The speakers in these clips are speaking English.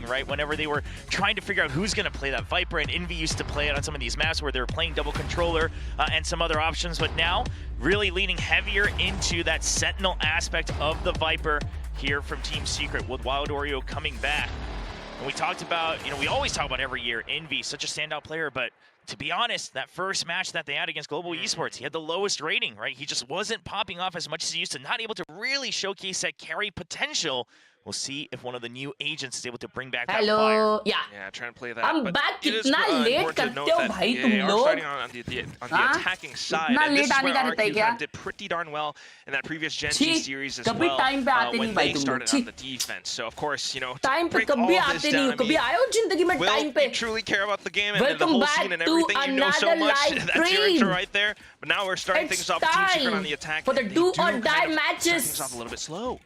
right? Whenever they were trying to figure out who's going to play that Viper, and Envy used to play it on some of these maps where they were playing double controller and some other options, but now really leaning heavier into that Sentinel aspect of the Viper here from Team Secret with Wild Oreo coming back. And we talked about, we always talk about every year, Envy, such a standout player, but to be honest, that first match that they had against Global Esports, he had the lowest rating, right? He just wasn't popping off as much as he used to, not able to really showcase that carry potential. We'll see if one of the new agents is able to bring back that fire. Yeah, trying to play that. I'm back. कितना late करते हो भाई तुम लोग? Starting on the attacking side, and this is where RRQ did pretty darn well in that previous Gen G series as well when they started on the defense. So of course, time पे कभी आते नहीं हो, कभी आए हो जिंदगी में time पे? You truly care about the game and the whole scene and everything. You know so much. That's your intro right there. But now we're starting things off with Team Secret on the attack. For the do or die matches. Things off a little bit slow.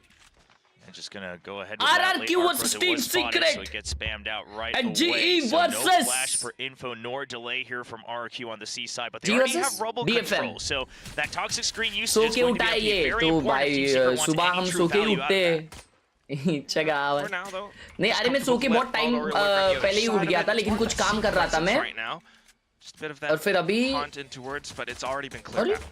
Just gonna go ahead with RRQ versus Team Secret, so it gets spammed out right and away. GE so versus no flash for info nor delay here from RRQ on the C side, but they already have rubble DFM. control, so that toxic screen usage is going to be very important. Team Secret wants any true value out of that. For now, though, नहीं अरे मैं सो के बहुत time पहले ही उठ गया था, लेकिन कुछ काम कर रहा था मैं और फिर अभी but it's already been cleared out.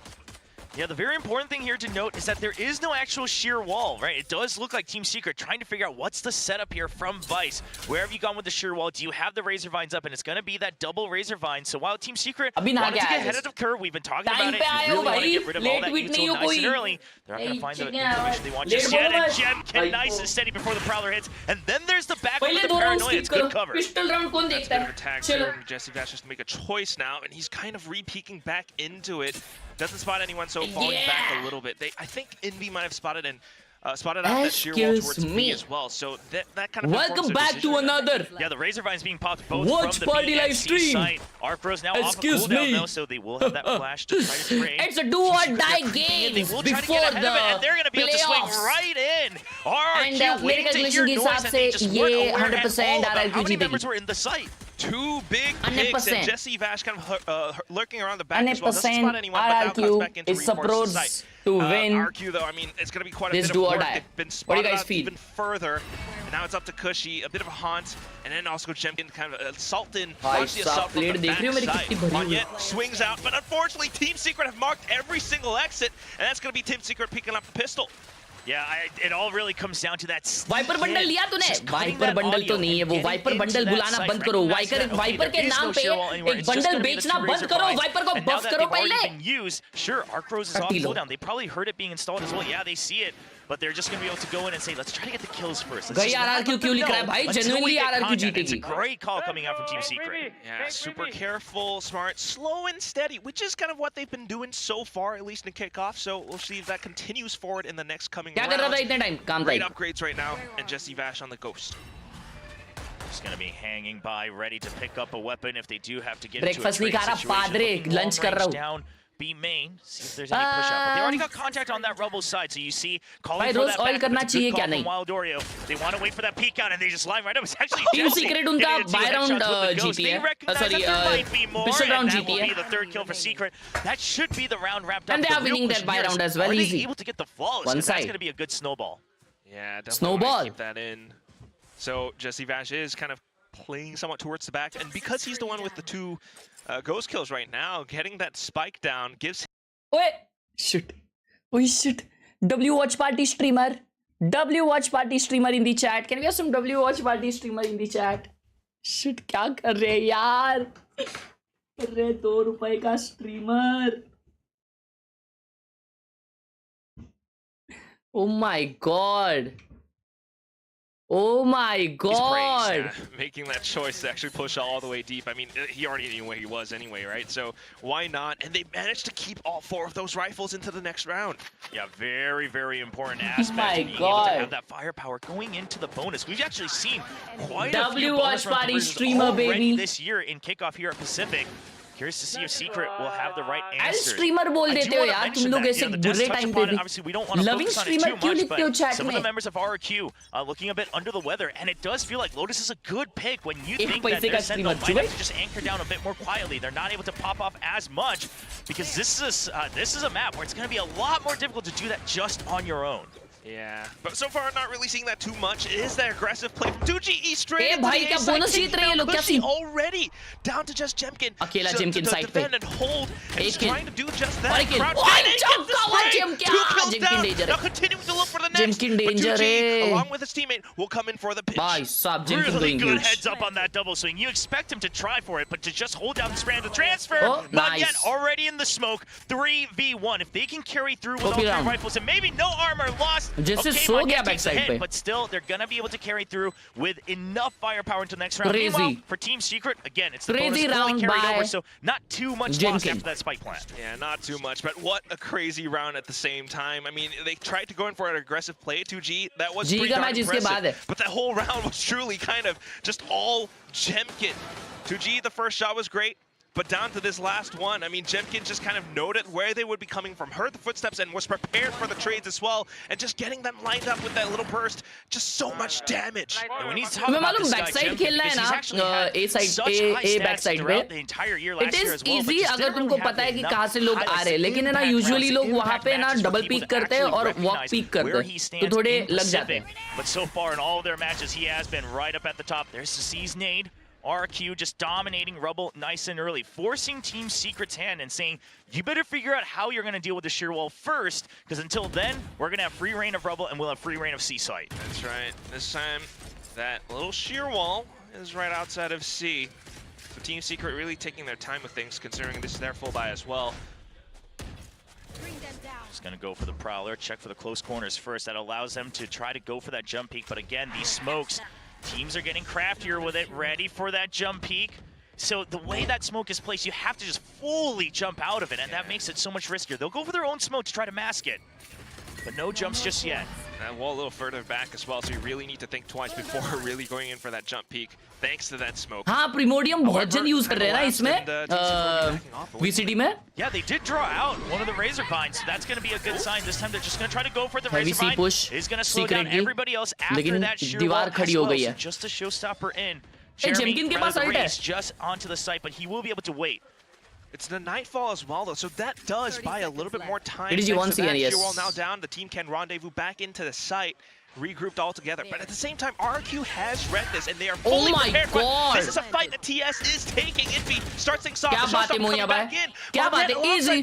Yeah, the very important thing here to note is that there is no actual sheer wall, right? It does look like Team Secret trying to figure out what's the setup here from Vice. Where have you gone with the sheer wall? Do you have the Razor Vines up? And it's going to be that double Razor Vine. So while Team Secret wanted to get ahead of the curve, we've been talking about it. You really want to get rid of all that util nice and early. They're not going to find the information they want just yet. And Gem can nice and steady before the Prowler hits. And then there's the back with the Paranoia. It's good cover. That's a bit of a tag zone. Jesse Vash has to make a choice now, and he's kind of re-peeking back into it. Doesn't spot anyone, so falling back a little bit. I think Envy might have spotted out that sheer wall towards B as well. So that kind of welcome back to another. Yeah, the Razor Vine's being popped both Watch from the party B live and C stream. site. Arcbro's now off a cooldown though, so they will have that flash to try to spray. It's a do or die game before the and they're going to be able to swing right in. RRQ waiting to hear noise, and they just weren't aware at all about how many members were in the site. Two big picks, and Jesse Vash kind of lurking around the back as well. Doesn't spot anyone, but now comes back into reinforce the site. To win RRQ though, I mean, it's going to be quite a bit of work. They've been spotted out even further. And now it's up to Cushy, a bit of a haunt, and then also Gem can kind of assault in, launch the assault from the backside. Onyet swings out, but unfortunately Team Secret have marked every single exit, and that's going to be Team Secret picking up the pistol. Yeah, it all really comes down to that. Viper bundle लिया तूने? Wiper bundle तो नहीं है वो. Wiper bundle बुलाना बंद करो. Wiper के नाम पे एक बंडल बेचना बंद करो. वाइपर को बफ करो पहले. Sure, Arcbro's is off cooldown. They probably heard it being installed as well. Yeah, they see it, but they're just going to be able to go in and say, let's try to get the kills first. गई RRQ क्यों लिख रहा है भाई? Genuinely RRQ जीतेगी. It's a great call coming out from Team Secret. Yeah, super careful, smart, slow and steady, which is kind of what they've been doing so far, at least in kickoff. So we'll see if that continues forward in the next coming rounds. क्या कर रहा था इतने time? काम Great upgrades right now, and Jesse Vash on the Ghost. Just going to be hanging by, ready to pick up a weapon if they do have to get breakfast into a trade situation. Lunch कर रहा हूँ. B main, see if there's any push up. But they already got contact on that Rebel side, so you see calling for that back. It's a good call from Wild Oreo. They want to wait for that peek out, and they just line right up. It's actually Team Secret उनका buy round GT They recognize that there might be more, pistol round and that GT will be the third kill for Secret. That should be the round wrapped up. And they are winning that buy round as well, easy. Are they able to get the flawless? One side. That's going to be a good snowball. Yeah, definitely snowball. Keep that in. So Jesse Vash is kind of playing somewhat towards the back, and because he's the one with the two ghost kills right now, getting that spike down gives. Wait, shit. Oh shit. W Watch Party streamer. W Watch Party streamer in the chat. Can we have some W Watch Party streamer in the chat? Shit, क्या कर रहे हैं यार? कर रहे ₹2 का streamer. Oh my god. Oh my god! He's brave, making that choice to actually push all the way deep. I mean, he already knew where he was anyway, right? So why not? And they managed to keep all 4 of those rifles into the next round. Yeah, very, very important aspect. Oh my being able to have that firepower going into the bonus. We've actually seen quite a few bonus run streamer already this year in kickoff here at Pacific. Curious to see if Secret will have the right answer. Streamer बोल देते हो यार तुम लोग ऐसे बुरे time पे भी. Loving streamer क्यों लिखते हो chat में? Some of the members of RRQ looking a bit under the weather, and it does feel like Lotus is a good pick when you think that their Sentinel might have to just anchor down a bit more quietly. They're not able to pop off as much because this is a map where it's going to be a lot more difficult to do that just on your own. Yeah, but so far not really seeing that too much. Is that aggressive play from 2GE straight into भाई the क्या A side, bonus जीत रहे हैं लोग क्या Khelraay already down to just Jemkin. अकेला Jemkin to side पे defend and hold, and he's trying to do just that. और एक kill. Crouch ओए, down, चमका हुआ Jemkin. Two kills Jemkin down. danger है. Now continuing to look for the next. Jemkin but danger 2G, है. along with his teammate, will come in for the pitch. भाई साहब Jemkin Really doing good huge. heads up on that double swing. You expect him to try for it, but to just hold down the strand of transfer. Oh, But yet nice. already in the smoke. 3v1. If they can carry through with all Copy three round. rifles and maybe no armor lost. जैसे okay, सो Monyet गया takes a backside hit, पे. but still they're gonna be able to carry through with enough firepower into the next round. Crazy. Meanwhile, for Team Secret, again, it's the Crazy bonus round fully carried by over, so not too much lost Jemkin. after that spike plant. Yeah, not too much, but what a crazy round at the same time. I mean, they tried to go in for an aggressive play, 2G. That was pretty darn impressive. But that whole round was truly kind of just all Jemkin. 2G, the first shot was great. But down to this last one, I mean, Jemkin just kind of noted where they would be coming from, heard the footsteps, and was prepared for the trades as well. And just getting them lined up with that little burst, just so much damage. And we need to talk about this guy, Jemkin, because he's actually had such high stats throughout the entire year last year as well. It is easy अगर तुमको पता है कि कहाँ से लोग आ रहे हैं, लेकिन है ना usually लोग वहाँ पे ना double peek करते हैं और walk peek करते हैं, तो थोड़े लग जाते हैं. But so far in all of their matches, he has been right up at the top. There's the C's nade. RRQ just dominating Rubble nice and early, forcing Team Secret's hand and saying, you better figure out how you're going to deal with the shear wall first, because until then, we're going to have free reign of Rubble and we'll have free reign of C site. That's right. This time, that little shear wall is right outside of C. So Team Secret really taking their time with things, considering this is their full buy as well. Just going to go for the Prowler, check for the close corners first. That allows them to try to go for that jump peak, but again, these smokes, teams are getting craftier with it, ready for that jump peak. So the way that smoke is placed, you have to just fully jump out of it, and that makes it so much riskier. They'll go for their own smoke to try to mask it, but no jumps just yet. That wall a little further back as well, so you really need to think twice before really going in for that jump peak, thanks to that smoke. हाँ, Primordium बहुत जन use कर रहे हैं ना इसमें, VCT में. Yeah, they did draw out one of the Razor Vines, so that's going to be a good sign. This time they're just going to try to go for the Razor Vine. Push, is going to slow down everybody else after that sheer wall as well. So just a showstopper in. Jeremy, the race just onto the site, but he will be able to wait. It's the Nightfall as well, though, so that does buy a little bit more time. It is you want to see Sheer wall now down, the team can rendezvous back into the site, regrouped all together. But at the same time, RRQ has read this, and they are fully prepared for it. This is a fight that TS is taking. Infi starts things off. क्या बात है मोनिया भाई? क्या बात है? Easy.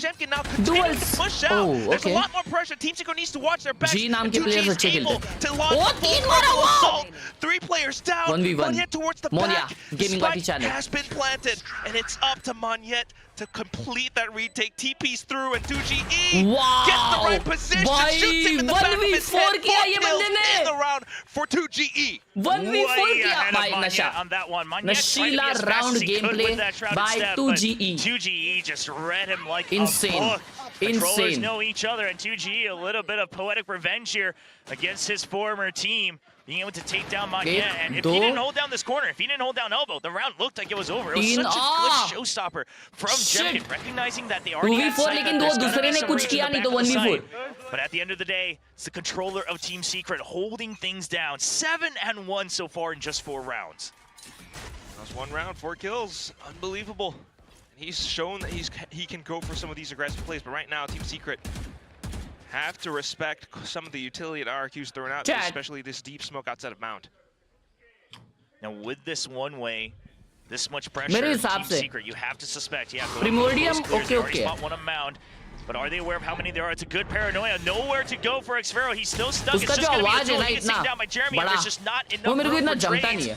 Duels. Push out. There's a lot more pressure. Team Secret needs to watch their backs. G नाम के players अच्छे खेलते हैं. To launch full assault. 3 players down. 1v1. Monyet towards the back. Gaming Spike Party channel has been planted, and it's up to Monyet to complete that retake. TP's through, and 2GE gets the right position, shoots him in the back of his head. 4 kills in the round for 2GE. 1v4 किया भाई नशा. On that one, नशीला round gameplay by 2GE. 2GE just read him like insane. a book. Controllers Insane. know each other, and 2GE a little bit of poetic revenge here against his former team, being able to take down Monyet. And if he didn't hold down this corner, if he didn't hold down elbow, the round looked like it was over. It was such a good showstopper from Jemkin, recognizing that they already had sight that there's gonna be some range in the back of the site. But at the end of the day, it's the controller of Team Secret holding things down. 7-1 so far in just 4 rounds. That was 1 round, 4 kills. Unbelievable. And he's shown that he can go for some of these aggressive plays, but right now, Team Secret have to respect some of the utility that RRQ's thrown out, especially this deep smoke outside of Mount. Now with this one way, this much pressure, Team Secret, you have to suspect. Yeah, Primordium, okay. Spot one of Mount. But are they aware of how many there are? It's a good paranoia. Nowhere to go for Xfero. He's still stuck. It's just going to be until he gets taken down by Jeremy. There's just not enough room for trades.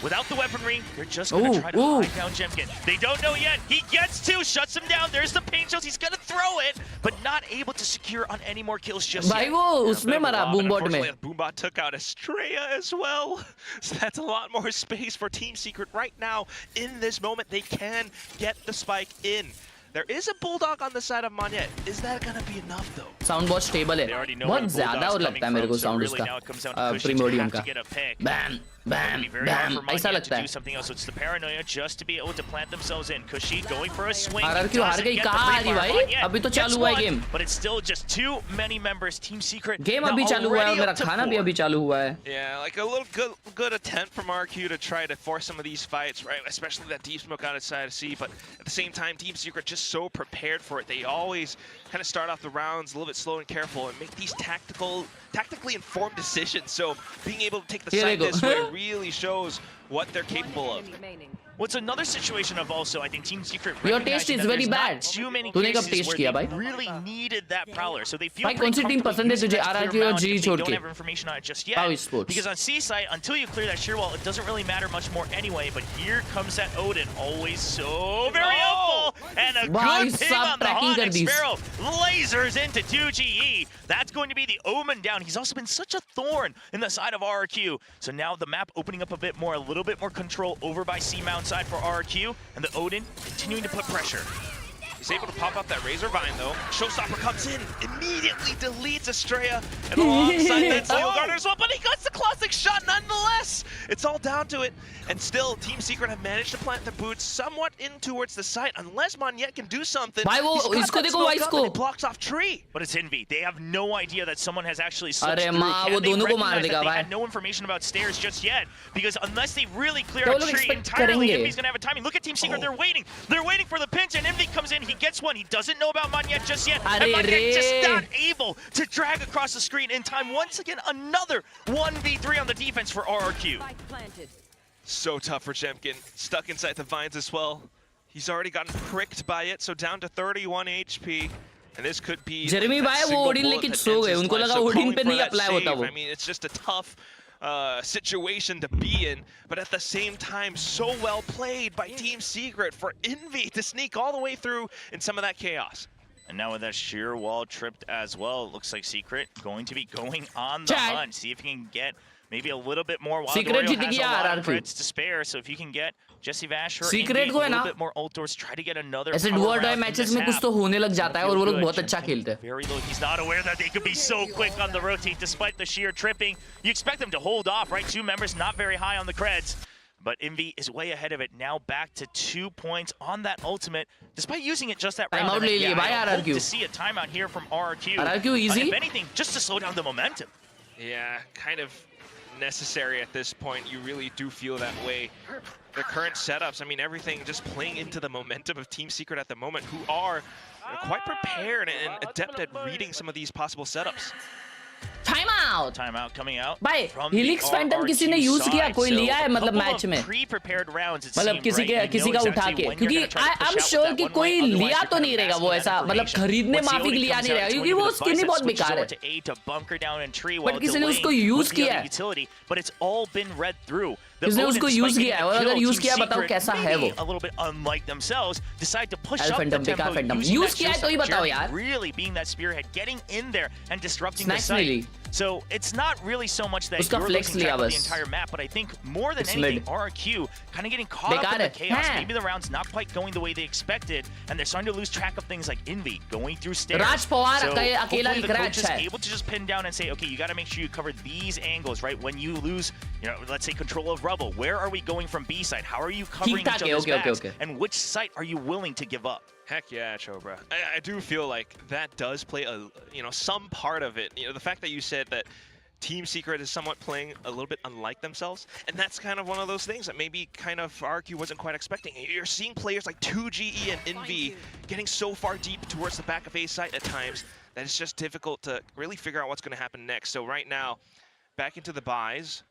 Without the weaponry, they're just going to try to hide down Jemkin. They don't know yet. He gets 2, shuts him down. There's the paint shells. He's going to throw it, but not able to secure on any more kills just yet. Unfortunately, Boombot took out Estrella as well. So that's a lot more space for Team Secret right now. In this moment, they can get the spike in. There is a Bulldog on the side of Monyet. Is that gonna be enough though? Sound बहुत stable है. बहुत ज़्यादा और लगता है मेरे को sound इसका. Primordium का. Bam, Bam, bam. ऐसा लगता है. Do something else. So it's the paranoia just to be able to plant themselves in. Kushi going for a swing. RRQ हार गई. कहाँ आ रही भाई? अभी तो चालू हुआ है game. But it's still just too many members. Team Secret. Game अभी चालू हुआ है और मेरा खाना भी अभी चालू हुआ है. Yeah, like a little good attempt from RRQ to try to force some of these fights, right? Especially that deep smoke out of side of C. But at the same time, Team Secret just so prepared for it. They always kind of start off the rounds a little bit slow and careful and make these tactically informed decisions. So being able to take the side this way really shows what they're capable of. What's another situation of also, I think Team Secret. Your taste is very bad. Too many तूने कब cases taste where किया they भाई? really needed that prowler, so they feel भाई pretty कौन सी team comfortable पसंद है using तुझे? that RRQ clear और mount G if they छोड़ don't के? have information on it just How yet. is sports? Because on C side, until you clear that shear wall, it doesn't really matter much more anyway. But here comes that Odin, always so very helpful, and a good ping on the Onyx Sparrow. Lasers into 2GE. That's going to be the omen down. He's also been such a thorn in the side of RRQ. So now the map opening up a bit more, a little bit more control over by C-Mount side for RRQ, and the Odin continuing to put pressure. He's able to pop up that Razor Vine though. Showstopper comes in, immediately deletes Estrella, and alongside that Steel Guard as well, but he gets the classic shot nonetheless. It's all down to it, and still Team Secret have managed to plant the boots somewhat in towards the site, unless Monyet can do something. भाई वो इसको देखो भाई इसको. He blocks off tree. But it's Envy. They have no idea that someone has actually slipped अरे through. माँ वो दोनों को मार देगा They भाई. had no information about stairs just yet, because unless they really clear तो a लोग tree expect entirely, करेंगे. Envy's gonna have a timing. Look at Team Secret. They're waiting. They're waiting for the pinch, and Envy comes in. He gets one. He doesn't know about Monyet just yet. And Monyet just not able to drag across the screen in time. Once again, another 1v3 on the defense for RRQ. So tough for Jemkin. Stuck inside the vines as well. He's already gotten pricked by it, so down to 31 HP. And this could be Jeremy भाई वो Odin लेके सो गए. उनको लगा Odin पे नहीं apply होता वो. I mean, it's just a tough situation to be in, but at the same time, so well played by Team Secret for Envy to sneak all the way through in some of that chaos. And now with that sheer wall tripped as well, it looks like Secret going to be going on the hunt. See if he can get maybe a little bit more. Secret has a lot RRQ. of crits to spare, so if you can get Jesse Vasher, Secret को है ना, a little bit more ult doors, try to get another. ऐसे do or die matches में कुछ तो होने लग जाता है और वो लोग बहुत अच्छा खेलते हैं. Very low. He's not aware that they could be so quick on the rotate despite the sheer tripping. You expect them to hold off, right? Two members not very high on the creds. But Envy is way ahead of it. Now back to 2 points on that ultimate, despite using it just that round. Timeout ले लिए भाई RRQ. RRQ. To see a timeout here from RRQ. RRQ easy. If anything, just to slow down the momentum. Yeah, kind of necessary at this point. You really do feel that way. The current setups, I mean, everything just playing into the momentum of Team Secret at the moment, who are quite prepared and adept at reading some of these possible setups. Timeout. Timeout coming out. भाई Helix Phantom किसी ने use किया, कोई लिया है मतलब match में, मतलब किसी का उठा के, क्योंकि I'm sure कि कोई लिया तो नहीं रहेगा वो ऐसा, मतलब खरीदने माफिक लिया नहीं रहेगा क्योंकि वो स्किन ही बहुत बेकार है. बट किसी ने उसको यूज किया है, किसने उसको यूज किया है, और अगर यूज किया बताओ कैसा है वो. Phantom बेकार Phantom यूज किया है तो ही बताओ यार. Snacks नहीं ली. So it's not really so much that Uska you're flex losing track liya of the bas. entire map, but I think more than It's anything, mid. RRQ kind of getting caught up in the chaos. Maybe the round's not quite going the way they expected, and they're starting to lose track of things like Envy going through stairs. Raj Pawar so अकेला hopefully दिख the रहा है, coach is अच्छा है. able to just pin down and say, okay, you got to make sure you cover these angles, right? When you lose, let's say control of Rubble, where are we going from B side? How are you covering each other's backs? And which site are you willing to give up? Heck yeah, Chobra. I do feel like that does play some part of it. The fact that you said that Team Secret is somewhat playing a little bit unlike themselves, and that's kind of one of those things that maybe kind of RRQ wasn't quite expecting. You're seeing players like 2GE and Envy getting so far deep towards the back of A site at times that it's just difficult to really figure out what's going to happen next. So right now, back into the buys.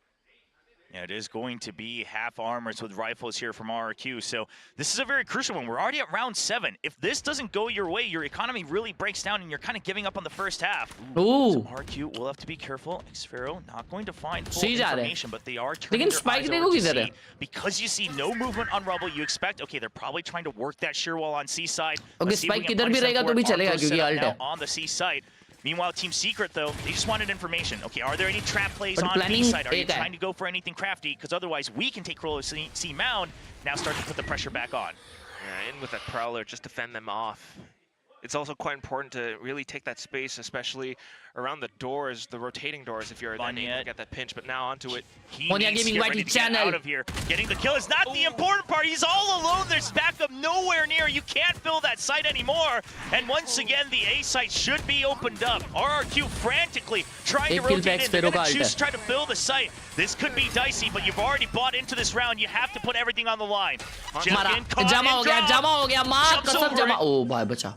Yeah, it is going to be half armors with rifles here from RRQ. So this is a very crucial one. We're already at round 7. If this doesn't go your way, your economy really breaks down and you're kind of giving up on the first half. Ooh. So RRQ will have to be careful. Xfero not going to find full information, but they are turning their eyes over to C. Because you see no movement on Rubble, you expect, okay, they're probably trying to work that sheer wall on C side. Okay, Spike किधर भी रहेगा तो भी चलेगा क्योंकि ult है. On the C side. Meanwhile, Team Secret, though, they just wanted information. Okay, are there any trap plays on B side? Are you trying to go for anything crafty? Because otherwise, we can take control of C Mound, now start to put the pressure back on. Yeah, in with that Prowler, just defend them off. it's also quite important to really take that space, especially around the doors, the rotating doors, if you're then able to get that pinch. But now onto it. He needs to get ready to get out of here. Getting the kill is not the important part. He's all alone. There's backup nowhere near. You can't fill that site anymore. And once again, the A site should be opened up. RRQ frantically trying to rotate in. They're going to choose to try to fill the site. This could be dicey, but you've already bought into this round. You have to put everything on the line. Jump oh, bhai, bacha.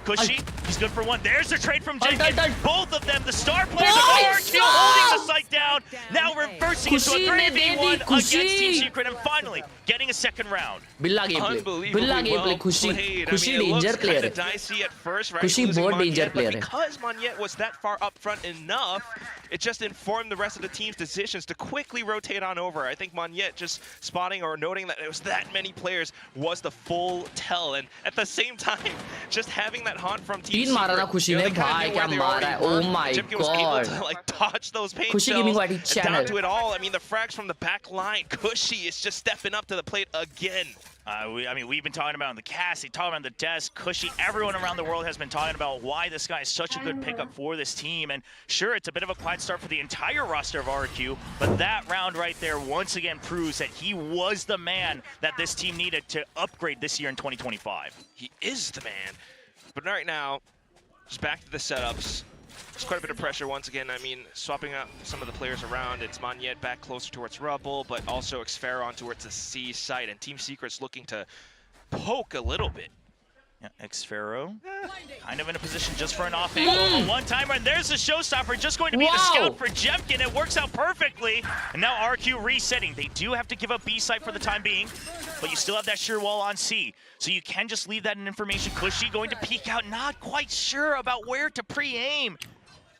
Cushy, he's good for one. There's the trade from Jenkins. Both of them, the star players of RRQ holding the site down. Now reversing into a 3v1 against Team Secret and finally getting a second round. Billa gameplay. Billa gameplay. Khushi danger player. Dicey at first, right? Khushi बहुत danger player. Because Monyet was that far up front enough, it just informed the rest of the team's decisions to quickly rotate on over. I think Monyet just spotting or noting that it was that many players was the full tell. And at the same time, just having that haunt from Team Secret, oh my god, was able to like dodge those pain cells down to it all. I mean, the frags from the back line, Cushy is just stepping up to the plate again. I mean, we've been talking about in the cast, talking about the desk, Cushy, everyone around the world has been talking about why this guy is such a good pickup for this team. And sure, it's a bit of a quiet start for the entire roster of RRQ, but that round right there once again proves that he was the man that this team needed to upgrade this year in 2025. He is the man. But right now, just back to the setups. There's quite a bit of pressure once again. I mean, swapping out some of the players around. It's Monyet back closer towards Rubble, but also Xfero on towards the C site. And Team Secret's looking to poke a little bit. Yeah, Xfero kind of in a position just for an off angle. A one-timer, and there's the showstopper. Just going to be the scout for Jemkin. It works out perfectly. And now RQ resetting. They do have to give up B site for the time being, but you still have that sure wall on C. So you can just leave that in information. Cushy going to peek out, not quite sure about where to pre-aim.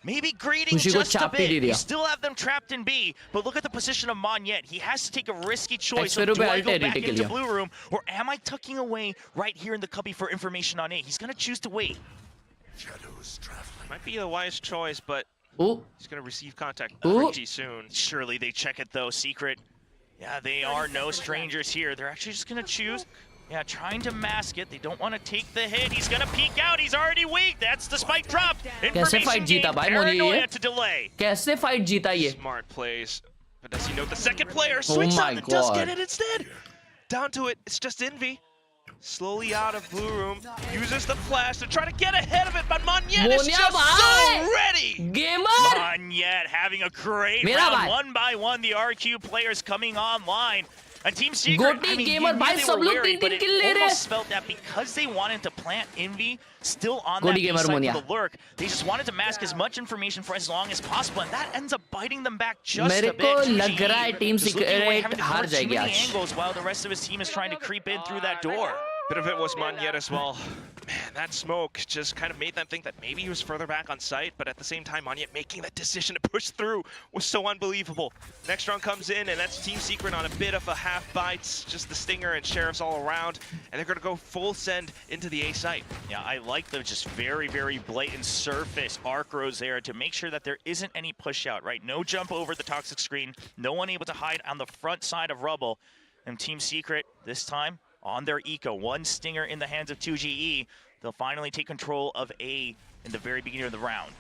Maybe greeting just a bit. You still have them trapped in B, but look at the position of Monyet. He has to take a risky choice of, do I go back into blue room, or am I tucking away right here in the cubby for information on A? He's going to choose to wait. Might be a wise choice, but he's going to receive contact pretty soon. Surely they check it, though. Secret. Yeah, they are no strangers here. They're actually just going to choose. Yeah, trying to mask it. They don't want to take the hit. He's going to peek out. He's already weak. That's the spike drop. Information gain, paranoia to delay. Kaise fight jeeta ye? Smart plays. But does he know the second player? Swings out and does get it instead. Down to it. It's just Envy. Slowly out of blue room. Uses the flash to try to get ahead of it. But Monyet is just so ready. Gamer. Monyet having a great round. One by one, the RQ players coming online. And Team Secret, I mean, gamer, they were wary, but it almost felt that because they wanted to plant Envy still on that B side for the lurk, they just wanted to mask as much information for as long as possible, and that ends up biting them back just a bit. Team Secret har jayegi aaj. Angles while the rest of his team is trying to creep in through that door. Bit of it was Monyet as well. Man, that smoke just kind of made them think that maybe he was further back on site, but at the same time, Monyet making that decision to push through was so unbelievable. Next round comes in, and that's Team Secret on a bit of a half bites, just the Stinger and Sheriffs all around, and they're going to go full send into the A site. Yeah, I like the just very, very blatant surface arc rows there to make sure that there isn't any push out, right? No jump over the toxic screen, no one able to hide on the front side of Rubble, and Team Secret this time on their eco. One Stinger in the hands of 2GE. They'll finally take control of A in the very beginning of the round.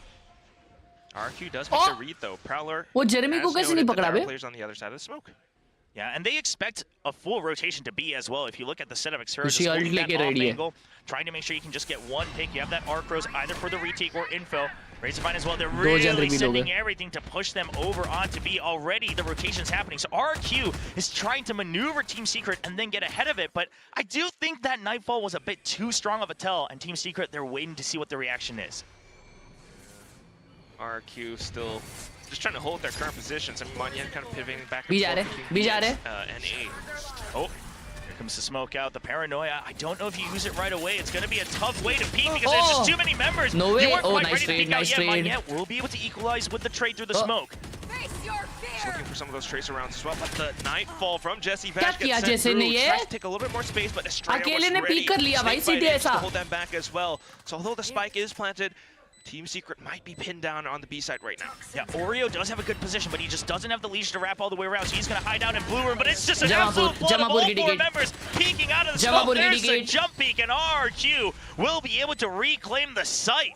RQ does make a read though. Prowler Jeremy ko kaise nahi pakda be? Players on the other side of the smoke. Yeah, and they expect a full rotation to be as well. If you look at the setup, Xfero just holding that off angle, trying to make sure you can just get one pick. You have that arc rose either for the retake or info. Razorfine as well. They're really sending everything to push them over onto B. Already the rotation's happening. So RRQ is trying to maneuver Team Secret and then get ahead of it. But I do think that Nightfall was a bit too strong of a tell. And Team Secret, they're waiting to see what the reaction is. RRQ still just trying to hold their current positions. I mean, Monyet kind of pivoting back and forth. NA. Oh. Here comes the smoke out, the paranoia. I don't know if you use it right away. It's going to be a tough way to peek because there's just too many members. No way. You weren't quite nice ready to trade, peek out yet. Monyet will be able to equalize with the trade through the smoke. Just looking for some of those tracer rounds as well, but the Nightfall from Jesse Vash gets sent through. Tries to take a little bit more space, but Estrella was ready. To hold them back as well. So although the spike is planted, Team Secret might be pinned down on the B side right now. Yeah, Oreo does have a good position, but he just doesn't have the leash to wrap all the way around, so he's going to hide out in blue room, but it's just an absolute flood of all four members peeking out of the smoke. There's a jump peek, and RRQ will be able to reclaim the site.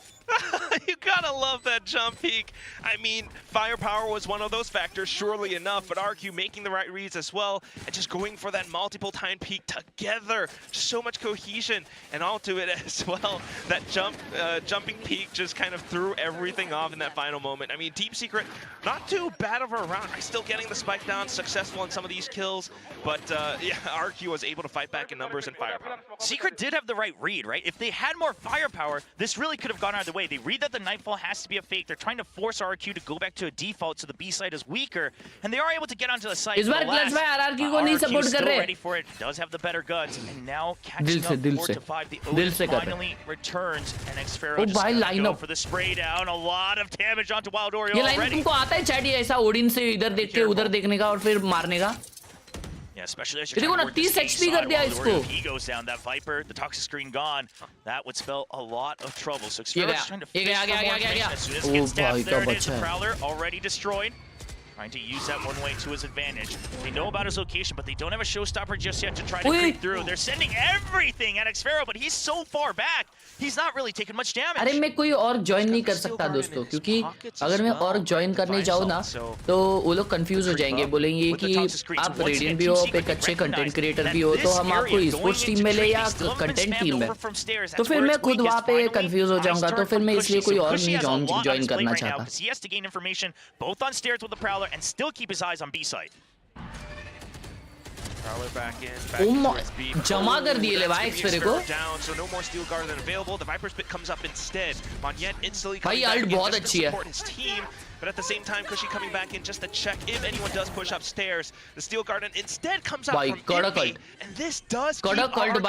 You gotta love that jump peek. I mean, firepower was one of those factors, surely enough, but RQ making the right reads as well, and just going for that multiple time peek together. Just so much cohesion, and all to it as well. That jumping peek just kind of threw everything off in that final moment. I mean, Team Secret, not too bad of a round. Still getting the spike down, successful in some of these kills, but yeah, RQ was able to fight back in numbers and firepower. Secret did have the right read, right? If they had more firepower, this really could have gone either way. They read that the Nightfall has to be a fake. They're trying to force RRQ to go back to a default, so the B side is weaker, and they are able to get onto the site. RRQ को नहीं support कर रहे. Ready for it. Does have the better guns, and now catching up 4-5. The Odin finally returns, and Xfero just gonna go for the spray down. A lot of damage onto Wild Oreo already. ये line तुमको आता है chat, ये ऐसा Odin से इधर देख के उधर देखने का और फिर मारने का. Yeah, especially as you're trying to work this HP कर दिया इसको. He goes down. That Viper, the toxic screen gone. That would spell a lot of trouble. So Xfero's trying to fish for more information. As soon as it gets stabbed, there it is. The Prowler already destroyed. Trying to use that one way to his advantage. They know about his location, but they don't have a showstopper just yet to try to creep through. They're sending everything at Xfero, but he's so far back, he's not really taking much damage. अरे मैं कोई और join नहीं कर सकता दोस्तों, क्योंकि अगर मैं और ज्वाइन करने जाऊँ ना तो वो लोग कंफ्यूज हो जाएंगे, बोलेंगे कि आप रेडियन भी हो, एक अच्छे कंटेंट क्रिएटर भी हो, तो हम आपको स्पोर्ट्स टीम में ले या कंटेंट टीम में, तो फिर मैं खुद वहाँ पे कंफ्यूज हो जाऊंगा, तो फिर मैं इसलिए कोई और नहीं ज्वाइन करना चाहता. He has to gain information both on stairs with the Prowler and still keep his eyes on B side. Prowler back in. जमा कर दिए ले भाई Xfero को. Down, so no more steel guard than available. The Viper's Pit comes up instead. Monyet instantly भाई ult बहुत अच्छी है. Support his team, but at the same time, Cushy coming back in just to check if anyone does push upstairs. The steel guard instead comes out from Envy, and this does keep RRQ kind of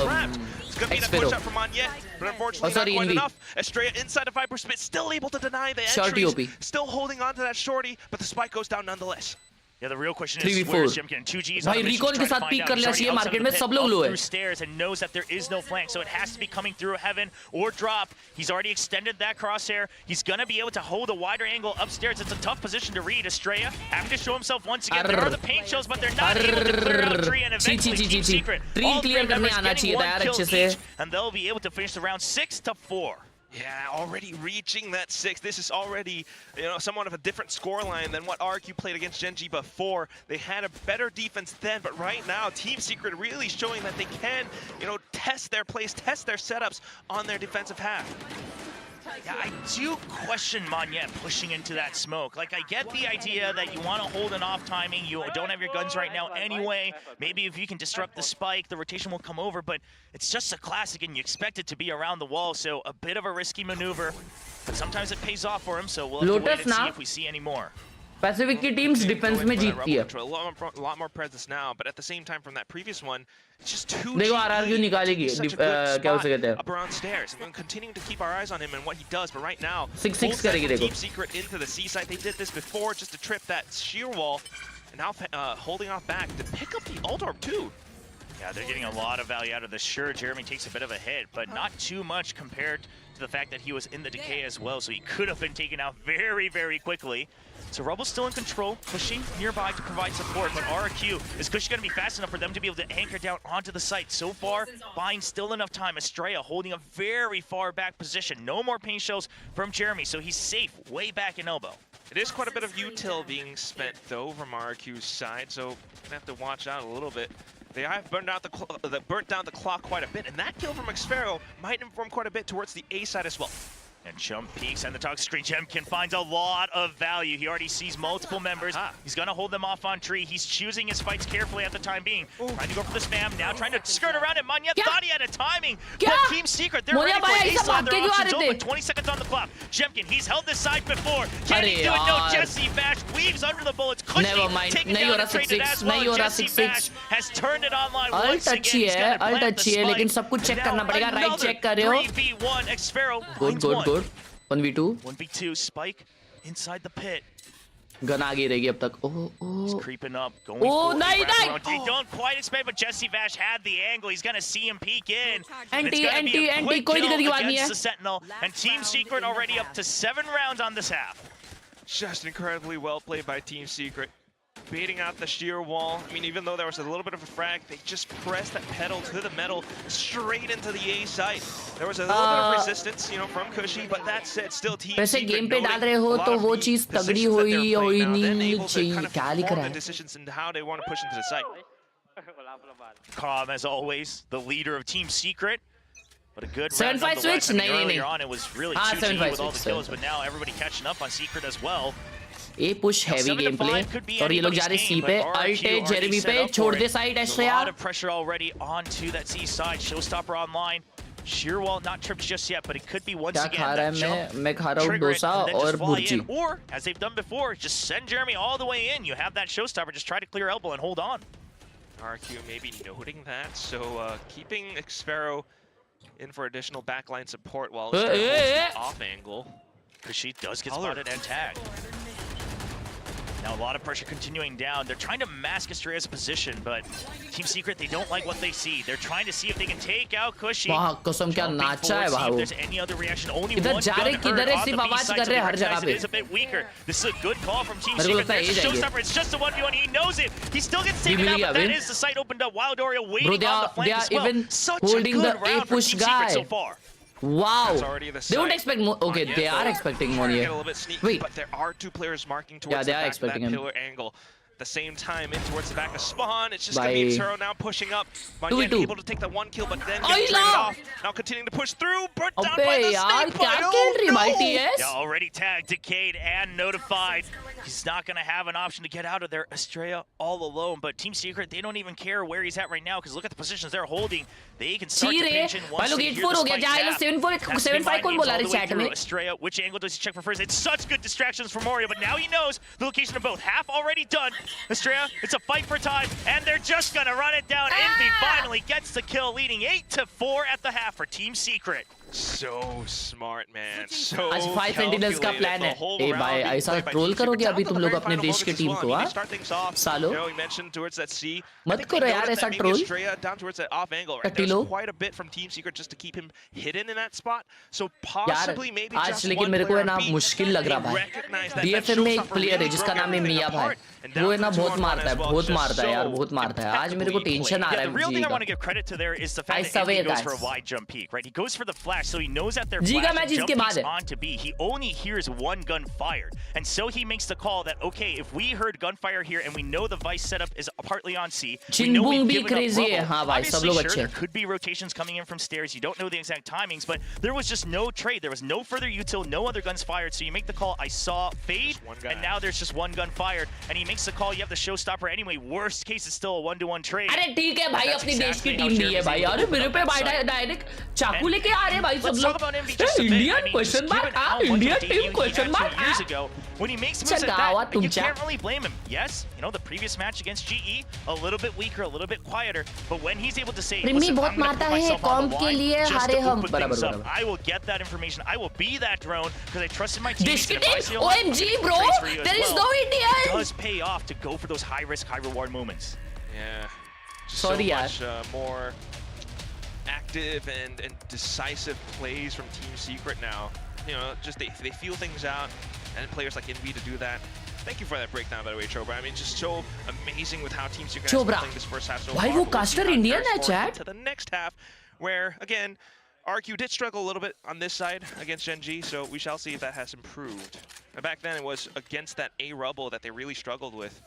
trapped. It's gonna be that push up from Monyet, but unfortunately not quite enough. Estrella inside the Viper's Pit, still able to deny the entries, still holding on to that shorty, but the spike goes down nonetheless. Yeah, the real question is where is Jimkin? 2Gs on the mission to try to find out. He's already outside of the pit, up through stairs, and knows that there is no flank, so it has to be coming through heaven or drop. He's already extended that crosshair. He's gonna be able to hold a wider angle upstairs. It's a tough position to read. Estrella having to show himself once again. There are the paint shells, but they're not able to clear out Tree, and eventually Team Secret, all three members getting one kill each, and they'll be able to finish the round 6-4. Yeah, already reaching that 6. This is already, you know, somewhat of a different scoreline than what RRQ played against Gen.G before. They had a better defense then, but right now, Team Secret really showing that they can, you know, test their plays, test their setups on their defensive half. Yeah, I do question Monyet pushing into that smoke. Like, I get the idea that you want to hold an off timing. You don't have your guns right now anyway. Maybe if you can disrupt the spike, the rotation will come over, but it's just a classic and you expect it to be around the wall, so a bit of a risky maneuver. But sometimes it pays off for him, so we'll have to wait and see if we see any more. Pacific की teams defense में जीतती है. A lot more presence now, but at the same time from that previous one, it's just too. देखो RRQ निकालेगी. क्या उसे कहते हैं? Up around stairs. I'm continuing to keep our eyes on him and what he does, but right now, 6-6 करेगी देखो. Team Secret into the C side. They did this before just to trip that sheer wall, and now holding off back to pick up the ult orb too. Yeah, they're getting a lot of value out of this. Sure, Jeremy takes a bit of a hit, but not too much compared to the fact that he was in the decay as well, so he could have been taken out very, very quickly. So Rubble's still in control, pushing nearby to provide support, but RRQ, is Cushy going to be fast enough for them to be able to anchor down onto the site? So far, buying still enough time. Estrella holding a very far back position. No more paint shells from Jeremy, so he's safe way back in elbow. It is quite a bit of util being spent, though, from RRQ's side, so gonna have to watch out a little bit. They have burnt down the clock quite a bit, and that kill from Xfero might inform quite a bit towards the A side as well. And jump peeks and the toxic screen. Jemkin finds a lot of value. He already sees multiple members. He's going to hold them off on Tree. He's choosing his fights carefully at the time being. Trying to go for the spam. Now trying to skirt around it. Monyet thought he had a timing. But Team Secret, they're ready for ace line. Their options open. 20 seconds on the clock. Jemkin, he's held this side before. Can he do it? No, Jesse Bash weaves under the bullets. Never mind. Taken down and traded as well. Jesse Bash has turned it online once again. He's going to plant the spike. लेकिन सब कुछ check करना पड़ेगा. Right check कर रहे हो. 3v1. Xfero good. 1v2. 1v2, Spike inside the pit. Gun आगे रहेगी अब तक. He's creeping up, going for नहीं. They don't quite expect, but Jesse Vash had the angle. He's gonna see him peek in. Anti, quick कोई दिक्कत की kill बात नहीं है. against the Sentinel, and Team Secret already up to 7 rounds on this half. Just incredibly well played by Team Secret. Baiting out the sheer wall. I mean, even though there was a little bit of a frag, they just pressed that pedal to the metal straight into the A site. There was a little bit of resistance, you know, from Cushy, but that said, still Team वैसे Secret game पे डाल रहे हो तो वो चीज तगड़ी होई नहीं चाहिए. क्या लिख रहा है? Decisions into how they want to push into the site. Calm as always, the leader of Team Secret. But a good 7-5 switch? Earlier on, it was really 2-2 with all the kills, but now everybody catching up on Secret as well. A push heavy gameplay और ये लोग जा रहे C पे. Alt है Jeremy पे. छोड़ दे side एश्रेया. A lot of pressure already onto that C side. Showstopper online. Sheerwall not tripped just yet, but it could be once again. क्या खा रहा है मैं खा रहा हूँ डोसा और bhurji. Or as they've done before, just send Jeremy all the way in. You have that Showstopper. Just try to clear elbow and hold on. RRQ maybe noting that, so keeping Xfero in for additional backline support while off angle. Khelraay does get spotted and tagged. Now a lot of pressure continuing down. They're trying to mask Estrella's position, but Team Secret, they don't like what they see. They're trying to see if they can take out Khelraay. वाह कसम क्या नाचा है भाई वो. There's any other reaction? Only इधर one जा रहे किधर है सिर्फ आवाज कर रहे हर जगह पे. It's a bit weaker. This is a good call from Team Secret. There's a Showstopper. It's just a 1v1. He knows it. He still gets taken out, but that is the site opened up. Wild Oreo waiting on the flank as well. Even such holding a the good round A push for Team Secret guy. so far. Wow. They don't expect more. Okay, they are expecting more here. Wait, but there are two players marking towards they the are back expecting of that him. pillar angle. At the same time, in towards the back of Spawn. It's just going to be Xfero now pushing up. Manyan able to take that one kill, but then getting traded off. Now continuing to push through. Brought down by the snake point. Oh, no! Yeah, already tagged, decayed, and notified. He's not going to have an option to get out of there. Estrella all alone, but Team Secret, they don't even care where he's at right now because look at the positions they're holding. They can start to pinch in once they hear the spike tap. 7-5 कौन बोला रहा है chat में? Estrella, which angle does he check for first? It's such good distractions for Morio, but now he knows the location of both. Half already done. Estrella, it's a fight for time, and they're just going to run it down. Envy finally gets the kill, leading 8-4 at the half for Team Secret. So smart, man. So आज 5 sentinels का plan है. ए भाई ऐसा troll करोगे अभी तुम लोग अपने देश की टीम को हाँ? सालो मत करो यार ऐसा ट्रोल. टट्टी लो. यार आज लेकिन मेरे को है ना मुश्किल लग रहा भाई. DFM में एक प्लेयर है जिसका नाम है मिया भाई. वो है ना बहुत मारता है यार बहुत मारता है. आज मेरे को टेंशन आ रहा है. ऐसा वे He goes for the flash, so he knows that their Giga flash match jump is on to be. He only hears one gun fired, and so he makes the call that okay, if we heard gunfire here and we know the Vice setup is partly on C, we know we've given up rubble. Obviously, sure, there could be rotations coming in from stairs. You don't know the exact timings, but there was just no trade. There was no further util, no other guns fired. So you make the call. I saw fade, and now there's just one gun fired, and he makes the call. You have the Showstopper anyway. Worst case, it's still a 1-to-1 trade. अरे ठीक है भाई अपनी देश की team भी है भाई. अरे मेरे पे डायरेक्ट चाकू लेके आ रहे भाई सब लोग. Indian question mark? Indian team question mark? Years ago, when he makes moves like that, you can't really blame him. Yes, you know, the previous match against GE, a little bit weaker, a little bit quieter, but when he's able to say, listen, I'm going to put myself on the line just to open things up, I will get that information, I will be that drone, because I trust in my team. OMG, bro! There is no Indian! It does pay off to go for those high-risk, high-reward moments. Yeah. Sorry, so much more active and decisive plays from Team Secret now. You know, just they feel things out, and players like Envy to do that. Thank you for that breakdown, by the way, Chobra. I mean, just so amazing with how Team Secret has been playing this first half so far. Why caster Indian hai chat? To the next half, where again, RRQ did struggle a little bit on this side against Gen G, so we shall see if that has improved. And back then, it was against that A rubble that they really struggled with.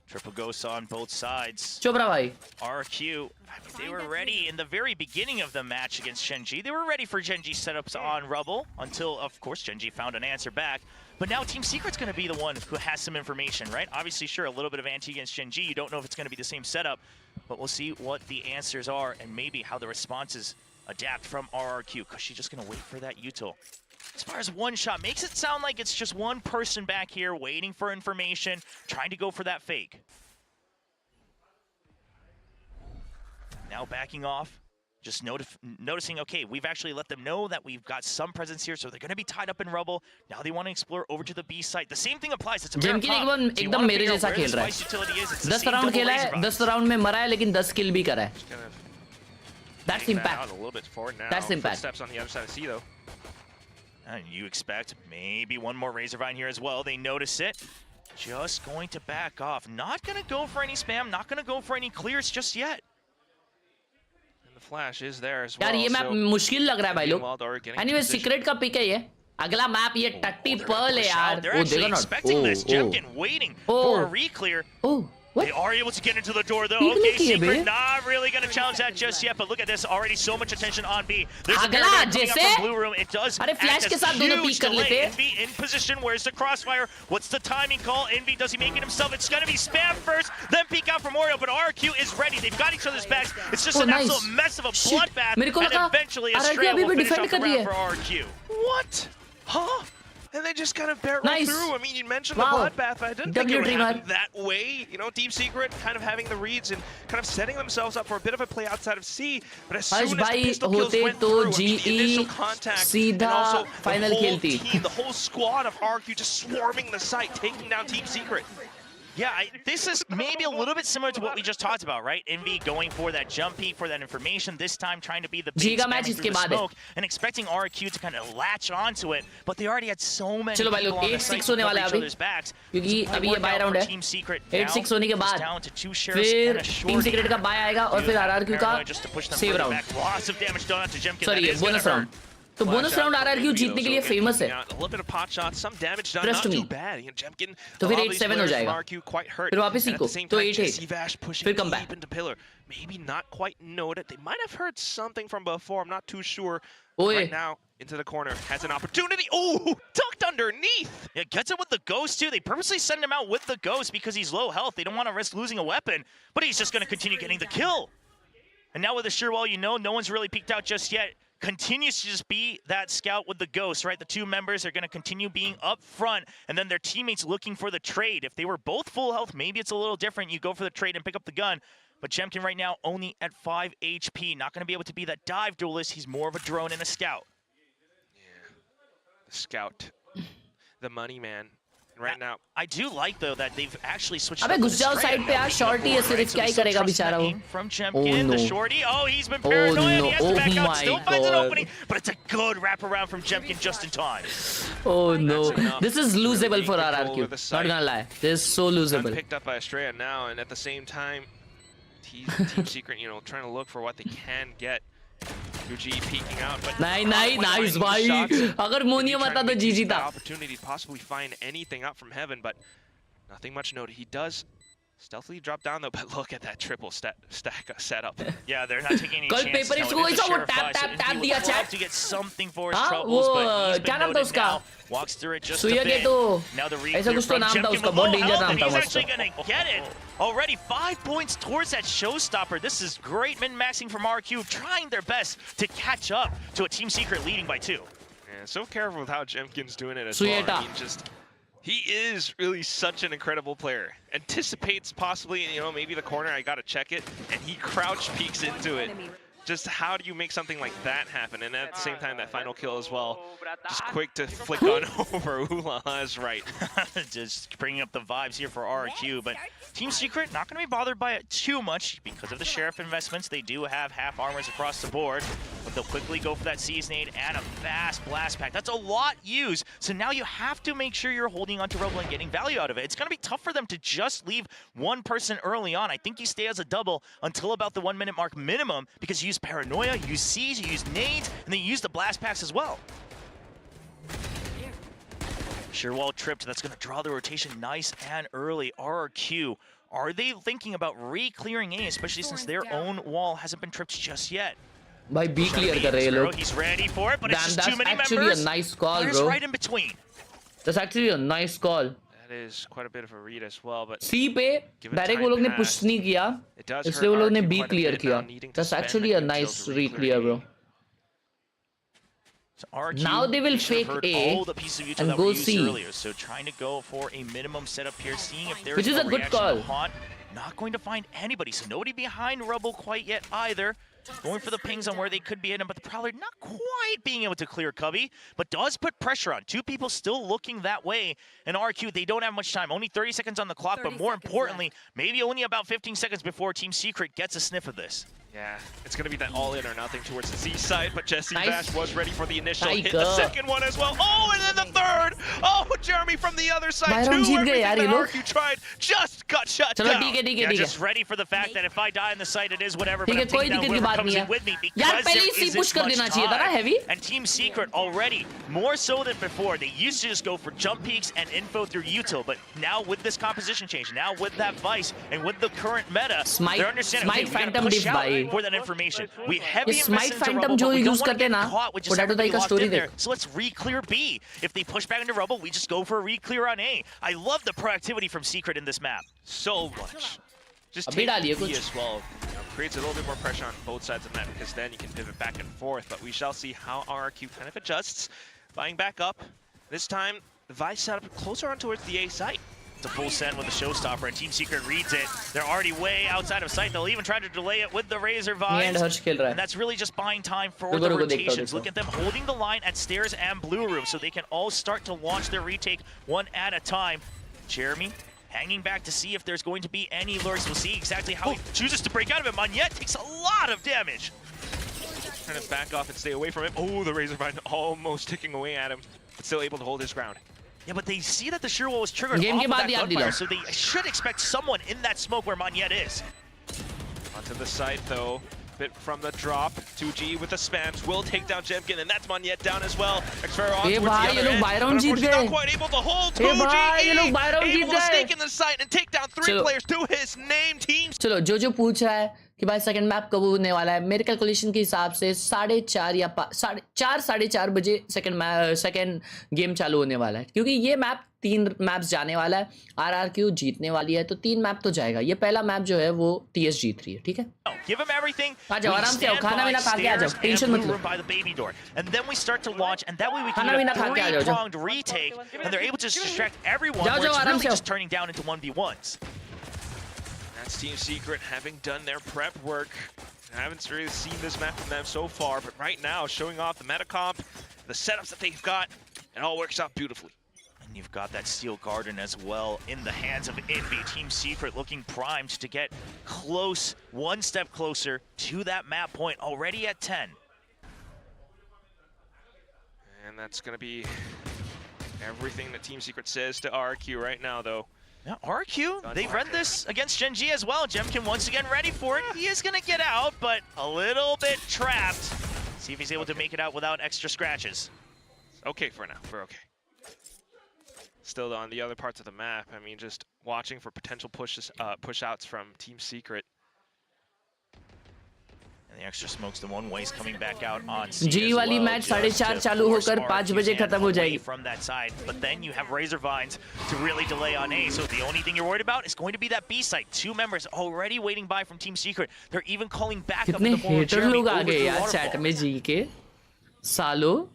Triple ghosts on both sides. Chobra bhai. RRQ, I mean, they were ready in the very beginning of the match against Gen G. They were ready for Gen G setups on Rubble until, of course, Gen G found an answer back. But now Team Secret's going to be the one who has some information, right? Obviously, sure, a little bit of anti against Gen G. You don't know if it's going to be the same setup, but we'll see what the answers are and maybe how the responses adapt from RRQ, because she's just going to wait for that util. As far as one shot, makes it sound like it's just one person back here waiting for information, trying to go for that fake. Now backing off. just noticing, okay, we've actually let them know that we've got some presence here, so they're going to be tied up in rubble. Now they want to explore over to the B site. The same thing applies. It's a जेमकिन एकदम मेरे जैसा खेल रहा है. 10 round खेला है, 10 round में मरा है, लेकिन 10 किल भी करा है. That's impact. That's impact. Steps on the other side of C though. And you expect maybe one more Razorvine here as well. They notice it. Just going to back off. Not going to go for any spam. Not going to go for any clears just yet. And the flash is there as well. यार ये map मुश्किल लग रहा है भाई लोग. Anyway, secret का pick है ये. अगला मैप ये टट्टी पर्ल है यार. They're actually expecting this. Jemkin waiting for a reclear. Oh. What? They are able to get into the door though. Okay, Secret not really going to challenge that just yet, but look at this. Already so much attention on B. There's a Paragon coming up from Blue Room. It does act as huge delay. Envy in position. Where's the crossfire? What's the timing call? Envy, does he make it himself? It's going to be spam first, then peek out from Oreo, but RRQ is ready. They've got each other's backs. It's just an absolute mess of a bloodbath, and eventually a straight will finish off the round for RRQ. What? Huh? And they just kind of barrel through. I mean, you mentioned the bloodbath, but I didn't think it would happen that way. You know, Deep Secret kind of having the reads and kind of setting themselves up for a bit of a play outside of C. But as soon as the pistol kills went through, the initial contact, and also the whole team, the whole squad of RRQ just swarming the site, taking down Team Secret. Yeah, this is maybe a little bit similar to what we just talked about, right? Envy going for that jump peek, for that information, this time trying to be the big spamming through the smoke, and expecting RRQ to kind of latch onto it, but they already had so many people on the site to cover each other's backs. क्योंकि अभी ये bye round है. 8-6 होने के बाद फिर team secret का bye आएगा और फिर RRQ का सेव राउंड. सॉरी, ये बोनस राउंड. तो बोनस राउंड RRQ जीतने के लिए फेमस है. Trust me. तो फिर 8-7 हो जाएगा. फिर वापस इको. तो 8-8. फिर come back. Maybe not quite noted. They might have heard something from before. I'm not too sure. Right now, into the corner, has an opportunity. Oh, tucked underneath. Yeah, gets it with the ghost too. They purposely send him out with the ghost because he's low health. They don't want to risk losing a weapon, but he's just going to continue getting the kill. And now with the sure wall, you know, no one's really peeked out just yet. Continues to just be that scout with the ghost, right? The two members are going to continue being up front, and then their teammates looking for the trade. If they were both full health, maybe it's a little different. You go for the trade and pick up the gun. But Jemkin right now only at 5 HP. Not going to be able to be that dive duelist. He's more of a drone and a scout. Yeah, the scout, the money man. Right now, I do like though that they've actually switched. अबे घुस जाओ side पे यार. Shorty है सिर्फ, क्या ही करेगा बेचारा वो. From Jemkin, the shorty. Oh, he's been paranoid. He has to back out. Still finds an opening, but it's a good wraparound from Jemkin just in time. Oh no, this is losable for RRQ. Not gonna lie, this is so losable. Picked up by Estrella now, and at the same time, Team Secret, you know, trying to look for what they can get. GG peeking out, but nice भाई. अगर मोनियो मता तो GG था. Opportunity to possibly find anything up from heaven, but nothing much noted. He does stealthily drop down though, but look at that triple stack setup. Yeah, they're not taking any chances. tap दिया chat. To get something for his troubles, but he's been noted now. Walks through it just a bit. Now the reclear from Jemkin with low health, and he's actually going to get it. Already 5 points towards that showstopper. This is great min-maxing from RQ, trying their best to catch up to a Team Secret leading by 2. Yeah, so careful with how Jemkin's doing it as well. I mean, he is really such an incredible player. Anticipates possibly, you know, maybe the corner, I gotta check it, and he crouch peeks into it. Just how do you make something like that happen? And at the same time, that final kill as well. Just quick to flick on over. Ulaha is right. Just bringing up the vibes here for RRQ, but Team Secret not going to be bothered by it too much because of the Sheriff investments. They do have half armors across the board, but they'll quickly go for that Seasonade and a fast blast pack. That's a lot used, so now you have to make sure you're holding onto Rebel and getting value out of it. It's going to be tough for them to just leave one person early on. I think you stay as a double until about the 1 minute mark minimum, because you use Paranoia, you use Siege, you use Nades, and then you use the blast packs as well. Sure wall tripped. That's going to draw the rotation nice and early. RRQ, are they thinking about re-clearing A, especially since their own wall hasn't been tripped just yet? By B clear कर रहे हैं लोग. He's ready for it, but it's just too many members. That's actually a nice call, bro. Right in between. That's actually a nice call. That is quite a bit of a read as well, but C पे direct वो लोग ने push नहीं किया, इसलिए वो लोग ने B clear किया. That's actually a nice re-clear, bro. Now they will fake A and go C. So trying to go for a minimum setup here, seeing if there's which is a good call. not going to find anybody. So nobody behind Rubble quite yet either. Going for the pings on where they could be hitting, but the Prowler not quite being able to clear Cubby, but does put pressure on. Two people still looking that way. And RQ, they don't have much time. Only 30 seconds on the clock, but more importantly, maybe only about 15 seconds before Team Secret gets a sniff of this. Yeah, it's going to be that all in or nothing towards the Z side, but Jesse Vash was ready for the initial hit. The second one as well. Oh, and then the third. Oh, Jeremy from the other side too. Everything that RQ tried just got shut down. Yeah, just ready for the fact that if I die in the site, it is whatever, but I'm taking down whoever comes in with me because there isn't much time. And Team Secret already, more so than before, they used to just go for jump peaks and info through util, but now with this composition change, now with that Vice, and with the current meta, they're understanding, okay, we gotta push out for that information. We heavy invest into Rubble, but we don't want to get caught with just everybody locked in there. So let's re-clear B. If they push back into Rubble, we just go for a re-clear on A. I love the proactivity from Secret in this map. So much. Just take B as well. Creates a little bit more pressure on both sides of the map, because then you can pivot back and forth. But we shall see how RRQ kind of adjusts. Buying back up. This time, the Vice set up closer on towards the A site. It's a full send with the showstopper, and Team Secret reads it. They're already way outside of sight. They'll even try to delay it with the Razor Vines. And that's really just buying time for the rotations. Look at them holding the line at stairs and blue room, so they can all start to launch their retake one at a time. Jeremy hanging back to see if there's going to be any lurks. We'll see exactly how he chooses to break out of it. Monyet takes a lot of damage. Trying to back off and stay away from him. Oh, the Razor Vine almost ticking away at him, but still able to hold his ground. Yeah, but they see that the Sheer Wall was triggered off of that gunfire, so they should expect someone in that smoke where Monyet is. Onto the side, though. Bit from the drop. 2G with the spams will take down Jemkin, and that's Monyet down as well. Xferro on towards the other end, but unfortunately not quite able to hold 2G. Able to sneak in the site and take down 3 players to his name team. चलो जो पूछ रहा है कि भाई second map कब होने वाला है, मेरे कैलकुलेशन के हिसाब से 4:30 या 4:30 बजे सेकंड गेम चालू होने वाला है, क्योंकि ये मैप 3 मैप्स जाने वाला है. RRQ जीतने वाली है, तो 3 मैप तो जाएगा. ये पहला मैप जो है वो TS जीत रही है, ठीक है. आ जाओ आराम से, आओ खाना पीना खा के आ जाओ, टेंशन मत लो. जाओ जाओ आराम से आओ. That's Team Secret having done their prep work. I haven't really seen this map from them so far, but right now showing off the meta comp, the setups that they've got, it all works out beautifully. And you've got that Steel Garden as well in the hands of Envy. Team Secret looking primed to get close, one step closer to that map point, already at 10. And that's going to be everything that Team Secret says to RRQ right now, though. Now, RRQ, they've read this against Gen G as well. Jemkin once again ready for it. He is going to get out, but a little bit trapped. See if he's able to make it out without extra scratches. Okay for now. We're okay. Still on the other parts of the map, I mean, just watching for potential push-outs from Team Secret. And the extra smokes, the one ways coming back out on C G वाली match 4:30 चालू होकर 5 बजे खत्म हो जाएगी. From that side, but then you have Razor Vines to really delay on A. So the only thing you're worried about is going to be that B site. 2 members already waiting by from Team Secret. They're even calling back up the ball. Hater लोग आ गए यार chat में G के सालो.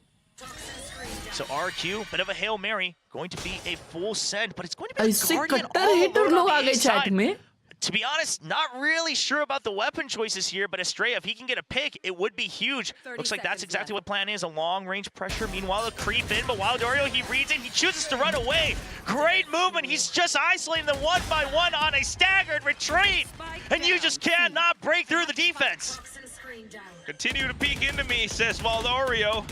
So RQ, bit of a Hail Mary, going to be a full send, but it's going to be a Guardian all alone on the A side. To be honest, not really sure about the weapon choices here, but Astray, if he can get a pick, it would be huge. Looks like that's exactly what plan is, a long-range pressure. Meanwhile, a creep in, but Wildorio, he reads it, he chooses to run away. Great movement, he's just isolating them one by one on a staggered retreat. And you just cannot break through the defense. Continue to peek into me, says Wildorio.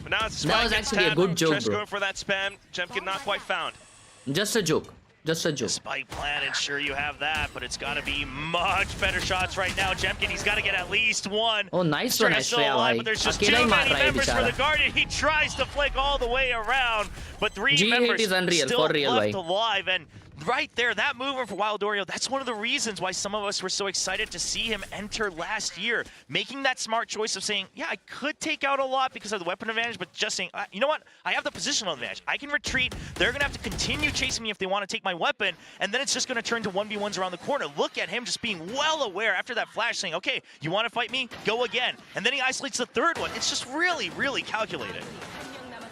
But now it's that was actually a good joke, bro. Going for that spam, Jemkin not quite found. Just a joke. Just a joke. Spike planted, sure you have that, but it's got to be much better shots right now. Jemkin, he's got to get at least one. Oh, nice one, Astray. But there's just too many members for the Guardian. He tries to flick all the way around, but 3 members still left alive. And right there, that movement for Wildorio, that's one of the reasons why some of us were so excited to see him enter last year. Making that smart choice of saying, yeah, I could take out a lot because of the weapon advantage, but just saying, you know what? I have the positional advantage. I can retreat. They're going to have to continue chasing me if they want to take my weapon, and then it's just going to turn to 1v1s around the corner. Look at him just being well aware after that flash saying, okay, you want to fight me? Go again. And then he isolates the 3rd one. It's just really, really calculated.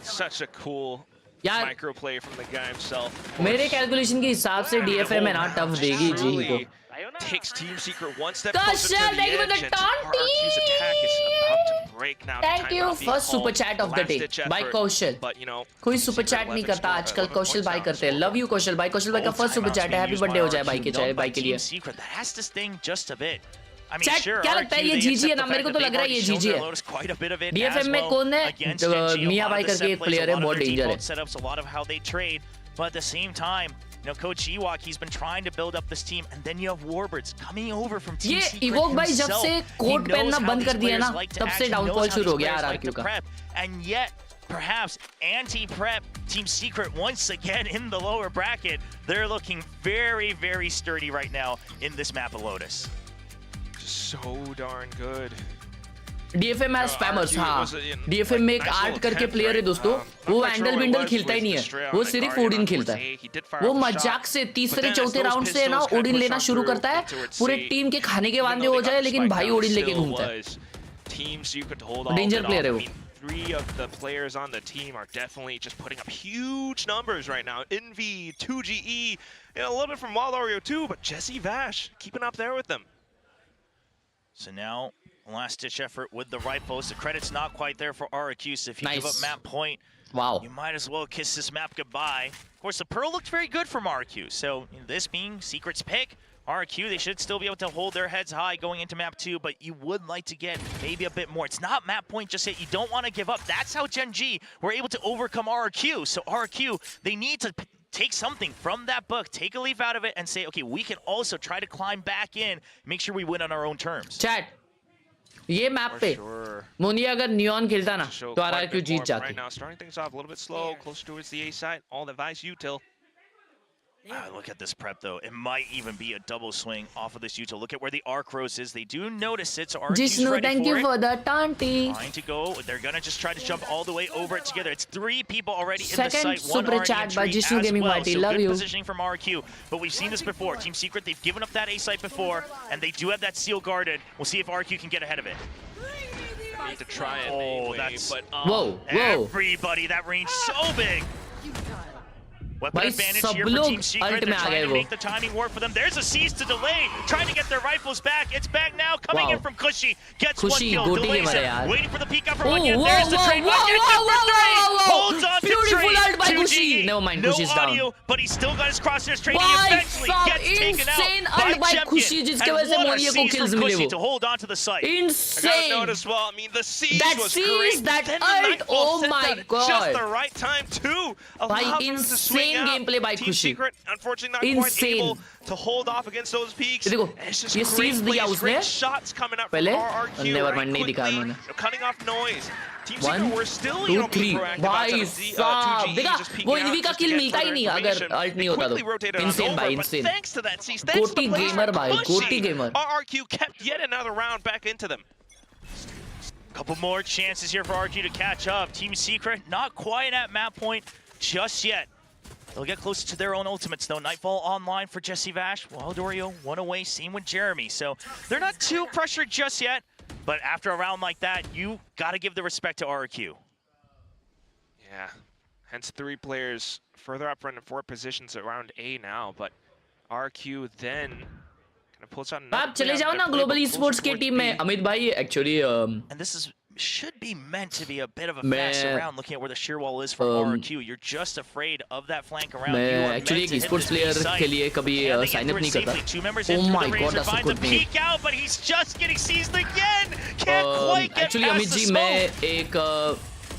Such a cool micro play from the guy himself. मेरे calculation के हिसाब से DFM है ना tough देगी जी को. takes Team Secret one step closer to Kaushal, the thank you for edge, the and RRQ's attack is about to break now. Thank you. First super chat of the day by Kaushal. But, you know, कोई super chat नहीं करता आजकल कौशल भाई करते हैं love you कौशल भाई का first super chat है हैप्पी बर्थडे हो जाए भाई के लिए चैट क्या लगता है ये जीजी है ना मेरे को तो लग रहा है ये जीजी है डीएफएम में कौन है मिया भाई करके एक प्लेयर है बहुत डेंजर है but at the same time you know Coach Ewok he's been trying to build up this team and then you have Warbirds coming over from Team Secret ये Ewok भाई जब से कोट पहनना बंद कर दिया ना तब से डाउनफॉल शुरू हो गया RRQ का and yet perhaps anti-prep Team Secret once again in the lower bracket. They're looking very, very sturdy right now in this map of Lotus. So darn good. DFM has spammers, हाँ DFM में एक art करके player है दोस्तों वो handle विंडल खेलता ही नहीं है वो सिर्फ ओडिन खेलता है वो मजाक से तीसरे चौथे राउंड से ना ओडिन लेना शुरू करता है पूरे टीम के खाने के वांदे हो जाए लेकिन भाई ओडिन लेके घूमता है डेंजर प्लेयर है वो 3 of the players on the team are definitely just putting up huge numbers right now. Envy, 2GE, and a little bit from Wild Oreo too, but Jesse Vash keeping up there with them. So now, last-ditch effort with the rifles. The credit's not quite there for RRQ, so if you give up map point, wow, you might as well kiss this map goodbye. Of course, the Pearl looked very good from RRQ, so this being Secret's pick, RRQ, they should still be able to hold their heads high going into map 2, but you would like to get maybe a bit more. It's not map point just yet. You don't want to give up. That's how Gen G were able to overcome RRQ. So RRQ, they need to take something from that book, take a leaf out of it, and say, okay, we can also try to climb back in, make sure we win on our own terms. Chat, ये map पे मोनिया अगर neon खेलता ना तो RRQ जीत जाती. Right now, starting things off a little bit slow, close towards the A side. All the advice util. Look at this prep, though. It might even be a double swing off of this util. Look at where the arc rose is. They do notice it, so RRQ's ready thank you for the tanty. Trying to go. They're going to just try to jump all the way over it together. It's 3 people already in the Second site. One super chat by Jishnu Gaming Party. So love good you. Positioning from RRQ. But we've seen this before. Team Secret, they've given up that A site before, and they do have that seal guarded. We'll see if RRQ can get ahead of it. Need to try it. Oh, that's... But, whoa. Everybody, that range so big. Weapon advantage here for Team Secret. They're trying to make the timing work for them. There's a seize to delay, trying to get their rifles back. It's back now, coming in from Kushy. Gets one kill, delays it, waiting for the peek out for 1 year. There's the trade. 1 year for 3. Holds on to Beautiful ult by 2G. Kushy. Never mind, No Kushy's audio, down. but he's still got his crosshairs trading. Eventually gets taken out by Kushy, जिसके वजह से मोनिया को kills मिले वो. To hold on to the site. Insane. I as well. I mean, the siege was great. That ult, oh my god. Just the right time too. By insane gameplay by Kushy. Secret, unfortunately, not quite able to hold off against those peaks. देखो, it's just ये seize दिया उसने. Shots coming up पहले from RRQ. never mind नहीं दिखा उन्होंने. Cutting off noise. Team 1, Secret were still 2, 3. भाई साहब, देखा वो इनवी का किल मिलता ही नहीं अगर अल्ट नहीं होता तो. Insane भाई, insane. Thanks to that seize, गोटी गेमर भाई, गोटी gamer. RRQ kept yet another round back into them. Couple more chances here for RRQ to catch up. Team Secret not quite at map point just yet. They'll get closer to their own ultimates, though. Nightfall online for Jesse Vash. Wild Oreo, 1 away, same with Jeremy. So they're not too pressured just yet. But after a round like that, you got to give the respect to RRQ. Yeah, hence 3 players further up in 4 positions around A now. But RRQ then kind of pulls out another. आप चले जाओ ना Global Esports के team में. अमित भाई, actually. And this should be meant to be a bit of a fast round looking at where the shear wall is for RRQ. You're just afraid of that flank around. मैं actually एक esports player के लिए कभी sign up नहीं करता. Oh my god, that's a good name. Peek out, but he's just getting seized again. Can't quite get actually past Amit the जी मैं एक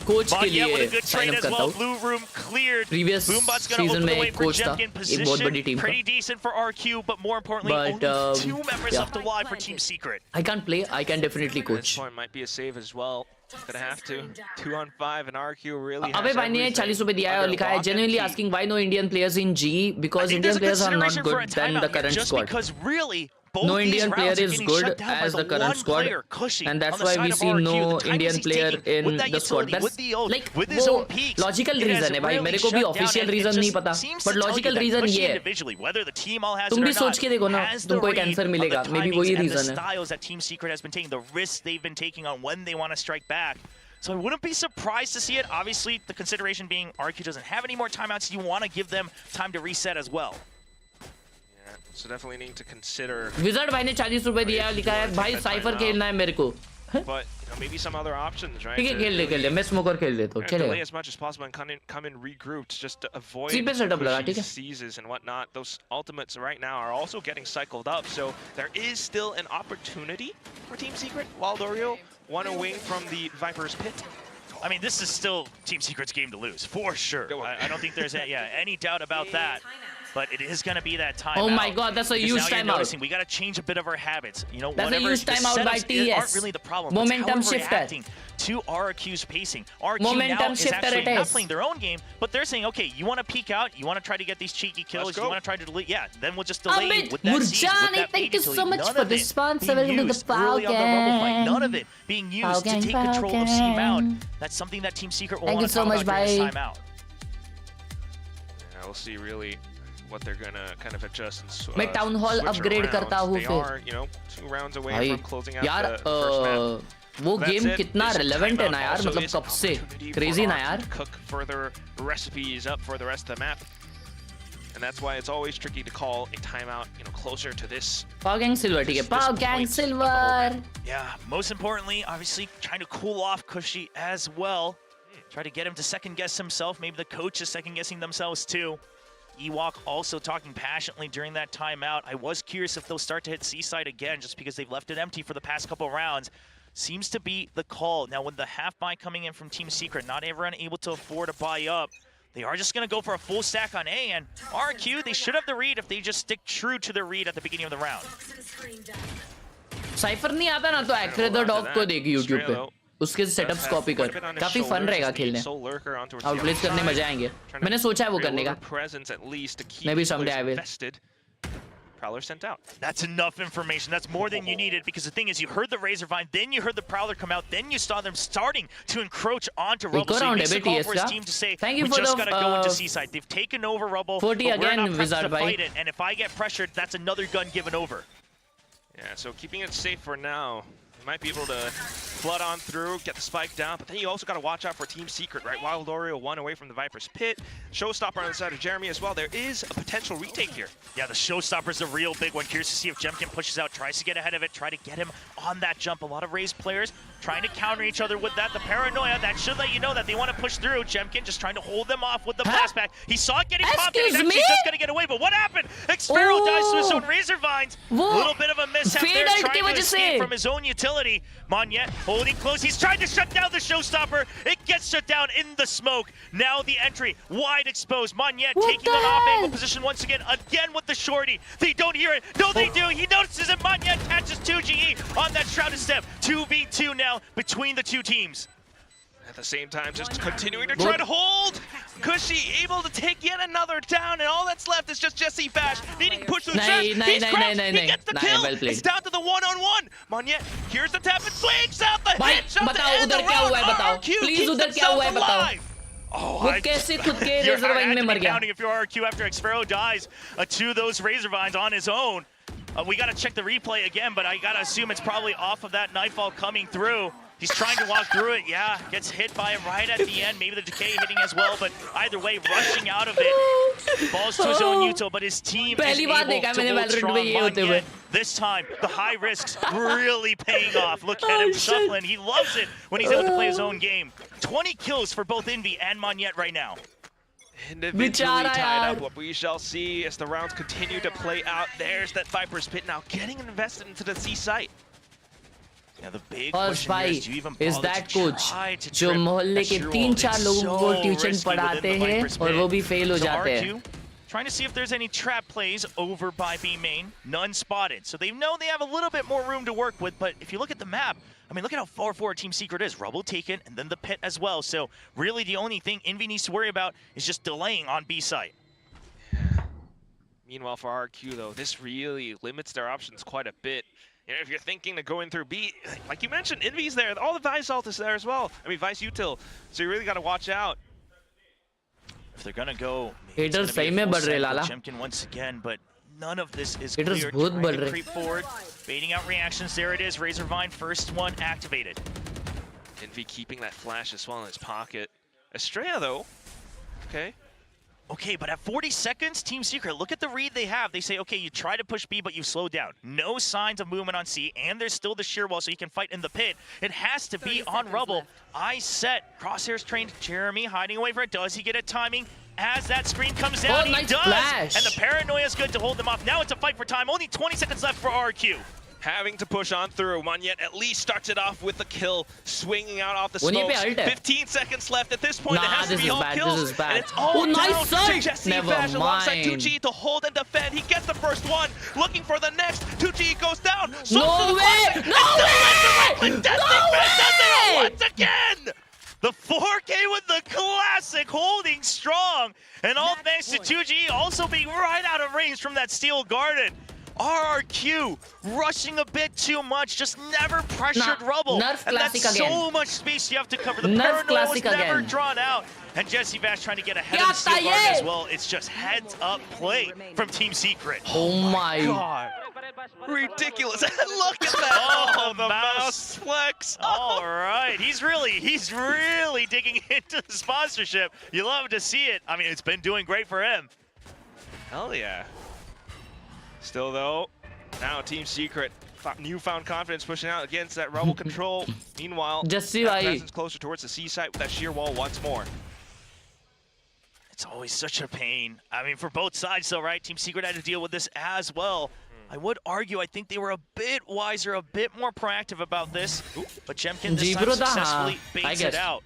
coach के लिए साइन अप करता हूँ. Previous season में एक कोच था, एक बहुत बड़ी team Pretty decent for RRQ, but more importantly, only 2 members left alive for Team Secret. I can't play. I can definitely coach. This point might be a save as well. Gonna have to 2 on 5 and RRQ really. अबे भाई ने 40 रुपए दिया है और लिखा है genuinely asking why no Indian players in G because Indian players are not good than the current squad. Because really. No Indian player is good as the current squad, and that's why we see no Indian player in the squad. That's like वो logical reason है भाई. मेरे को भी official reason नहीं पता, but logical reason ये है. तुम भी सोच के देखो ना, तुमको एक आंसर मिलेगा. Maybe वही reason है. That Team Secret has been taking, the risks they've been taking on when they want to strike back. So I wouldn't be surprised to see it. Obviously, the consideration being RRQ doesn't have any more timeouts. You want to give them time to reset as well. So definitely need to consider. Wizard भाई ने 40 रुपए दिया, लिखा है भाई cipher खेलना है मेरे को. But maybe some other options, right? ठीक है, खेल ले मैं स्मोकर खेल लेता हूं. चलेगा. Delay as much as possible and come in regrouped just to avoid seizes and whatnot. Those ultimates right now are also getting cycled up, so there is still an opportunity for Team Secret. Waldorio, one away from the Viper's pit. I mean, this is still Team Secret's game to lose, for sure. I don't think there's any doubt about that. But it is going to be that timeout. Oh my God, that's a huge timeout. We got to change a bit of our habits. You know, that's a huge timeout by TS. Aren't really the problem. Momentum shifter. To RRQ's pacing. RRQ Momentum now is shifter actually not playing their own game, but they're saying, okay, you want to peek out, you want to try to get these cheeky kills, you want to try to delete, then we'll just delay you with that siege, with that thank you so much for the sponsor. Welcome to the Falcon. None of it being used to take control of C-Mount. That's something that Team Secret will want to talk about during this timeout. Yeah, we'll see really what they're gonna kind of adjust and मैं town hall upgrade करता हूँ फिर. You know, 2 rounds away from closing out the first map. वो game कितना relevant है ना यार, मतलब कब से crazy ना यार. Cook further recipes up for the rest of the map, and that's why it's always tricky to call a timeout, you know, closer to this. Power Gang Silver, ठीक है. Power Gang Silver. Yeah, most importantly, obviously trying to cool off Cushy as well. Try to get him to second guess himself. Maybe the coach is second guessing themselves too. Ewok also talking passionately during that timeout. I was curious if they'll start to hit Seaside again just because they've left it empty for the past couple of rounds. Seems to be the call. Now with the half buy coming in from Team Secret, not everyone able to afford a buy up. They are just going to go for a full stack on A, and RRQ, they should have the read if they just stick true to their read at the beginning of the round. Cypher नहीं आता ना तो Actor the Dog को देख YouTube पे. उसके setups copy कर, काफी फन रहेगा खेलने. आउटप्लेस करने मजा आएंगे. मैंने सोचा है वो करने का. मैं भी someday I will. Prowler sent out. That's enough information. That's more than you needed, because the thing is, you heard the Razorvine, then you heard the Prowler come out, then you saw them starting to encroach onto Rubble. So he makes a call for his team to say, we just got to go into Seaside. They've taken over Rubble, 40 but again, we're not pressed to Wizard fight it. And if I get pressured, that's another gun given over. Yeah, so keeping it safe for now. You might be able to flood on through, get the spike down, but then you also got to watch out for Team Secret, right? Waldorio one away from the Viper's pit. Showstopper on the side of Jeremy as well. There is a potential retake here. Yeah, the Showstopper's a real big one. Curious to see if Jemkin pushes out, tries to get ahead of it, try to get him on that jump. A lot of Raze players trying to counter each other with that. The paranoia, that should let you know that they want to push through. Jemkin just trying to hold them off with the blast back. He saw it getting popped, and he's actually just going to get away. But what happened? Xpharaoh dies to his own Razorvines. A little bit of a mishap there, trying to escape from his own utility. Monyet holding close. He's trying to shut down the Showstopper. It gets shut down in the smoke. Now the entry wide exposed. Monyet taking an off-angle position once again with the shorty. They don't hear it. No, they do. He notices it. Monyet catches 2GE on that shrouded step. 2v2 now between the two teams. At the same time, just continuing to try to hold. Cushy able to take yet another down, and all that's left is just Jesse Bash needing to push through the chest. He's crouched. He gets the kill. It's down to the one-on-one. Monyet here's the tap and swings out the headshot to end the round. RRQ keeps themselves alive. Oh, you're counting if you're RRQ after Xpharaoh dies to those Razorvines on his own. We got to check the replay again, but I got to assume it's probably off of that Nightfall coming through. He's trying to walk through it, gets hit by it right at the end. Maybe the decay hitting as well, but either way, rushing out of it. Falls to his own util, but his team is able to hold strong. This time, the high risks really paying off. Look at him shuffling. He loves it when he's able to play his own game. 20 kills for both Envy and Monyet right now. Individually tied up. What we shall see as the rounds continue to play out. There's that Viper's pit now getting invested into the C site. Yeah, the big question here is, do you even is that coach जो मोहल्ले के 3-4 लोगों को tuition पढ़ाते हैं और वो भी फेल हो जाते हैं. Trying to see if there's any trap plays over by B main. None spotted. So they know they have a little bit more room to work with, but if you look at the map, I mean, look at how far forward Team Secret is. Rubble taken, and then the pit as well. So really the only thing Envy needs to worry about is just delaying on B site. Meanwhile, for RRQ though, this really limits their options quite a bit. You know, if you're thinking to go in through B, like you mentioned, Envy's there. All the Vice ult is there as well. I mean, Vice util. So you really got to watch out. If they're gonna go, haters सही में बढ़ रहे लाला. Jemkin once again, but none of this is haters clear. बहुत बढ़ रहे. Creep forward, baiting out reactions. There it is. Razorvine, first one activated. Envy keeping that flash as well in his pocket. Estrella though, okay. Okay, but at 40 seconds, Team Secret, look at the read they have. They say, okay, you try to push B, but you slow down. No signs of movement on C, and there's still the shear wall, so you can fight in the pit. It has to be on Rubble. I set. Crosshairs trained Jeremy, hiding away for it. Does he get a timing? As that screen comes down, he nice does! flash. And the paranoia is good to hold them off. Now it's a fight for time. Only 20 seconds left for RRQ. Having to push on through. Monyet at least starts it off with the kill, swinging out off the smokes. 15 seconds left at this point. It has to be all kills. And it's all down to Jesse Vash alongside 2G to hold and defend. He gets the first one, looking for the next. 2G goes down. No way! No way! Once again! The 4K with the classic holding strong. And all thanks to 2G also being right out of range from that steel garden. RRQ rushing a bit too much, just never pressured Rubble. And that's so much space you have to cover. The paranoia was never drawn out. And Jesse Vash trying to get ahead of the steel garden as well. It's just heads up play from Team Secret. Oh my god. Ridiculous. Look at that. Oh, the mouse flex. All right. He's really digging into the sponsorship. You love to see it. I mean, it's been doing great for him. Hell yeah. Still though, now Team Secret, newfound confidence pushing out against that Rubble control. Meanwhile, Jesse presence closer towards the C site with that sheer wall once more. It's always such a pain. I mean, for both sides though, right? Team Secret had to deal with this as well. I would argue, I think they were a bit wiser, a bit more proactive about this. But Jemkin this time successfully baits it out.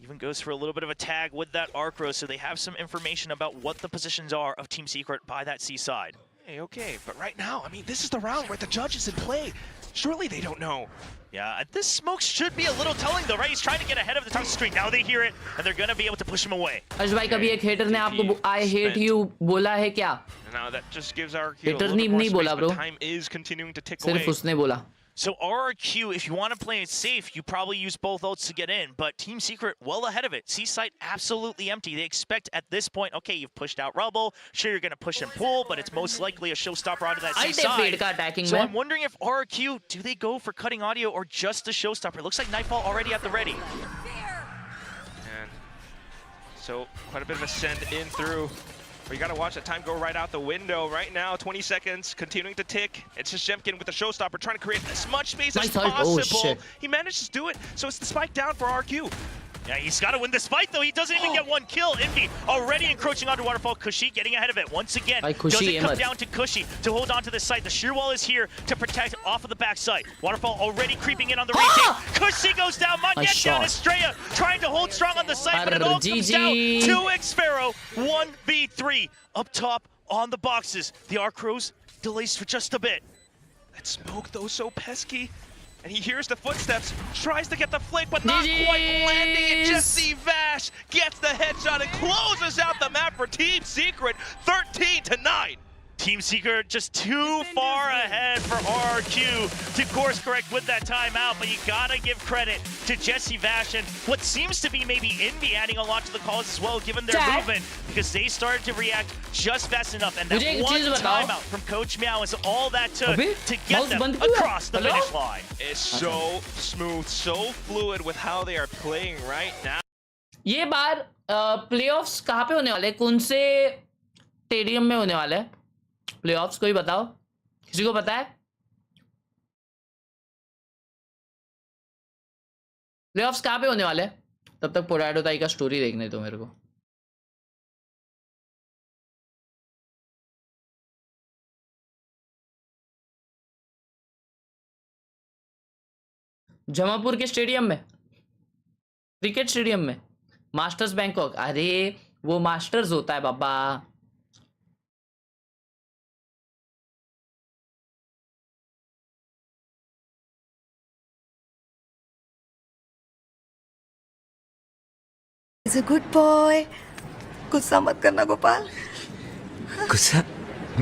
Even goes for a little bit of a tag with that Arcro, so they have some information about what the positions are of Team Secret by that C side. Okay, but right now, I mean, this is the round where the judge is in play. Surely they don't know. Yeah, this smoke should be a little telling though, right? He's trying to get ahead of the top screen. Now they hear it, and they're gonna be able to push him away. Ash bhai, kabhi ek hater ne aapko I hate you bola hai kya? Now that just gives RRQ a little bit more space, but time is continuing to tick away. Sirf usne bola. So RRQ, if you want to play it safe, you probably use both ults to get in, but Team Secret well ahead of it. C site absolutely empty. They expect at this point, okay, you've pushed out Rubble. Sure, you're going to push and pull, but it's most likely a showstopper onto that C side. So I'm wondering if RRQ, do they go for cutting audio or just a showstopper? It looks like Nightfall already at the ready. And so quite a bit of a send in through. But you gotta watch that time go right out the window. Right now, 20 seconds, continuing to tick. It's just Jemkin with the showstopper, trying to create as much space as possible. He manages to do it, so it's the spike down for RQ. Yeah, he's got to win this fight, though. He doesn't even get one kill. Envy already encroaching onto Waterfall. Kushi getting ahead of it once again. Does it come down to Kushi to hold on to the site? The shear wall is here to protect off of the backside. Waterfall already creeping in on the retake. Kushi goes down. Monyet down. Estrella trying to hold strong on the site, but it all comes down to Xpharaoh. 1v3 up top on the boxes. The Arcros delays for just a bit. That smoke, though, so pesky. And he hears the footsteps, tries to get the flank, but not quite landing. And Jesse Vash gets the headshot and closes out the map for Team Secret, 13-9. Team Secret just too far ahead for RRQ to course correct with that timeout, but you gotta give credit to Jesse Vash and what seems to be maybe Envy adding a lot to the calls as well, given their movement, because they started to react just fast enough, and that one timeout from Coach Meow is all that took to get them across the finish line. It's so smooth, so fluid with how they are playing right now. ये बार playoffs कहाँ पे होने वाले? कौन से stadium में होने वाले हैं? प्लेऑफ्स कोई बताओ, किसी को पता है? प्लेऑफ्स कहाँ पे होने वाले हैं? तब तक पोटैटो ताई का स्टोरी देखने दो मेरे को. जमापुर के स्टेडियम में, क्रिकेट स्टेडियम में, मास्टर्स बैंकॉक. अरे वो मास्टर्स होता है बाबा. He's a good boy. गुस्सा मत करना गोपाल. गुस्सा?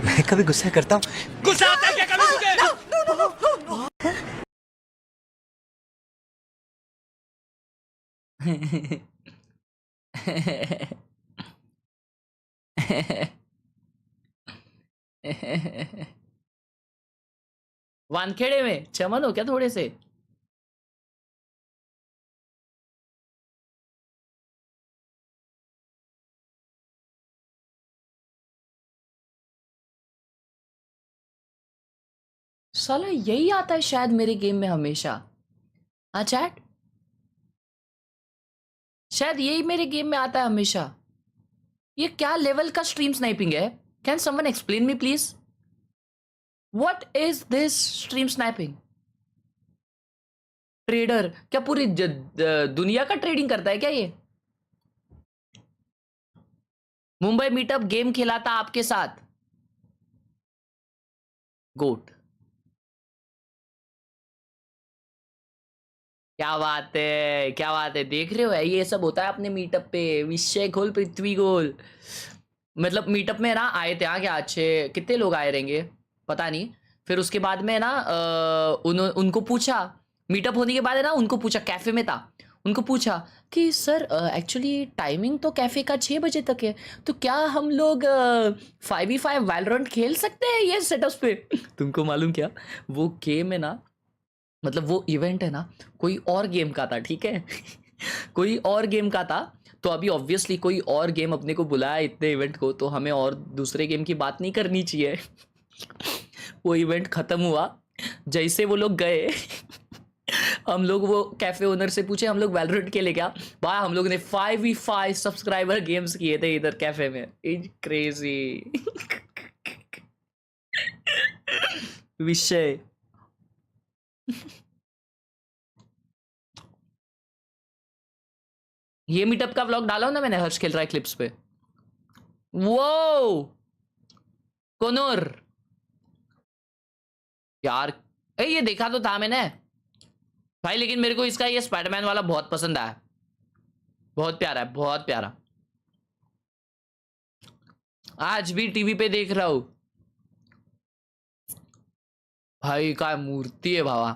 मैं कभी गुस्सा करता हूँ? गुस्सा आता है क्या कभी तुझे? No. वानखेड़े में चमन हो क्या थोड़े से? साला यही आता है शायद मेरे गेम में हमेशा। हाँ चैट, शायद यही मेरे गेम में आता है हमेशा। ये क्या लेवल का स्ट्रीम स्नाइपिंग है? Can someone explain me please? What is this stream sniping? Trader क्या पूरी दुनिया का ट्रेडिंग करता है क्या ये? मुंबई मीटअप गेम खेला था आपके साथ। गोट, क्या बात है, क्या बात है। देख रहे हो ये सब होता है अपने मीटअप पे। विषय खोल पृथ्वी गोल। मतलब मीटअप में ना आए थे क्या अच्छे, कितने लोग आए रहेंगे पता नहीं। फिर उसके बाद में ना उनको पूछा, मीटअप होने के बाद है ना उनको पूछा, कैफे में था, उनको पूछा कि सर एक्चुअली टाइमिंग तो कैफे का 6 बजे तक है, तो क्या हम लोग 5v5 वैलोरेंट खेल सकते हैं ये सेटअप पे? तुमको मालूम क्या, वो गेम है ना, मतलब वो इवेंट है ना कोई और गेम का था, ठीक है? कोई और गेम का था। तो अभी ऑब्वियसली कोई और गेम अपने को बुलाया इतने इवेंट को, तो हमें और दूसरे गेम की बात नहीं करनी चाहिए। वो इवेंट खत्म हुआ, जैसे वो लोग गए हम लोग वो कैफे ओनर से पूछे हम लोग वैलोरेंट खेले क्या? भाई हम लोग ने 5v5 सब्सक्राइबर गेम्स किए थे इधर कैफे में। It's crazy. विषय ये मीटअप का व्लॉग डाला हूं ना मैंने, हर्ष खेल रहा है क्लिप्स पे। वो कोनोर यार, ये देखा तो था मैंने भाई, लेकिन मेरे को इसका ये स्पाइडरमैन वाला बहुत पसंद आया। बहुत प्यारा है, बहुत प्यारा। आज भी टीवी पे देख रहा हूं भाई, काय मूर्ती है भावा,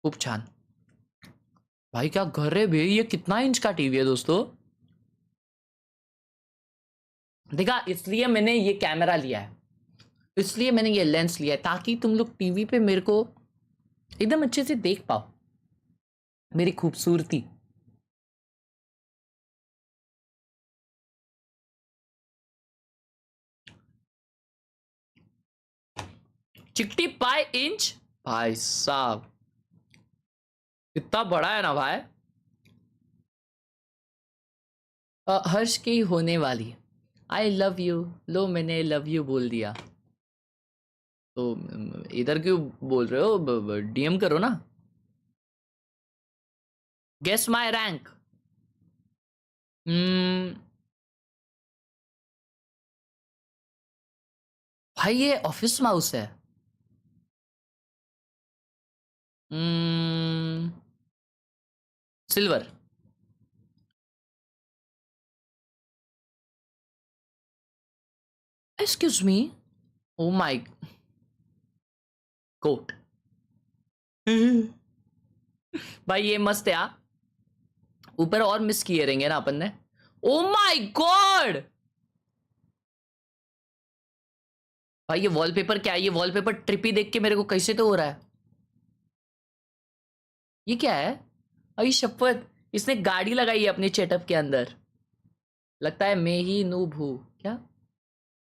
खूप छान। भाई क्या घर है भाई, ये कितना इंच का टीवी है दोस्तों? देखा, इसलिए मैंने ये कैमरा लिया है, इसलिए मैंने ये लेंस लिया है, ताकि तुम लोग टीवी पे मेरे को एकदम अच्छे से देख पाओ, मेरी खूबसूरती। चिकटी पाई इंच भाई साहब, इतना बड़ा है ना भाई। हर्ष की होने वाली आई लव यू, लो मैंने लव यू बोल दिया, तो इधर क्यों बोल रहे हो? डीएम करो ना। Guess my rank. भाई ये ऑफिस माउस है। Silver. Excuse me, oh my god. भाई ये मस्त है, ऊपर और मिस किए रहेंगे ना अपन ने। ओ माय गॉड भाई, ये वॉलपेपर क्या है? ये वॉलपेपर ट्रिपी देख के मेरे को कैसे तो हो रहा है। ये क्या है? अभी शपथ, इसने गाड़ी लगाई है अपने सेटअप के अंदर। लगता है मैं ही नूब हूं क्या?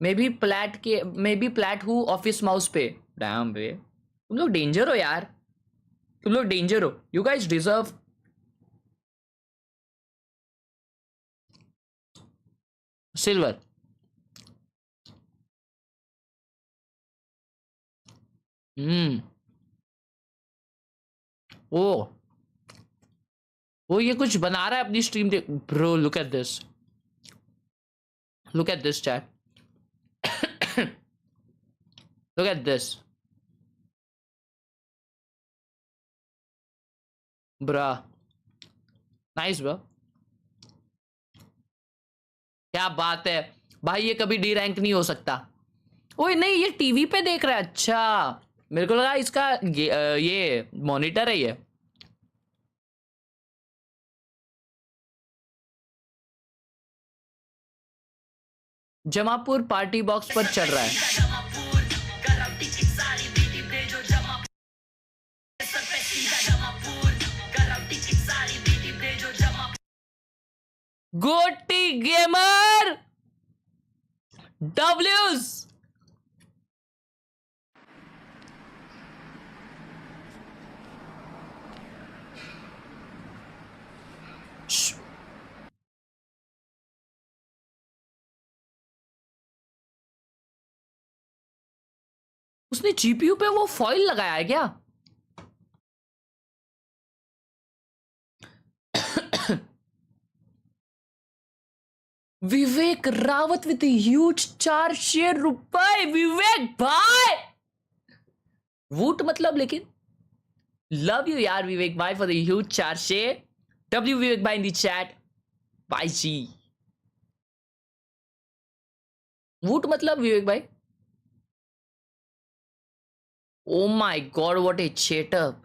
मैं भी प्लैट हूँ ऑफिस माउस पे। डैम बे, तुम लोग डेंजर हो यार, तुम लोग डेंजर हो। You guys deserve. सिल्वर। ओ वो ये कुछ बना रहा है अपनी स्ट्रीम देख। Bro look at this, look at this chat, look at this bra, nice bro, क्या बात है भाई। ये कभी डी रैंक नहीं हो सकता। ओए नहीं, ये टीवी पे देख रहा है। अच्छा, मेरे को लगा इसका ये मॉनिटर है ये। जमापुर पार्टी बॉक्स पर चल रहा है। गोटी गेमर डब्ल्यूज उसने जीपीयू पे वो फॉइल लगाया है क्या? विवेक रावत विद ह्यूज 400 रुपए। विवेक भाई वूट मतलब, लेकिन लव यू यार विवेक भाई फॉर द ह्यूज 400। डब्ल्यू विवेक भाई इन द चैट। भाई जी वूट मतलब विवेक भाई। Oh my god what a setup.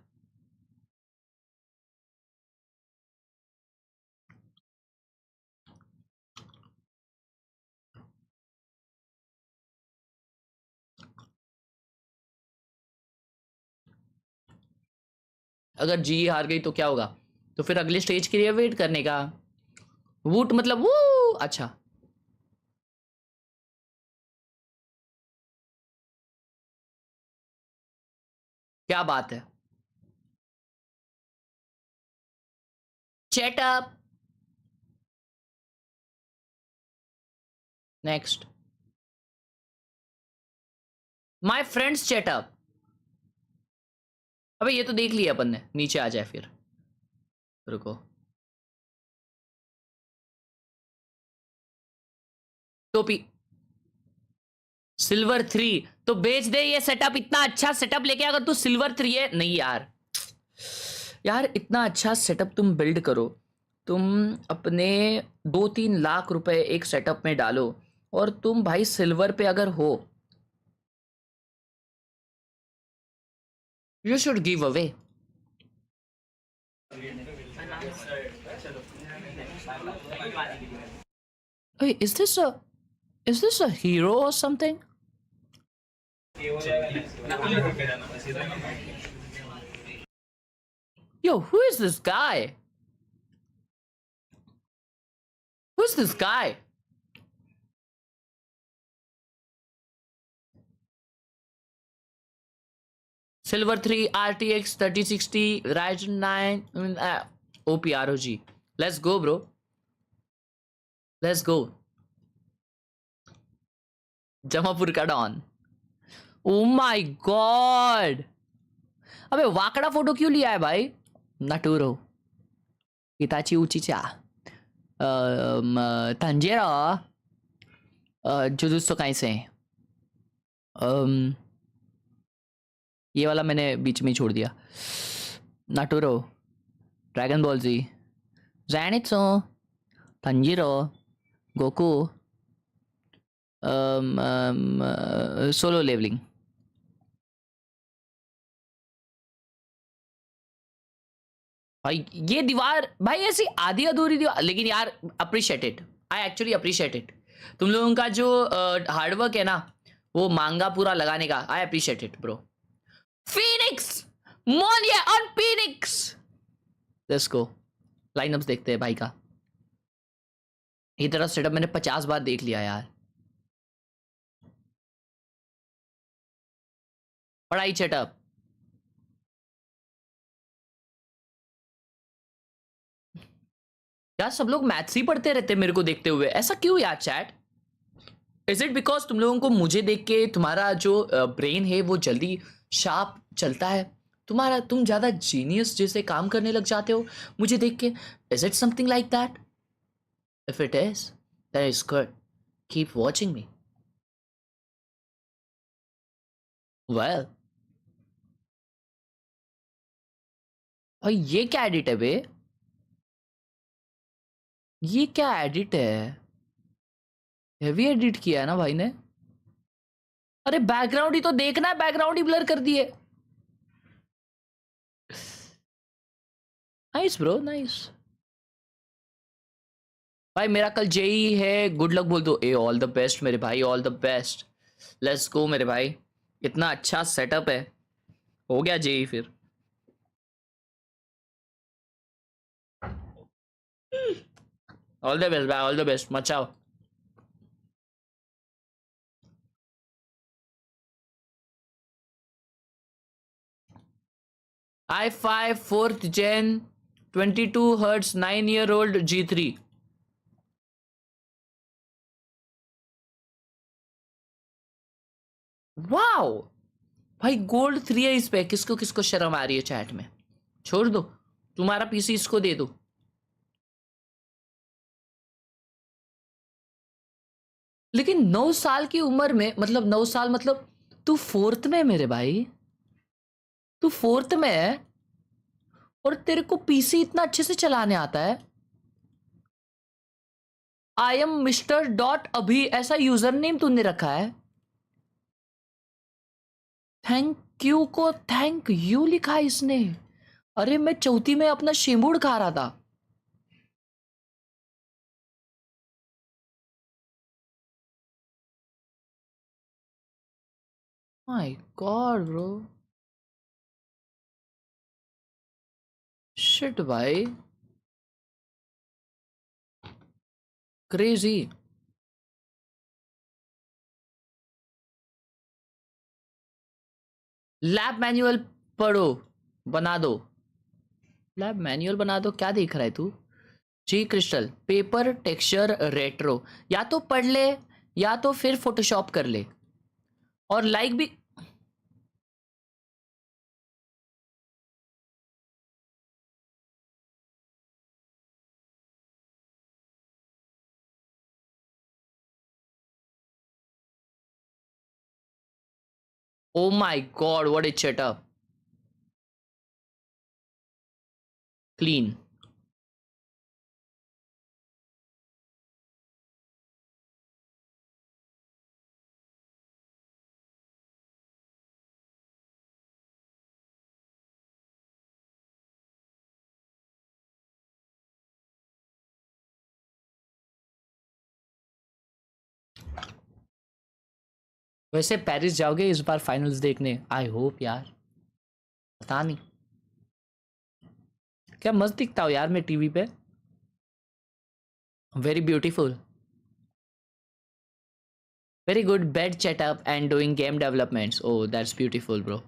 अगर जी हार गई तो क्या होगा? तो फिर अगले स्टेज के लिए वेट करने का। वूट मतलब वो अच्छा। क्या बात है। चेटअप नेक्स्ट माय फ्रेंड्स चेटअप। अबे ये तो देख लिया अपन ने, नीचे आ जाए फिर। रुको टोपी सिल्वर 3 तो बेच दे ये सेटअप। इतना अच्छा सेटअप लेके अगर तू सिल्वर 3 है नहीं यार। यार इतना अच्छा सेटअप तुम बिल्ड करो, तुम अपने 2-3 लाख रुपए एक सेटअप में डालो और तुम भाई सिल्वर पे अगर हो, you should give away. Is this a hero or something? Yo, who is this guy? Who's this guy? Silver 3 RTX 3060 Ryzen 9 OP ROG. Let's go bro. Let's go. Jamapur का डॉन। O my God. अबे वाकड़ा photo क्यों लिया है भाई? नटूरो Hitachi उचीचा तंजेरा jujutsu काइसें। ये वाला मैंने बीच में ही छोड़ दिया। नाटूरो, ड्रैगन बॉल जी, ज़ैनित्सु, तंजीरो, गोकू, सोलो लेवलिंग। भाई ये दीवार भाई ऐसी आधी अधूरी दीवार, लेकिन यार appreciated, I actually appreciate it. तुम लोगों का जो हार्डवर्क है ना वो मांगा पूरा लगाने का, I appreciate it bro. Phoenix Moniya on Phoenix. Let's go. Line-ups देखते हैं भाई का। ये तरह सेटअप मैंने 50 बार देख लिया यार। पढ़ाई सेटअप यार, सब लोग मैथ्स ही पढ़ते रहते हैं मेरे को देखते हुए, ऐसा क्यों यार चैट? इज इट बिकॉज तुम लोगों को मुझे देख के तुम्हारा जो ब्रेन है वो जल्दी शार्प चलता है, तुम ज्यादा जीनियस जैसे काम करने लग जाते हो मुझे देख के? Is it something like that? If it is that is good, keep watching me. Well और ये क्या एडिट है बे? ये क्या एडिट है? हेवी एडिट किया है ना भाई ने। अरे बैकग्राउंड ही तो देखना है, बैकग्राउंड ही ब्लर कर दिए। Nice bro nice. भाई मेरा कल जेई है, गुड लक बोल दो। ए ऑल द बेस्ट मेरे भाई, all the best. Let's go मेरे भाई, इतना अच्छा सेटअप है, हो गया जेई फिर। ऑल द बेस्ट भाई, all the best, Macau. i5 4th gen 22 Hz 9-year-old G3। Wow भाई गोल्ड 3 है इस पे, किसको किसको शर्म आ रही है चैट में? छोड़ दो, तुम्हारा पीसी इसको दे दो। लेकिन 9 साल की उम्र में, मतलब 9 साल मतलब तू 4th में मेरे भाई, तू 4th में है और तेरे को पीसी इतना अच्छे से चलाने आता है। आई एम मिस्टर डॉट अभी, ऐसा यूजर नेम तूने रखा है। थैंक यू को थैंक यू लिखा है इसने। अरे मैं चौथी में अपना शेमूड खा रहा था। माय गॉड ब्रो, शिट भाई, क्रेजी। लैब मैनुअल पढ़ो, बना दो, लैब मैनुअल बना दो। क्या देख रहा है तू? जी क्रिस्टल, पेपर टेक्सचर रेट्रो, या तो पढ़ ले या तो फिर फोटोशॉप कर ले। और लाइक भी, ओ my god what it shut up, clean. वैसे पेरिस जाओगे इस बार फाइनल्स देखने? आई होप यार, पता नहीं क्या मस्त दिखता हूँ यार मैं टीवी पे। Very beautiful, very good bed setup and doing game developments. Oh that's beautiful bro,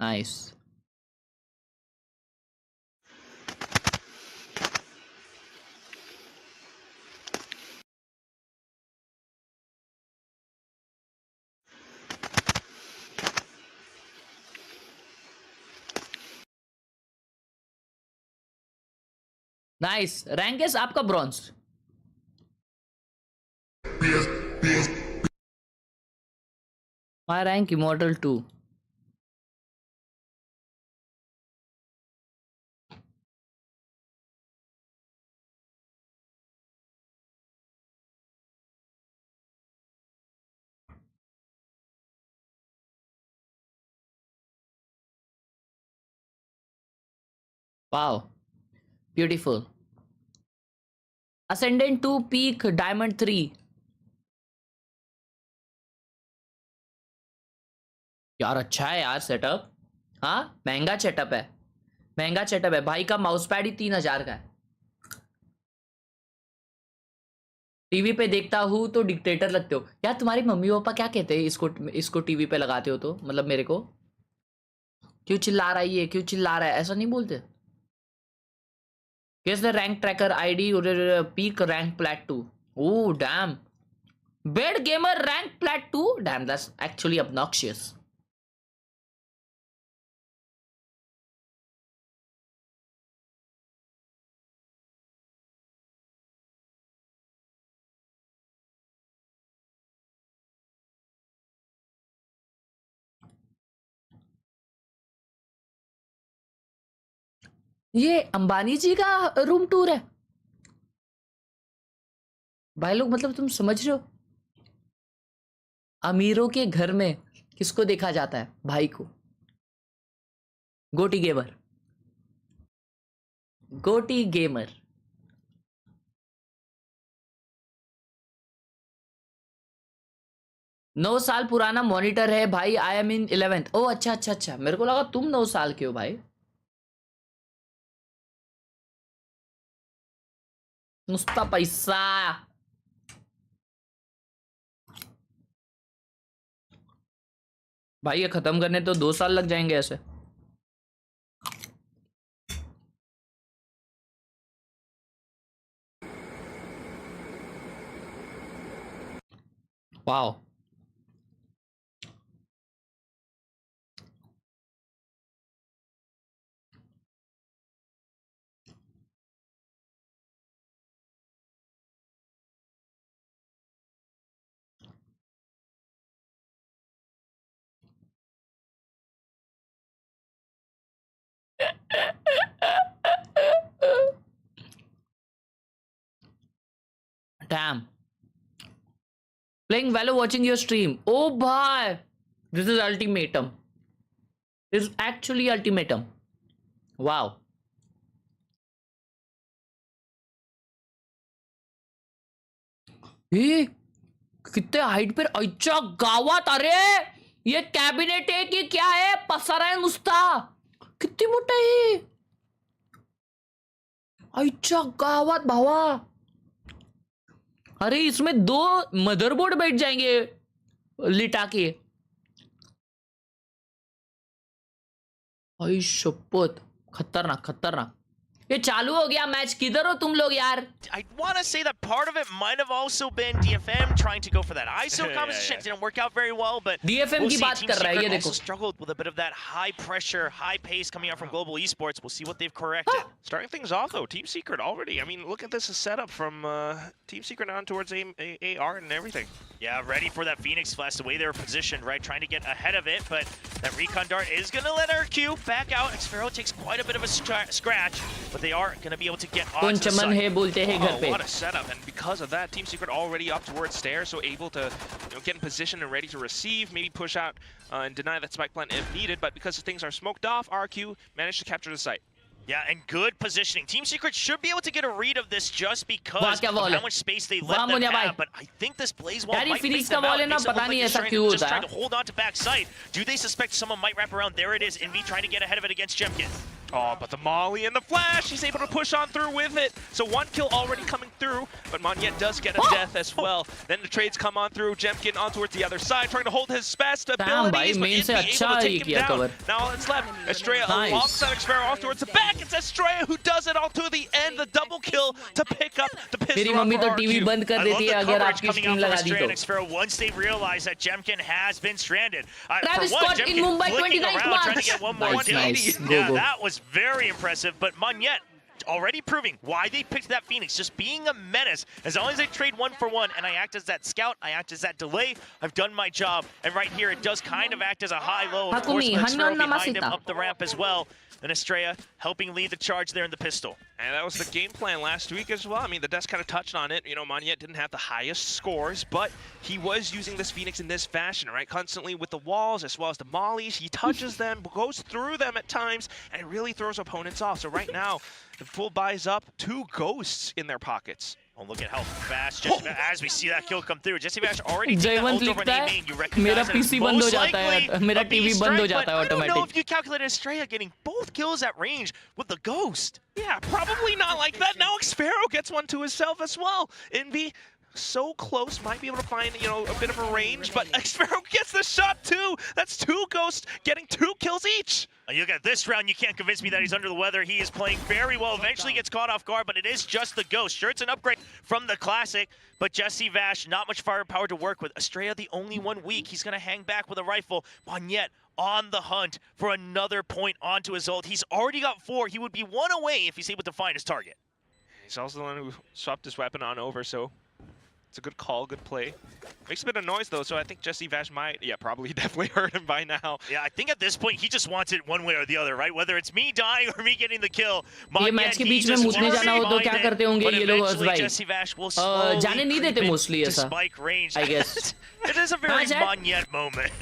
nice. Nice, rank is आपका bronze. My rank immortal 2। Wow, beautiful. Ascendant 2 peak diamond 3। यार अच्छा है यार सेटअप। हाँ महंगा सेटअप है, महंगा सेटअप है भाई का। माउस पैड ही 3000 का है। टीवी पे देखता हूँ तो डिक्टेटर लगते हो यार। तुम्हारी मम्मी पापा क्या कहते हैं इसको, इसको टीवी पे लगाते हो तो? मतलब मेरे को क्यों चिल्ला रहा है ये, क्यों चिल्ला रहा है, ऐसा नहीं बोलते? Guess the rank tracker ID peak rank plat 2. Oh damn. Bed gamer rank plat 2? Damn, that's actually obnoxious. ये अंबानी जी का रूम टूर है भाई लोग, मतलब तुम समझ रहे हो? अमीरों के घर में किसको देखा जाता है? भाई को। गोटी गेमर, गोटी गेमर। नौ साल पुराना मॉनिटर है भाई। I am in 11th। ओ अच्छा अच्छा अच्छा, मेरे को लगा तुम 9 साल के हो भाई। नुस्ता पैसा। भाई ये खत्म करने तो 2 साल लग जाएंगे ऐसे। Wow, Damn. Playing Valor, watching your stream. Oh, bhai. This is ultimatum. This is actually ultimatum. Wow. ये कितने हाइट पर अच्छा गावात अरे ये कैबिनेट है कि क्या है पसारा है नुसता किती मोठा आहे अच्छा गावात भावा अरे इसमें 2 मदरबोर्ड बैठ जाएंगे लिटा के आई शपथ खतरनाक खतरनाक ये चालू हो गया मैच किधर हो तुम लोग यार I want to say that part of it might have also been DFM trying to go for that ISO composition. It didn't work out very well, but DFM की बात कर रहा है ये देखो. Also struggled with a bit of that high pressure, high pace coming out from Global Esports. We'll see what they've corrected. Starting things off though, Team Secret already. I mean, look at this setup from Team Secret on towards AR and everything. Yeah, ready for that Phoenix Flash, the way they were positioned, right? Trying to get ahead of it, but that Recon Dart is going to let RRQ back out. Xfero takes quite a bit of a scratch, but they are going to be able to get on the site. What a setup, and because of that, Team Secret already up towards stairs, so able to get in position and ready to receive, maybe push out and deny that spike plant if needed, but because things are smoked off, RRQ managed to capture the site. Yeah, and good positioning. Team Secret should be able to get a read of this just because of how much space they let them have. But I think this Blaze Wall might fake them out. Just trying to hold on to back sight. Do they suspect someone might wrap around? There it is. Envy trying to get ahead of it against Jemkin. Oh, but the Molly and the Flash, he's able to push on through with it. So 1 kill already coming through, but Monyet does get a death as well. Then the trades come on through, Jemkin on towards the other side, trying to hold his best abilities, but Envy able to take him down. Now it's left, Estrella alongside Xfero off towards the back. It's Estrella who does it all to the end, the double kill to pick up the pistol up for RRQ. बंद कर देती है अगर आपकी stream लगा दी तो. Xfero once they realize that Jemkin has been stranded. Travis Scott in Mumbai 29th March. Trying to get one more Nice. Yeah, that was very impressive. But Monyet already proving why they picked that Phoenix, just being a menace. As long as they trade 1 for 1, and I act as that scout, I act as that delay, I've done my job. And right here, it does kind of act as a high-low. Of course, Xfero behind him up the ramp as well. And Estrella helping lead the charge there in the pistol. And that was the game plan last week as well. I mean, the desk kind of touched on it. You know, Monyet didn't have the highest scores, but he was using this Phoenix in this fashion, right? Constantly with the walls as well as the mollies. He touches them, goes through them at times, and it really throws opponents off. So right now, the full buys up 2 ghosts in their pockets. Oh, look at how fast Jesse as we see that kill come through. Jesse Vash already did that ult over an A main. You recognize it as most likely a B strike, but I don't know if you calculated Estrella getting both kills at range with the Ghost. Yeah, probably not like that. Now Xfero gets one to himself as well. Envy so close, might be able to find, you know, a bit of a range, but Xfero gets the shot too. That's 2 ghosts getting 2 kills each. You got this round, you can't convince me that he's under the weather. He is playing very well. Eventually gets caught off guard, but it is just the Ghost. Sure, it's an upgrade from the Classic, but Jesse Vash, not much firepower to work with. Estrella, the only one weak. He's going to hang back with a rifle. Monyet on the hunt for another point onto his ult. He's already got 4. He would be 1 away if he's able to find his target. He's also the one who swapped his weapon on over, so it's a good call, good play. Makes a bit of noise though, so I think Jesse Vash might, probably definitely hurt him by now. Yeah, I think at this point he just wants it one way or the other, right? Whether it's me dying or me getting the kill. ये match के बीच में मुझने जाना हो तो क्या करते होंगे ये लोग भाई? जाने नहीं देते mostly ऐसा. I guess. It is a very Monyet moment.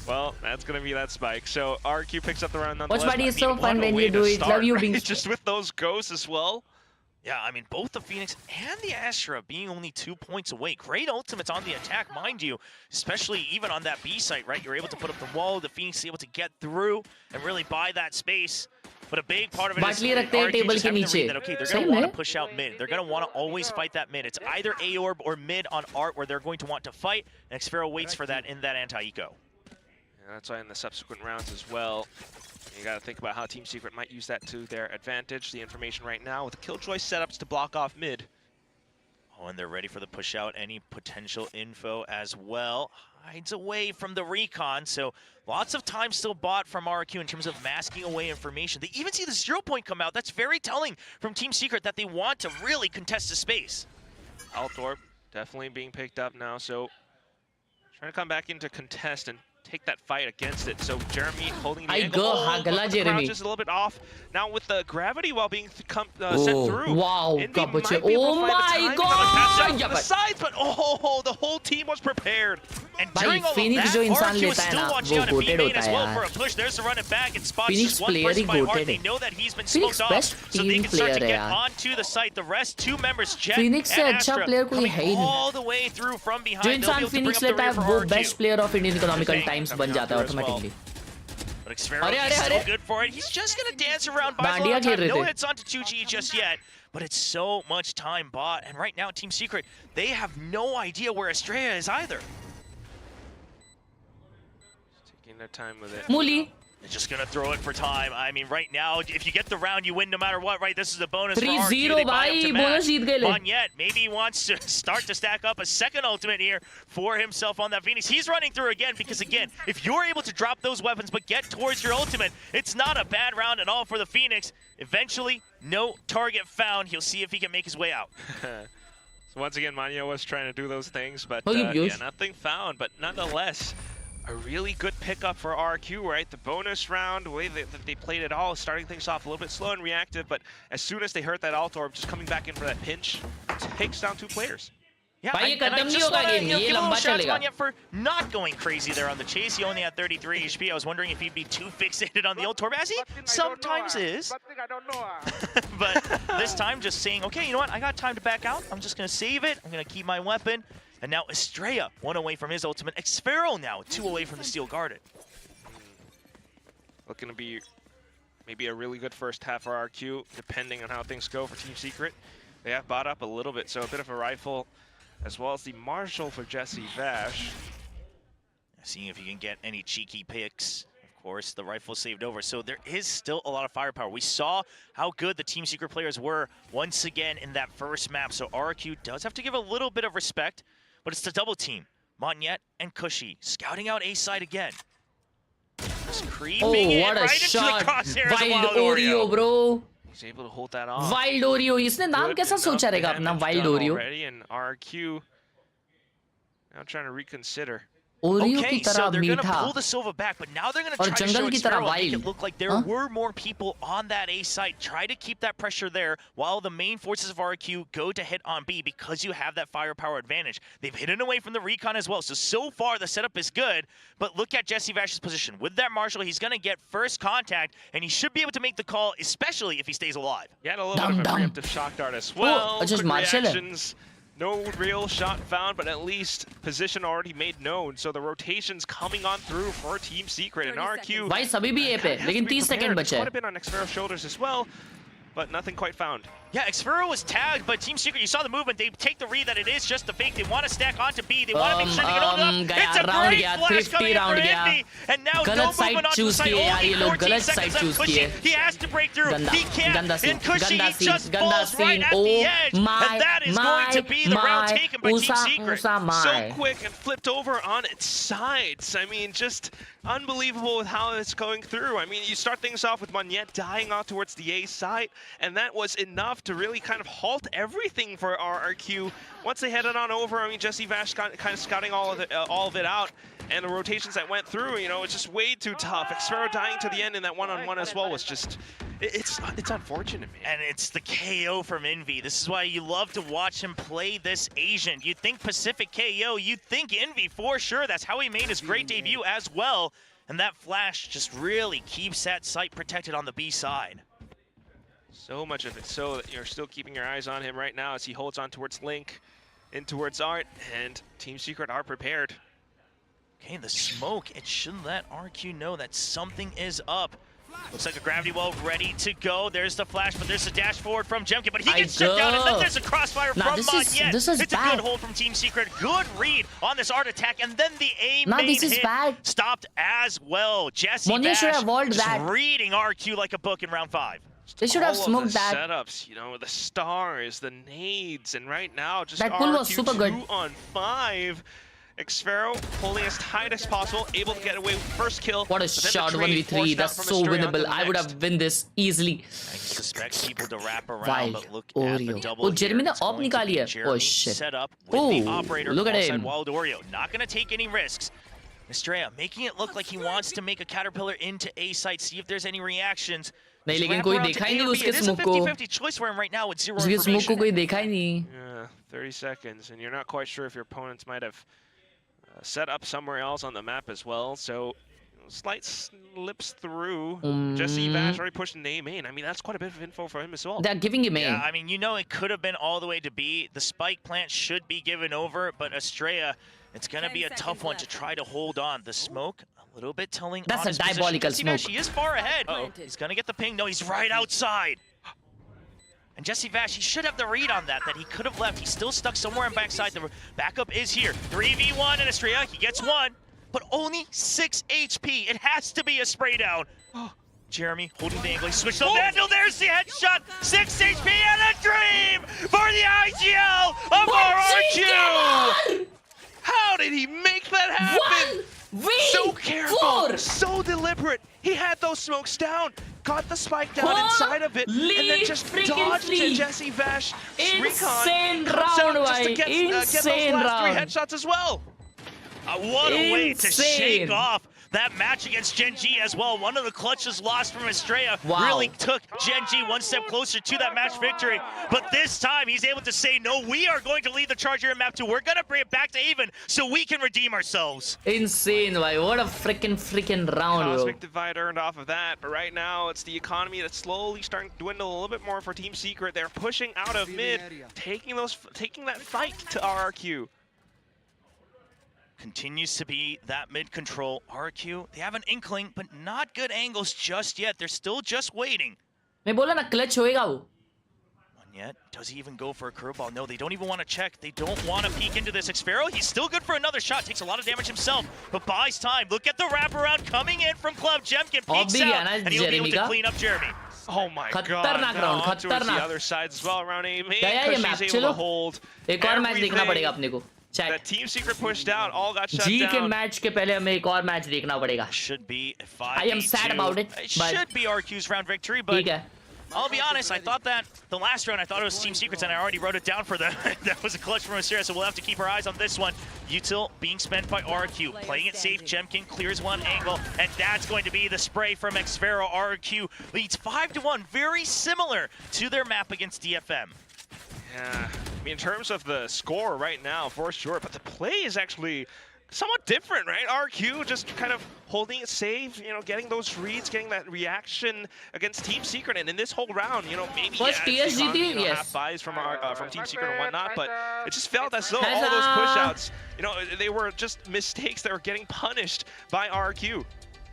Well, that's gonna be that spike. So RRQ picks up the round nonetheless. Watchparty is so fun when you do it. Love you being just with those ghosts as well. Yeah, I mean, both the Phoenix and the Astra being only 2 points away. Great ultimates on the attack, mind you, especially even on that B site, right? You're able to put up the wall, the Phoenix is able to get through and really buy that space. But a big part of it is RRQ just having to read that, okay, they're going to want to push out mid. They're going to want to always fight that mid. It's either A-orb or mid on Art where they're going to want to fight, and Xfero waits for that in that anti-eco. Yeah, that's why in the subsequent rounds as well, you got to think about how Team Secret might use that to their advantage. The information right now with the Killjoy setups to block off mid. Oh, and they're ready for the push out. Any potential info as well. Hides away from the recon, so lots of time still bought from RRQ in terms of masking away information. They even see the 0 point come out. That's very telling from Team Secret that they want to really contest the space. Althorpe definitely being picked up now, so trying to come back into contest and take that fight against it. So Jeremy holding the I angle. go, Oh, Hagala the Jeremy. crouch is a little bit off. Now with the gravity well being sent through. Wow, Envy might be able to oh find the my timing god! on the pass out Yeah, to the sides, but oh, the whole team was prepared. And भाई during all of Phoenix that, जो इंसान RRQ is लेता है still ना watching वो out a B goated main होता as है well for यार. a push. There's the run it back and spots Phoenix just one player person he by Heart. goated They है. know that he's been Phoenix smoked best off, so they team can start to player है get यार. onto the site. The rest, two members, Jet Phoenix से and अच्छा Astra, player कोई coming है ही नहीं. all the way through from behind. जो They'll be इंसान able to Phoenix bring up the लेता है rear for वो RRQ. Best player of Indian economical times बन जाता है as well. Automatically. But Xfero, अरे, he's अरे, still अरे. good for it. He's just going to dance around, buys a dandiya lot of खेल time. रहे No थे. hits onto 2G just yet, but it's so much time bought. And right now, Team Secret, they have no idea where Estrella is either. Taking their time with it. मूली They're just going to throw it for time. I mean, right now, if you get the round, you win no matter what, right? This is a bonus for 3-0 RRQ. They buy up भाई to bonus जीत गए ले. Monyet, maybe he wants to start to stack up a second ultimate here for himself on that Phoenix. He's running through again because, again, if you're able to drop those weapons but get towards your ultimate, it's not a bad round at all for the Phoenix. Eventually, no target found. He'll see if he can make his way out. So once again, Manya was trying to do those things, but Oh, yeah, nothing found. But nonetheless, a really good pickup for RRQ, right? The bonus round, the way that they played it all, starting things off a little bit slow and reactive, but as soon as they heard that alt orb, just coming back in for that pinch, takes down two players. Yeah, भाई ये and I खत्म नहीं just होगा want to game, ये give a little लंबा shout to चलेगा. Monyet for not going crazy there on the chase. He only had 33 HP. I was wondering if he'd be too fixated on the ult orb, as he sometimes is. But this time, just saying, okay, you know what? I got time to back out. I'm just going to save it. I'm going to keep my weapon. And now Estrella, 1 away from his ultimate. Xfero now, 2 away from the Steel Guarded. Looking to be maybe a really good first half for RRQ, depending on how things go for Team Secret. They have bought up a little bit, so a bit of a rifle, as well as the Marshall for Jesse Vash. Seeing if he can get any cheeky picks. Of course, the rifle saved over, so there is still a lot of firepower. We saw how good the Team Secret players were once again in that first map, so RRQ does have to give a little bit of respect, but it's the double team. Monyet and Cushy scouting out A side again. Just creeping in what a right shot. into the crosshairs of Wild Wild Oreo, bro. He's able to hold that off. Wild Oreo. इसने नाम कैसा सोचा रहेगा अपना Wild Oreo? And RRQ now trying to reconsider. Oreo Okay, की so तरह they're going to मीठा. pull the Silva back, but now they're going to और try to जंगल show की तरह Xfero and make wild. it look like there Huh? were more people on that A site. Try to keep that pressure there while the main forces of RRQ go to hit on B because you have that firepower advantage. They've hidden away from the recon as well, so far the setup is good, but look at Jesse Vash's position. With that Marshall, he's going to get first contact, and he should be able to make the call, especially if he stays alive. He had a little bit of a preemptive shock dart as well. just Quick Marshall. reactions. No real shot found, but at least position already made known. So the rotations coming on through for Team Secret and RRQ. भाई सभी भी A पे, लेकिन 30 second बचे Quite हैं. a bit on Xfero's shoulders as well, but nothing quite found. Yeah, Xfero was tagged, but Team Secret, you saw the movement. They take the read that it is just the fake. They want to stack onto B. They want to make sure they get on up. It's a round great गया, flash 50 coming in round for गया. Envy. And now गलत no side movement onto the choose side. किए यार, Only ये लोग 14 गलत seconds side left. choose Cushy, किए. he has to break through. गंदा, He can't. गंदा scene, And Cushy, गंदा he scene, just गंदा falls right scene. at the edge. And that is going to be the round taken by Team Secret. So quick and flipped over on its sides. I mean, just unbelievable with how it's going through. I mean, you start things off with Monyet dying off towards the A side, and that was enough to really kind of halt everything for RRQ. Once they headed on over, I mean, Jesse Vash kind of scouting all of it out, and the rotations that went through, you know, it's just way too tough. Xfero dying to the end in that one-on-one as well was just, it's unfortunate, man. And it's the KO from Envy. This is why you love to watch him play this Asian. You think Pacific KO, you think Envy for sure. That's how he made his great debut as well. And that flash just really keeps that site protected on the B side. So much of it, so that you're still keeping your eyes on him right now as he holds on towards Link, in towards Art, and Team Secret are prepared. Okay, the smoke, it should let RQ know that something is up. Looks like a gravity well ready to go. There's the flash, but there's a dash forward from Jemke, but he gets shut down, and then there's a crossfire from Monyet. This is it's bad. a good hold from Team Secret. Good read on this Art attack, and then the A main this is hit bad. stopped as well. Jesse Monyet should have walled just that. reading RQ like a book in round 5. They should have All smoked of the that. setups, you know, the stars, the nades, and right now just That pull was RQ super good. 2 on 5. Xfero holding as tight as possible, able to get away with first kill. What a shot, 1v3. That's so winnable. I would have win this easily. I suspect people to wrap around, Wild but look Oreo. at the double Oh, Jeremy here. ने op निकाली है. Oh, shit. Set up with the Oh, operator look at alongside him. Wild Oreo. Not going to take any risks. Estrella making it look like he wants to make a caterpillar into A site, see if there's any reactions. नहीं लेकिन कोई देखा ही नहीं उसके smoke को. 50-50 choice for him right now with zero उसके smoke को information. कोई देखा ही नहीं. Yeah, 30 seconds, and you're not quite sure if your opponents might have set up somewhere else on the map as well. So slight slips through. Jesse Vash already pushed an A main. I mean, that's quite a bit of info for him as well. They're giving him A. Yeah, I mean, you know, it could have been all the way to B. The spike plant should be given over, but Estrella, it's going to be a tough one to try to hold on. The smoke, a little bit telling. That's a diabolical smoke. He is far ahead. He's going to get the ping. No, he's right outside. And Jesse Vash, he should have the read on that he could have left. He's still stuck somewhere on backside. The backup is here. 3v1 and Estrella, he gets one, but only 6 HP. It has to be a spray down. Jeremy holding the angle. He switched on Vandal. There's the headshot. 6 HP and a dream for the IGL of RRQ. How did he make that happen? So careful, so deliberate. He had those smokes down, got the spike down inside of it, and then just dodged to Jesse Vash. Insane round, just to get those last 3 headshots as well. What a way to shake off that match against Gen G as well. One of the clutches lost from Estrella really took Gen G one step closer to that match victory. But this time, he's able to say, no, we are going to lead the charge here in map 2. We're going to bring it back to even so we can redeem ourselves. Insane, boy. What a freaking round, bro. Cosmic Divide earned off of that, but right now, it's the economy that's slowly starting to dwindle a little bit more for Team Secret. They're pushing out of mid, taking that fight to RRQ. Continues to be that mid control. RRQ, they have an inkling, but not good angles just yet. They're still just waiting. मैं बोला ना clutch होएगा वो. One yet. Does he even go for a curveball? No, they don't even want to check. They don't want to peek into this. Xpharaoh, he's still good for another shot. Takes a lot of damage himself, but buys time. Look at the wraparound coming in from Club. Jemkin peeks out, and he'll be able to clean up Jeremy. Oh my god. खतरनाक round, खतरनाक. The other sides as well around A main. She's able to hold. एक और match देखना पड़ेगा अपने को. That Team Secret pushed out, all got shut G down. के match के पहले हमें एक और मैच देखना पड़ेगा. Should be 5v2. I am sad about it. It should be RQ's round victory, but ठीक है. I'll be honest, I thought that the last round, I thought it was Team Secrets, and I already wrote it down for them. That was a clutch from Asira, so we'll have to keep our eyes on this one. Util being spent by RRQ, playing it safe. Jemkin clears one angle, and that's going to be the spray from Xpharaoh. RRQ leads 5-1, very similar to their map against DFM. Yeah, I mean, in terms of the score right now, for sure, but the play is actually somewhat different, right? RQ just kind of holding it safe, you know, getting those reads, getting that reaction against Team Secret, and in this whole round, you know, maybe half buys from Team Secret and whatnot, but it just felt as though all those push-outs, you know, they were just mistakes that were getting punished by RQ.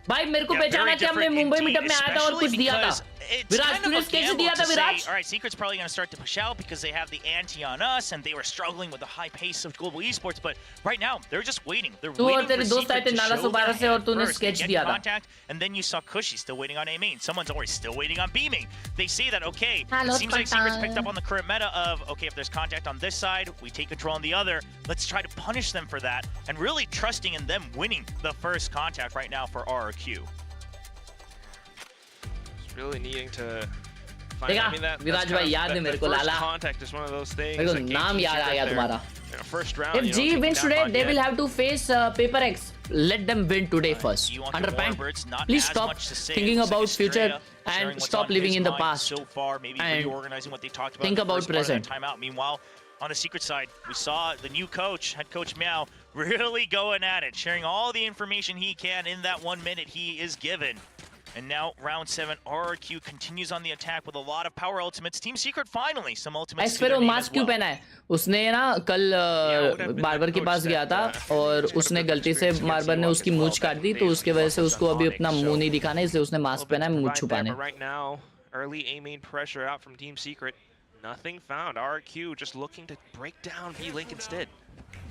भाई मेरे को पहचाना कि हमने Mumbai meetup में आया था और कुछ दिया था. विराज तूने कैसे दिया था विराज? All right, Secret's probably going to start to push out because they have the ante on us and they were struggling with the high pace of global esports, but right now they're just waiting. They're waiting for Secret to show their hand first, get contact, and then you saw Cushy still waiting on A main. Someone's already still waiting on B main. They say that, okay, it seems like Secret's picked up on the current meta of, okay, if there's contact on this side, we take control on the other. Let's try to punish them for that, and really trusting in them winning the first contact right now for RRQ. Really needing to find. देखा, I mean, विराज भाई याद है मेरे को लाला. Contact is one of those things. मेरे को नाम याद आ गया तुम्हारा. First round. If G wins today, they will have to face Paper X. Let them win today first. Underpan, please stop thinking about future and stop living in the past. So far, maybe reorganizing what they talked about. Think about present. Timeout. Meanwhile, on the Secret side, we saw the new coach, head coach Meow, really going at it, sharing all the information he can in that 1 minute he is given. And now, round 7, RRQ continues on the attack with a lot of power ultimates. Team Secret finally some ultimates. Xpharaoh mask क्यों पहना है? उसने ना कल barber के पास गया था और उसने गलती से बार्बर ने उसकी मूंछ काट दी, तो उसके वजह से उसको अभी अपना मुंह नहीं दिखाना है, इसलिए उसने मास्क पहना है मूंछ छुपाने. Right now, early A main pressure out from Team Secret. Nothing found. RRQ just looking to break down B-Link instead.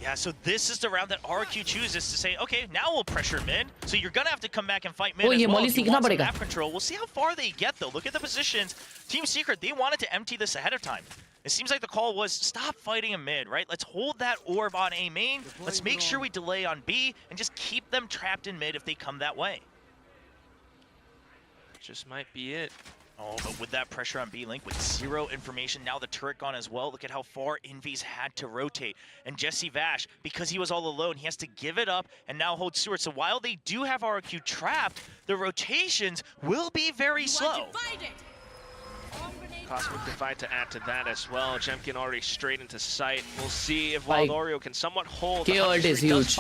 Yeah, so this is the round that RRQ chooses to say, okay, now we'll pressure mid. So you're going to have to come back and fight mid as well. If you want some map control. We'll see how far they get, though. Look at the positions. Team Secret, they wanted to empty this ahead of time. It seems like the call was, stop fighting in mid, right? Let's hold that orb on A main. Let's make sure we delay on B and just keep them trapped in mid if they come that way. Just might be it. Oh, but with that pressure on B-Link, with 0 information, now the turret gone as well. Look at how far Envy's had to rotate. And Jesse Vash, because he was all alone, he has to give it up and now hold Stewart. So while they do have RRQ trapped, the rotations will be very slow. Cosmic Divide to add to that as well. Jemkin already straight into sight. We'll see if Wild Oreo can somewhat hold. K-ult is huge.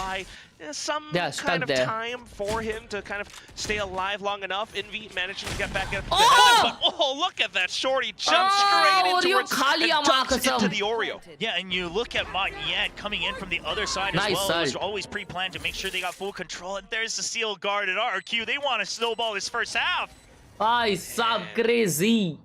Some kind of time for him to kind of stay alive long enough. Envy managing to get back up. Oh, look at that shorty jump straight into the Oreo. Yeah, and you look at Magnet coming in from the other side as well. It was always pre-planned to make sure they got full control. And there's the Seal Guard at RRQ. They want to snowball this first half. Crazy.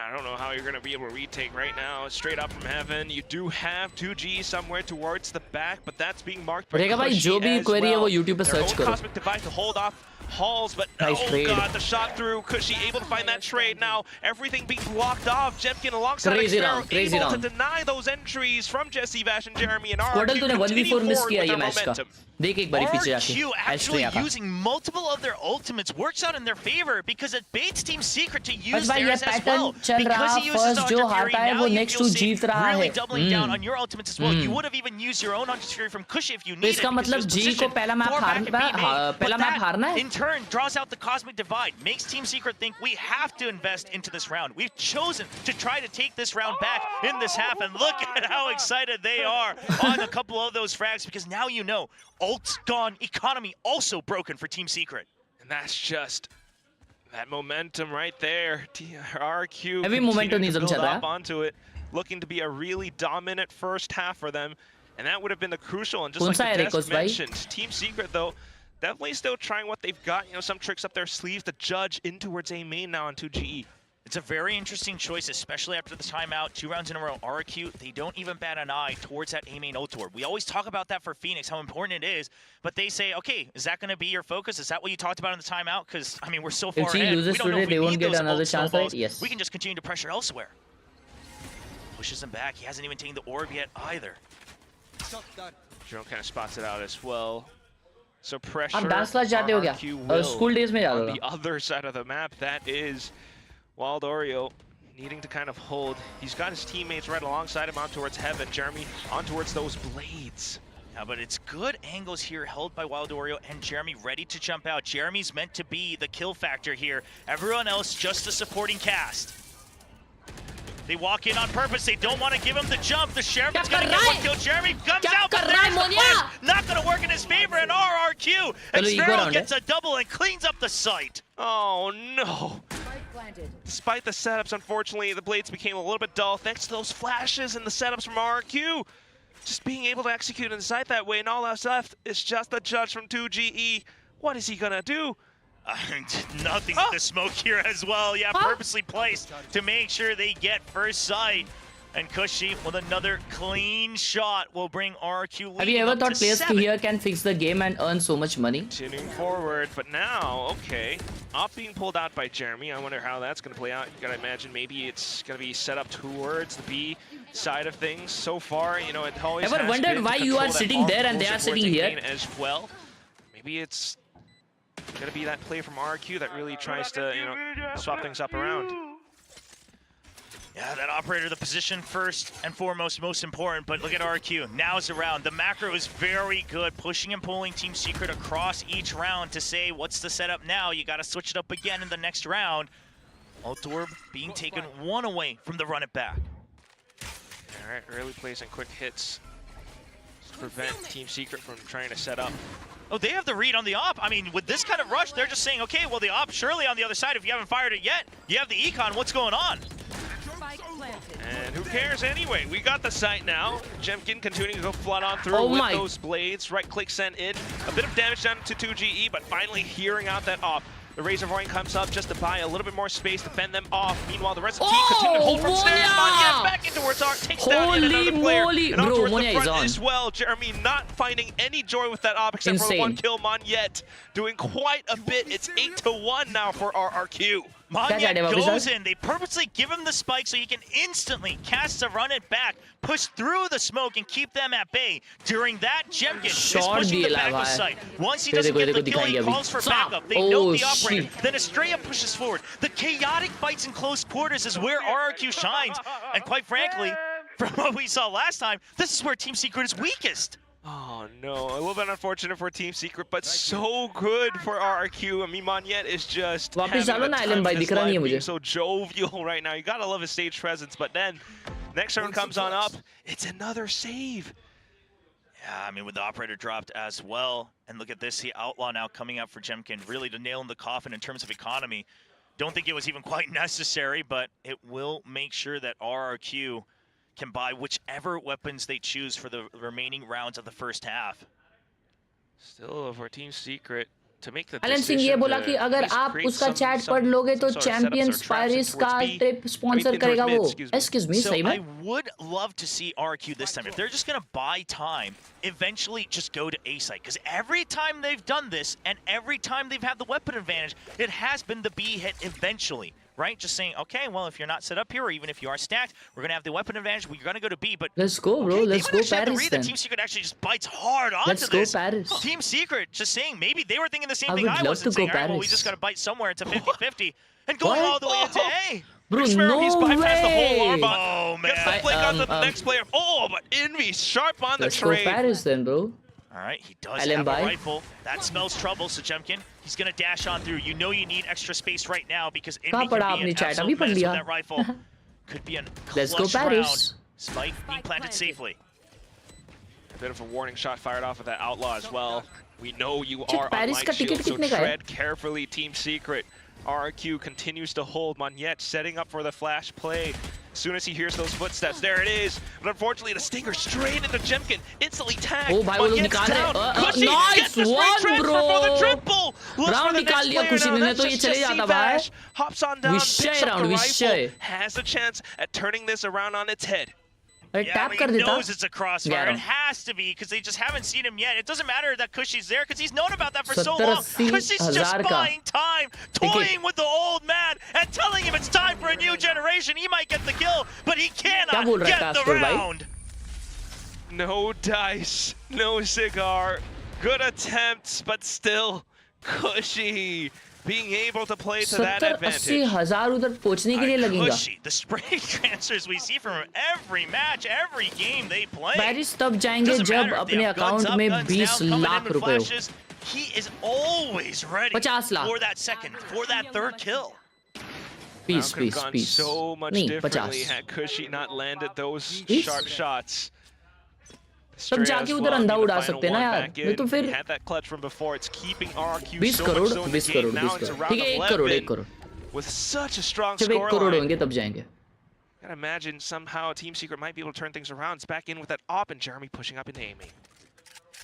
I don't know how you're going to be able to retake right now. Straight up from heaven. You do have 2G somewhere towards the back, but that's being marked by Cushy as well. Their own Cosmic Divide to hold off Halls, but oh god, the shot through. Cushy able to find that trade now. Everything being blocked off. Jemkin alongside Xero able to deny those entries from Jesse Vash and Jeremy and RRQ continue forward with their momentum. RRQ actually using multiple of their ultimates works out in their favor because it baits Team Secret to use theirs as well. Because he uses Dr. Fury, now you'll see really doubling down on your ultimates as well. You would have even used your own Dr. Fury from Cushy if you needed it. मतलब G को पहला map हारना है. In turn, draws out the Cosmic Divide, makes Team Secret think we have to invest into this round. We've chosen to try to take this round back in this half, and look at how excited they are on a couple of those frags because now you know. Ult's gone, economy also broken for Team Secret. And that's just that momentum right there. RRQ heavy momentum to build up onto it, looking to be a really dominant first half for them. And that would have been the crucial, and just like the Desk mentioned, Team Secret though, definitely still trying what they've got, you know, some tricks up their sleeves. The Judge in towards A main now on 2GE. It's a very interesting choice, especially after the timeout. 2 rounds in a row, RRQ, they don't even bat an eye towards that A main ult orb. We always talk about that for Phoenix, how important it is, but they say, okay, is that going to be your focus? Is that what you talked about in the timeout? Because, I mean, we're so far ahead, we don't know if we need those ult snowballs. Yes. We can just continue to pressure elsewhere. Pushes him back. He hasn't even taken the orb yet either. Jerome kind of spots it out as well. So pressure RRQ will on the other side of the map. That is Wild Oreo needing to kind of hold. He's got his teammates right alongside him on towards heaven. Jeremy on towards those blades. Yeah, but it's good angles here held by Wild Oreo and Jeremy ready to jump out. Jeremy's meant to be the kill factor here. Everyone else just a supporting cast. They walk in on purpose. They don't want to give him the jump. The Sheriff is going to get one kill. Jeremy comes out, but there's the flash. Not going to work in his favor. And RRQ. And Sparrow gets a double and cleans up the site. Oh, no. Despite the setups, unfortunately, the blades became a little bit dull thanks to those flashes and the setups from RRQ. Just being able to execute in sight that way, and all that's left is just the Judge from 2GE. What is he going to do? Nothing with the smoke here as well. Yeah, purposely placed to make sure they get first sight. And Cushy with another clean shot will bring RRQ lead. Have you ever thought players here can fix the game and earn so much money? Continuing forward, but now, okay. Off being pulled out by Jeremy. I wonder how that's going to play out. You got to imagine maybe it's going to be set up towards the B side of things. So far, you know, it always Ever wondered why you are sitting there and they are sitting here? As well. Maybe it's going to be that play from RRQ that really tries to, you know, swap things up around. Yeah, that operator, the position first and foremost, most important, but look at RRQ. Now's the round. The macro is very good, pushing and pulling Team Secret across each round to say, what's the setup now? You got to switch it up again in the next round. Ult orb being taken one away from the run it back. All right, early plays and quick hits to prevent Team Secret from trying to set up. Oh, they have the read on the op. I mean, with this kind of rush, they're just saying, okay, well, the op surely on the other side, if you haven't fired it yet, you have the econ, what's going on? And who cares anyway? We got the site now. Jemkin continuing to go flood on through with those blades. Right-click send in. A bit of damage done to 2GE, but finally hearing out that off. The Razor Void comes up just to buy a little bit more space to fend them off. Meanwhile, the rest of the team continue to hold from stairs. Manya back in towards Art, takes down yet another player. And on towards the front as well. Jeremy not finding any joy with that op except for the one kill. Monyet doing quite a bit. It's 8-1 now for RRQ. Monyet goes in. They purposely give him the spike so he can instantly cast to run it back, push through the smoke, and keep them at bay. During that, Jemkin is pushing the back of sight. Once he doesn't get the kill, he calls for backup. They know the operator. Then Estrella pushes forward. The chaotic fights in close quarters is where RRQ shines. And quite frankly, from what we saw last time, this is where Team Secret is weakest. Oh no, a little bit unfortunate for Team Secret, but so good for RRQ. I mean, Monyet is just having a time of his life, being so jovial right now. You gotta love his stage presence, but then next turn comes on up, it's another save. Yeah, I mean, with the operator dropped as well. And look at this, the Outlaw now coming out for Jemkin, really to nail in the coffin in terms of economy. Don't think it was even quite necessary, but it will make sure that RRQ can buy whichever weapons they choose for the remaining rounds of the first half. Still for Team Secret to make the Alan Singh ये बोला कि अगर आप उसका chat पढ़ लोगे तो champions Paris का ट्रिप स्पॉन्सर करेगा वो. Excuse me, सही में? I would love to see RRQ this time. If they're just going to buy time, eventually just go to A site. Because every time they've done this and every time they've had the weapon advantage, it has been the B hit eventually. Right? Just saying, okay, well, if you're not set up here, or even if you are stacked, we're going to have the weapon advantage. We're going to go to B, but... Let's go, bro. Let's go Paris, then. Team Secret actually just bites hard onto this. Let's go Paris. Team Secret, just saying, maybe they were thinking the same thing I wasn't saying. All right, well, we just got to bite somewhere. It's a 50-50. And going all the way into A. Bro, no he's bypassed the whole arm. Oh, man. Gets the flick on the next player. Oh, but Envy sharp on the trade. Let's go Paris, then, bro. All right, he does have a rifle. That smells trouble, so Jemkin, he's going to dash on through. You know you need extra space right now because Envy can be an absolute menace with that rifle. Could be a clutch round. Spike being planted safely. A bit of a warning shot fired off of that Outlaw as well. We know you are on light shield, so tread carefully, Team Secret. RRQ continues to hold. Monyet setting up for the flash play. As soon as he hears those footsteps, there it is. But unfortunately, the stinger straight into Jemkin. Instantly tagged. Oh, bhai, wo log nikal rahe. Nice one, bro. Round nikal liya Kushi ne, to ye chale jata bhai. Hops on down, picks up the rifle, has a chance at turning this around on its head. Yeah, he knows it's a crossfire. It has to be because they just haven't seen him yet. It doesn't matter that Kushi's there because he's known about that for so long. Kushi's just buying time, toying with the old man and telling him it's time for a new generation. He might get the kill, but he cannot get the round. No dice, no cigar. Good attempts, but still Kushi being able to play to that advantage. 70,000 उधर पहुंचने के लिए लगेगा. The spray transfers we see from every match, every game they play. Paris तब जाएंगे जब अपने account में 20 लाख रुपए हो. He is always ready 50 lakh. for that second, for that third kill. Peace. So much differently had Kushi not landed those sharp shots. तब जाके उधर अंधा उड़ा सकते ना यार. नहीं तो फिर 20 करोड़ ठीक है 1 करोड़ जब 1 करोड़ होंगे तब जाएंगे. Gotta imagine somehow Team Secret might be able to turn things around. It's back in with that op and Jeremy pushing up and aiming.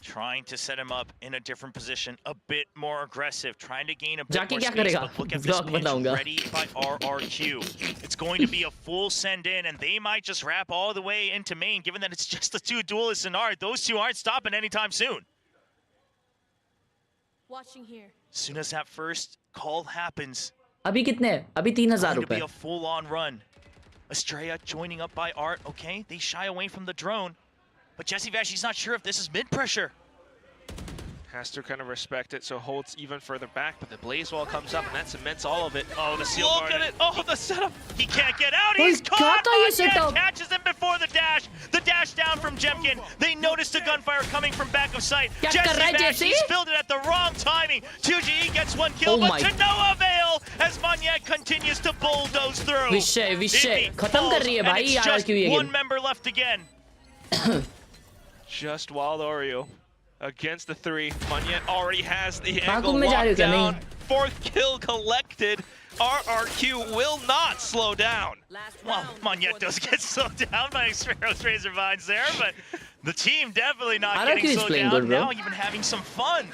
Trying to set him up in a different position, a bit more aggressive, trying to gain a bit more space. But look at this pinch ready by RRQ. It's going to be a full send in, and they might just wrap all the way into main, given that it's just the two duelists in art. Those two aren't stopping anytime soon. Watching here. As soon as that first call happens, अभी कितने? अभी 3,000 रुपए. Be a full-on run. Estrella joining up by Art. Okay, they shy away from the drone. But Jesse Vash, he's not sure if this is mid-pressure. Has to kind of respect it, so holds even further back, but the blaze wall comes up, and that cements all of it. Oh, the seal Look at it! Oh, the setup! He can't get out! He's caught! Catches him before the dash! The dash down from Jemkin. They noticed a gunfire coming from back of sight. Jesse Vash, he's filled it at the wrong timing. 2GE gets one kill, but to no avail as Monyet continues to bulldoze through. विषय खत्म कर रही है भाई RRQ ये game. One member left again. Just Wild Oreo against the 3. Monyet already has the angle locked down. 4th kill collected. RRQ will not slow down. Well, Monyet does get slowed down by Xpero's Razor Vines there, but the team definitely not getting slowed down. Good, now even having some fun.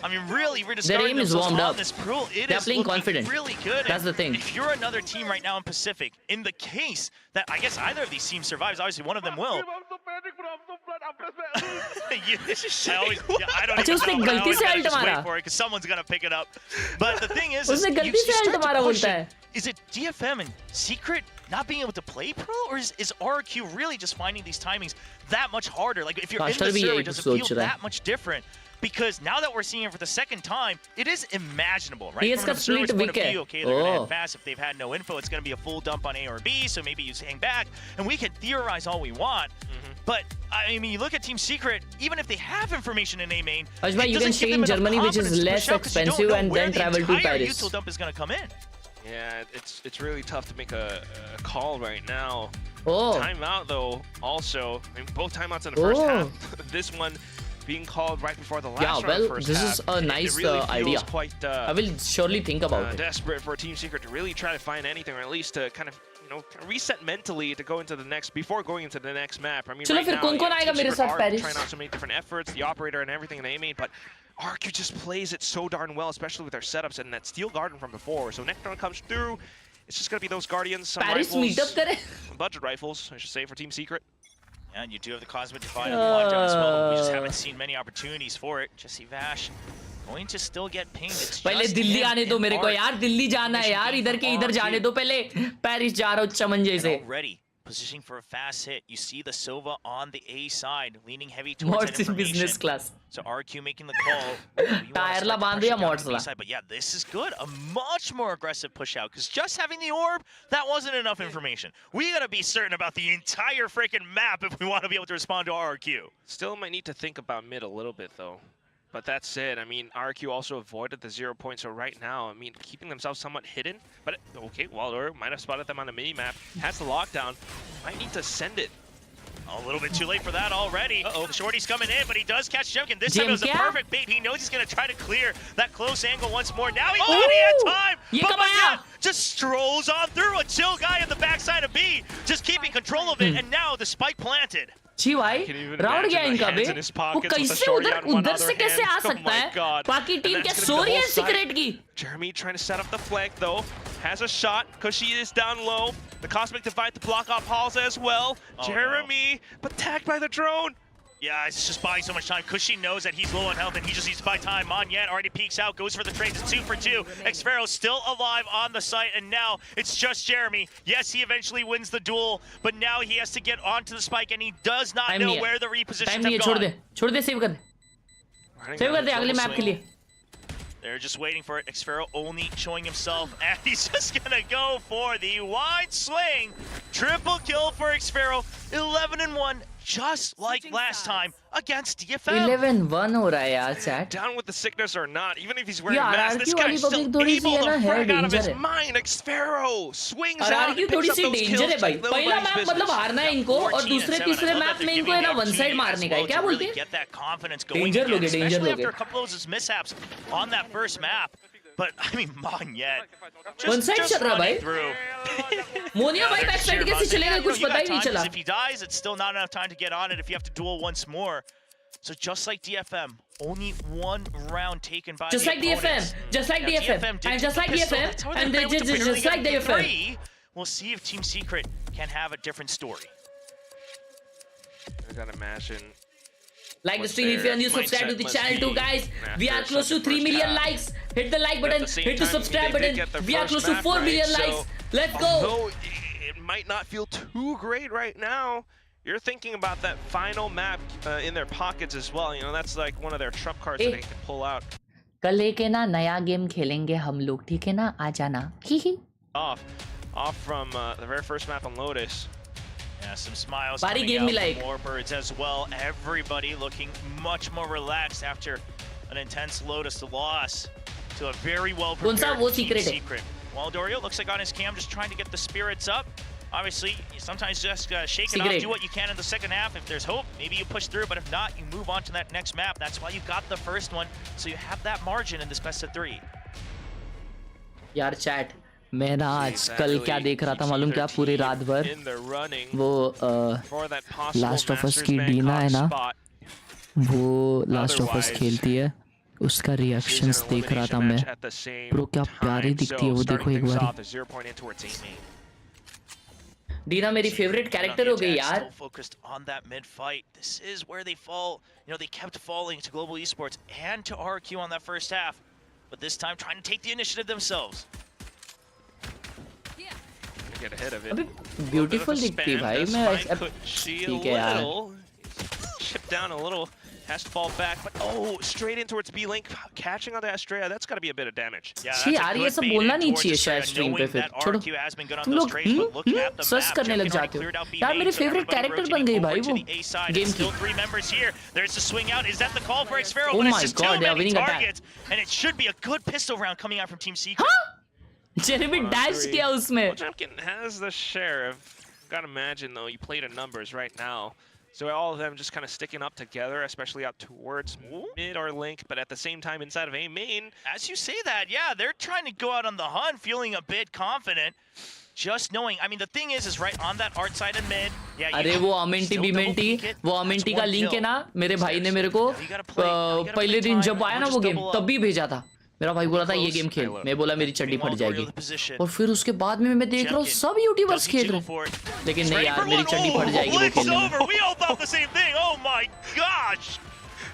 I mean, really rediscovering themselves on this pool. They're playing confident. Really good. That's the thing. If you're another team right now in Pacific, in the case that I guess either of these teams survives, obviously one of them will. अच्छा उसने गलती से alt मारा because someone's gonna pick it up. But the thing is, उसने गलती से alt मारा बोलता है. Is it DFM and Secret not being able to play pro, or is RRQ really just finding these timings that much harder? Like if you're in the server, does it feel that much different? Because now that we're seeing it for the second time, it is imaginable, right? From an observer's point of view, okay, they're gonna head fast. If they've had no info, it's gonna be a full dump on A or B, so maybe you hang back, and we can theorize all we want. But I mean, you look at Team Secret, even if they have information in A main, you can stay in Germany, which is less expensive, and then travel to Paris. Util dump is gonna come in. Yeah, it's really tough to make a call right now. Oh. Timeout though, also. I mean, both timeouts in the first half. This one being called right before the last round of the first this half. Is a nice really idea. Quite, I will surely think about it. Desperate for Team Secret to really try to find anything, or at least to kind of, you know, reset mentally to go into the next, before going into the next map. I mean, right now, Team Secret are trying out so many different efforts, the operator and everything in A-main, but RRQ just plays it so darn well, especially with their setups and that Steel Garden from before. So Nectar comes through. It's just going to be those Guardians, some rifles, budget rifles, I should say, for Team Secret. And you do have the Cosmic Divide on the lockdown as well. We just haven't seen many opportunities for it. Jesse Vash going to still get pinged. It's पहले दिल्ली आने दो मेरे को यार, दिल्ली जाना है यार, इधर के इधर जाने दो पहले. पेरिस जा रहा हूँ चमंजे से. Already positioning for a fast hit. You see the Sova on the A side, leaning heavy towards that information. Business class. So RRQ making the call. Tire la बांध दिया mods La. But yeah, this is good. A much more aggressive push out, because just having the orb, that wasn't enough information. We gotta be certain about the entire freaking map if we want to be able to respond to RRQ. Still might need to think about mid a little bit though. But that's it. I mean, RRQ also avoided the 0 point, so right now, I mean, keeping themselves somewhat hidden. But okay, Walder might have spotted them on the mini-map, has the lockdown, might need to send it. A little bit too late for that already. The Shorty's coming in, but he does catch Jemkin. This time it was a perfect bait. He knows he's going to try to clear that close angle once more. Now he thought he had time, but Mayan just strolls on through. A chill guy on the backside of B, just keeping control of it, and now the spike planted. जी भाई round गया इनका बे, वो कैसे उधर से कैसे आ सकता है? बाकी टीम क्या सो रही है सीक्रेट की? Jeremy trying to set up the flank though, has a shot. Kushi is down low. The Cosmic Divide to block off Halls as well. Jeremy, but tagged by the drone. Yeah, it's just buying so much time. Kushi knows that he's low on health and he just needs to buy time. Monyet already peeks out, goes for the trade. It's 2 for 2. Xfero still alive on the site, and now it's just Jeremy. Yes, he eventually wins the duel, but now he has to get onto the spike, and he does not know where the repositions have gone. छोड़ दे, save कर दे अगले map के लिए. They're just waiting for it. Xfero only showing himself, and he's just gonna go for the wide swing. Triple kill for Xfero. 11-1, just like last time against DFM. 11-1 हो रहा है यार chat. Down with the sickness or not, even if he's wearing a mask, this guy's still able to frag out of his mind. Xfero swings out and picks up those kills. है भाई. पहला map मतलब हारना है इनको, और दूसरे तीसरे मैप में इनको है ना वन साइड मारने का है. क्या बोलते हैं? Get that confidence going again, especially after a couple of those mishaps on that first map. But I mean, Monyet just चल रहा भाई. मोनिया भाई बैक साइड कैसे चलेगा कुछ पता ही नहीं चला. If he dies, it's still not enough time to get on it if you have to duel once more. So just like DFM, only one round taken by just like DFM, just like DFM, and just like DFM, and they just like DFM. We'll see if Team Secret can have a different story. I gotta imagine. Like the stream if you're new, subscribe to the channel too, guys. We are close to 3 million likes. Hit the like button, hit the subscribe button. We are close to 4 million likes. Let's go. Although it might not feel too great right now, you're thinking about that final map in their pockets as well. You know, that's like one of their trump cards that they can pull out. कल एक है ना नया game खेलेंगे हम लोग, ठीक है ना? आ जाना. Off from the very first map on Lotus. Yeah, some smiles coming out from Warbirds as well. Everybody looking much more relaxed after an intense Lotus loss to a very well prepared Team Secret. While Dorio looks like on his cam just trying to get the spirits up. Obviously, sometimes just shake it off, do what you can in the second half. If there's hope, maybe you push through, but if not, you move on to that next map. That's why you got the first one, so you have that margin in this best of 3. यार chat, मैं ना आज कल क्या देख रहा था मालूम क्या? पूरी रात भर वो लास्ट ऑफ अस की डीना है ना, वो लास्ट ऑफ अस खेलती है, उसका रिएक्शंस देख रहा था मैं. ब्रो क्या प्यारी दिखती है वो, देखो एक बार. Dina मेरी favorite character हो गई यार. Still focused on that mid fight. This is where they fall. You know, they kept falling to Global Esports and to RRQ on that first half, but this time trying to take the initiative themselves. Get ahead of it. अबे beautiful दिखती है भाई मैं. ठीक है यार. Chip down a little. Has to fall back, but oh, straight in towards B link, catching on the Astrea. That's got to be a bit of damage. Yeah, छी यार ये सब बोलना नहीं चाहिए शायद स्ट्रीम पे फिर. छोड़ो. तुम लोग सर्च करने लग जाते हो. यार मेरी फेवरेट कैरेक्टर बन गई भाई वो गेम की. Three members here. There's the swing out. Is that the call for Xfero? Oh But my it's just God, too they are many winning attack. targets, and it should be a good pistol round coming out from Team Secret. हाँ? Jeremy dash किया उसमें. Well, Jumpkin has the sheriff. Gotta imagine though, you played in numbers right now. So all of them just kind of sticking up together, especially out towards mid or link, but at the same time inside of A main. As you say that, yeah, they're trying to go out on the hunt, feeling a bit confident. Just knowing, I mean, the thing is right on that art side and mid. Yeah, अरे वो अमेंटी बीमेंटी, वो अमेंटी का link है ना, मेरे भाई ने मेरे को पहले दिन जब आया ना वो गेम, तब भी भेजा था. मेरा भाई बोला था ये गेम खेल. मैं बोला मेरी चड्डी फट जाएगी. और फिर उसके बाद में मैं देख रहा हूँ सब यूट्यूबर्स खेल रहे हैं. लेकिन नहीं यार मेरी चड्डी फट जाएगी वो खेलने में. We all thought the same thing. Oh my gosh.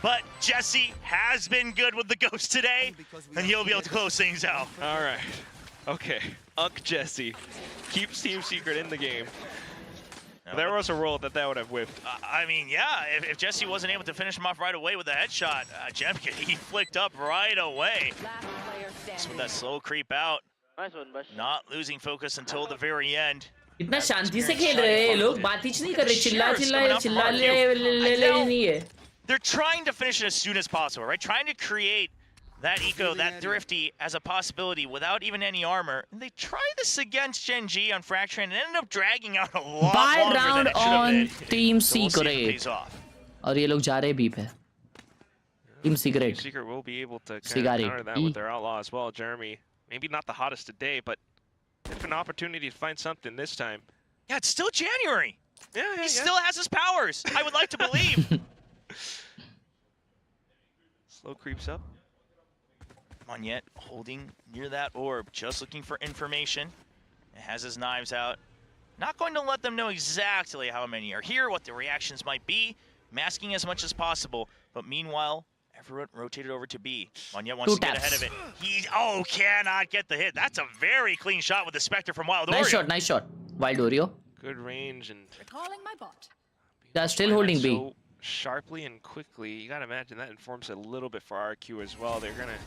But Jesse has been good with the ghost today, and he'll be able to close things out. All right. Okay. Unk Jesse keeps Team Secret in the game. There was a roll that would have whipped. I mean, yeah, if Jesse wasn't able to finish him off right away with a headshot, Jemkin, he flicked up right away. Just with that slow creep out. Not losing focus until the very end. इतना शांति से खेल रहे हैं लोग. बात ही नहीं कर रहे. चिल्ला नहीं है. They're trying to finish it as soon as possible, right? Trying to create that eco, that thrifty as a possibility without even any armor. And they tried this against Gen G on Fracture and ended up dragging out a lot longer round than it should on have been. Team So we'll see if it Secret. pays off. और ये लोग जा रहे B पे. Team Secret. Team Secret will be able to kind of counter that with their outlaw as well. Jeremy, maybe not the hottest today, but an opportunity to find something this time. Yeah, it's still January. Yeah, He still has his powers. I would like to believe. Slow creeps up. On yet, holding near that orb, just looking for information. It has his knives out. Not going to let them know exactly how many are here, what the reactions might be, masking as much as possible. But meanwhile, everyone rotated over to B. Monyet wants to get ahead of it. He cannot get the hit. That's a very clean shot with the Spectre from Wild Oreo. Nice shot. Wild Oreo. Good range and Recalling my bot. They're still holding B. So sharply and quickly. You gotta imagine that informs a little bit for RRQ as well. They're gonna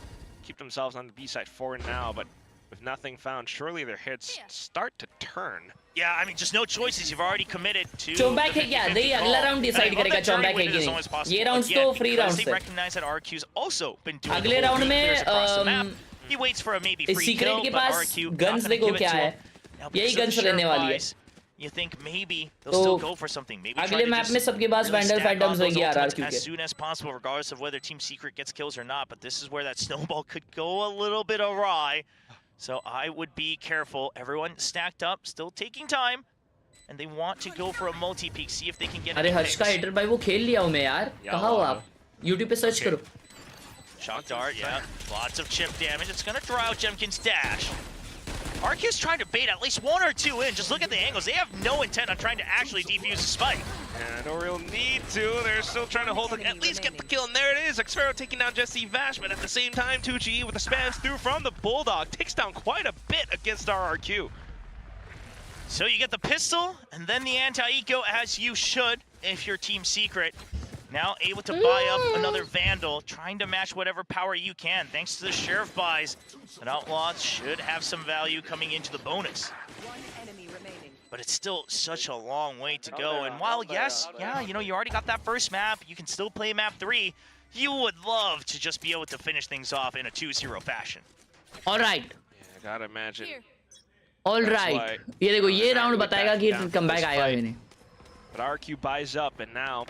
keep themselves on the B side for now, but with nothing found, surely their hits start to turn. Yeah, I mean, just no choices. You've already committed to. Chomback है क्या? नहीं अगला round decide करेगा चोम्बैक है कि नहीं. ये rounds तो free rounds They है. recognize that RRQ's also been doing अगले round में he waits for a maybe free kill, Secret के but पास RRQ guns देखो क्या है. यही guns रहने वाली है. You think maybe they'll still go for something. Maybe अगले मैप में सबके पास Vandal Phantoms रहेंगे RRQ के. As soon as possible, regardless of whether Team Secret gets kills or not. But this is where that snowball could go a little bit awry. So I would be careful. Everyone stacked up, still taking time, and they want to go for a multi-peek, see if they can get. अरे हर्ष का hitter भाई वो खेल लिया हूँ मैं यार. कहाँ हो आप? YouTube पे search करो. Shock dart, yeah. Lots of chip damage. It's gonna draw out Jemkin's dash. RQ's trying to bait at least one or two in. Just look at the angles. They have no intent on trying to actually defuse the spike. Yeah, no real need to. They're still trying to hold it, at least get the kill. And there it is. Xfero taking down Jesse Vash, but at the same time, Tucci with the spams through from the Bulldog takes down quite a bit against RRQ. So you get the pistol and then the anti-eco, as you should if you're Team Secret. Now able to buy up another Vandal, trying to match whatever power you can. Thanks to the Sheriff buys, that Outlaws should have some value coming into the bonus. But it's still such a long way to go. And while, yes, yeah, you know, you already got that first map, you can still play map 3, you would love to just be able to finish things off in a 2-0 fashion. All right. Yeah, I gotta imagine. All right. ये देखो ये round बताएगा कि comeback आएगा या नहीं. But RRQ buys up, and now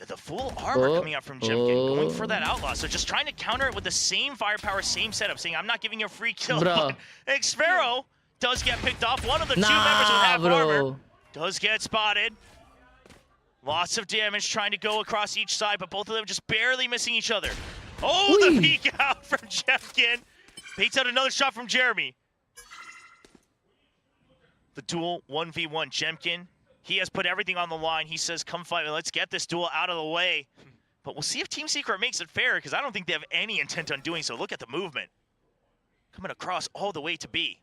the full armor coming out from Jemkin, going for that outlaw. So just trying to counter it with the same firepower, same setup, saying, I'm not giving you a free kill. Xfero does get picked off. One of the two members with half armor does get spotted. Lots of damage trying to go across each side, but both of them just barely missing each other. Oh, the peek out from Jemkin. Baits out another shot from Jeremy. the duel 1v1. Jemkin, he has put everything on the line. He says, come fight me. Let's get this duel out of the way. But we'll see if Team Secret makes it fair, because I don't think they have any intent on doing so. Look at the movement. Coming across all the way to B.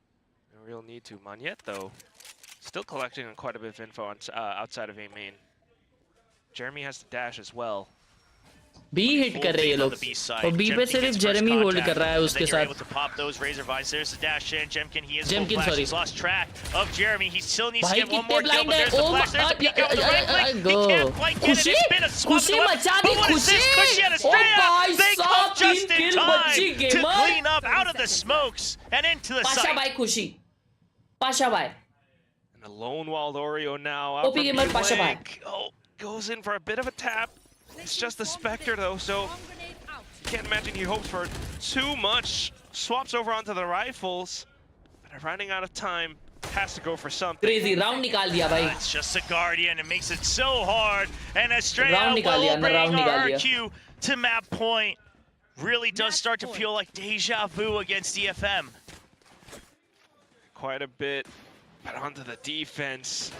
No real need to. Monyet, though, still collecting on quite a bit of info on, outside of A main. Jeremy has to dash as well. B hit कर रहे हैं ये लोग और B पे सिर्फ Jeremy hold कर रहा है उसके साथ Jemkin sorry lost track of Jeremy. He still needs to get one more kill, but there's the flash. There's a peek out the right flank. He can't quite get it. It's been a swap. But what is this? Kushi and Estrella, they come just in time to clean up out of the smokes and into the site. Pasha bhai Kushi. Pasha bhai. And the lone walled Oreo now. OP gamer Pasha bhai. Oh, goes in for a bit of a tap. It's just the Spectre though, so can't imagine he hopes for too much. Swaps over onto the rifles, but running out of time, has to go for something. Crazy round nikal diya bhai. It's just a Guardian. It makes it so hard. And Estrella will bring RRQ to map point. Really does start to feel like deja vu against DFM. Quite a bit, but onto the defense.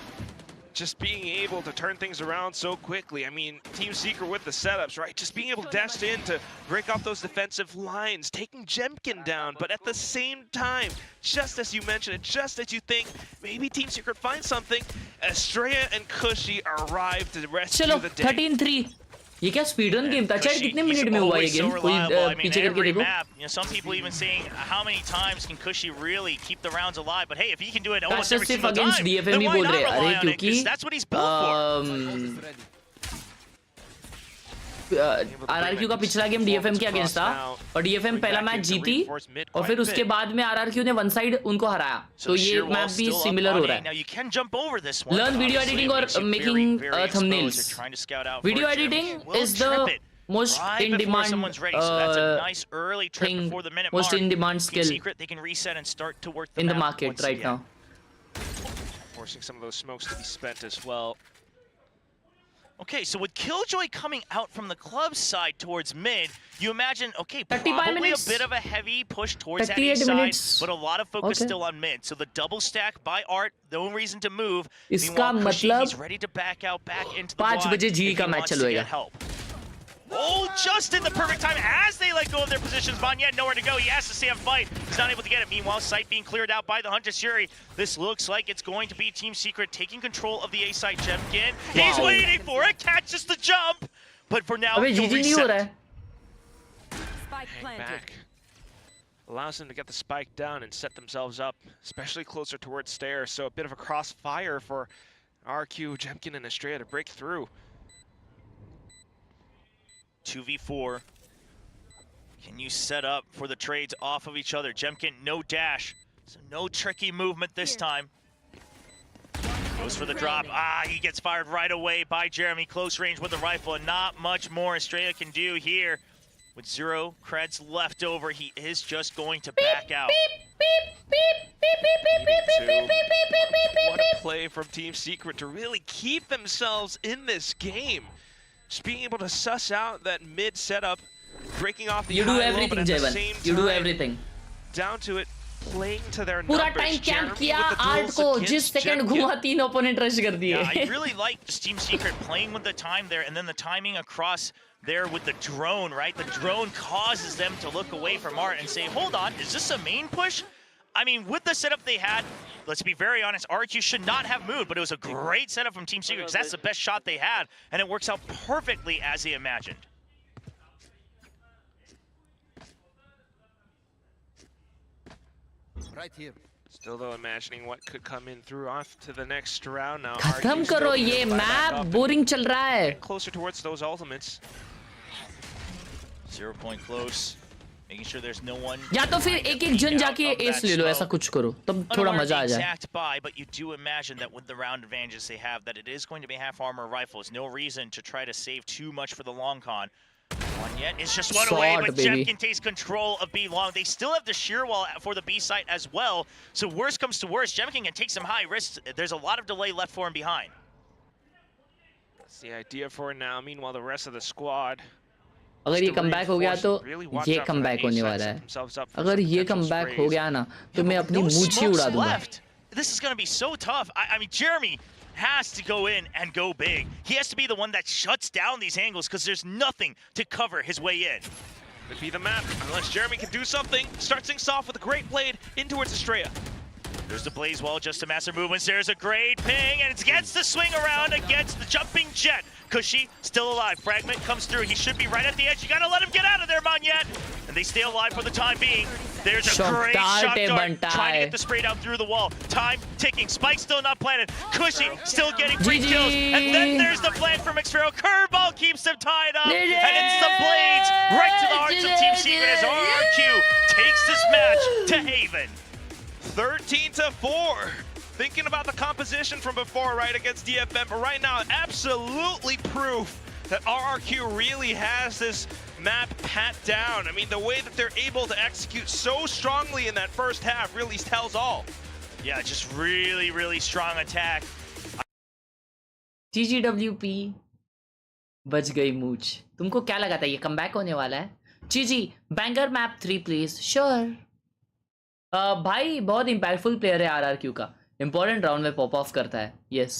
Just being able to turn things around so quickly. I mean, Team Secret with the setups, right? Just being able to dash in to break off those defensive lines, taking Jemkin down, but at the same time, just as you mentioned it, just as you think, maybe Team Secret finds something, Estrella and Cushy arrive to rescue the day. 13-3. ये क्या speedrun game था? Chat कितने minute में हुआ ये game? कोई पीछे करके देखो. You know, some people even saying how many times can Cushy really keep the rounds alive? But hey, if he can do it almost every single time, then why not rely on it? Because that's what he's built for. RRQ का पिछला game DFM के against था और DFM पहला match जीती और फिर उसके बाद में RRQ ने वन साइड उनको हराया. तो ये मैच भी सिमिलर हो रहा है. Learn video editing or making thumbnails. Video editing is the most in demand thing, most in demand skill in the market right now. Forcing some of those smokes to be spent as well. Okay, so with Killjoy coming out from the club side towards mid, you imagine, okay, probably a bit of a heavy push towards that A side, but a lot of focus still on mid. So the double stack by Art, no reason to move. Meanwhile, Cushy, he's ready to back out, back into the block if he wants to get help. Oh, just in the perfect time as they let go of their positions. Monyet nowhere to go. He has to stay and fight. He's not able to get it. Meanwhile, site being cleared out by the Huntress Yuri. This looks like it's going to be Team Secret taking control of the A site. Jemkin, he's waiting for it. Catches the jump. But for now, he'll reset. Hang back. Allows them to get the spike down and set themselves up, especially closer towards stairs. So a bit of a crossfire for RRQ, Jemkin, and Estrella to break through. 2v4. Can you set up for the trades off of each other? Jemkin, no dash, so no tricky movement this time. Goes for the drop. Ah, he gets fired right away by Jeremy. Close range with the rifle, and not much more Estrella can do here. With 0 creds left over, he is just going to back out. What a play from Team Secret to really keep themselves in this game. Just being able to suss out that mid setup, breaking off the you do everything, Jayvan. You do everything. Down to it, playing to their numbers. पूरा time camp किया art को जिस second घुमा 3 opponent rush कर दिए. Yeah, I really like this Team Secret playing with the time there, and then the timing across there with the drone, right? The drone causes them to look away from Art and say, hold on, is this a main push? I mean, with the setup they had, let's be very honest, RRQ should not have moved, but it was a great setup from Team Secret because that's the best shot they had, and it works out perfectly as they imagined. Right here. Still though imagining what could come in through off to the next round now. खत्म करो ये map boring चल रहा है. Closer towards those ultimates. 0 point close. Making sure there's no one. या तो फिर एक-एक जन जाके एस ले लो, ऐसा कुछ करो तब थोड़ा मजा आ जाए. But you do imagine that with the round advantages they have, that it is going to be half armor rifles. No reason to try to save too much for the long con. Monyet is just one away, but Jemkin takes control of B long. They still have the shear wall for the B site as well. So worst comes to worst, Jemkin can take some high risks. There's a lot of delay left for him behind. That's the idea for now. Meanwhile, the rest of the squad. अगर ये comeback हो गया तो ये comeback होने वाला है. अगर ये कमबैक हो गया ना तो मैं अपनी मूंछ ही उड़ा दूंगा. this is going to be so tough. I mean, Jeremy has to go in and go big. He has to be the one that shuts down these angles because there's nothing to cover his way in. Could be the map, unless Jeremy can do something. Starts things off with a great blade in towards Estrella. There's the Blaze Wall, just a massive movements. There's a great ping, and it gets the swing around against the jumping jet. Cushy still alive. Fragment comes through. He should be right at the edge. You gotta let him get out of there, Monyet. And they stay alive for the time being. There's a great shot dart trying to get the spray down through the wall. Time ticking. Spike still not planted. Cushy still getting free kills. And then there's the plant from Xfero. Curveball keeps him tied up. And it's the blades right to the hearts of Team Secret as RRQ takes this match to Haven. 13-4. Thinking about the composition from before, right, against DFM, but right now, absolutely proof that RRQ really has this map pat down. I mean, the way that they're able to execute so strongly in that first half really tells all. Yeah, just really, really strong attack. GGWP बच गई मूछ. तुमको क्या लगा था ये comeback होने वाला है? GG banger map 3 please. Sure. भाई बहुत इंपैक्टफुल प्लेयर है आरआरक्यू का. इंपॉर्टेंट राउंड में पॉप ऑफ करता है. यस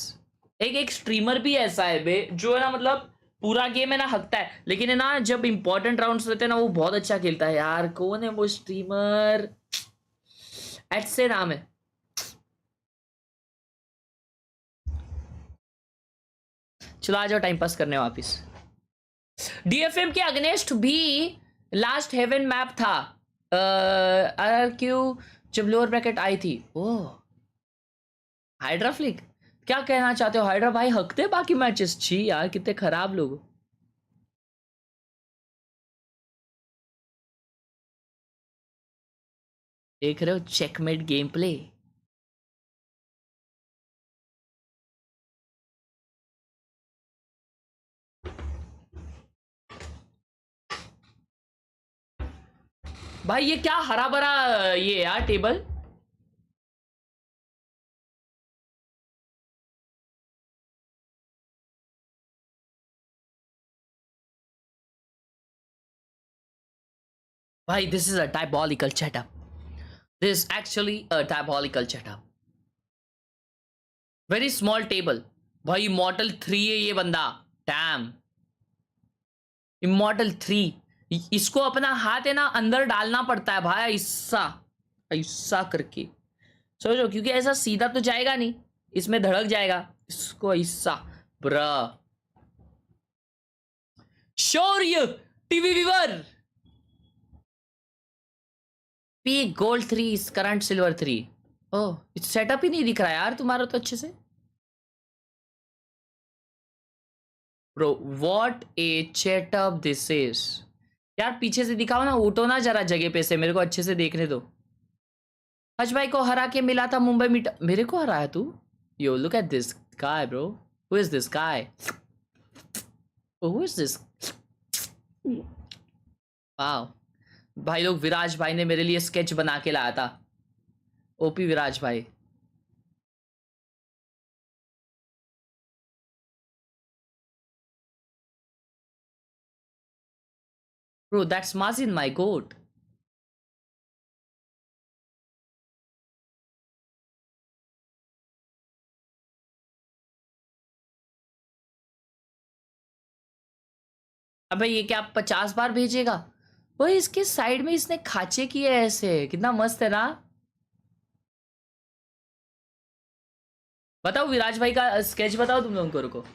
एक स्ट्रीमर भी ऐसा है बे जो है ना, मतलब पूरा गेम है ना हकता है, लेकिन है ना जब इंपॉर्टेंट राउंड्स रहते हैं ना वो बहुत अच्छा खेलता है. यार कौन है वो स्ट्रीमर? एट से नाम है. चलो आ जाओ टाइम पास करने वापिस. डीएफएम के अगेंस्ट भी लास्ट हेवन मैप था. आरआरक्यू जब लोअर ब्रैकेट आई थी. ओह हाइड्रा फ्लिक क्या कहना चाहते हो? हाइड्रा भाई हकते बाकी मैचेस. छी यार कितने खराब लोग. देख रहे हो चेकमेट गेम प्ले. भाई ये क्या हरा भरा ये यार टेबल. भाई this is a diabolical setup. This is actually a diabolical setup. Very small table. भाई Immortal 3 है ये बंदा. Damn. Immortal 3. इसको अपना हाथ है ना अंदर डालना पड़ता है भाई. ऐसा ऐसा करके समझो, क्योंकि ऐसा सीधा तो जाएगा नहीं, इसमें धड़क जाएगा. इसको ऐसा bro. Shaurya TV viewer. Peak gold 3 current silver 3. Oh setup ही नहीं दिख रहा यार तुम्हारा तो अच्छे से. Bro what a setup this is. यार पीछे से दिखाओ ना, उठो ना जरा जगह पे से, मेरे को अच्छे से देखने दो. हज भाई को हरा के मिला था मुंबई मीट. मेरे को हराया तू? Yo look at this guy bro. Who is this guy? Who is this? Wow भाई लोग, विराज भाई ने मेरे लिए स्केच बना के लाया था. ओपी विराज भाई. Bro, that's Mazin, my goat. अबे ये क्या 50 बार भेजेगा? वो इसके साइड में इसने खाचे किए ऐसे. कितना मस्त है ना. बताओ विराज भाई का स्केच बताओ तुम लोगों को. रुको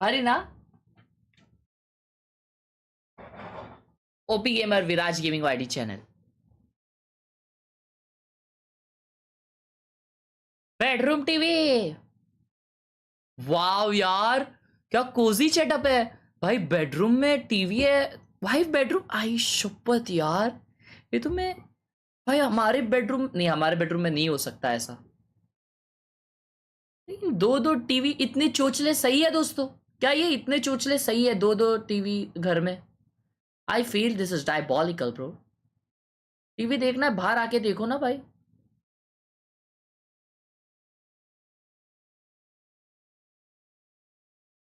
अरे ना. OP gamer Viraj gaming YD channel. Bedroom TV. Wow यार, क्या कोजी सेटअप है भाई। बेडरूम में टीवी है भाई। बेडरूम, आई शुपत यार, ये तो मैं भाई हमारे बेडरूम नहीं, हमारे बेडरूम में नहीं हो सकता ऐसा। लेकिन दो दो टीवी इतने चोचले सही है दोस्तों? क्या ये इतने चोचले सही है, दो दो टीवी घर में? I feel this is diabolical bro. TV देखना है बाहर आके देखो ना भाई।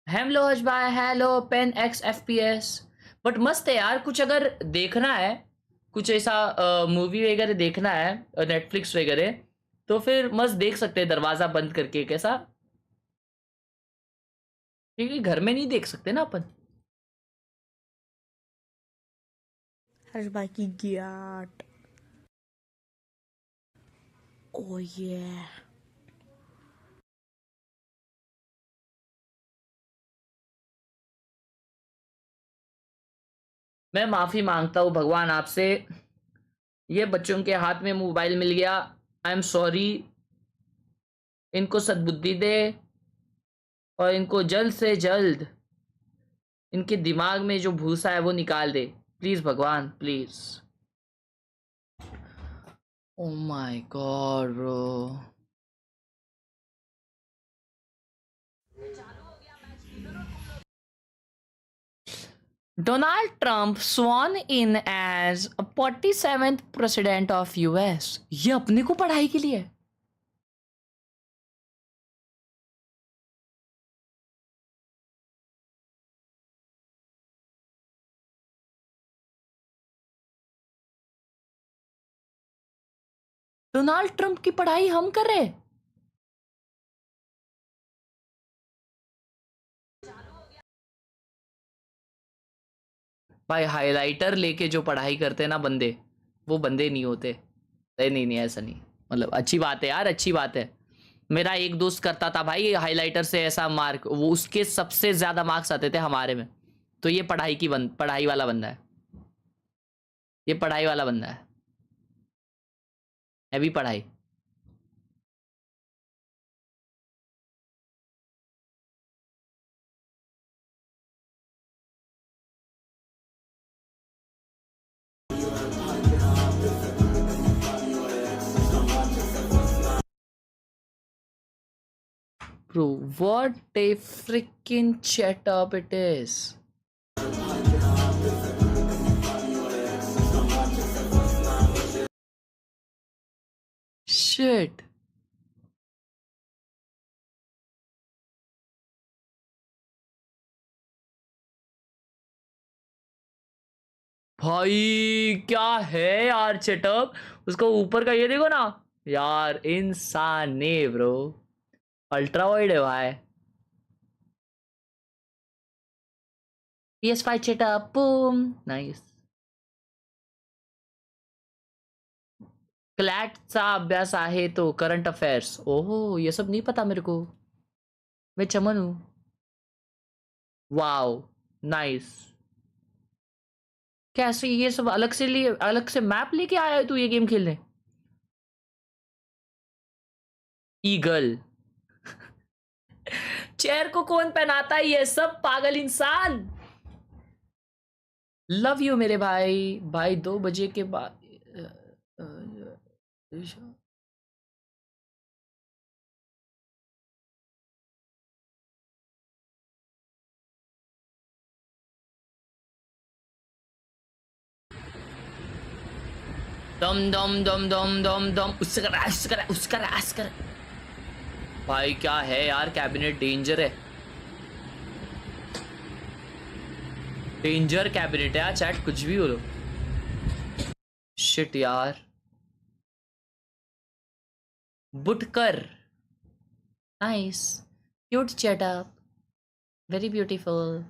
हेलो हजबाई, hello pen X FPS। But मस्त है यार, कुछ अगर देखना है, कुछ ऐसा मूवी वगैरह देखना है नेटफ्लिक्स वगैरह, तो फिर मस्त देख सकते हैं दरवाजा बंद करके कैसा, क्योंकि घर में नहीं देख सकते ना अपन। हर्षभाई की गियाट। ओ ये मैं माफी मांगता हूँ भगवान आपसे, ये बच्चों के हाथ में मोबाइल मिल गया। आई एम सॉरी। इनको सद्बुद्धि दे और इनको जल्द से जल्द इनके दिमाग में जो भूसा है वो निकाल दे, प्लीज भगवान please. O my God bro. Donald Trump sworn in as a 47th president of US। ये अपने को पढ़ाई के लिए है। डोनाल्ड ट्रंप की पढ़ाई हम कर रहे हैं। भाई हाइलाइटर लेके जो पढ़ाई करते हैं ना बंदे, वो बंदे नहीं होते। नहीं नहीं नहीं, ऐसा नहीं, मतलब अच्छी बात है यार, अच्छी बात है। मेरा एक दोस्त करता था भाई हाइलाइटर से ऐसा मार्क, वो उसके सबसे ज्यादा मार्क्स आते थे हमारे में। तो ये पढ़ाई वाला बंदा है, ये पढ़ाई वाला बंदा है। मैं भी पढ़ाई। Bro, what a freaking chat up it is. Shit. भाई क्या है यार चेटअप, उसको ऊपर का ये देखो ना यार, इंसान ने ब्रो, अल्ट्रा वाइड है भाई। PS5 चेटअप, boom, nice. क्लॅटचा अभ्यास आहे तो, करंट अफेयर्स। ओहो, ये सब नहीं पता मेरे को, मैं चमन हूं। Wow, nice. कैसे ये सब अलग से मैप लेके आया है तू ये गेम खेलने? ईगल। चेयर को कौन पहनाता है ये सब पागल इंसान। लव यू मेरे भाई। भाई 2 बजे के बाद दम दम दम दम दम दम, उसका भाई क्या है यार, कैबिनेट डेंजर है, डेंजर कैबिनेट है यार चैट, कुछ भी बोलो। शिट यार, बुटकर, नाइस, क्यूट चैटअप, वेरी ब्यूटीफुल।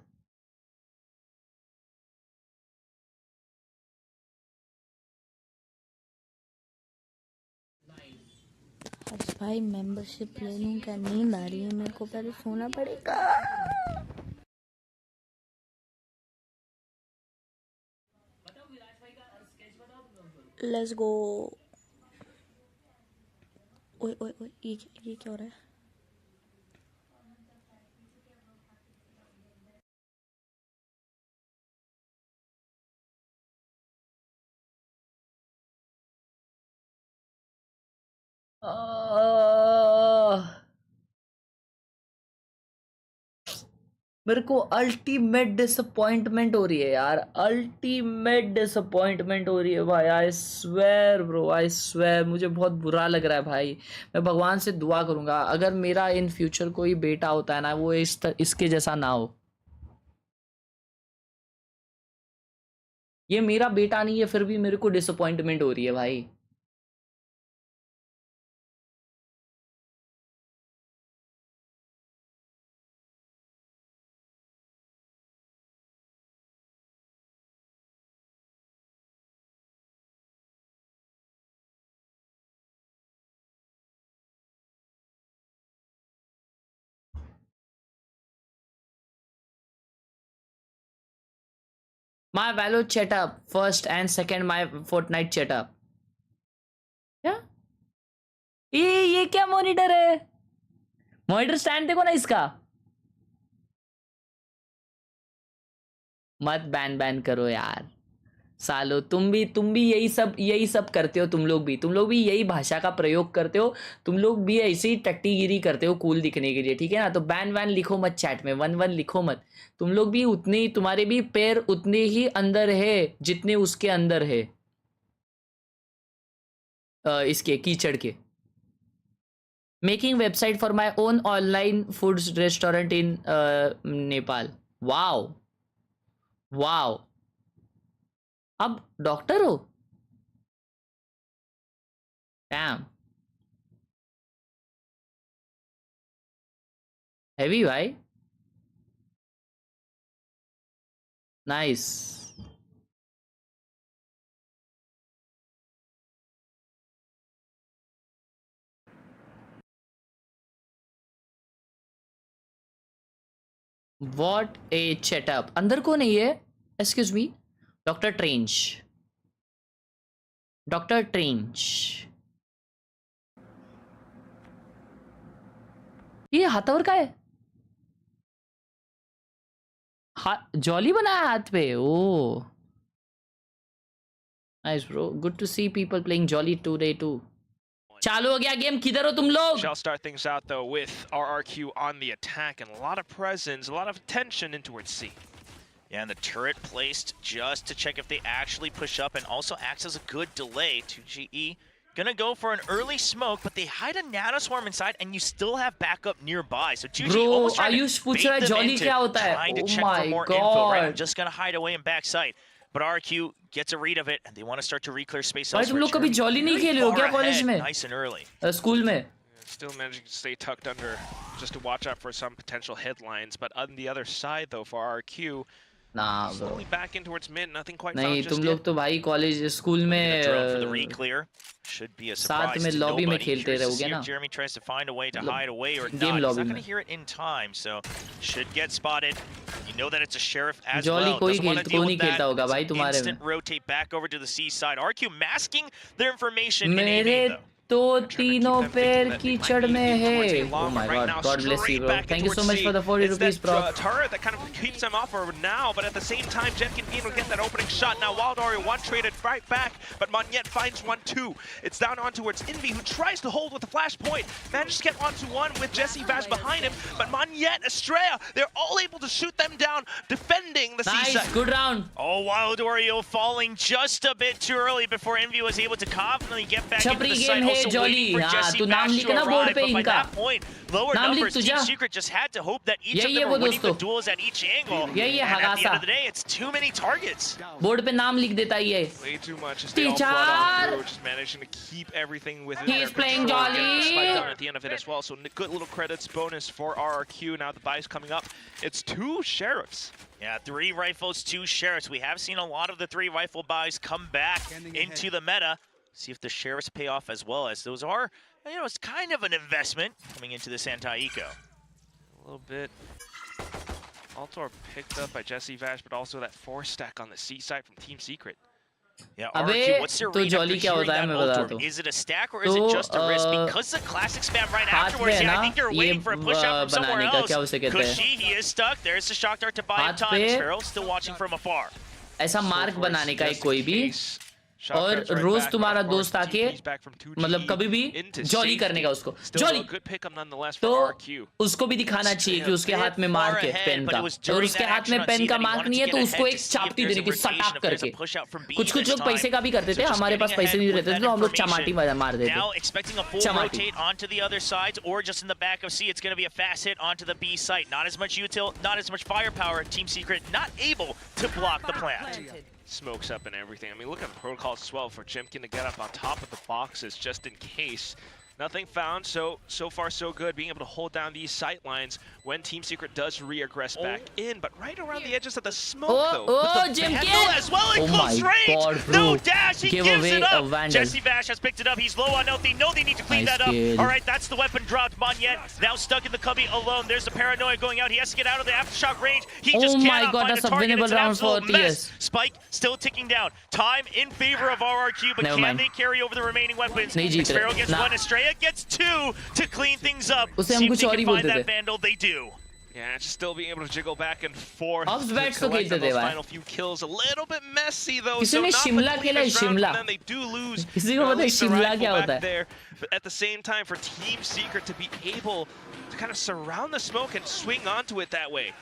हर्ष भाई मेंबरशिप ले लूं क्या? नींद आ रही है मेरे को, पहले सोना पड़ेगा। Let's go. ओए ओए ओए, ये क्या हो रहा है? मेरे को अल्टीमेट डिसअपॉइंटमेंट हो रही है यार, अल्टीमेट डिसअपॉइंटमेंट हो रही है भाई। I swear bro, I swear, मुझे बहुत बुरा लग रहा है भाई। मैं भगवान से दुआ करूंगा अगर मेरा इन फ्यूचर कोई बेटा होता है ना, वो इसके जैसा ना हो। ये मेरा बेटा नहीं है, फिर भी मेरे को डिसअपॉइंटमेंट हो रही है भाई। My Valo setup first and second my Fortnite setup. क्या? ये क्या मॉनिटर है? मॉनिटर स्टैंड देखो ना इसका। मत बैन करो यार सालो। तुम भी यही सब करते हो। तुम लोग भी यही भाषा का प्रयोग करते हो। तुम लोग भी ऐसे ही टट्टीगिरी करते हो कूल दिखने के लिए, ठीक है ना? तो बैन लिखो मत चैट में, 1 लिखो मत। तुम लोग भी उतने, तुम्हारे भी पैर उतने ही अंदर है जितने उसके अंदर है, इसके कीचड़ के। Making website for my own online food restaurant in Nepal. Wow wow, अब डॉक्टर हो? डैम, हैवी भाई, नाइस। What a setup। अंदर कौन है ये? Excuse me, doctor trench. ये हाथवर का है? जॉली बनाया हाथ पे। Oh nice bro, good to see people playing jolly today too. चालू हो गया गेम, किधर हो तुम लोग? Shall start things out though with RRQ on the attack and a lot of presence, a lot of attention in towards C. Yeah, and the turret placed just to check if they actually push up, and also acts as a good delay to GE. Gonna go for an early smoke, but they hide a nanoswarm inside, and you still have backup nearby. So 2G almost trying to bait them into trying to check for more info. Right, I'm just gonna hide away in backside. But RRQ gets a read of it, and they want to start to re-clear space elsewhere. तुम लोग कभी jolly नहीं खेले हो क्या college में? Nice and early. School में? Still managing to stay tucked under, just to watch out for some potential headlines. But on the other side, though, for RRQ, nah, slowly back in towards mid. Nothing quite. नहीं, तुम लोग तो भाई college school में should be a surprise में to lobby में nobody. खेलते रहोगे ना? Jeremy tries to find a way to hide away or not. He's not going to hear it in time, so should get spotted. You know that it's a sheriff as well. Doesn't want to deal with that. Instant rotate back over to the C side. RQ masking their information in AB though. तो तीनों पैर कीचड़ में है। Oh my God, God bless you, bro. Thank you so much for the 40 rupees, bro. Turret that kind of keeps them off for now, but at the same time, Jemkin Bean will get that opening shot. Now Wildori one traded right back, but Monyet finds 1-2. It's down on towards Envy, who tries to hold with the flashpoint. Manages to get onto one with Jesse Vash behind him, but Monyet, Estrella, they're all able to shoot them down, defending the C-side. Nice, good round. Oh, Wildorio falling just a bit too early before Envy was able to confidently get back into the site. Jolly, हाँ तू नाम लिख ना board पे इनका। नाम लिख तुझा। यही है वो दोस्तों, यही है हगासा। बोर्ड पे नाम लिख देता ही है। Teacher, he is playing jolly. At the end of it as well, so good little credits bonus for RRQ. Now the buys coming up. It's 2 sheriffs. Yeah, 3 rifles, 2 sheriffs. We have seen a lot of the 3 rifle buys come back into the meta. See if the sheriffs pay off as well, as those are, you know, it's kind of an investment coming into this anti-eco. A little bit. Altor picked up by Jesse Vash, but also that 4 stack on the C side from Team Secret. Yeah, RRQ, what's their read after hearing that Altor? Is it a stack or is it just a risk? Because the classic spam right afterwards, yeah, I think they're waiting for a push out from somewhere else. Cushy, he is stuck. There's the shock dart to buy him time. Sparrow still watching from afar. ऐसा mark बनाने का है कोई भी और रोज तुम्हारा दोस्त आके मतलब कभी भी जॉली करने का उसको जॉली, तो उसको भी दिखाना चाहिए कि उसके हाथ में मार्क है पेन का, और उसके हाथ में पेन का मार्क नहीं है तो उसको एक चापटी देने की सटाक करके। कुछ कुछ लोग पैसे का भी करते थे, हमारे पास पैसे नहीं रहते थे तो हम लोग चमाटी मार देते। चमाटी onto the other sides or just in the back of C. It's going to be a fast hit onto the B site. Not as much util, not as much firepower. Team Secret not able to block the plant. Smokes up and everything. I mean, look at protocols as well for Jimkin to get up on top of the boxes just in case. Nothing found, so far so good, being able to hold down these sight lines when Team Secret does re-aggress back in, but right around the edges of the smoke though. Oh, Jimkin! As well in close range. God, bro. No dash, he Give gives away it a up. vandal. Jesse Vash has picked it up. He's low on health. They need to clean Nice that up. kill. All right, that's the weapon dropped. Monyet now stuck in the cubby alone. There's the paranoia going out. He has to get out of the aftershock range. He just cannot God, find that's a a target. winnable It's an round for absolute mess. TS. Spike still ticking down. Time in favor of RRQ, but Never can mind. they carry over the remaining weapons? Sparrow gets one, Estrella gets two to clean things up. उसे हम See if कुछ they और can he find बोलते that थे। vandal. They do. Yeah, just still being able to jiggle back and forth. Ops bats to तो collect खेलते थे those भाई। final few kills. A little bit messy though. किसी So ने not the Shimla खेला है, cleanest round Shimla. for them. They do lose. किसी को but at पता है least the शिमला rifle क्या back होता है? there. But at the same time, for Team Secret to be able to kind of surround the smoke and swing onto it that way.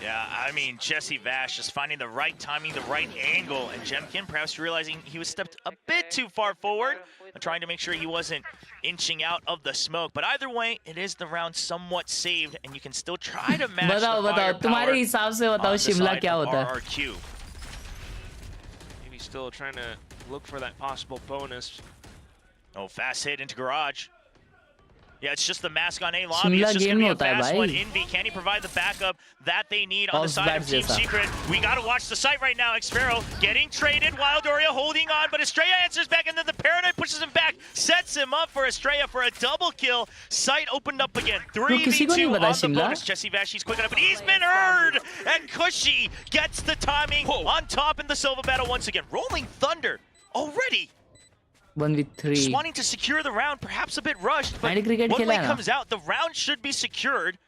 Yeah, I mean, Jesse Vash just finding the right timing, the right angle, and Jemkin perhaps realizing he was stepped a bit too far forward, trying to make sure he wasn't inching out of the smoke. But either way, it is the round somewhat saved, and you can still try to match the firepower तुम्हारे हिसाब से बताओ on the Shimla side क्या of होता है? RRQ. Maybe still trying to look for that possible bonus. Oh, fast hit into garage. Yeah, it's just the mask on A lobby. Shimla It's just game going में to be होता a है fast भाई। one. Envy, can he provide the backup that they need on the Ops side of bats Team जैसा। Secret? We got to watch the site right now. Xpharaoh getting traded. Wild Doria holding on, but Estrella answers back, and then the Paranoid pushes him back, sets him up for Estrella for a double kill. Site opened up again. 3v2 on the bonus. Jesse Vash, he's quick enough, but he's been heard! And Cushy gets the timing on top in the Silva battle once again. Rolling Thunder already. 1v3. Just wanting to secure the round, perhaps a bit rushed, but one way comes out, the round should be secured.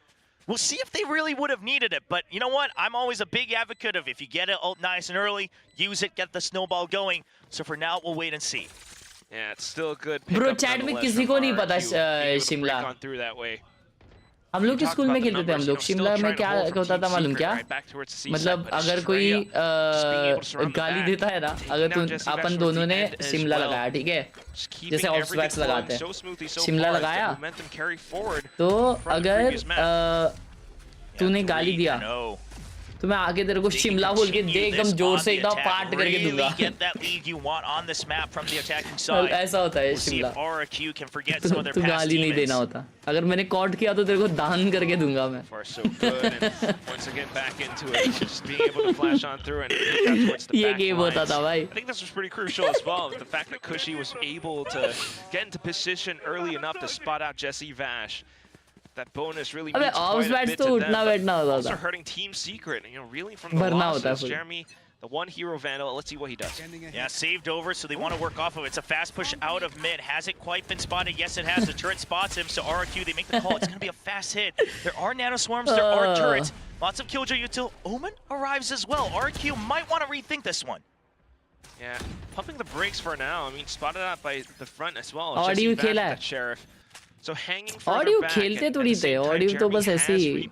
We'll see if they really would have needed it, but you know what? I'm always a big advocate of if you get it ult nice and early, use it, get the snowball going. So for now, we'll wait and see. Yeah, it's still a good Bro, chat में किसी को नहीं पता Shimla. on through that way. हम लोग के school में खेलते थे हम लोग। शिमला में क्या होता था मालूम क्या? मतलब अगर कोई गाली देता है ना, अगर अपन दोनों ने शिमला लगाया, ठीक है? जैसे ऑप्स बैट्स लगाते हैं, शिमला लगाया, तो अगर तूने गाली दिया, तो मैं आगे तेरे को शिमला बोल के दे एकदम जोर से एकदम पार्ट करके दूंगा। ऐसा होता है शिमला। तू गाली नहीं देना होता। अगर मैंने कॉट किया तो तेरे को दान करके दूंगा मैं। ये गेम होता था भाई। I think this was pretty crucial as well. The fact that Cushy was able to get into position early enough to spot out Jesse Vash. That bonus really means quite a bit to them, but also hurting Team Secret. You know, reeling from the losses. Jeremy, the one hero vandal. Let's see what he does. Yeah, saved over, so they want to work off of it. It's a fast push out of mid. Has it quite been spotted? Yes, it has. The turret spots him, so RRQ, they make the call. It's going to be a fast hit. There are nano swarms, there are turrets. Lots of killjoy util. Omen arrives as well. RRQ might want to rethink this one. Yeah, pumping the brakes for now. I mean, spotted out by the front as well. Audio खेला है। Sheriff. So hanging audio खेलते थोड़ी थे, audio तो बस ऐसे ही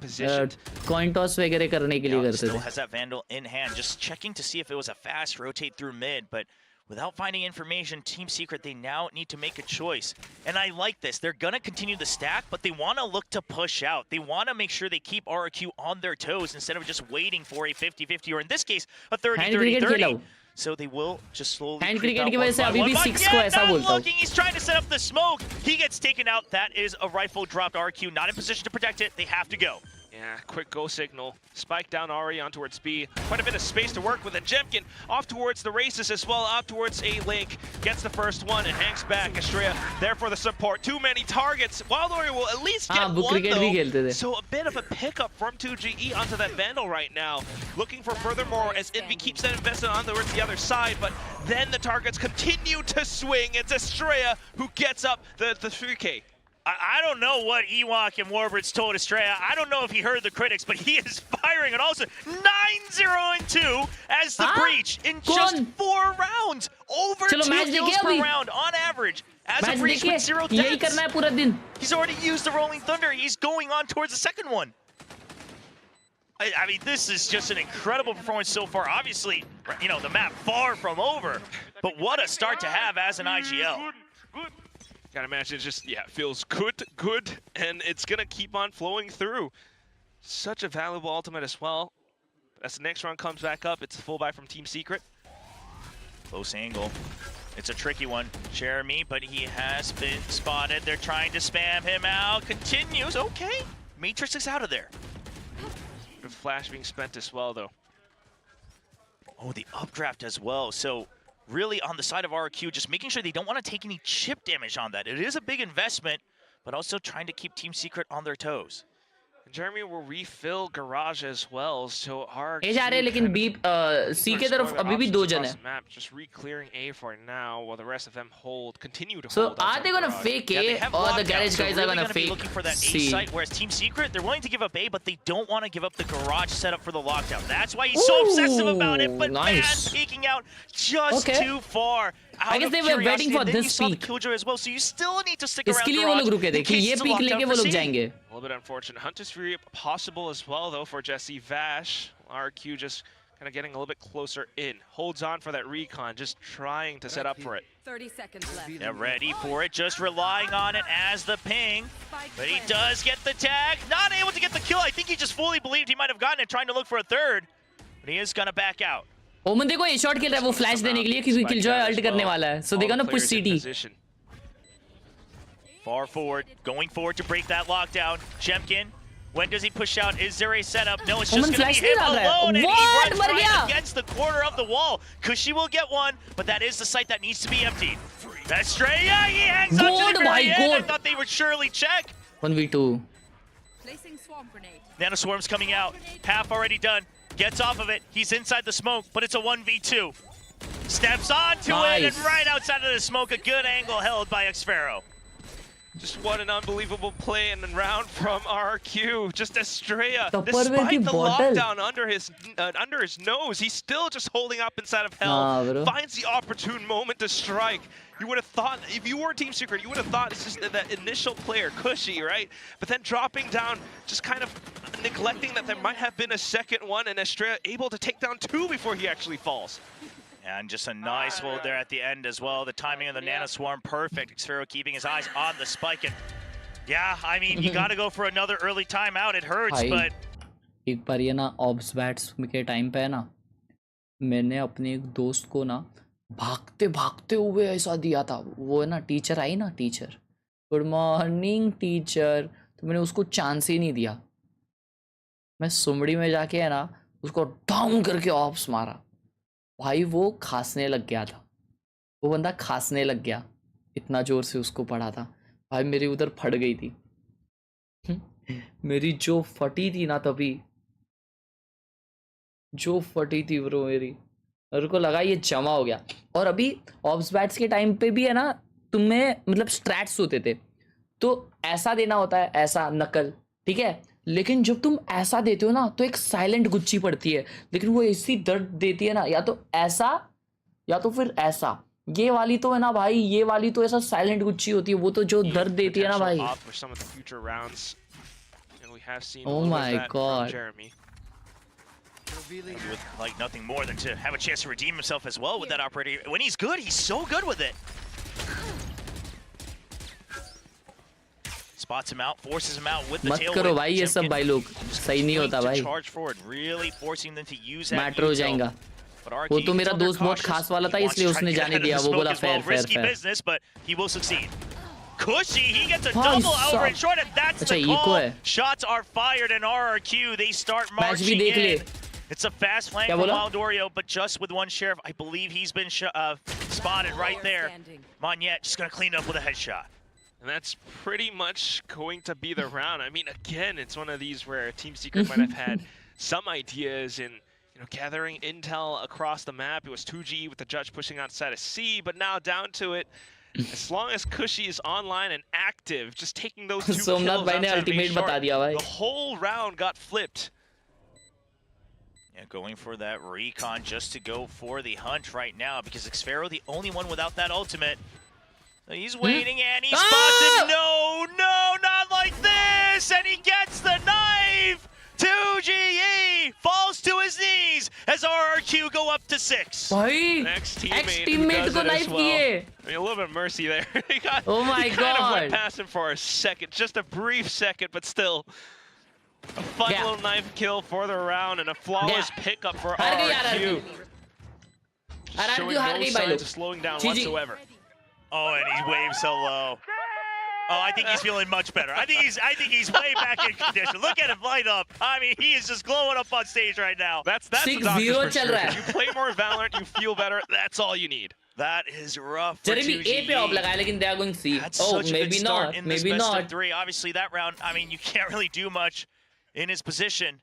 coin toss वगैरह करने के लिए करते थे। Has that vandal in hand, just checking to see if it was a fast rotate through mid, but without finding information, Team Secret, they now need to make a choice. And I like this. They're going to continue the stack, but they want to look to push out. They want to make sure they keep RRQ on their toes instead of just waiting for a 50-50, or in this case, a 30-30-30. So they will just slowly hand cricket की वजह से अभी भी 6 को ऐसा बोलता हूँ। He's trying to set up the smoke. He gets taken out. That is a rifle dropped. RQ not in position to protect it. They have to go. Yeah, quick go signal. Spike down already on towards B. Quite a bit of space to work with. And Jemkin off towards the races as well, out towards A-Link. Gets the first one and hangs back. Estrella there for the support. Too many targets. Wild Warrior will at least get one though. So a bit of a pickup from 2GE onto that Vandal right now. Looking for furthermore as Envy keeps that invested on towards the other side. But then the targets continue to swing. It's Estrella who gets up the 3K. I don't know what Ewok and Warbirds told Estrella. I don't know if he heard the critics, but he is firing. And also 9-0-2 as the breach in just 4 rounds. Over 2 kills per round on average. As a breach with 0 deaths. He's already used the Rolling Thunder. He's going on towards the second one. I mean, this is just an incredible performance so far. Obviously, you know, the map far from over. But what a start to have as an IGL. Gotta imagine it just, yeah, feels good, and it's gonna keep on flowing through. Such a valuable ultimate as well. As the next round comes back up, it's a full buy from Team Secret. Close angle. It's a tricky one, Jeremy, but he has been spotted. They're trying to spam him out. Continues, okay. Matrix is out of there. The flash being spent as well, though. Oh, the updraft as well. So really on the side of RRQ, just making sure they don't want to take any chip damage on that. It is a big investment, but also trying to keep Team Secret on their toes. And Jeremy will refill Garage as well, so RRQ C के तरफ अभी भी 2 जन हैं. Just re-clearing A for now, while the rest of them continue to hold. So are they gonna fake A, or the garage guys are gonna fake looking for that A C? site, whereas Team Secret, they're willing to give up A, but they don't want to give up the garage setup for the lockdown. That's why he's so obsessive about it, but man, peeking out just too far. I guess they were waiting for this peak. Killjoy as well, so you still need to stick around. इसके लिए वो लोग रुके थे कि ये peak लेके वो लोग जाएंगे. A little bit unfortunate. Hunter's Fury possible as well, though, for Jesse Vash. RQ just kind of getting a little bit closer in. Holds on for that recon, just trying to set up for it. 30 seconds left. Yeah, ready for it, just relying on it as the ping. But he does get the tag. Not able to get the kill. I think he just fully believed he might have gotten it, trying to look for a third. But he is going to back out. ओमन देखो ये shot खेल रहा है वो flash देने के लिए क्योंकि किलजॉय अल्ट करने वाला है. So they're gonna push CT. Far forward, going forward to break that lockdown. Jemkin, when does he push out? Is there a setup? No, it's just going to be him alone, and he runs right against the corner of the wall. Kushi will get one, but that is the site that needs to be emptied. That's straight. Yeah, he hangs on to the very end. I thought they would surely check. 1v2. Placing swarm grenade. Nano Swarm's coming out. Half already done. Gets off of it. He's inside the smoke, but it's a 1v2. Steps onto it, and right outside of the smoke, a good angle held by Xfero. Just what an unbelievable play and round from RRQ. Just Estrella, despite the lockdown under his nose, he's still just holding up inside of hell. Finds the opportune moment to strike. You would have thought, if you were Team Secret, you would have thought it's just that initial player, Cushy, right? But then dropping down, just kind of neglecting that there might have been a second one, and Estrella able to take down 2 before he actually falls. And just a nice hold there at the end as well. The timing of the Nano Swarm, perfect. Xfero keeping his eyes on the spike. And yeah, I mean, you got to go for another early timeout. It hurts, but... एक बार ये ना obs bats के time पे है ना, मैंने अपने एक दोस्त को ना भागते भागते हुए ऐसा दिया था. वो है ना टीचर आई ना, टीचर गुड मॉर्निंग टीचर, तो मैंने उसको चांस ही नहीं दिया. मैं सुमड़ी में जाके है ना उसको डाउन करके ऑब्स मारा. भाई वो खांसने लग गया था. वो बंदा खांसने लग गया, इतना जोर से उसको पड़ा था. भाई मेरी उधर फट गई थी. मेरी जो फटी थी ना, तभी जो फटी थी ब्रो मेरी, मेरे को लगा ये जमा हो गया. और अभी ऑब्स बैट्स के टाइम पे भी है ना, तुम्हें मतलब स्ट्रैट्स होते थे तो ऐसा देना होता है, ऐसा नकल, ठीक है. लेकिन जब तुम ऐसा देते हो ना तो एक साइलेंट गुच्ची पड़ती है, लेकिन वो ऐसी दर्द देती है ना, या तो ऐसा या तो फिर ऐसा. ये वाली तो है ना भाई, ये वाली तो ऐसा साइलेंट गुच्ची होती है, वो तो जो दर्द देती है ना भाई. Oh my god. With like nothing more than to have a chance to redeem himself as well with that operator. When he's good, he's so good with it. Spots him out, forces him out with the tailwind. मत करो भाई ये सब भाई लोग, सही नहीं होता भाई. Charge forward, really forcing them to use that. Matter हो जाएगा. वो तो मेरा दोस्त बहुत खास वाला था, इसलिए उसने जाने दिया. वो बोला fair. Business, but he will succeed. Cushy, he gets a double over and short, and that's the call. Shots are fired in RRQ. They start marching in. It's a fast flank from Waldorio, but just with one sheriff. I believe he's been spotted right there. Monyet just going to clean up with a headshot. And that's pretty much going to be the round. I mean, again, it's one of these where Team Secret might have had some ideas in, you know, gathering intel across the map. It was 2G with the judge pushing outside of C, but now down to it. As long as Cushy is online and active, just taking those 2 kills Somnath bhai ne outside ultimate being short, bata diya bhai. the whole round got flipped. Yeah, going for that recon just to go for the hunt right now because Xfero the only one without that ultimate. So he's waiting and he spots it. No, not like this! And he gets the knife! 2GE falls to his knees as RRQ go up to 6. Bhai, Ex-teammate को knife किए. I mean, a little bit of mercy there. he Oh my he kind of went God. past him for a second, just a brief second, but still. A fun little knife kill for the round and a flawless pickup for RRQ. Showing no signs of slowing down whatsoever. Oh, and he waves hello. Oh, I think he's feeling much better. I think he's way back in condition. Look at him light up. I mean, he is just glowing up on stage right now. That's the doctor's prescription. You play more Valorant, you feel better. That's all you need. That is rough for Jeremy 2GE. A पे of लगाया लेकिन they are going C. Oh, maybe not. Maybe not. 3. Obviously, that round. I mean, you can't really do much in his position.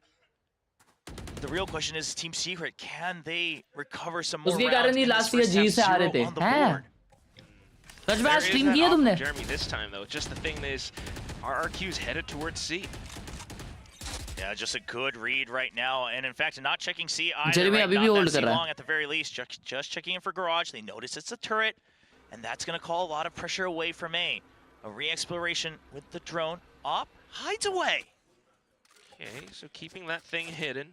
The real question is, Team Secret, can they recover some more उसके rounds? कारण ही last year G से आ रहे थे. हैं? सच में आज stream किया तुमने? Jeremy this time though. Just the thing is, RRQ's headed towards C. Yeah, just a good read right now, and in fact, not checking C either. Jeremy right? अभी भी Not hold that C कर रहा है. long at the very least. Just checking in for garage. They notice it's a turret, and that's going to call a lot of pressure away from A. A re-exploration with the drone. Op hides away. Okay, so keeping that thing hidden,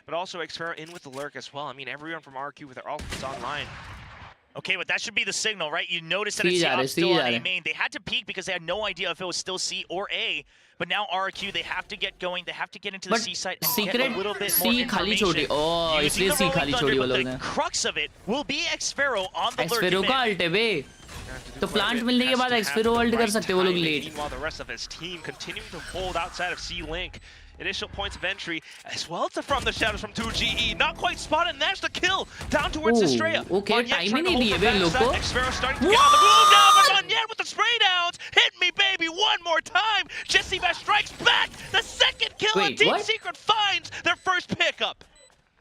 but also Xfero in with the lurk as well. I mean, everyone from RRQ with their ultimates online. Okay, but that should be the signal, right? You notice that it's still on A main. They had to peek because they had no idea if it was still C or A. But now RRQ, they have to get going. They have to get into the C side and get a little bit more information. Oh, Using the rolling thunder, but the crux of it will be Xfero on the lurk. Xfero का ult है बे. तो plant मिलने के बाद Xfero ult कर सकते वो लोग late. Meanwhile, the rest of his team continuing to hold outside of C-Link. Initial points of entry, as well as from the shadows from 2GE. Not quite spotted, and that's the kill. Down towards Estrella. Okay, time ही नहीं दिए बे लोग को. Xfero starting to get on the move now, but Onyet with the spray downs. Hit me, baby, one more time. Jesse Bash strikes back. The second kill, and Team Secret finds their first pickup.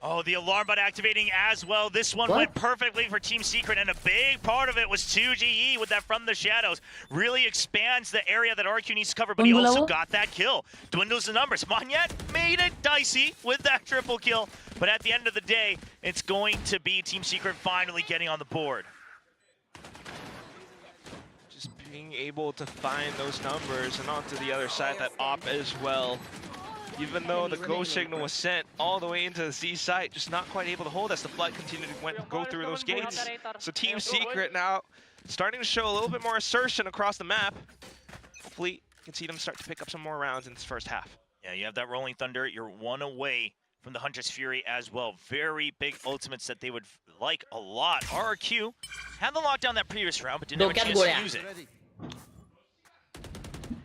Oh, the alarm bot activating as well. This one went perfectly for Team Secret, and a big part of it was 2GE with that from the shadows. Really expands the area that RRQ needs to cover, but he also got that kill. Dwindles the numbers. Monyet made it dicey with that triple kill, but at the end of the day, it's going to be Team Secret finally getting on the board. Just being able to find those numbers and onto the other side, that op as well. Even though the go signal was sent all the way into the C site, just not quite able to hold as the flood continued to go through those gates. So Team Secret now starting to show a little bit more assertion across the map. Hopefully, you can see them start to pick up some more rounds in this first half. Yeah, you have that rolling thunder. You're one away from the Huntress Fury as well. Very big ultimates that they would like a lot. RRQ had the lockdown that previous round, but didn't have a chance to use it.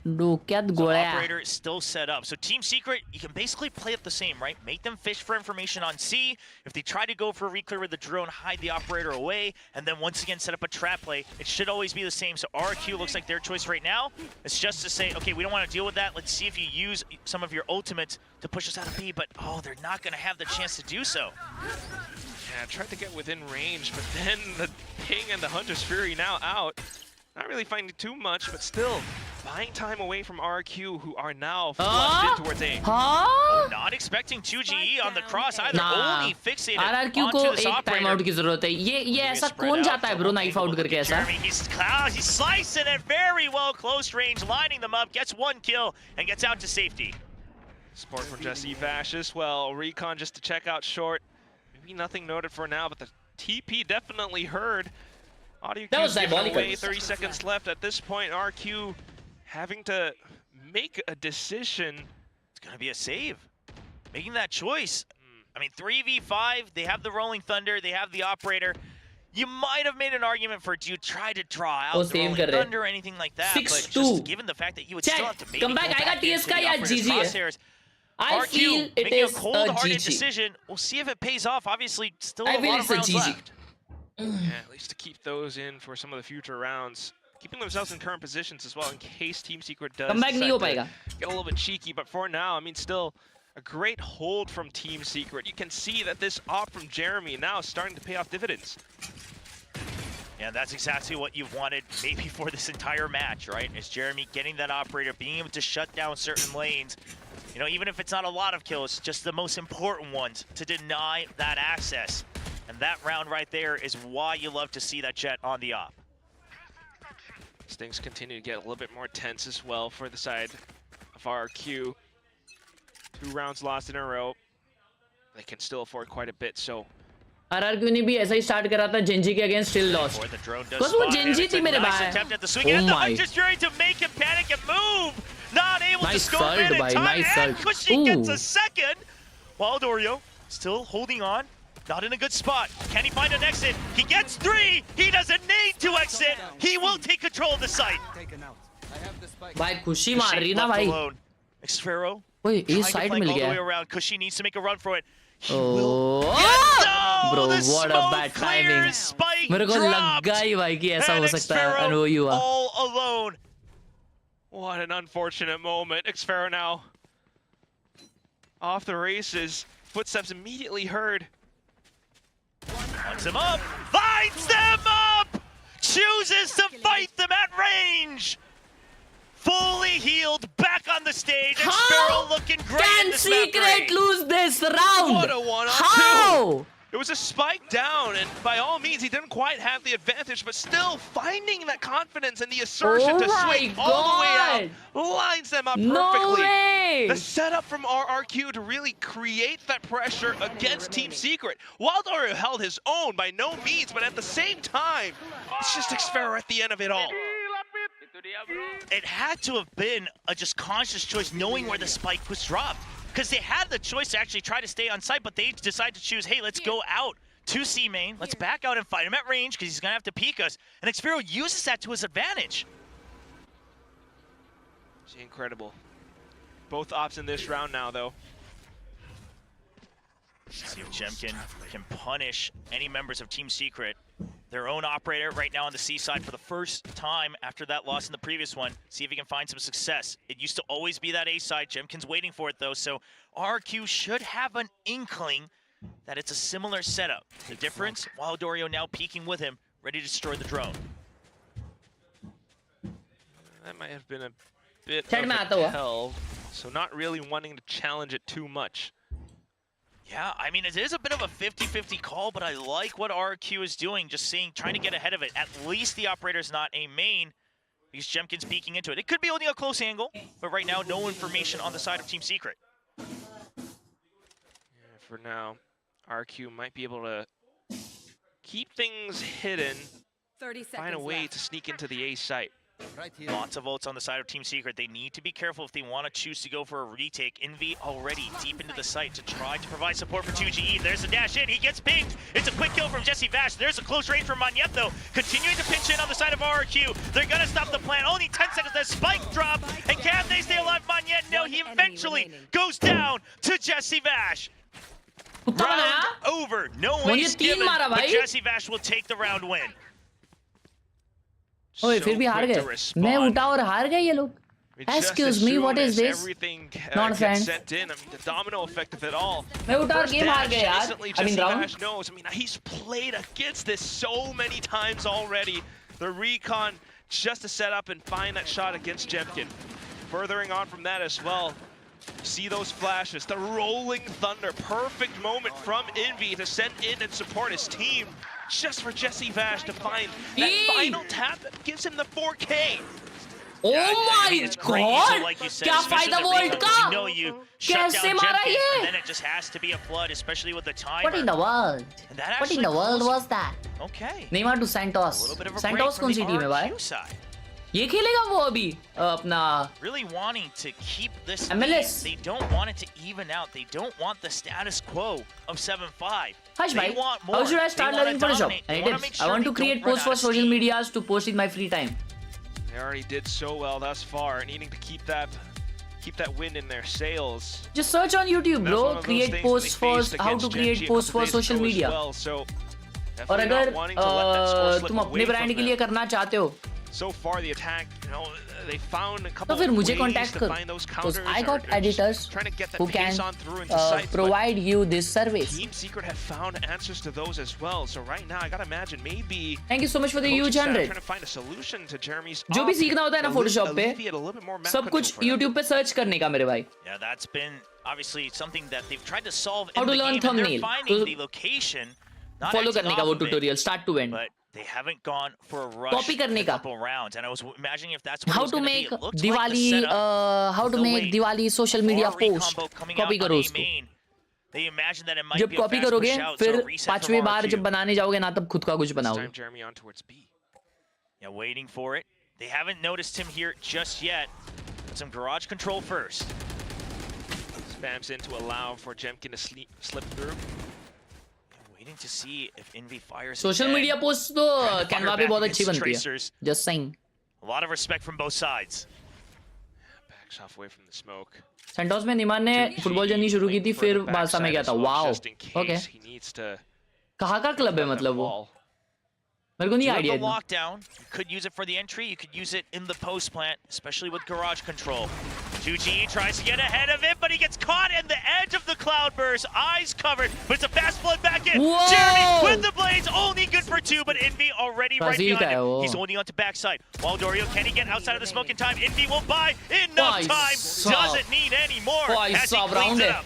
So operator is still set up. So Team Secret, you can basically play it the same, right? Make them fish for information on C. If they try to go for a reclear with the drone, hide the operator away, and then once again set up a trap play. It should always be the same. So RRQ looks like their choice right now. It's just to say, okay, we don't want to deal with that. Let's see if you use some of your ultimates to push us out of B, but oh, they're not going to have the chance to do so. Yeah, tried to get within range, but then the ping and the Hunter's Fury now out. Not really finding too much, but still buying time away from RRQ, who are now flushed in towards A. Oh, not expecting 2GE on the cross either. Only fixated RRQ को एक time out की जरूरत है. ये ऐसा कौन जाता है bro knife out करके ऐसा? He's slicing it very well, close range, lining them up, gets one kill and gets out to safety. Support from Jesse Vash as well. Recon just to check out short. Maybe nothing noted for now, but the TP definitely heard. Audio that was diabolical. 30 seconds left at this point. RQ having to make a decision. It's going to be a save. Making that choice. I mean, 3v5, they have the Rolling Thunder, they have the Operator. You might have made an argument for, do you try to draw out the Rolling Thunder or anything like that? But just given the fact that you would still have to maybe come back, I got TS ka ya GG. I feel it is a cold-hearted decision. We'll see if it pays off. Obviously, still a lot of rounds left. Yeah, at least to keep those in for some of the future rounds. Keeping themselves in current positions as well in case Team Secret does get a little bit cheeky. But for now, I mean, still a great hold from Team Secret. You can see that this op from Jeremy now is starting to pay off dividends. Yeah, that's exactly what you've wanted maybe for this entire match, right? Is Jeremy getting that operator, being able to shut down certain lanes. You know, even if it's not a lot of kills, just the most important ones to deny that access. And that round right there is why you love to see that Jet on the op. Things continue to get a little bit more tense as well for the side of RRQ. 2 rounds lost in a row. They can still afford quite a bit, so RRQ ने भी ऐसा ही start करा था Gen Z के against still lost बस वो Gen Z थी मेरे भाई oh my just trying to make him panic and move not able to score in time and Kushi gets a second while Dorio still holding on not in a good spot can he find an exit he gets 3 he doesn't need to exit he will take control of the site भाई खुशी मार रही ना भाई Xfero ओए ये side mill all the way गया around Kushi needs to make a run for it Oh, bro, what a bad timing. मेरे को लगा ही भाई कि ऐसा हो सकता है and वो ही हुआ. All alone. What an unfortunate moment. Xfero now off the races. Footsteps immediately heard. Finds them up. Finds them up. Chooses to fight them at range. Fully healed, back on the stage. Xfero looking great. Can Secret lose this round? What a 1-on-2. How? It was a spike down, and by all means, he didn't quite have the advantage, but still finding that confidence and the assertion to swing all the way out lines them up perfectly. No way. The setup from RRQ to really create that pressure against Team Secret. Wildorio held his own by no means, but at the same time, it's just Xfero at the end of it all. It had to have been a just conscious choice knowing where the spike was dropped. Because they had the choice to actually try to stay on site, but they decided to choose, hey, let's go out to C main. Let's back out and fight him at range because he's going to have to peek us. And Xfero uses that to his advantage. It's incredible. Both ops in this round now, though. Let's see if Jemkin can punish any members of Team Secret. Their own operator right now on the C side for the first time after that loss in the previous one. See if he can find some success. It used to always be that A side. Jemkin's waiting for it though, so RRQ should have an inkling that it's a similar setup. The difference, Wildorio now peeking with him, ready to destroy the drone. That might have been a bit of a hell, so not really wanting to challenge it too much. Yeah, I mean, it is a bit of a 50-50 call, but I like what RRQ is doing, just trying to get ahead of it. At least the operator's not a main, because Jemkin's peeking into it. It could be only a close angle, but right now, no information on the side of Team Secret. Yeah, for now, RRQ might be able to keep things hidden, 30 seconds find a way left. to sneak into the A site. Lots of ults on the side of Team Secret. They need to be careful if they want to choose to go for a retake. Envy already deep into the site to try to provide support for 2GE. There's a dash in. He gets pinged. It's a quick kill from Jesse Vash. There's a close range from Monyet, though. Continuing to pinch in on the side of RRQ. They're going to stop the plan. Only 10 seconds. That spike drop. And can they stay alive? Monyet, no. He eventually goes down to Jesse Vash. Round over. No ace given, but Jesse Vash will take the round win. ओए फिर भी हार गए मैं उठा और हार गए ये लोग Excuse me, what is this? Not a fan. The domino effect of it all. मैं उठा और गेम हार गए यार I mean round knows. I mean, he's played against this so many times already. The recon just to set up and find that shot against Jemkin. Furthering on from that as well. See those flashes, the rolling thunder, perfect moment from Envy to send in and support his team. Just for Jesse Vash to find that final tap that gives him the 4K. Oh my god! क्या फायदा volt का? कैसे मारा ये? Then it just has to be a flood, especially with the timer. What in the world? What in the world was that? Okay. Neymar to Santos. Santos कौन सी team है भाई? ये खेलेगा वो अभी अपना really wanting to keep this MLS. They don't want it to even out. They don't want the status quo of 7-5. Hush bhai, how should I start learning Photoshop? I want to create posts for social medias to post in my free time. They already did so well thus far, needing to keep that wind in their sails. Just search on YouTube, bro. Create posts for how to create posts for social media. Well, so और अगर तुम अपने brand के लिए करना चाहते हो So far, the attack, they found a couple तो फिर मुझे ways contact to करो. find those Because counters. I got or editors trying to get that who pace can on through into sites, provide you this service. Team Secret have found answers to those as well. So right now, I gotta imagine maybe. Thank you so much for the coaching huge staff 100. Trying to find a solution to Jeremy's. जो भी सीखना होता है ना Photoshop पे, alleviate a little bit more map सब कुछ control for them. YouTube पे सर्च करने का मेरे भाई. Yeah, that's been obviously something that they've tried to solve How in to the learn game, and thumbnail. they're finding तो the location. Not follow acting करने का off वो of it, tutorial start to end. but they haven't gone for a rush Copy करने in a का. couple rounds, and I was imagining if that's what How it was to gonna make be. It looks Diwali, like the setup, how to the make wait Diwali social media for a post. recombo coming Copy out on करो A उसको. main. They imagine that it might जब be a copy fast करोगे push out, so फिर a reset from पांचवी बार RRQ. जब बनाने जाओगे ना तब खुद का कुछ This बनाओगे. time Jeremy on towards B. Yeah, waiting for it. They haven't noticed him here just yet. Some garage control first. Spams in to allow for Jemkin to slip through. Waiting to see if Envy fires. Social again. Media post तो Canva पे बहुत अच्छी बनती है. Tracers. Just saying. A lot of respect from both sides. Backs off away from the smoke. Santos में निमान ने football journey शुरू की थी फिर बादशाह में गया था. Wow. Okay. He needs to कहाँ का क्लब है मतलब वो? मेरे को नहीं You have आइडिया the इतना. lockdown. You could use it for the entry. You could use it in the post plant, especially with garage control. 2G tries to get ahead of it, but he gets caught in the edge of the cloudburst. Eyes covered, but it's a fast flood back in. Whoa! Jeremy with the blades, only good for 2, but Envy already right Brazil behind का है him. वो. He's holding on to backside. While Dorio, can he get outside of the smoke in time? Envy will buy enough भाई time. साहब. Doesn't need any more भाई as he साहब, cleans round it है. up.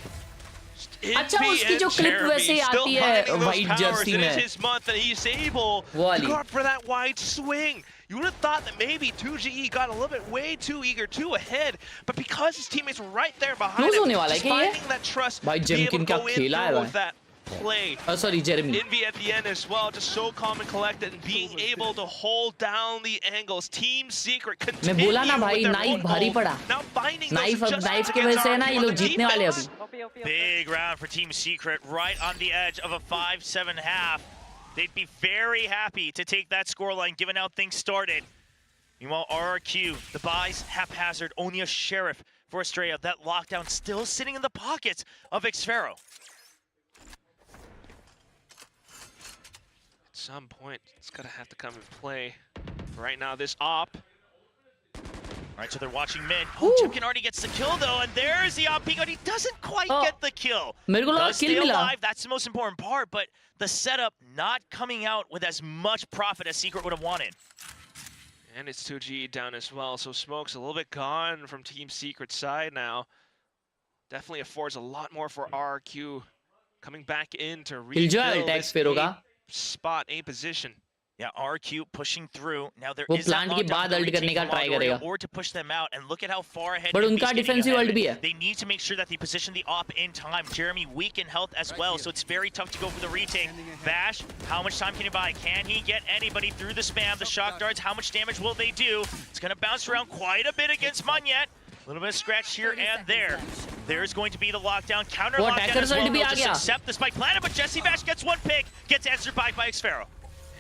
अच्छा उसकी जो clip वैसे ही आती है वाइट जर्सी में. His month and he's able वो वाली. to go up for that wide swing. You would have thought that maybe 2GE got a little bit way too eager, too ahead, but because his teammates were right there behind Close him, होने वाला है just क्या ये? finding that trust भाई to be able Jemkin to क्या go in खेला है through भाई. with that play. Sorry Jeremy. Envy at the end as well, just so calm and collected and being able to hold down the angles. Team Secret मैं continue बोला ना भाई with their knife foothold. भाई पड़ा. Now finding those knife adjustments की वजह against से है ना RRQ ये on लोग the जीतने वाले defense. अभी. Big round for Team Secret, right on the edge of a 5-7 half. They'd be very happy to take that scoreline, given how things started. Meanwhile, RRQ, the buys haphazard, only a sheriff for Estrella. That lockdown still sitting in the pockets of Xfero. At some point, it's gonna have to come and play. Right now, this op. All right, so they're watching mid. Oh, Jemkin already gets the kill, though, and there's the op peek, but he doesn't quite get the kill. मेरे को लगा Does kill stay मिला. alive, that's the most important part, but the setup not coming out with as much profit as Secret would have wanted. And it's 2G down as well, so Smoke's a little bit gone from Team Secret's side now. Definitely affords a lot more for RRQ coming back in to rebuild this spot, A position. Yeah, RRQ pushing through. Now there वो is that plant के lockdown बाद to ult करने retake का from try Longoria करेगा. or to push them out, and look at how far ahead. But Envy's उनका getting defensive ahead ult of भी it. है. They need to make sure that they position the op in time. Jeremy weak in health as well, so it's very tough to go for the retake. Bash, how much time can he buy? Can he get anybody through the spam? The shock darts, how much damage will they do? It's going to bounce around quite a bit against Monyet. A little bit of scratch here and there. There's going to be the lockdown, counter वो lockdown attacker as well. side भी They'll आ just गया. accept the spike planet, but Jesse Bash gets one pick, gets answered by Xfero.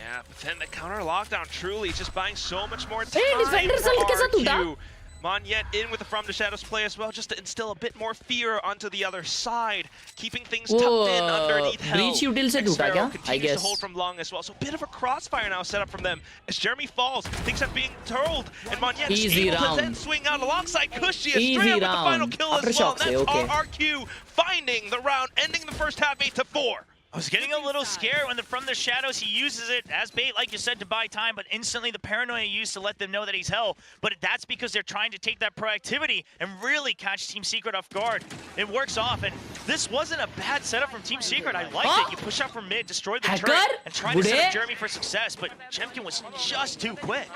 Yeah, but then the counter lockdown truly just buying so much more time Hey, defender for side कैसा टूटा? RRQ. Monyet in with the From the Shadows play as well, just to instill a bit more fear onto the other side, keeping things tucked in underneath hell. breach util से टूटा Xfero क्या? I continues guess. to hold from long as well, so a bit of a crossfire now set up from them. As Jeremy falls, things are being told, and Monyet is Easy able to round. then swing out alongside Cushy Easy Estrella with the final round. kill as well. Aftershock And से, that's okay. RRQ finding the round, ending the first half 8-4. I was getting a little scared when From the Shadows, he uses it as bait, like you said, to buy time, but instantly the paranoia used to let them know that he's hell. But that's because they're trying to take that proactivity and really catch Team Secret off guard. It works off, and this wasn't a bad setup from Team Secret. I liked it. You push out from mid, destroy the Hacker? turret, and try to set up Bude? Jeremy for success, but Jemkin was just too quick.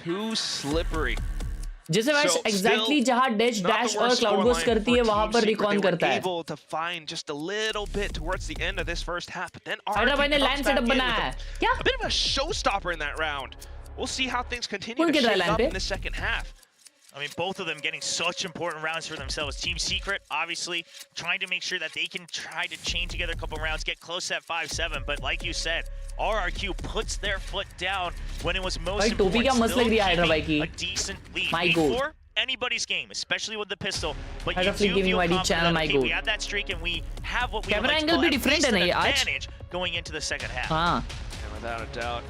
Too slippery. जैसे वैश exactly जहां dash dash और cloud burst करती है वहां पर recon करता है. Able to find just a little bit towards the end of this first half, but then भाई ने लैंड सेटअप बनाया है. क्या? A bit of a showstopper in that round. We'll see how things continue कौन to खेल रहा है shape land up पे? in the second half. I mean, both of them getting such important rounds for themselves. Team Secret, obviously, trying to make sure that they can try to chain together a couple rounds, get close at 5-7. But like you said, RRQ puts their foot down when it was most important. टोपी क्या मस्त लग रही है hydra Still भाई की. keeping a decent lead. My God. Before anybody's game, especially with the pistol. But you Haidra do Fleet giving feel YD confident channel, that, my okay, God. we have that streak and we have what we Camera like to angle call भी at different least है ना an ये आज? advantage going into the second half. हाँ. And without a doubt,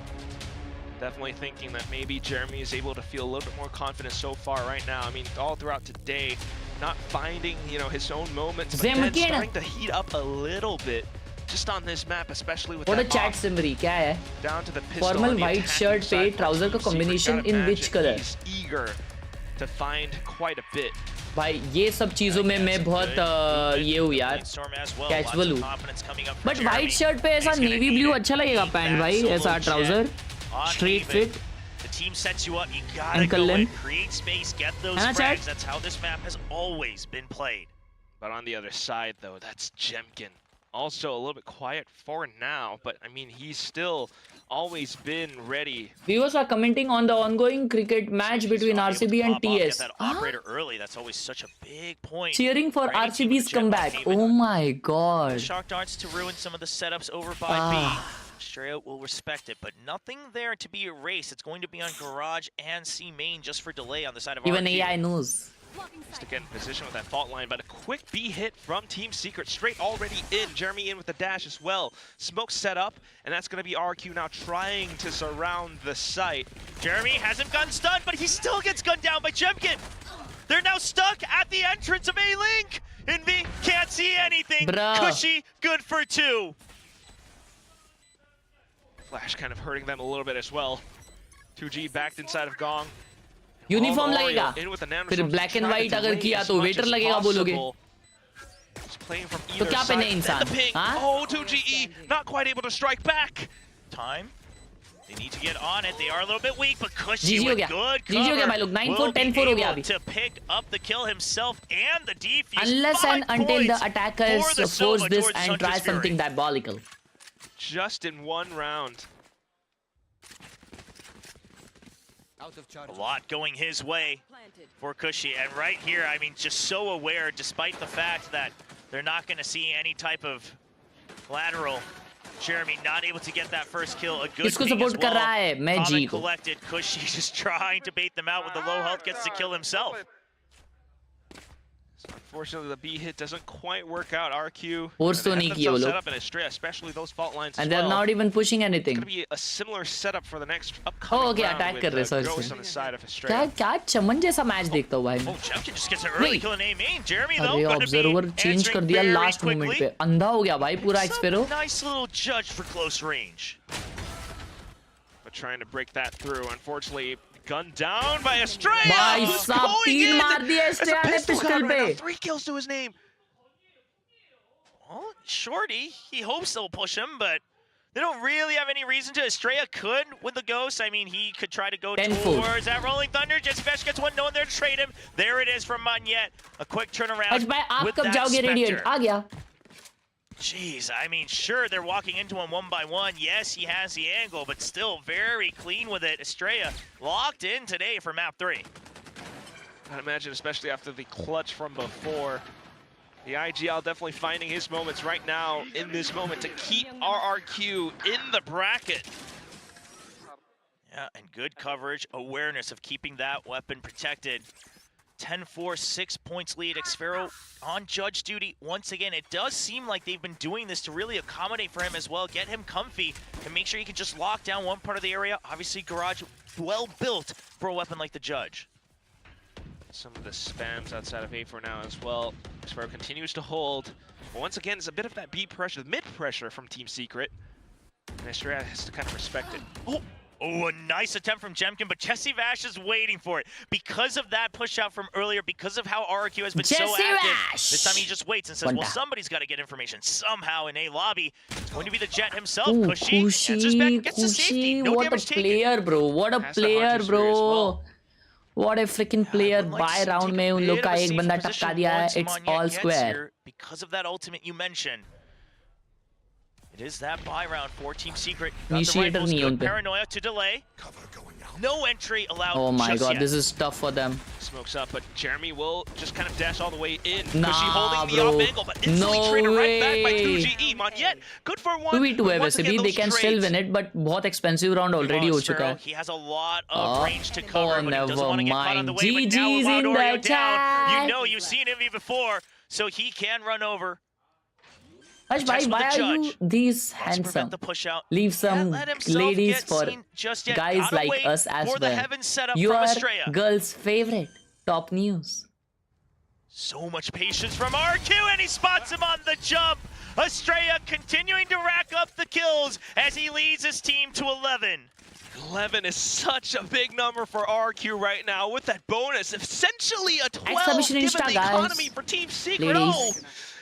Definitely thinking that maybe Jeremy is able to feel a little bit more confident so far right now. I mean, all throughout today, not finding, you know, his own moments, but then starting to heat up a little bit just on this map, especially with what that a chat summary. क्या है? down to the pistol. Formal white shirt पे trouser का combination in which color? He's eager to find quite a bit. भाई ये सब चीजों में मैं बहुत ये हूँ यार, casual हूँ. But white shirt पे ऐसा navy blue अच्छा लगेगा पैंट भाई, ऐसा trouser, straight fit. The team sets you up. You gotta go in, create space, get those frags. That's how this map has always been played. But on the other side, though, that's Jemkin. Also a little bit quiet for now, but I mean, he's still always been ready. Viewers are commenting on the ongoing cricket match between RCB and TS. That operator early. That's always such a big point. Cheering for RCB's comeback. Oh my god. Shock darts to ruin some of the setups over by B. Australia will respect it, but nothing there to be erased. It's going to be on Garage and C main just for delay on the side of Even RRQ. AI knows. Just to get in position with that fault line, but a quick B hit from Team Secret, straight already in. Jeremy in with the dash as well. Smoke set up, and that's going to be RRQ now trying to surround the site. Jeremy hasn't gotten stunned, but he still gets gunned down by Jemkin. They're now stuck at the entrance of A-Link. Envy can't see anything. Cushy, good for 2. Flash kind of hurting them a little bit as well. 2G backed inside of Gong. Uniform लगेगा फिर black and white अगर किया तो waiter लगेगा बोलोगे तो क्या पहने इंसान हाँ? Oh, 2GE not quite able to strike back. Time. They need to get on it. They are a little bit weak, but Cushy GG हो with गया. good GG हो गया भाई लोग. 9-4, 10-4 हो गया अभी. to pick up the kill himself and the defuse. Unless and until the attackers force this and try something diabolical. Just in one round. A lot going his way for Cushy, and right here, I mean, just so aware, despite the fact that they're not going to see any type of lateral. Jeremy not able to get that first kill. A good ping as well. Comment collected. Cushy just trying to bait them out with the low health, gets to kill himself. So unfortunately, the B hit doesn't quite work out. RQ force तो नहीं किया वो लोग. Set up in Astrea, especially those fault lines. And they're not even pushing anything. It's going to be a similar setup for the next upcoming oh, okay, round attack कर रहे sir Ghost on the side of Astrea. क्या चमन जैसा match देखता हूँ भाई. Oh, Jemkin just gets an early kill in A main. Jeremy though going to be change कर दिया last moment पे. अंधा हो गया भाई पूरा Xpero. Nice little judge for close range. But trying to break that through, unfortunately. Gunned down by Astrea. भाई साहब 3 मार दिया Astrea ने पिस्टल पे. 3 kills to his name. Well, Shorty, he hopes they'll push him, but they don't really have any reason to. Astrea could with the Ghost. I mean, he could try to go towards that Rolling Thunder. Jesse Vesh gets one, no one there to trade him. There it is from Monyet. A quick turnaround with that Spectre. आ गया. Jeez, I mean, sure, they're walking into him one by one. Yes, he has the angle, but still very clean with it. Astrea locked in today for map 3. I'd imagine, especially after the clutch from before. The IGL definitely finding his moments right now in this moment to keep RRQ in the bracket. Yeah, and good coverage, awareness of keeping that weapon protected. 10-4, 6 points lead. Xfero on judge duty once again. It does seem like they've been doing this to really accommodate for him as well, get him comfy, and make sure he can just lock down one part of the area. Obviously, Garage well built for a weapon like the Judge. Some of the spams outside of A for now as well. Xfero continues to hold. But once again, it's a bit of that B pressure, mid pressure from Team Secret. And Astrea has to kind of respect it. Oh, a nice attempt from Jemkin, but Jesse Vash is waiting for it. Because of that push out from earlier, because of how RRQ has been so active, this time he just waits and says, well, somebody's got to get information somehow in A lobby. It's going to be the Jet himself. Cushy answers back, gets to safety. No damage taken. What a player, bro. What a player, bro. What a freaking player. Buy round में उन लोग का एक बंदा टपका दिया है. It's all square. Because of that ultimate you mentioned. It is that buy round for Team Secret. Initiator नहीं उन पे. Paranoia to delay. No entry allowed. Oh my god, this is tough for them. Smokes up, but Jeremy will just kind of dash all the way in. Nah, Cushy holding bro. the off angle, but instantly traded right back by 2GE. Monyet, good for one. 2v2 है वैसे भी. They can still win it, but बहुत expensive round already हो चुका है. He has a lot of range to cover, but he doesn't want to get caught on the way. GG's but now in the chat. You know, you've seen him before, so he can run over. Hush, bhai, why are you these handsome? Leave some ladies for guys like us as well. You are girls' favorite. Top news. So much patience from RRQ, and he spots him on the jump. Estrella continuing to rack up the kills as he leads his team to 11. 11 is such a big number for RRQ right now with that bonus. Essentially a 12 given the economy for Team Secret. Oh,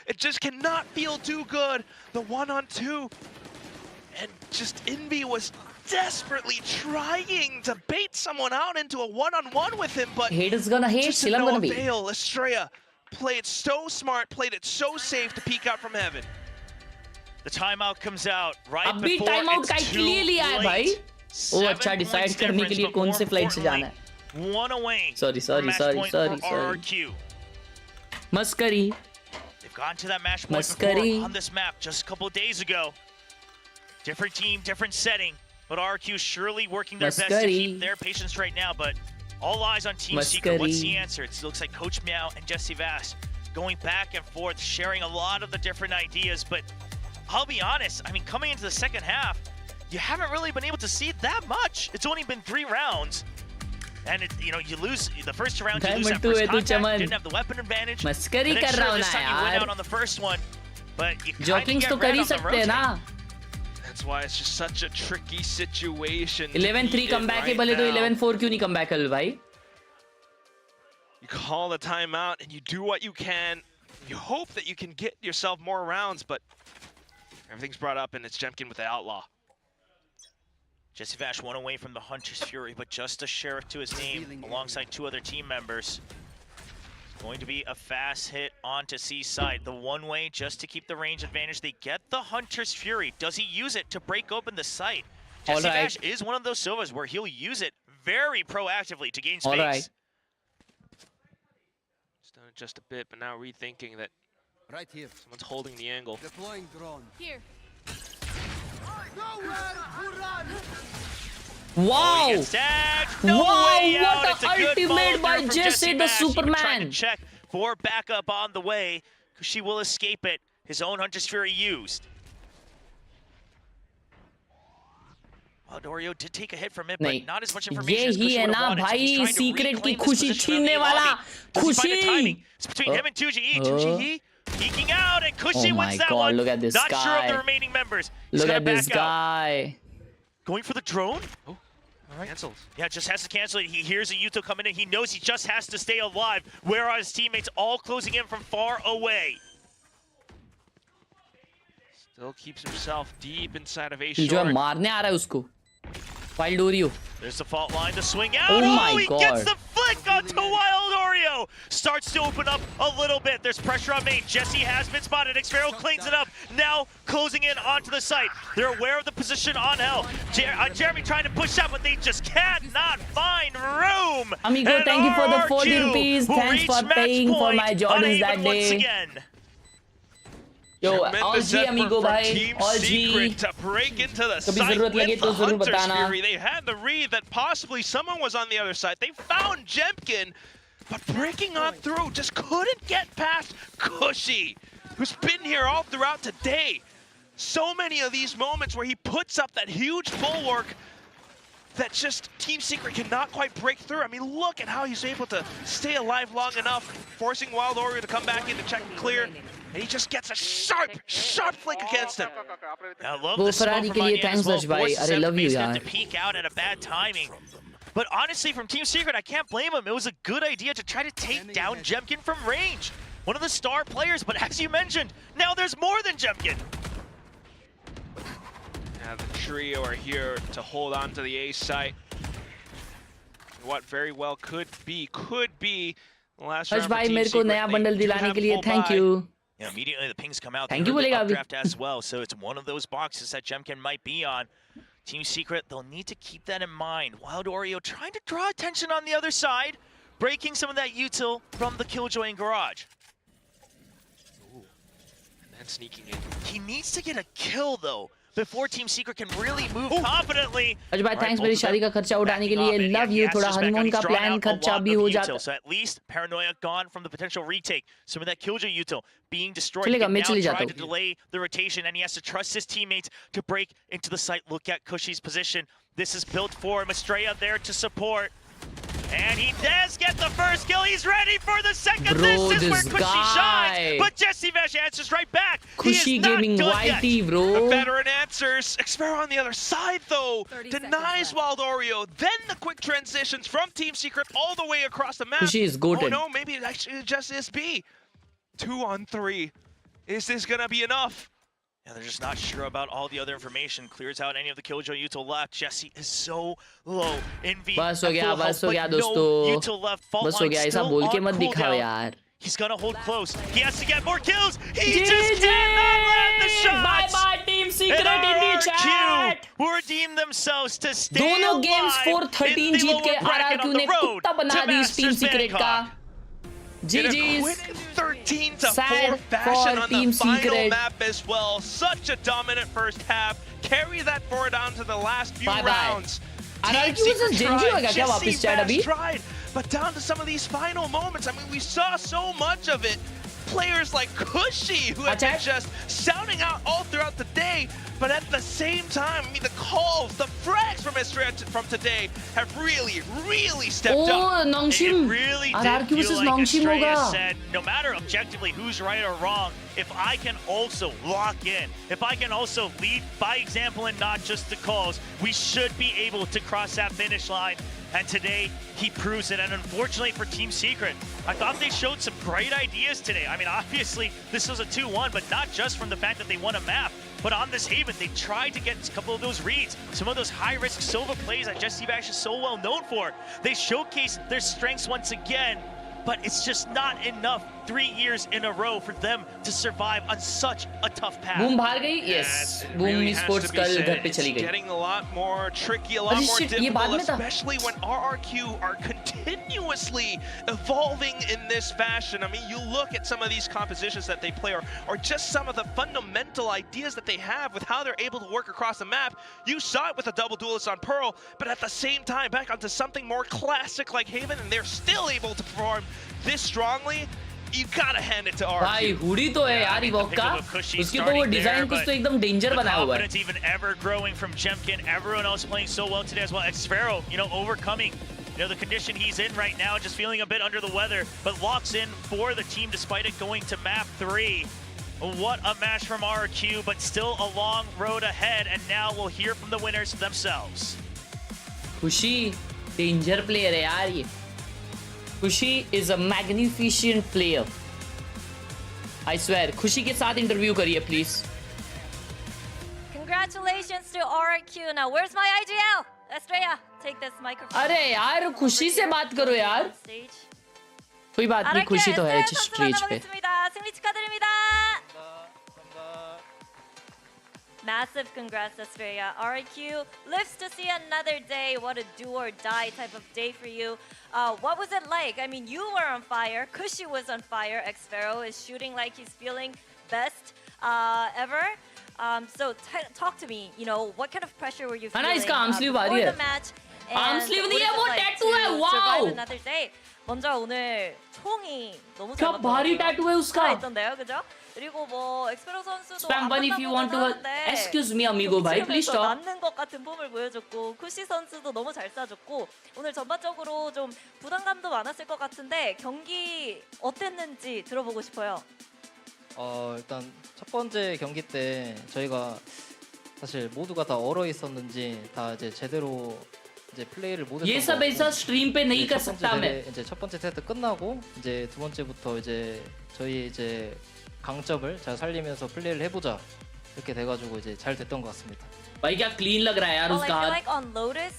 it just cannot feel too good. The 1-on-2. And just Envy was desperately trying to bait someone out into a 1-on-1 with him, but hate is gonna hate, just no avail. Estrella played so smart, played it so safe to peek out from heaven. The timeout comes out right before timeout it's too late. Oh, अच्छा decide करने के लिए कौन से flight से जाना है. One away. Sorry. RRQ. मस्करी. They've gotten to that match point before on this map just a couple of days ago. Different team, different setting, but RRQ surely working their best to keep their patience right now. But all eyes on Team Secret. What's the answer? It looks like Coach Meow and Jesse Vass going back and forth, sharing a lot of the different ideas. But I'll be honest, I mean, coming into the second half, you haven't really been able to see that much. It's only been 3 rounds. And you lose the first round, you lose that first contact, didn't have the weapon advantage. मस्करी कर रहा हूँ ना यार. You went out on the first one, but you kind of get red on the rotate. That's why it's just such a tricky situation. 11-3 comeback है भले तो 11-4 क्यों नहीं comeback कर भाई? You call the timeout and you do what you can. You hope that you can get yourself more rounds, but everything's brought up and it's Jemkin with the outlaw. Jesse Vash one away from the Hunter's Fury, but just a sheriff to his name alongside 2 other team members. It's going to be a fast hit onto C side. The one-way just to keep the range advantage. They get the Hunter's Fury. Does he use it to break open the site? Jesse Vash is one of those Sovas where he'll use it very proactively to gain space. It's done it just a bit, but now rethinking that right here. Someone's holding the angle. Deploying drone. Here. Wow! No wow! way out. What an ultimate by Jesse the Superman! Check for backup on the way. She will escape it. His own Hunter's Fury used. Dorio did take a hit from it, but not as much information as Kushi would have wanted. He's trying to reclaim this position around the lobby. Does he find the timing? It's between him and 2GE. 2GE peeking out, and Kushi wins that one. Look at this Not guy. Sure of the remaining members. Look at this guy. Going for the drone? Oh, all right. Cancels. Yeah, just has to cancel it. He hears a Yuto coming in. He knows he just has to stay alive, where are his teammates all closing in from far away. Still keeps himself deep inside of A जो short. मारने आ रहा है उसको. Wild Oreo. There's the fault line to swing out. Oh my he God. gets the flick onto Wild Oreo. Starts to open up a little bit. There's pressure on main. Jesse has been spotted. Xfero cleans it up. Now closing in onto the site. They're aware of the position on Hell. Jeremy trying to push out, but they just cannot find room. Amigo, and thank you for the 40 RRQ rupees. Thanks for paying for my Jordans that day. Again. Yo, all G amigo bhai, all G. To break into the कभी site जरूरत लगे with तो the जरूर Hunter's बताना. Fury. They had the read that possibly someone was on the other side. They found Jemkin, but breaking on through just couldn't get past Kushi, who's been here all throughout today. So many of these moments where he puts up that huge bulwark that just Team Secret cannot quite break through. I mean, look at how he's able to stay alive long enough, forcing Wild Oreo to come back in to check and clear. And he just gets a sharp flick against him. I love the smoke from Anya as well. Forces him to peek out at a bad timing. But honestly, from Team Secret, I can't blame him. It was a good idea to try to take down Jemkin from range. One of the star players, but as you mentioned, now there's more than Jemkin. Now the trio are here to hold on to the A site. What very well could be the last round for Team Secret. नया bundle दिलाने के लिए thank you. Yeah, immediately the pings come out. Thank you, बोलेगा draft as well, so it's one of those boxes that Jemkin might be on. Team Secret, they'll need to keep that in mind. Wild Oreo trying to draw attention on the other side, breaking some of that util from the Killjoy in Garage. Ooh. And then sneaking in. He needs to get a kill though. before Team Secret can really move confidently. Ajay, thanks मेरी शादी का खर्चा उठाने के लिए. Love you. थोड़ा honeymoon का plan खर्चा भी हो जाता. So at least Paranoia gone from the potential retake. Some of that Killjoy util being destroyed. चलेगा, मैं चले now जाता trying हूँ. to delay the rotation, and he has to trust his teammates to break into the site. Look at Kushi's position. This is built for Mastraya there to support. And he does get the first kill. He's ready for the second. Bro, this is where this Kushi guy. shines. But Jesse Vesh answers right back. Kushi gaming whitey, The bro. veteran answers. Xpero on the other side, though, 30 denies seconds Wild Oreo. Then the quick transitions from Team Secret all the way across the map. Kushi is goated. Oh no, maybe it actually just is B. 2 on 3. Is this gonna be enough? Yeah, they're just not sure about all the other information. Clears out any of the Killjoy util left. Jesse is so low. Envy बस हो at गया, full बस health, हो but गया no दोस्तों. util left. Fault बस हो line गया, ऐसा still बोल के on मत दिखाओ cooldown. यार. He's gonna hold close. He has to get more kills. He just cannot land the shots. Bye bye Team Secret And in the RRQ chat. will redeem themselves to stay दोनों games alive 4-13 in the जीत के lower bracket RRQ on the ने road कुत्ता बना to दी इस Team Masters Secret का. Bangkok. In a GG's. quick 13 to 4 Sad fashion for on Team the final Secret. map as well. Such a dominant first half. Carry that forward down to the last few Bye-bye. rounds. RRQ Team Secret versus Genji होगा क्या Jesse वापस chat Bash अभी? tried, but down to some of these final moments. I mean, we saw so much of it. Players like Kushi, who have been just sounding out all throughout the day, but at the same time, I mean, the calls, the frags from Estrella from today have really stepped up. Oh, It Nongshim. really did RRQ feel versus like Nongshim Estrella होगा. said, no matter objectively who's right or wrong, if I can also lock in, if I can also lead by example and not just the calls, we should be able to cross that finish line. And today, he proves it. And unfortunately for Team Secret, I thought they showed some great ideas today. I mean, obviously, this was a 2-1, but not just from the fact that they won a map. But on this Haven, they tried to get a couple of those reads, some of those high-risk Silva plays that Jesse Bash is so well known for. They showcased their strengths once again, but it's just not enough 3 years in a row for them to survive on such a tough path. Boom बाहर गई? Yes. Boom Esports कल घर पे चली गई. Getting a lot more tricky, a lot more difficult, especially when RRQ are continuously evolving in this fashion. I mean, you look at some of these compositions that they play, or just some of the fundamental ideas that they have with how they're able to work across the map. You saw it with a double duelist on Pearl, but at the same time, back onto something more classic like Haven, and they're still able to perform this strongly. You gotta hand it to RRQ. भाई hoodie तो है यार evoke का. उसकी तो वो design कुछ तो एकदम डेंजर बना हुआ है. Confidence even ever growing from Jemkin. Everyone else playing so well today as well. Xfero, you know, overcoming, you know, the condition he's in right now, just feeling a bit under the weather, but locks in for the team despite it going to map 3. What a match from RRQ, but still a long road ahead, and now we'll hear from the winners themselves. खुशी danger player है यार ये. खुशी is a magnificent player. I swear. खुशी के साथ interview करिए please. Congratulations to RRQ. Now where's my IGL? Estrella, take this microphone. अरे यार खुशी से बात करो यार. कोई बात नहीं, खुशी तो है स्टेज पे. 승리 축하드립니다. Massive congrats, Estrella. RRQ lives to see another day. What a do or die type of day for you. What was it like? I mean, you were on fire. Kushi was on fire. Xfero is shooting like he's feeling best ever. So talk to me. You know, what kind of pressure were you feeling इसका arm sleeve आ रही before है. the match? Arm sleeve नहीं है, वो tattoo है. Survive Wow. another day. 먼저 오늘 총이 너무 क्या 잘 भारी tattoo है उसका. 있던데요, 그죠? 그리고 뭐 엑스페로 선수도 Spam one if you want to. Excuse me, amigo, bhai, please stop. 맞는 것 같은 폼을 보여줬고 쿠시 선수도 너무 잘 쏴줬고 오늘 전반적으로 좀 부담감도 많았을 것 같은데 경기 어땠는지 들어보고 싶어요. 일단 첫 번째 경기 때 저희가 사실 모두가 다 얼어 있었는지 다 이제 제대로 이제 플레이를 못 했던 ये सब ऐसा स्ट्रीम पे नहीं कर सकता मैं. 이제 첫 번째 세트 끝나고 이제 두 번째부터 이제 저희 이제 강점을 잘 살리면서 플레이를 해보자 이렇게 돼가지고 이제 잘 됐던 것 같습니다. भाई क्या clean लग रहा है यार Well, I उसका feel हाथ. like on Lotus,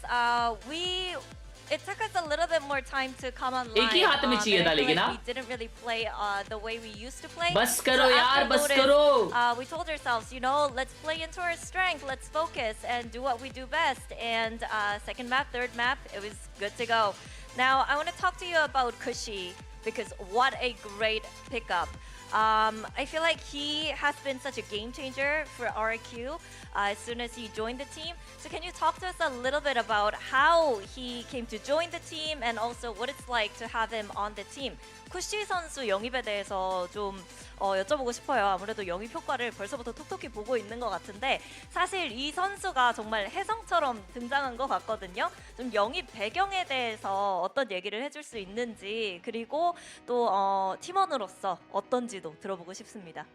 it took us a little bit more time to come online. एक ही हाथ में चाहिए था लेकिन we didn't really play the way we used to play. बस करो So यार, after बस Lotus, करो. we told ourselves, you know, let's play into our strength, let's focus and do what we do best. And second map, third map, it was good to go. Now I want to talk to you about Kushi because what a great pickup. I feel like he has been such a game changer for RRQ as soon as he joined the team. So can you talk to us a little bit about how he came to join the team and also what it's like to have him on the team? 쿠시 선수 영입에 대해서 좀 여쭤보고 싶어요. 아무래도 영입 효과를 벌써부터 톡톡히 보고 있는 것 같은데 사실 이 선수가 정말 혜성처럼 등장한 것 같거든요. 좀 영입 배경에 대해서 어떤 얘기를 해줄 수 있는지 그리고 또 팀원으로서 어떤지도 들어보고 싶습니다.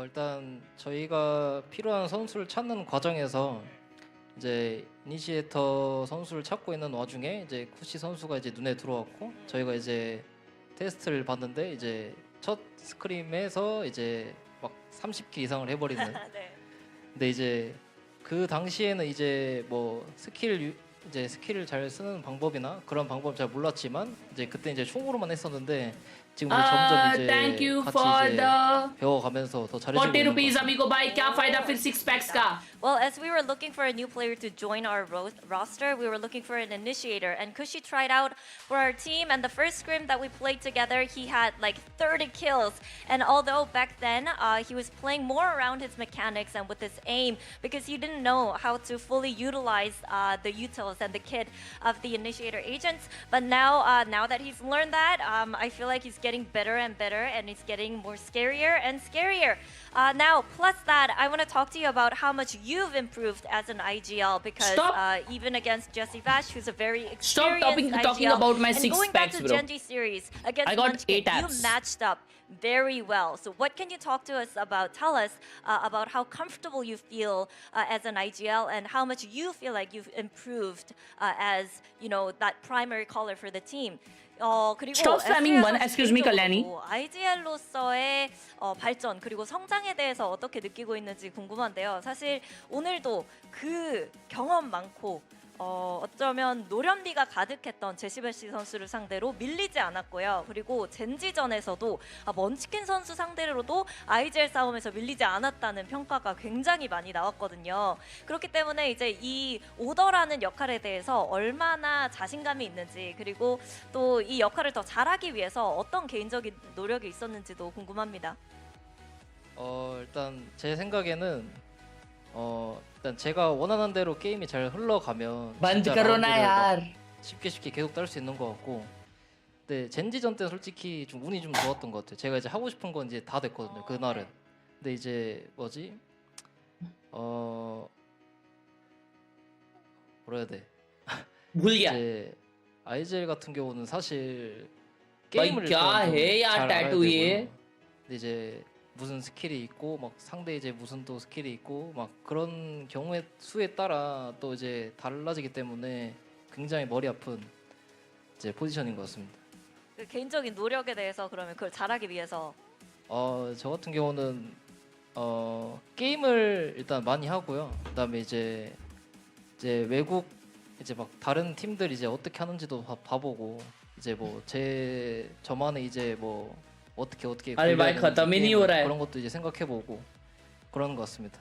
일단 저희가 필요한 선수를 찾는 과정에서 이제 이니시에이터 선수를 찾고 있는 와중에 이제 쿠시 선수가 이제 눈에 들어왔고 저희가 이제 테스트를 봤는데 이제 첫 스크림에서 이제 막 30킬 이상을 해버리는. 네. 근데 이제 그 당시에는 이제 뭐 스킬을 잘 쓰는 방법이나 그런 방법 잘 몰랐지만 이제 그때 이제 총으로만 했었는데 지금 점점 이제 thank you 같이 for 이제 the 배워가면서 더 잘해지고 40 있는 것 rupees 같아요. amigo bhai क्या फायदा फिर 6 packs का Well, as we were looking for a new player to join our roster, we were looking for an initiator. And Kushi tried out for our team, and the first scrim that we played together, he had like 30 kills. And although back then he was playing more around his mechanics and with his aim, because he didn't know how to fully utilize the utils and the kit of the initiator agents. But now, now that he's learned that, I feel like he's getting better and better, and he's getting more scarier and scarier. Now, plus that, I want to talk to you about how much you've improved as an IGL because even against Jesse Vash, who's a very experienced talking IGL, about my and 6 going back packs, to bro. Genji series against I got Munchkin, 8 apps. you matched up very well. So what can you talk to us about? Tell us about how comfortable you feel as an IGL and how much you feel like you've improved as, you know, that primary caller for the team. 그리고 Stop spamming one. Excuse me, Khelraay. IGL로서의 발전 그리고 성장에 대해서 어떻게 느끼고 있는지 궁금한데요. 사실 오늘도 그 경험 많고 어쩌면 노련미가 가득했던 제시베시 선수를 상대로 밀리지 않았고요. 그리고 젠지전에서도 먼치킨 선수 상대로도 IGL 싸움에서 밀리지 않았다는 평가가 굉장히 많이 나왔거든요. 그렇기 때문에 이제 이 오더라는 역할에 대해서 얼마나 자신감이 있는지 그리고 또 이 역할을 더 잘하기 위해서 어떤 개인적인 노력이 있었는지도 궁금합니다. 일단 제 생각에는 일단 제가 원하는 대로 게임이 잘 흘러가면 진짜 라운드를 막 쉽게 계속 딸 수 있는 것 같고 근데 젠지전 때 솔직히 좀 운이 좀 좋았던 것 같아요. 제가 이제 하고 싶은 건 이제 다 됐거든요. 그날은. 근데 이제 뭐지? 뭐라 해야 돼? 이제 IGL 같은 경우는 사실 게임을 잘 알아야 되고요. 근데 이제 무슨 스킬이 있고 막 상대 이제 무슨 또 스킬이 있고 막 그런 경우의 수에 따라 또 이제 달라지기 때문에 굉장히 머리 아픈 이제 포지션인 것 같습니다. 그 개인적인 노력에 대해서 그러면 그걸 잘하기 위해서 저 같은 경우는 게임을 일단 많이 하고요. 그다음에 이제 외국 이제 막 다른 팀들 이제 어떻게 하는지도 봐보고 이제 뭐 저만의 이제 뭐 어떻게 अरे भाई खत्म ही नहीं हो रहा है 그런 것도 이제 생각해보고 그런 것 같습니다.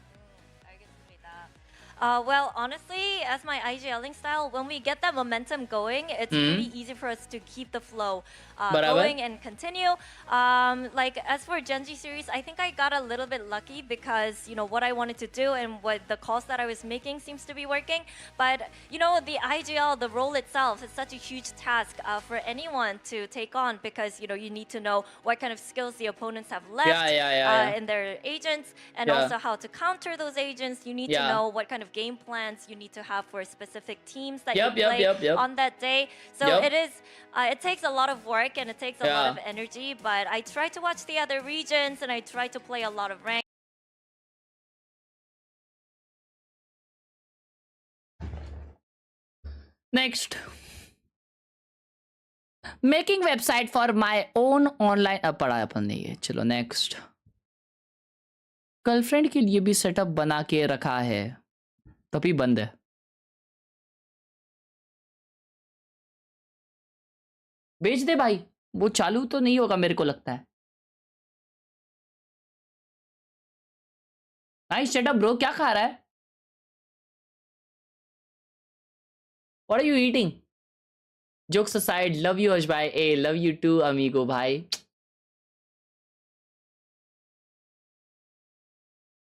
Well, honestly, as my IGLing style, when we get that momentum going, it's pretty easy for us to keep the flow going and continue. Like as for Genji series, I think I got a little bit lucky because you know what I wanted to do and what the calls that I was making seems to be working. But you know the IGL, the role itself, is such a huge task for anyone to take on because you know you need to know what kind of skills the opponents have left in their agents and also how to counter those agents. You need to know what kind of game plans you need to have for specific teams that you play on that day. So it takes a lot of work and it takes a lot of energy, but I try to watch the other regions and I try to play a lot of rank. Next, making website for my own online पढ़ा अपन ने ये चलो next. Girlfriend के लिए भी setup बना के रखा है तभी बंद है बेच दे भाई वो चालू तो नहीं होगा मेरे को लगता है नाइस सेटअप ब्रो क्या खा रहा है what are you eating jokes aside love you Harsh भाई a love you too amigo भाई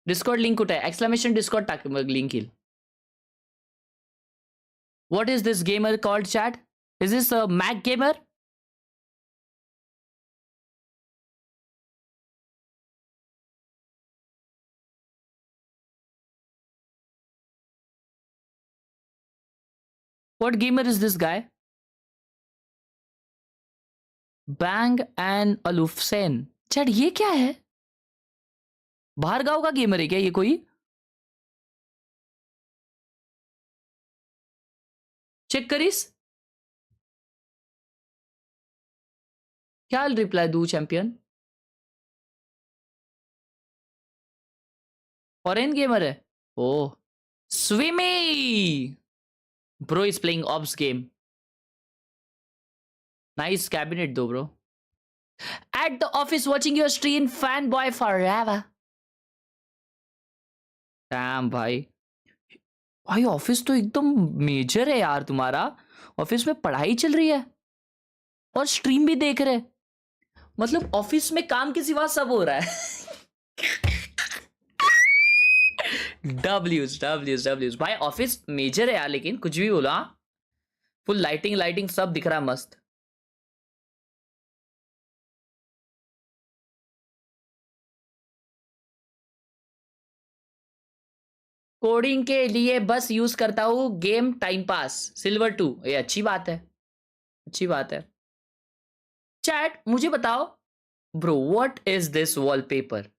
डिस्कॉर्ड लिंक कुठे आहे एक्सक्लेमेशन डिस्कॉर्ड टाक मग लिंक येईल. What is this gamer called, chat? Is this a Mac gamer? What gamer is this guy? Bang and Alufsen. Chat, ये क्या है? बाहर गांव का गेमर है क्या ये कोई? चेक करिस. क्या रिप्लाई दू चैंपियन? फॉरेन गेमर है. Oh Swimmy bro is playing obs game. Nice cabinet दो ब्रो. At the office watching your stream fan boy forever. Damn भाई भाई ऑफिस तो एकदम मेजर है यार तुम्हारा. ऑफिस में पढ़ाई चल रही है और स्ट्रीम भी देख रहे. मतलब ऑफिस में काम के सिवा सब हो रहा है. डब्ल्यूज भाई ऑफिस मेजर है यार. लेकिन कुछ भी बोला फुल लाइटिंग सब दिख रहा है मस्त. कोडिंग के लिए बस यूज करता हूं गेम टाइम पास सिल्वर 2. ये अच्छी बात है, अच्छी बात है. चैट मुझे बताओ bro what is this wallpaper?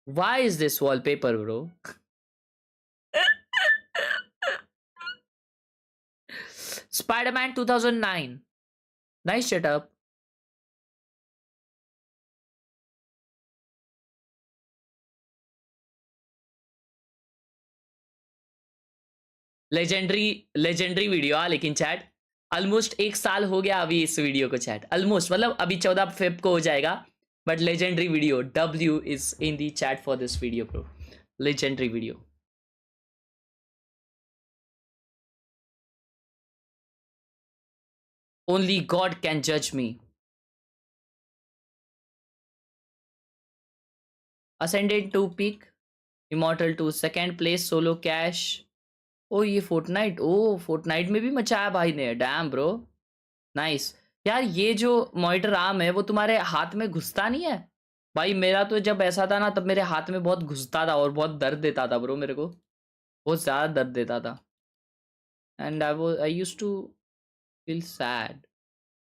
Why is this wallpaper, bro? Spider-Man 2009. Nice setup. Legendary video आ. लेकिन चैट ऑलमोस्ट 1 साल हो गया अभी इस वीडियो को. चैट ऑलमोस्ट मतलब अभी 14 फेब को हो जाएगा. But legendary video. W is in the chat for this video, bro. Legendary video. Only God can judge me. Ascended to peak. Immortal to second place. Solo cash. Oh ये Fortnite. Oh Fortnite में भी मचाया भाई ने. Damn bro. Nice. यार ये जो monitor arm है वो तुम्हारे हाथ में घुसता नहीं है भाई? मेरा तो जब ऐसा था ना तब मेरे हाथ में बहुत घुसता था और बहुत दर्द देता था ब्रो. मेरे को बहुत ज़्यादा दर्द देता था. And I used to feel sad.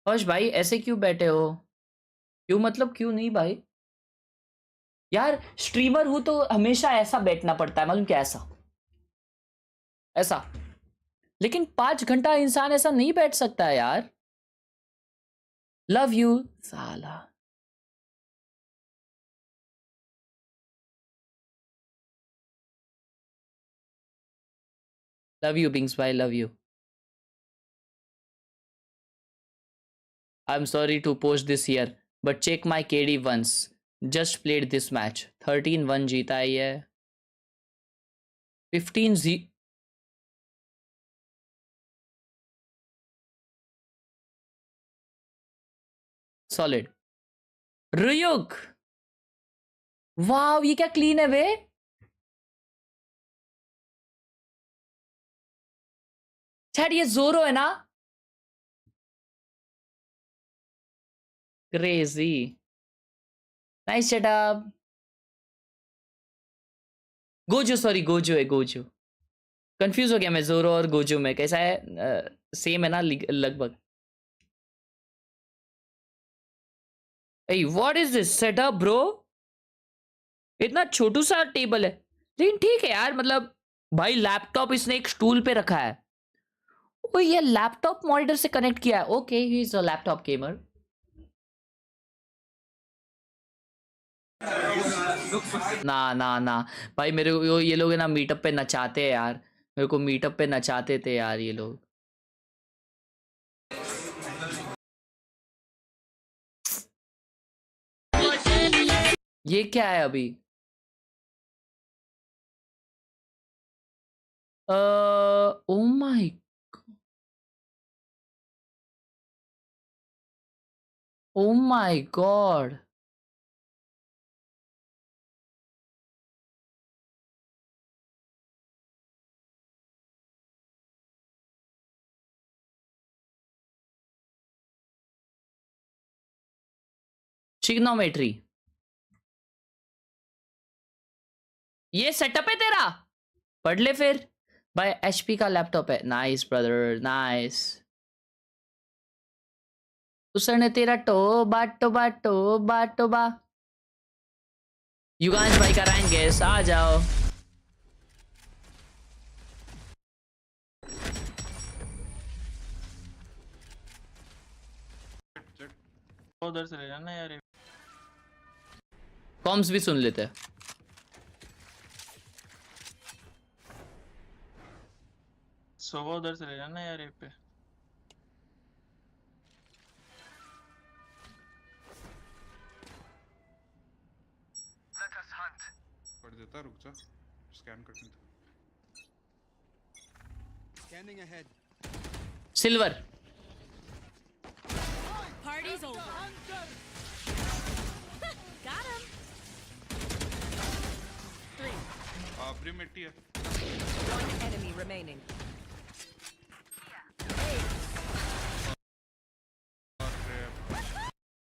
Harsh भाई ऐसे क्यों बैठे हो? क्यों मतलब क्यों नहीं भाई? यार स्ट्रीमर हूं तो हमेशा ऐसा बैठना पड़ता है मालूम क्या? ऐसा. लेकिन 5 घंटा इंसान ऐसा नहीं बैठ सकता है यार. लव यू साला. लव यू बिंग्स भाई, love you. I am sorry to post this year but check my KD once. Just played this match. 13-1 जीता है ये. 15-0. सॉलिड. रुयुक वाव ये क्या क्लीन है वे. चैट ये जोरो है ना? Crazy. Nice setup. Gojo sorry Gojo है गोजो. कंफ्यूज हो गया मैं जोरो और गोजो में. कैसा है? सेम है ना लगभग. Hey, what is this setup, bro? इतना छोटू सा टेबल है लेकिन ठीक है यार. मतलब भाई लैपटॉप इसने एक स्टूल पे रखा है. ओ ये लैपटॉप मॉनिटर से कनेक्ट किया है. Okay he is a laptop gamer. ना भाई मेरे को ये लोग है ना मीटअप पे नचाते हैं यार. मेरे को मीटअप पे नचाते थे यार ये लोग. ये क्या है अभी? ओ माय गॉड. ट्रिग्नोमेट्री, ये सेटअप है तेरा, पढ़ ले फिर भाई। HP का लैपटॉप है। Nice brother, nice. उसने तेरा Toba Toba Toba Toba. Yugansh भाई कराएंगे, आ जाओ। उधर से ले जाना यार, कॉम्स भी सुन लेते हैं। सोवा उधर से ले जाना यार, पे पढ़ देता, रुक जा, स्कैन करने दो। Scanning ahead. Silver, Party's over. Got him. 3. आबरी मिट्टी है। One enemy remaining.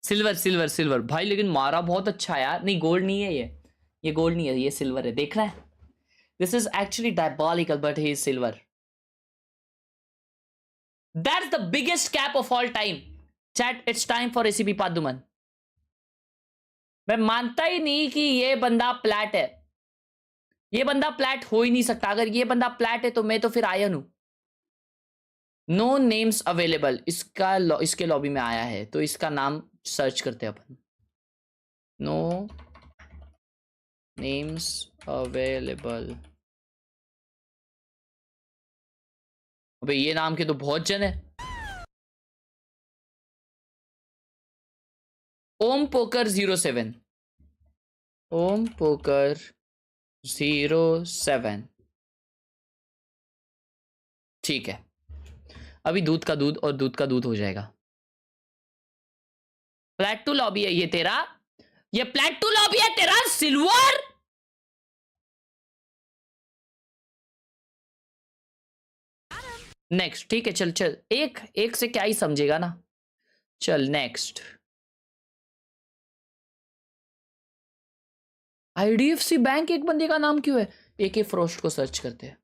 Silver silver silver भाई, लेकिन मारा बहुत अच्छा यार। नहीं गोल्ड नहीं है ये गोल्ड नहीं है, ये सिल्वर है। देख रहा है, this is actually diabolical but he is silver. That's the biggest cap of all time. Chat, it's time for ACP Pradyuman. मैं मानता ही नहीं कि ये बंदा प्लैट है। ये बंदा प्लैट हो ही नहीं सकता। अगर ये बंदा प्लैट है तो मैं तो फिर आयन हूं। नो नेम्स अवेलेबल, इसके लॉबी में आया है तो इसका नाम सर्च करते हैं अपन। No names available. अबे ये नाम के तो बहुत जन है। ओम पोकर 07, ओम पोकर 07। ठीक है, अभी दूध का दूध और दूध का दूध हो जाएगा। प्लेट 2 लॉबी है ये तेरा, ये प्लेट 2 लॉबी है तेरा सिल्वर। नेक्स्ट, ठीक है, चल चल, एक से क्या ही समझेगा ना। चल नेक्स्ट। IDFC बैंक एक बंदे का नाम क्यों है? AK फ्रोस्ट को सर्च करते हैं।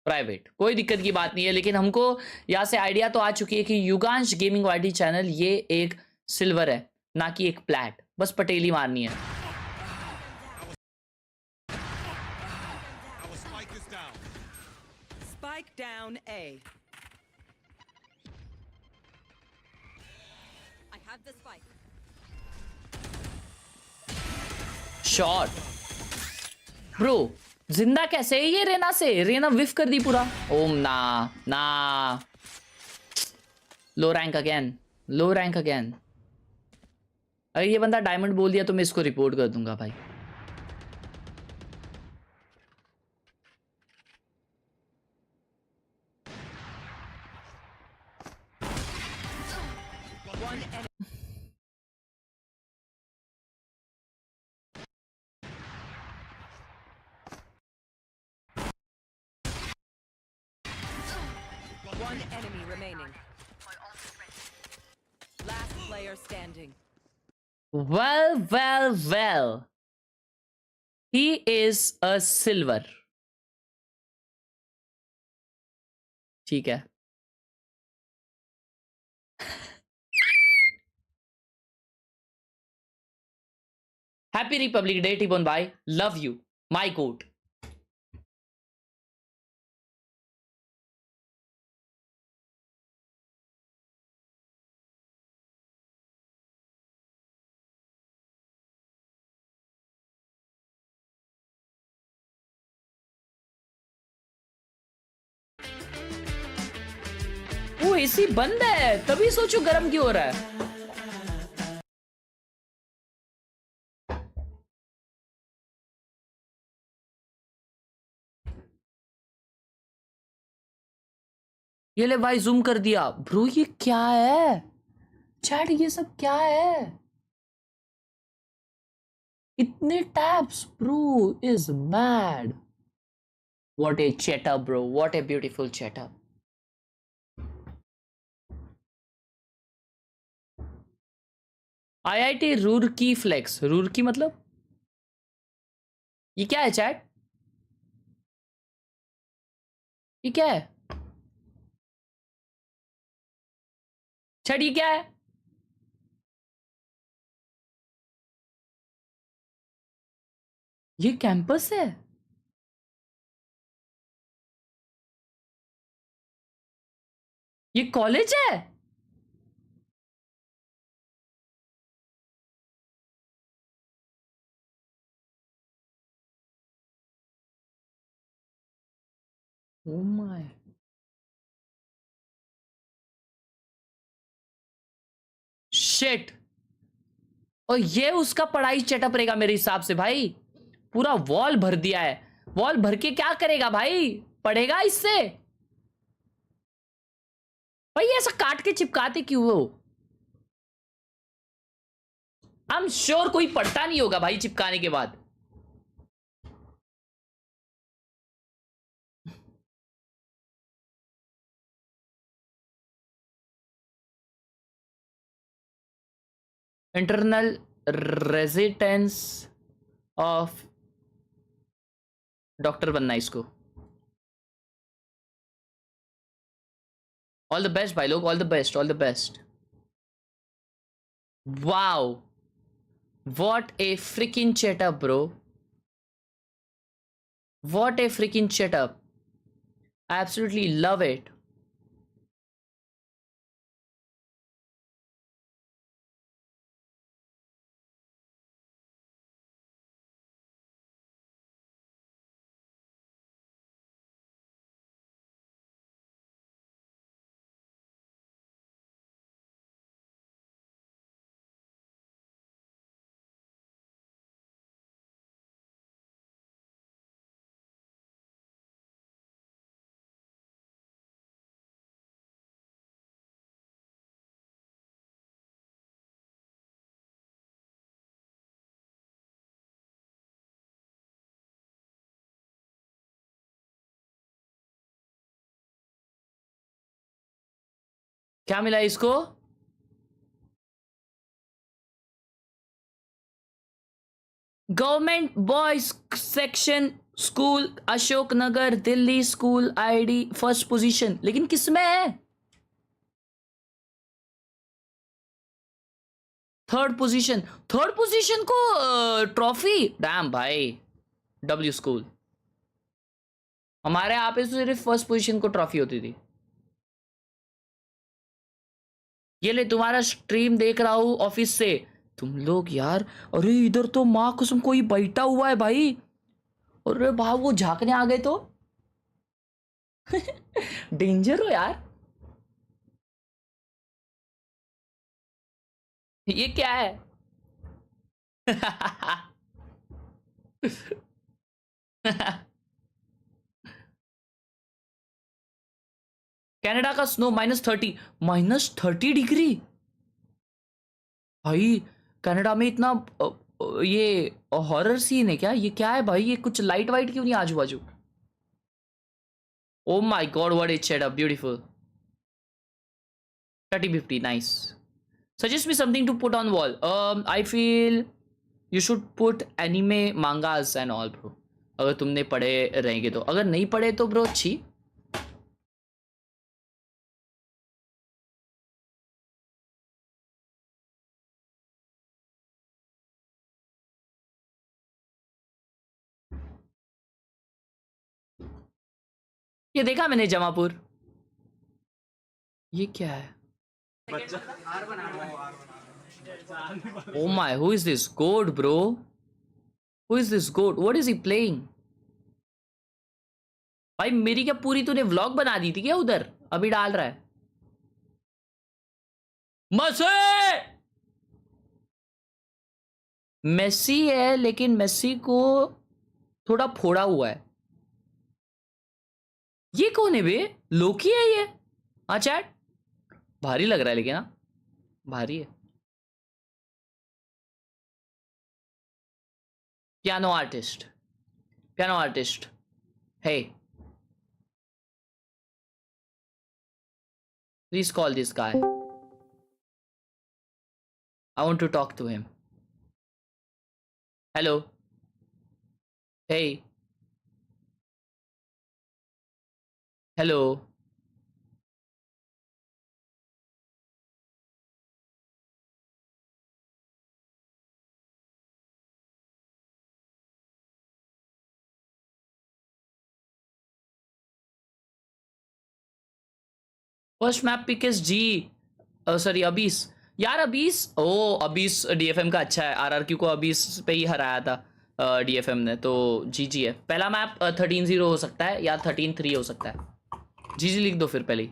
प्राइवेट, कोई दिक्कत की बात नहीं है, लेकिन हमको यहां से आइडिया तो आ चुकी है कि युगांश गेमिंग वाइडी चैनल ये एक सिल्वर है, ना कि एक प्लैट। बस पटेली मारनी है। Spike down A. I have the spike. Shot bro, जिंदा कैसे है ये रेना से? रेना विफ कर दी पूरा। ओम ना ना, लो रैंक अगेन, लो रैंक अगेन। अगर ये बंदा डायमंड बोल दिया तो मैं इसको रिपोर्ट कर दूंगा भाई। One enemy remaining. Last player standing. Well, well, well. He is a silver. ठीक है। Happy Republic Day, T-Bone bhai. Love you. My goat. वो एसी बंद है, तभी सोचो गर्म क्यों हो रहा है। ये ले भाई, जूम कर दिया। ब्रो ये क्या है चैट, ये सब क्या है? इतने tabs bro is mad. What a setup, bro. What a beautiful setup. IIT Roorkee flex. Roorkee मतलब ये क्या है चैट? ये क्या है चैट? ये क्या है? ये कैंपस है? ये कॉलेज है? Oh my. Shit. और ये उसका पढ़ाई सेटअप रहेगा मेरे हिसाब से भाई. पूरा वॉल भर दिया है. वॉल भर के क्या करेगा भाई? पढ़ेगा इससे? भाई ऐसा काट के चिपकाते क्यों हो? आई एम श्योर कोई पढ़ता नहीं होगा भाई चिपकाने के बाद. इंटरनल रेजिडेंस ऑफ डॉक्टर बनना इसको. ऑल द बेस्ट भाई लोग. All the best. All the best. Wow. What a freaking setup, bro. What a freaking setup. I absolutely love it. क्या मिला इसको? Government boys section school Ashok Nagar Delhi school ID first position. लेकिन किसमें है? Third position. Third position को trophy. Damn भाई. W school. हमारे यहाँ पे तो सिर्फ फर्स्ट पोजीशन को ट्रॉफी होती थी. ये ले तुम्हारा स्ट्रीम देख रहा हूं ऑफिस से. तुम लोग यार. अरे इधर तो माँ कसम कोई बैठा हुआ है भाई. अरे भाई वो झांकने आ गए तो डेंजर हो यार. ये क्या है? कनाडा का स्नो -30. -30 डिग्री. भाई कनाडा में इतना ये हॉरर सीन है क्या? ये क्या है भाई? ये कुछ लाइट वाइट क्यों नहीं आजू बाजू? Oh my god what it setup. Beautiful. 3050 nice. Suggest me something to put on wall. I feel you should put anime mangas and all bro. अगर तुमने पढ़े रहेंगे तो. अगर नहीं पढ़े तो ब्रो अच्छी. ये देखा मैंने जमापुर. ये क्या है? Oh my, who is this goat, bro? Who is this goat? What is he playing? भाई मेरी क्या पूरी तूने व्लॉग बना दी थी क्या उधर? अभी डाल रहा है. मेसी है लेकिन मेसी को थोड़ा फोड़ा हुआ है. ये कौन है बे? लोकी है ये? हाँ चैट भारी लग रहा है लेकिन. हाँ भारी है. Piano artist. Piano artist. Hey Please call this guy. I want to talk to him. Hello. Hey. Hello. First map pick is जी सॉरी अबीस यार अबीस अबीस डीएफएम का अच्छा है आरआरक्यू को अबीस पे ही हराया था डीएफएम ने तो जीजी है पहला मैप 13-0 हो सकता है या 13-3 हो सकता है जीजी लिख दो फिर पहले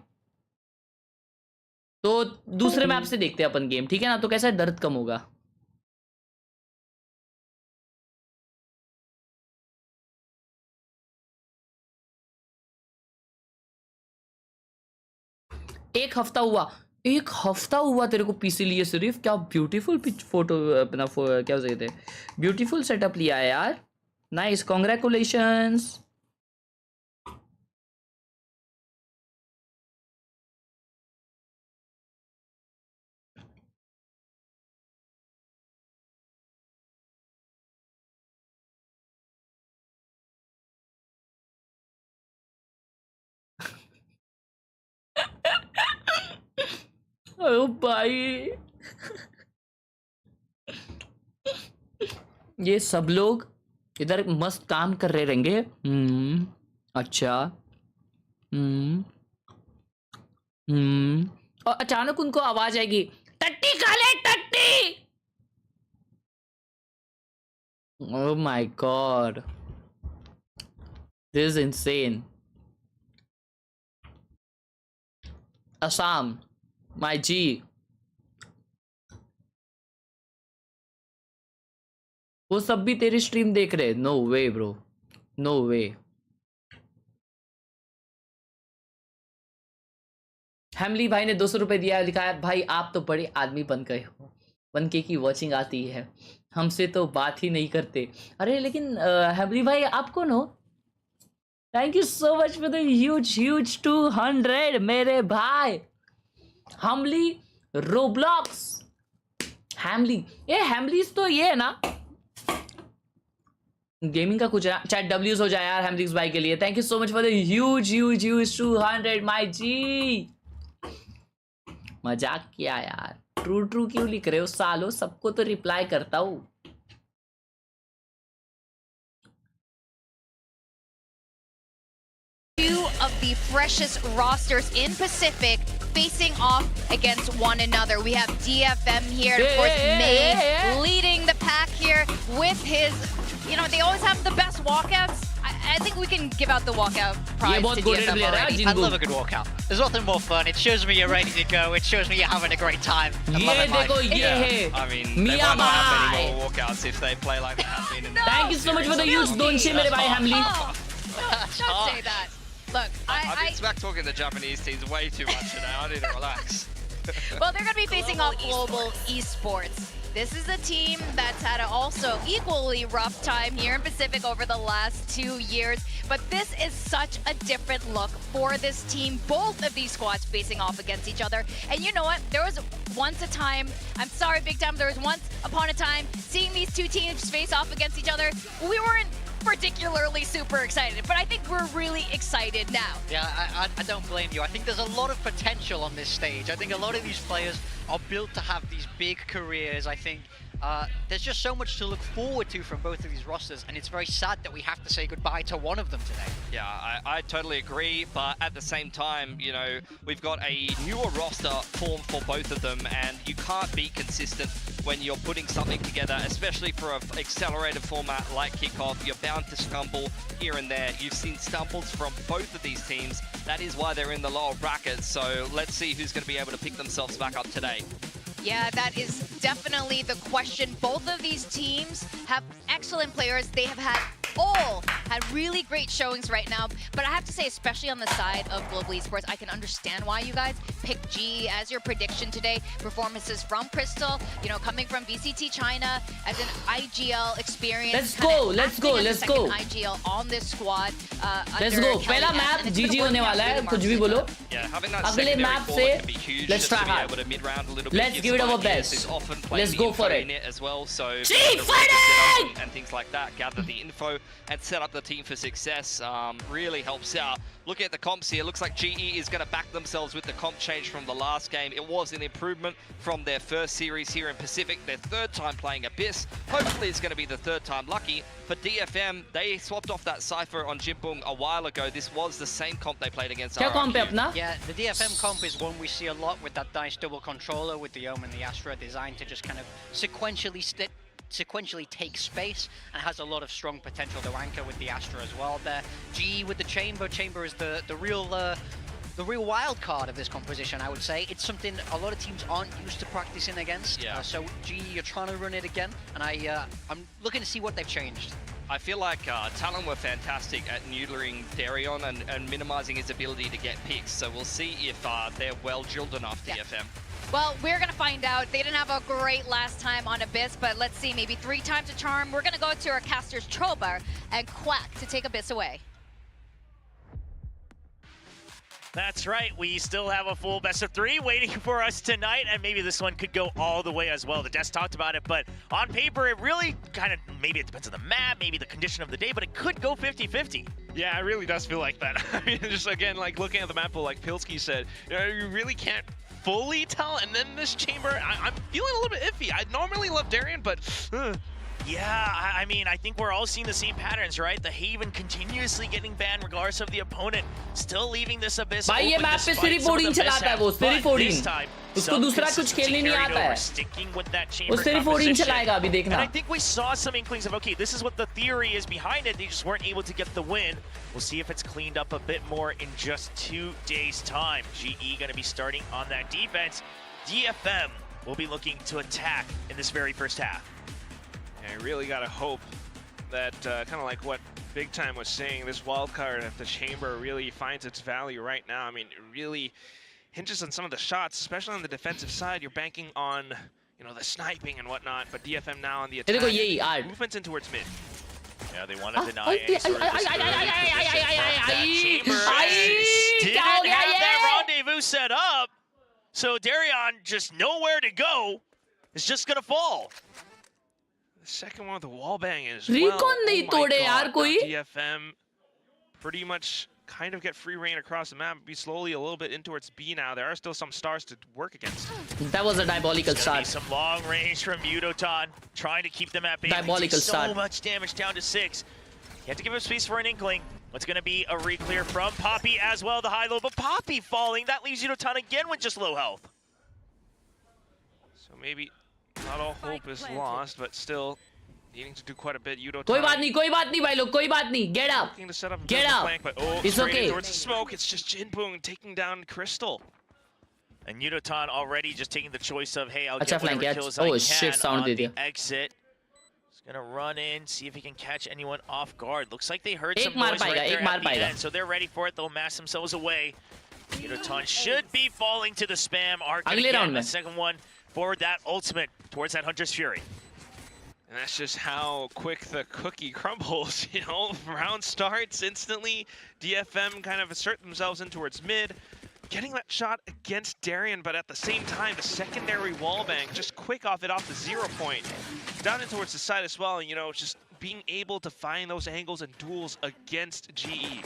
तो दूसरे मैप से देखते हैं अपन गेम ठीक है ना तो कैसा है दर्द कम होगा एक हफ्ता हुआ तेरे को पीसी लिए सिर्फ क्या ब्यूटीफुल फोटो अपना क्या कहते हैं ब्यूटीफुल सेटअप लिया है यार नाइस कांग्रेचुलेशंस ओ भाई ये सब लोग इधर मस्त काम कर रहे रहेंगे अच्छा और अचानक उनको आवाज आएगी टट्टी खा ले टट्टी oh my God this is insane Assam my जी वो सब भी तेरी स्ट्रीम देख रहे नो वे ब्रो नो वे हैमली भाई ने 200 रुपए दिया लिखा है भाई आप तो बड़े आदमी बन गए हो 1K की वॉचिंग आती है हमसे तो बात ही नहीं करते अरे लेकिन हैमली भाई आप कौन हो thank you so much for the huge 200 मेरे भाई हमली रोब्लॉक्स हैमली ये हैमलीज तो ये है ना गेमिंग का कुछ चाहे डब्ल्यूज हो जाए यार हैमलीज भाई के लिए thank you so much for the huge 200 my जी मजाक किया यार ट्रू क्यों लिख रहे हो सालो सबको तो रिप्लाई करता हूँ Two of the freshest rosters in Pacific facing off against one another. We have DFM here, and of course May leading the pack here with his, you know, they always have the best walkouts. I think we can give out the walkout prize to DFM already. I love a good walkout. There's nothing more fun. It shows me you're ready to go. It shows me you're having a great time. ये देखो ये है I mean, they won't have any more walkouts if they play like they have been in the Thank you so much for the huge donation मेरे भाई हैमली Don't say that. Look, I've been smack talking the Japanese teams way too much today. I need to relax. Well, they're going to be facing off Global Esports. This is a team that's had an also equally rough time here in Pacific over the last 2 years. But this is such a different look for this team. Both of these squads facing off against each other. And you know what? There was once a time, I'm sorry, Big Time, there was once upon a time seeing these two teams face off against each other. We weren't particularly super excited, but I think we're really excited now. Yeah, I don't blame you. I think there's a lot of potential on this stage. I think a lot of these players are built to have these big careers. I think there's just so much to look forward to from both of these rosters, and it's very sad that we have to say goodbye to one of them today. Yeah, I totally agree, but at the same time, you know, we've got a newer roster formed for both of them, and you can't be consistent when you're putting something together, especially for an accelerated format like Kickoff. You're bound to stumble here and there. You've seen stumbles from both of these teams. That is why they're in the lower brackets, so let's see who's going to be able to pick themselves back up today. Yeah, that is definitely the question. Both of these teams have excellent players. They have had whole had really great showings right now. But I have to say, especially on the side of Global Esports, I can understand why you guys picked GE as your prediction today. Performances from Crystal, you know, coming from VCT China as an IGL experience. Let's go. IGL on this squad. Let's go. पहला map GG होने वाला है, कुछ भी बोलो. अगले map से let's try hard. Let's give it our best. Let's go for it. Fighting! And things like that. Gather the info and set up the team for success. Really helps out. Looking at the comps here, looks like GE is going to back themselves with the comp change from the last game. It was an improvement from their first series here in Pacific. Their third time playing Abyss. Hopefully it's going to be the third time lucky. For DFM, they swapped off that Cypher on Jimpung a while ago. This was the same comp they played against RRQ. Yeah, the DFM comp is one we see a lot with that DICE double controller with the Omen and the Astra, designed to just kind of sequentially take space, and has a lot of strong potential to anchor with the Astra as well there. GE with the Chamber. Chamber is the real wild card of this composition, I would say. It's something a lot of teams aren't used to practicing against. Yeah. So GE, you're trying to run it again, and I'm looking to see what they've changed. I feel like Talon were fantastic at neutering Darion and minimizing his ability to get picks. So we'll see if they're well drilled enough, DFM. Well, we're going to find out. They didn't have a great last time on Abyss, but let's see, maybe 3 times a charm. We're going to go to our casters Trobar and Quack to take Abyss away. That's right, we still have a full best of 3 waiting for us tonight, and maybe this one could go all the way as well. The Desk talked about it, but on paper, it really kind of, maybe it depends on the map, maybe the condition of the day, but it could go 50-50. Yeah, it really does feel like that. I mean, just again, like looking at the map, like Pilsky said, you really can't fully tell, and then this Chamber, I'm feeling a little bit iffy. I normally love Darian, but yeah, I mean, I think we're all seeing the same patterns, right? The Haven continuously getting banned regardless of the opponent, still leaving this Abyss open. भाई ये map पे सिर्फ 14 चलाता है वो, सिर्फ 14. उसको दूसरा कुछ खेलने नहीं आता है. वो सिर्फ 14 चलाएगा अभी देखना. And I think we saw some inklings of, okay, this is what the theory is behind it. They just weren't able to get the win. We'll see if it's cleaned up a bit more in just 2 days' time. GE going to be starting on that defense. DFM will be looking to attack in this very first half. I really gotta hope that, kind of like what Big Time was saying, this wildcard at the Chamber really finds its value right now. I mean, it really hinges on some of the shots, especially on the defensive side. You're banking on, you know, the sniping and whatnot, but DFM now on the attack. Movements in towards mid. Yeah, they want to deny any sort of Chamber didn't have that rendezvous set up, so Darion just nowhere to go. It's just gonna fall. The second one with the wallbang is Recon नहीं तोड़े यार कोई. DFM pretty much kind of get free reign across the map. Be slowly a little bit in towards B now. There are still some stars to work against. That was a diabolical start. Some long range from Yudotan, trying to keep them at bay. Diabolical start. So much damage down to 6. You have to give him space for an inkling. What's going to be a re-clear from Poppy as well, the high-low. But Poppy falling, that leaves Yudotan again with just low health. So maybe not all hope is lost, but still needing to do quite a bit. Yudotan. कोई बात नहीं भाई लोग, कोई बात नहीं. Get up. Get up. Flank, but, oh, it's okay. Towards the smoke, it's just Jinpung taking down Crystal. And Yudotan already just taking the choice of, hey, I'll अच्छा get whatever flank kills यार. I Oh can shit, sound on they the दिया. exit. He's gonna run in, see if he can catch anyone off guard. Looks like they heard some एक मार noise right पाएगा, there एक मार at the पाएगा. end, so they're ready for it. They'll mass themselves away. Yudotan should be falling to the spam arc again. The second one for that ultimate towards that Hunter's Fury. And that's just how quick the cookie crumbles, you know? Round starts instantly. DFM kind of assert themselves in towards mid. Getting that shot against Darian, but at the same time, the secondary wallbang, just quick off it off the 0 point. Down in towards the side as well, and you know, just being able to find those angles and duels against GE.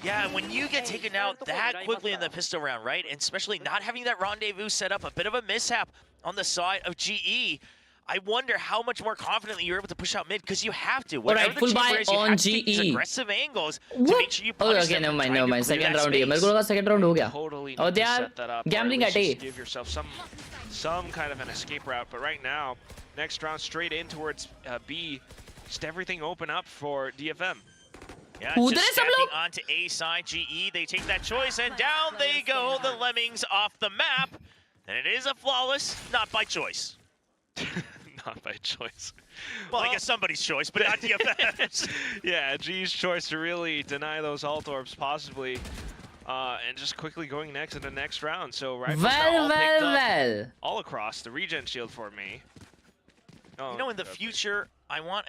Yeah, when you get taken out that quickly in the pistol round, right? And especially not having that rendezvous set up, a bit of a mishap on the side of GE. I wonder how much more confidently you're able to push out mid, because you have to. Alright, full buy on GE. These aggressive angles to make sure you punish them. Okay, never mind. Second round here. मेरे को लगा second round हो गया. Oh, they are gambling at A. Give yourself some kind of an escape route, but right now, next round straight in towards B. Just everything open up for DFM. Yeah, just stepping onto A side, GE, they take that choice, and down they go, the Lemmings off the map. And it is a flawless, not by choice. Not by choice. Well, I guess somebody's choice, but not DFM's. Yeah, G's choice to really deny those ult orbs, possibly. And just quickly going next in the next round. So well. All across the regen shield for me. Oh, you know, in the future, I want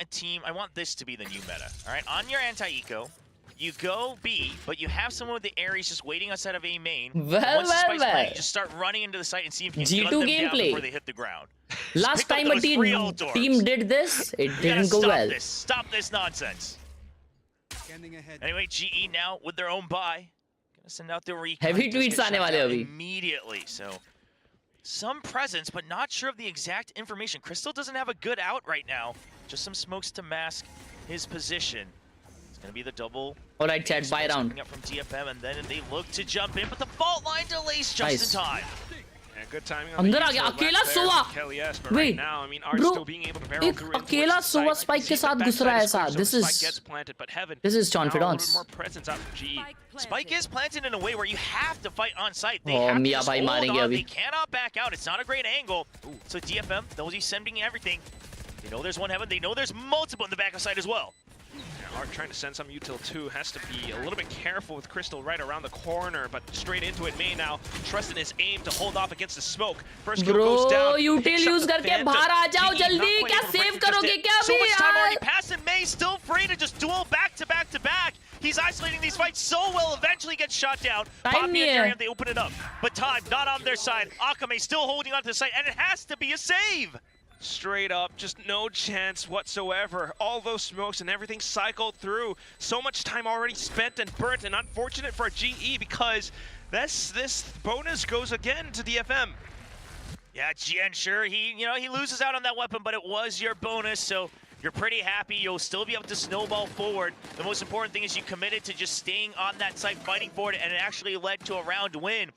this to be the new meta. All right, on your anti-eco, you go B, but you have someone with the Ares just waiting outside of A main. Once the spike's playing, you just start running into the site and see if you can gun them down before they hit the ground. Last time a team did this, it didn't go well. Stop this nonsense. Anyway, GE now with their own buy. Gonna send out the recon. Heavy tweets aane wale abhi. Immediately, so some presence, but not sure of the exact information. Crystal doesn't have a good out right now. Just some smokes to mask his position. It's gonna be the double. All right, chat, buy round. Up from DFM, and then they look to jump in, but the fault line delays just in time. Yeah, good timing. अंदर आ गया अकेला सोवा. Wait, bro, एक अकेला सोवा spike के साथ घुस रहा है ऐसा. This is confidence. Spike is planted in a way where you have to fight on site. They have to Mia just bhai hold marenge on. abhi. They cannot back out. It's not a great angle. So DFM knows he's sending everything. They know there's one heaven. They know there's multiple in the back of site as well. Art trying to send some util too, has to be a little bit careful with Crystal right around the corner, but straight into it May now, trusting his aim to hold off against the smoke. First kill goes down. util use करके बाहर आ जाओ जल्दी, क्या save करोगे क्या So much time already यार? passed and May still free to just duel back to back to back. He's isolating these fights so well, eventually gets shot down. Poppy and Darian, they open it up. But time not on their side. Akame still holding onto the site, and it has to be a save. Straight up, just no chance whatsoever. All those smokes and everything cycled through. So much time already spent and burnt, and unfortunate for GE because this bonus goes again to DFM. Yeah, Jian, sure, he loses out on that weapon, but it was your bonus, so you're pretty happy. You'll still be able to snowball forward. The most important thing is you committed to just staying on that site, fighting for it, and it actually led to a round win.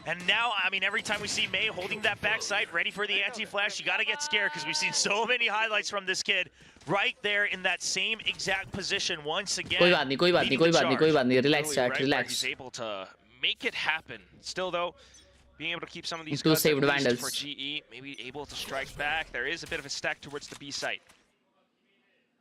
And now, I mean, every time we see May holding that backside, ready for the anti-flash, you got to get scared because we've seen so many highlights from this kid right there in that same exact position once again. कोई बात नहीं, relax chat, relax. He's able to make it happen. Still though, being able to keep some of these two guns saved vandals for GE, maybe able to strike back. There is a bit of a stack towards the B site.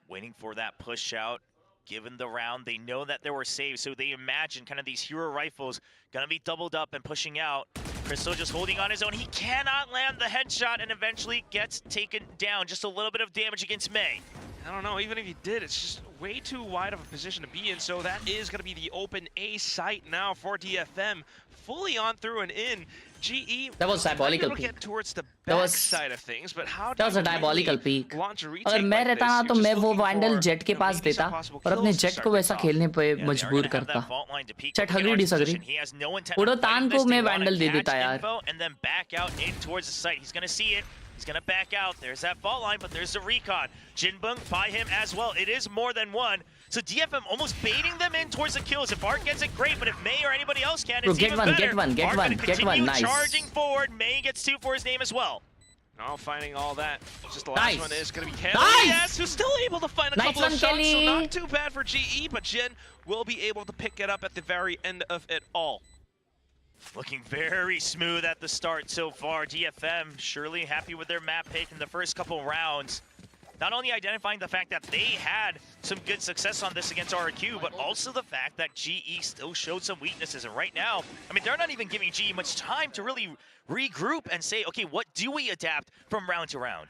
Waiting for that push out. Given the round, they know that there were saves, so they imagine kind of these hero rifles gonna be doubled up and pushing out. Crystal just holding on his own. He cannot land the headshot and eventually gets taken down. Just a little bit of damage against May. I don't know, even if he did, it's just way too wide of a position to be in, so that is going to be the open A site now for DFM. Fully on through and in. GE, that was diabolical peak. Get towards the back side of things, but how that was a diabolical peak. अगर मैं रहता ना तो मैं वो vandal jet के पास देता और अपने जेट को वैसा खेलने पे मजबूर करता. Chat agree disagree? उड़ान को मैं वैंडल दे देता यार. And then back out in towards the site. He's gonna see it. He's gonna back out. There's that fault line, but there's the recon. Jinbung by him as well. It is more than one. So DFM almost baiting them in towards the kills. If Art gets it, great. But if May or anybody else can, it's even better. Get one. Nice. Charging forward. May gets 2 for his name as well. Now finding all that. Just the last one is going to be Khelraay. Nice. Yes, who's still able to find a couple of shots. So not too bad for GE, but Jin will be able to pick it up at the very end of it all. Looking very smooth at the start so far. DFM surely happy with their map pick in the first couple rounds. Not only identifying the fact that they had some good success on this against RRQ, but also the fact that GE still showed some weaknesses. And right now, I mean, they're not even giving GE much time to really regroup and say, okay, what do we adapt from round to round?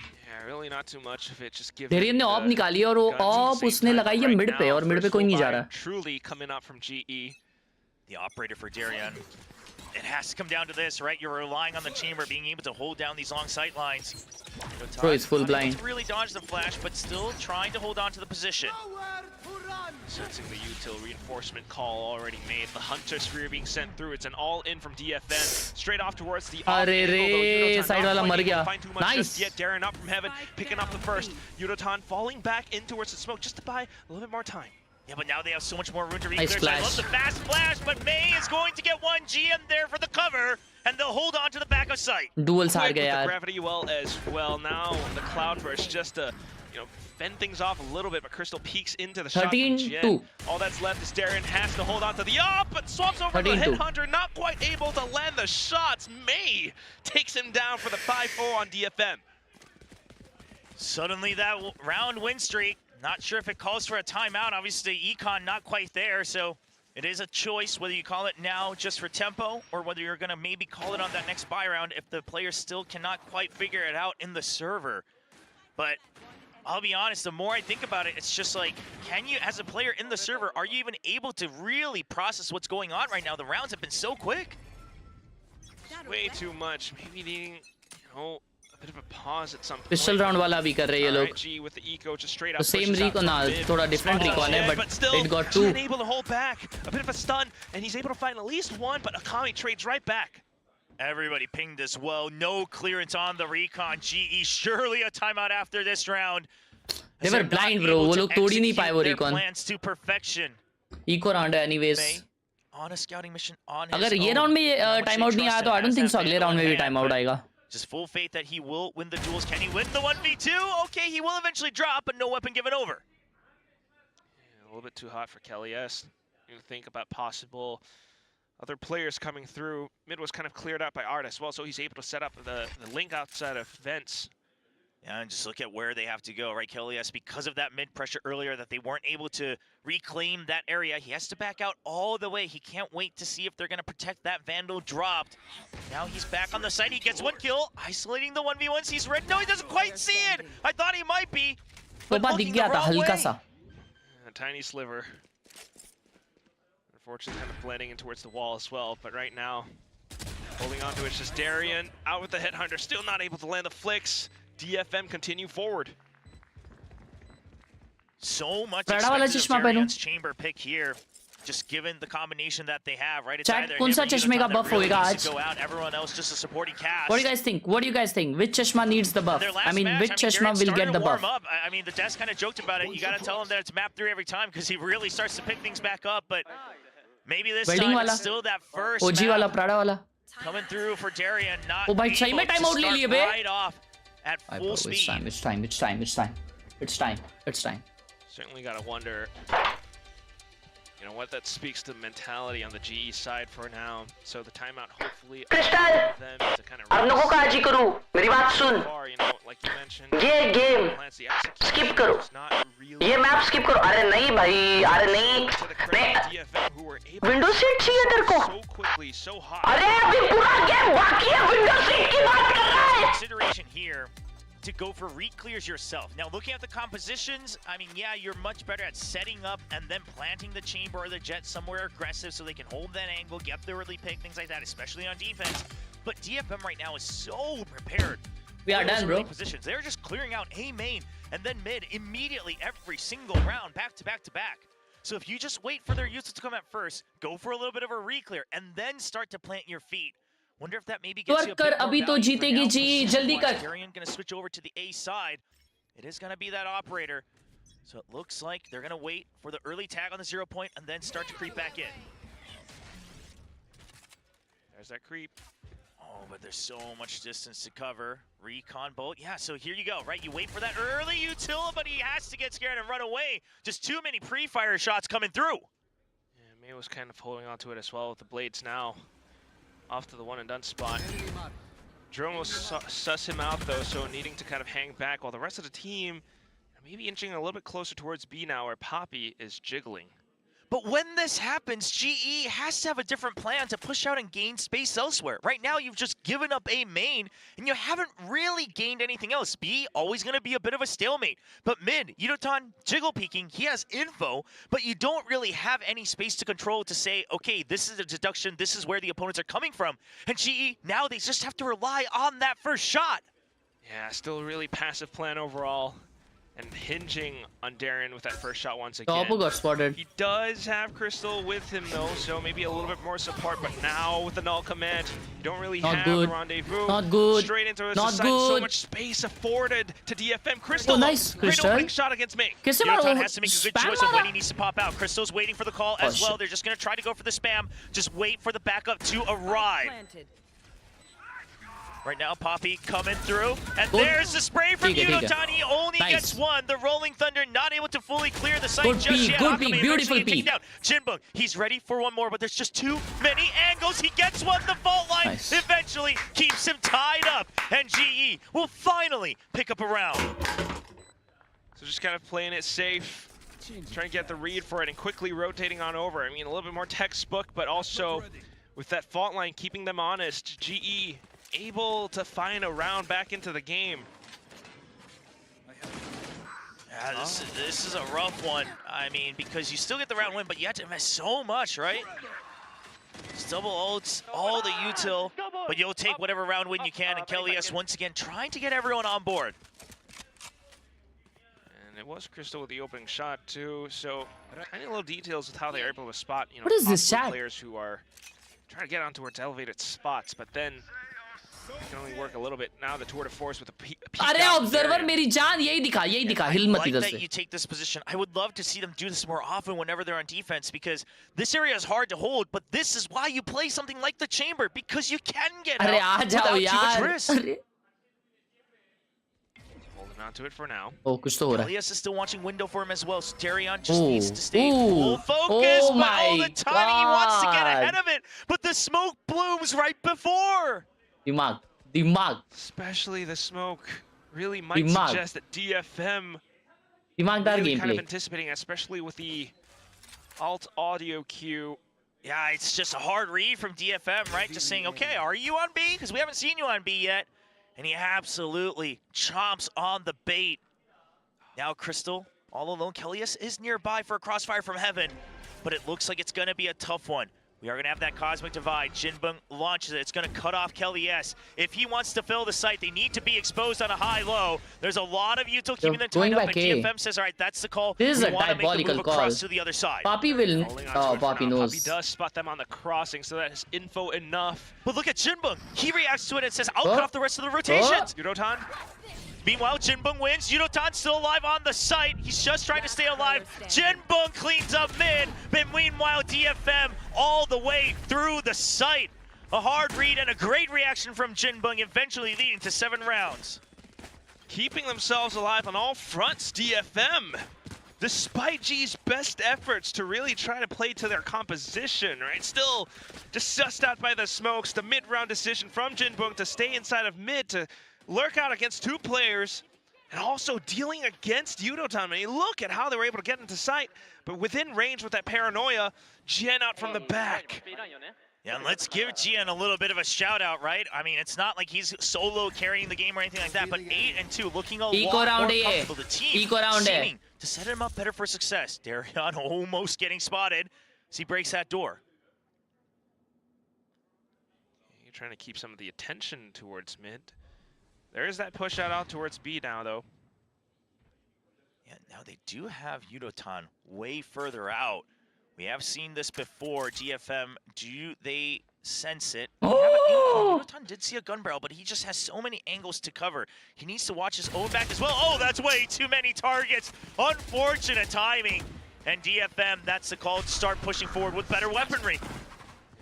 Yeah, really not too much of it. Just give Darian ने op निकाली और वो op उसने लगाई है mid पे और mid पे कोई नहीं जा रहा. Truly coming up from GE. The operator for Darian. It has to come down to this, right? You're relying on the chamber being able to hold down these long sight lines. Bro, it's full blind. Really dodge the flash, but still trying to hold on to the position. Sensing the util reinforcement call already made. The Hunter Spear being sent through. It's an all-in from DFN. Straight off towards the side wala mar gaya. Nice. Yet Darren up from heaven, picking up the first. Yudotan falling back in towards the smoke just to buy a little bit more time. Yeah, but now they have so much more room to reach. Nice I love the fast flash, but May is going to get 1 G in there for the cover, and they'll hold on to the back of sight. Duels हार गए यार. Gravity well as well. Now the cloud burst just to, fend things off a little bit, but Crystal peeks into the shot. 13-2. All that's left is Darren has to hold on to the but swaps over the Headhunter, not quite able to land the shots. May takes him down for the 5-4 on DFM. Suddenly that round win streak. Not sure if it calls for a timeout. Obviously, Econ not quite there, so it is a choice whether you call it now just for tempo or whether you're going to maybe call it on that next buy round if the player still cannot quite figure it out in the server. But I'll be honest, the more I think about it, it's just like, can you, as a player in the server, are you even able to really process what's going on right now? The rounds have been so quick. Way too much. Maybe needing, a bit of a pause at some point. Pistol round वाला भी कर रहे हैं ये लोग. G with the eco just straight up. The same recon, थोड़ा different recon है, but still, it got two. Able to hold back. A bit of a stun, and he's able to find at least one, but Akami trades right back. Everybody pinged as well. No clearance on the recon. GE surely a timeout after this round. They were blind, bro. वो लोग तोड़ ही नहीं पाए वो recon. Plans to perfection. Eco round है anyways. On a scouting mission on his अगर ये round में timeout नहीं आया तो I don't think so अगले round में भी timeout आएगा. Just full faith that he will win the duels. Can he win the 1v2? Okay, he will eventually drop, but no weapon given over. Yeah, a little bit too hot for Kelly S. You think about possible other players coming through. Mid was kind of cleared out by Art as well, so he's able to set up the link outside of vents. Yeah, and just look at where they have to go, right, Kelly S? Because of that mid pressure earlier that they weren't able to reclaim that area, he has to back out all the way. He can't wait to see if they're going to protect that Vandal dropped. Now he's back on the site. He gets one kill, isolating the 1v1s. He's red. No, he doesn't quite see it. I thought he might be. But looking the wrong way. A tiny sliver. Unfortunately, kind of blending in towards the wall as well. But right now, holding on to it, it's just Darian out with the Headhunter. Still not able to land the flicks. DFM continue forward. So much expected chamber pick here, just given the combination that they have, right? It's either कौन सा चश्मे का buff होएगा आज? Go out, everyone else just a supporting cast. What do you guys think? What do you guys think? Which chashma needs the buff? I mean, which chashma will get the buff? I mean, the desk kind of joked about it. You got to tell him that it's map 3 every time because he really starts to pick things back up. But maybe this time it's still that first OG वाला, Prada वाला. Coming through for Darian, not oh, भाई सही में time out ले लिए बे. Right off at full speed. It's time. Certainly got to wonder, what that speaks to mentality on the GE side for now. So the timeout hopefully Crystal, them to kind of अब लोगों का आज ही करूँ. मेरी बात सुन. Like you mentioned, ये game skip करो. ये map skip करो. अरे नहीं भाई, अरे नहीं. Window seat चाहिए तेरे को. अरे अभी पूरा game बाकी है. Window seat की बात कर रहा है. Consideration here to go for re-clears yourself. Now looking at the compositions, I mean, yeah, you're much better at setting up and then planting the chamber or the jet somewhere aggressive so they can hold that angle, get the early pick, things like that, especially on defense. But DFM right now is so prepared. We are done, bro. Positions. They're just clearing out A main and then mid immediately every single round, back to back to back. So if you just wait for their usage to come out first, go for a little bit of a re-clear, and then start to plant your feet. Wonder if that maybe gets you a bit more value for now. जल्दी कर. Darian gonna switch over to the A side. It is gonna be that operator. So it looks like they're gonna wait for the early tag on the 0 point and then start to creep back in. There's that creep. Oh, but there's so much distance to cover. Recon bolt. Yeah, so here you go, right? You wait for that early util, but he has to get scared and run away. Just too many pre-fire shots coming through. Yeah, May was kind of holding on to it as well with the blades now. Off to the one and done spot. Drone will suss him out though, so needing to kind of hang back while the rest of the team maybe inching a little bit closer towards B now where Poppy is jiggling. But when this happens, GE has to have a different plan to push out and gain space elsewhere. Right now, you've just given up A main, and you haven't really gained anything else. B, always going to be a bit of a stalemate. But mid, Yudotan jiggle peeking, he has info, but you don't really have any space to control to say, okay, this is a deduction, this is where the opponents are coming from. And GE, now they just have to rely on that first shot. Yeah, still a really passive plan overall. And hinging on Darren with that first shot once again. Toppo got spotted. He does have Crystal with him though, so maybe a little bit more support, but now with the null command, you don't really have the rendezvous. Not good. Straight into his Not side, good. so much space afforded to DFM. Crystal, oh, nice. great opening shot against me. Yudotan has to make a good choice of when he needs to pop out. Crystal's waiting for the call as well. They're just gonna try to go for the spam. Just wait for the backup to arrive. Right now, Poppy coming through, and there's the spray from Yudotan. He only gets one. The Rolling Thunder not able to fully clear the site just yet. Good peek, beautiful peek. Jinbung, he's ready for one more, but there's just too many angles. He gets one. The fault line eventually keeps him tied up, and GE will finally pick up a round. So just kind of playing it safe, trying to get the read for it, and quickly rotating on over. I mean, a little bit more textbook, but also with that fault line keeping them honest. GE able to find a round back into the game. Yeah, this is a rough one. I mean, because you still get the round win, but you have to invest so much, right? It's double ults, all the util, but you'll take whatever round win you can, and Khelraay once again trying to get everyone on board. And it was Crystal with the opening shot too, so tiny little details with how they are able to spot, you know, what is this chat? Players who are trying to get on towards elevated spots, but then it can only work a little bit. Now the tour de force with a peek. अरे observer मेरी जान यही दिखा हिल मत इधर से. That you take this position. I would love to see them do this more often whenever they're on defense, because this area is hard to hold, but this is why you play something like the chamber, because you can get out without too much risk. Holding on to it for now. Oh, कुछ तो हो रहा है. Elias is still watching window for him as well, so Darion just needs to stay full focus, oh but all the time he wants to get God. ahead of it, but the smoke blooms right before. दिमाग. Especially the smoke really might suggest that DFM really kind of anticipating, especially with the alt audio cue. Yeah, it's just a hard read from DFM, right? Just saying, okay, are you on B? Because we haven't seen you on B yet. And he absolutely chomps on the bait. Now Crystal, all alone. Khelraay is nearby for a crossfire from heaven, but it looks like it's going to be a tough one. We are going to have that Cosmic Divide. Jinbung launches it. It's going to cut off Khelraay. If he wants to fill the site, they need to be exposed on a high-low. There's a lot of util keeping them tied up, and DFM says, all right, that's the call. This is a diabolical call. Across to the other side. Poppy will. Oh, Poppy knows. Poppy does spot them on the crossing, so that is info enough. But look at Jinbung. He reacts to it and says, I'll cut off the rest of the rotations. Yudotan. Meanwhile, Jinbung wins. Yudotan's still alive on the site. He's just trying to stay alive. Jinbung cleans up mid, but meanwhile, DFM all the way through the site. A hard read and a great reaction from Jinbung, eventually leading to 7 rounds. Keeping themselves alive on all fronts, DFM. Despite G's best efforts to really try to play to their composition, right? Still just sussed out by the smokes. The mid-round decision from Jinbung to stay inside of mid to lurk out against 2 players, and also dealing against Yudotan. I mean, look at how they were able to get into sight, but within range with that paranoia. Gen out from the back. Yeah, and let's give Gian a little bit of a shout out, right? I mean, it's not like he's solo carrying the game or anything like that, but 8-2, looking a lot more comfortable. The team seeming to set him up better for success. Darion almost getting spotted as he breaks that door. You're trying to keep some of the attention towards mid. There is that push out towards B now, though. Yeah, now they do have Yudotan way further out. We have seen this before. DFM, do they sense it? Yudotan did see a gun barrel, but he just has so many angles to cover. He needs to watch his own back as well. Oh, that's way too many targets. Unfortunate timing. And DFM, that's the call to start pushing forward with better weaponry.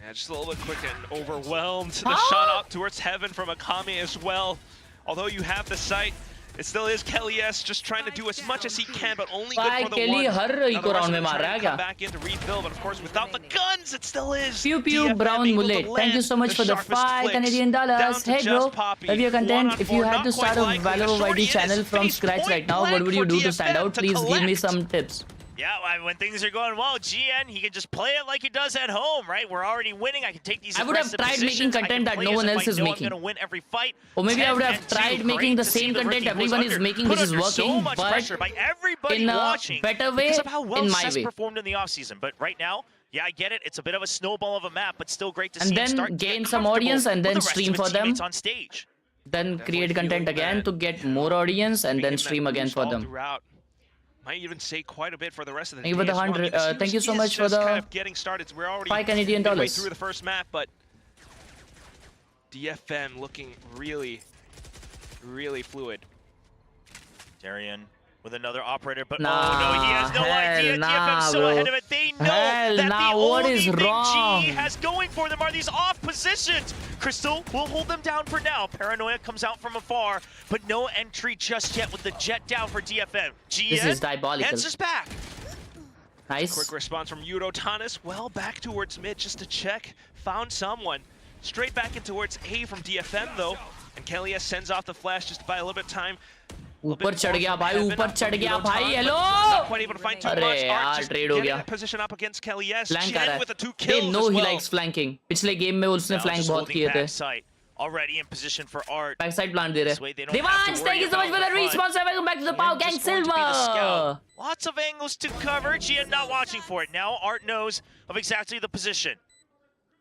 Yeah, just a little bit quick and overwhelmed. The shot up towards heaven from Akami as well. Although you have the sight, it still is Khelraay just trying to do as much as he can, but only good for the one. Now round में मार रहा है क्या? Come back in to rebuild, but of course without the guns, it still is. Pew pew brown mullet. Thank you so much for the $5 Canadian. Hey bro, love your content. If you had to start a Valor YD channel from scratch right now, what would you do to stand out? Please give me some tips. Yeah, when things are going well, GN, he can just play it like he does at home, right? We're already winning. I can take these. I would have tried making content that no one else is making. I'm gonna win every fight. Or maybe I would have tried making the same content everyone is making, which is working, but in a better way, in my way. Performed in the offseason, but right now, yeah, I get it. It's a bit of a snowball of a map, but still great to see him start and then gain some audience and then stream for them. On stage. Then create content again to get more audience and then stream again for them. Might even say quite a bit for the rest of the day. Thank you, 100. Thank you so much for the kind of getting started. We're already $5 Canadian. Through the first map, but DFM looking really, really fluid. Darion with another operator, but oh no, he has no idea. DFM so ahead of it. They know Hell, that now the what only is thing wrong? GE has going for them are these off positions. Crystal will hold them down for now. Paranoia comes out from afar, but no entry just yet with the jet down for DFM. This is diabolical. Heads us back. Nice. Quick response from Yudotan as well, back towards mid just to check. Found someone. Straight back in towards A from DFM though. And Khelraay sends off the flash just to buy a little bit of time. ऊपर चढ़ गया भाई, ऊपर चढ़ गया भाई, hello. अरे यार ट्रेड हो गया. Flank कर रहा है. They know he likes flanking. पिछले गेम में उसने flank बहुत किए थे. Already in position for Art. Backside plant दे रहे. Devansh, thank you so much for the response. Welcome back to the Power Gang Silver. Lots of angles to cover. Gia not watching for it. Now Art knows of exactly the position.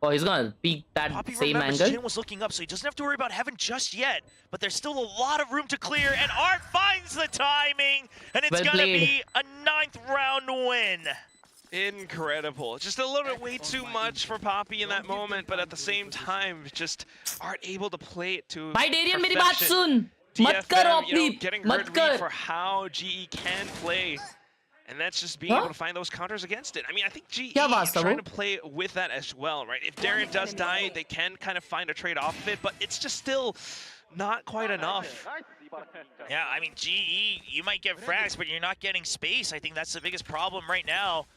Oh, he's gonna peek that Poppy same remembers angle. Jin was looking up, so he doesn't have to worry about heaven just yet. But there's still a lot of room to clear, and Art finds the timing, and it's gonna be a 9th round win. Incredible. Just a little bit way too much for Poppy in that moment, but at the same time, just Art able to play it to भाई Darien मेरी बात perfection. सुन. मत कर अपनी, getting मत heard कर. for how GE can play. And that's just being able to find those counters against it. I mean, I think GE is trying to play with that as well, right? If Darien does die, they can kind of find a trade off of it, but it's just still not quite enough. Yeah, I mean, GE, you might get frags, but you're not getting space. I think that's the biggest problem right now.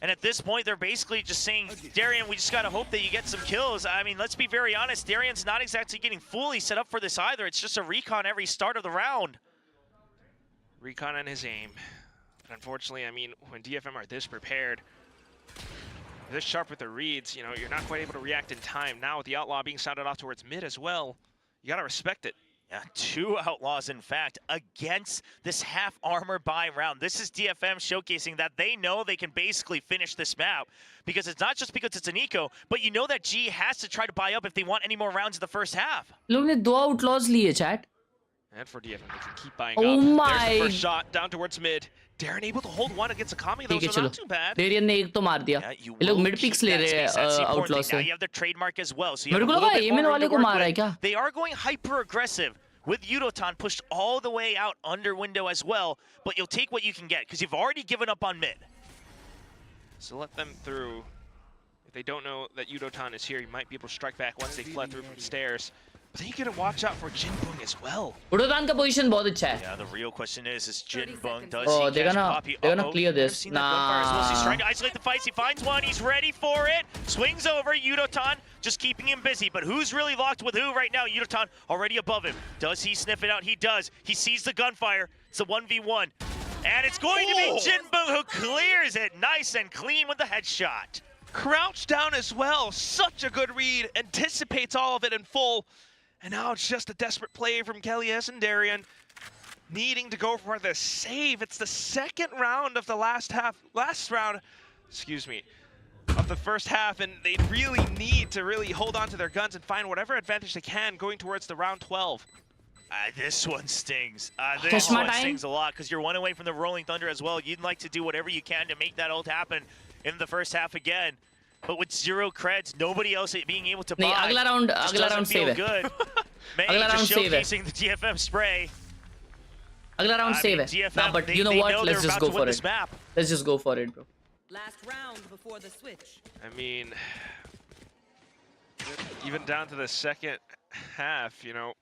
And at this point, they're basically just saying, Darien, we just got to hope that you get some kills. I mean, let's be very honest. Darien's not exactly getting fully set up for this either. It's just a recon every start of the round. Recon on his aim. But unfortunately, I mean, when DFM are this prepared, this sharp with the reads, you know, you're not quite able to react in time. Now with the Outlaw being sounded off towards mid as well, you got to respect it. Yeah, 2 Outlaws, in fact, against this half armor buy round. This is DFM showcasing that they know they can basically finish this map, because it's not just because it's an eco, but you know that G has to try to buy up if they want any more rounds in the first half. लोग ने 2 Outlaws लिए chat. And for DFM, they can keep buying Oh up. my. There's the first shot down towards mid. Darien able to hold one against a Kami, though, so not too bad. Darien ने एक तो मार दिया. ये लोग mid picks ले रहे हैं Outlaws से. Now you have the trademark as well, so you have मेरे a को little लगा bit more एमिन room वाले to को work मार रहा है with. क्या? They are going hyper aggressive with Yudotan pushed all the way out under window as well, but you'll take what you can get because you've already given up on mid. So let them through. If they don't know that Yudotan is here, you might be able to strike back once they flood through from stairs. But then you gotta watch out for Jinbung as well. Yudotan का position बहुत अच्छा है. Yeah, the real question is Jinbung, does Oh, he they're catch gonna Poppy? clear this. Nah. He's trying to isolate the fights. He finds one. He's ready for it. Swings over. Yudotan just keeping him busy. But who's really locked with who right now? Yudotan already above him. Does he sniff it out? He does. He sees the gunfire. It's a 1v1. And it's going to be Jinbung who clears it nice and clean with the headshot. Crouched down as well. Such a good read. Anticipates all of it in full. And now it's just a desperate play from Khelraay and Darien, needing to go for the save. It's the second round of the last round, excuse me, of the first half, and they really need to really hold on to their guns and find whatever advantage they can going towards the round 12. This one stings. This one stings a lot because you're one away from the Rolling Thunder as well. You'd like to do whatever you can to make that ult happen in the first half again. But with 0 creds, nobody else being able to buy. अगला round feel save good. May अगला round just save showcasing the DFM spray. अगला round save है. Nah, but you know what? Let's just go for it. Let's just go for it, bro. Last round before the switch. I mean, even down to the second half, you know,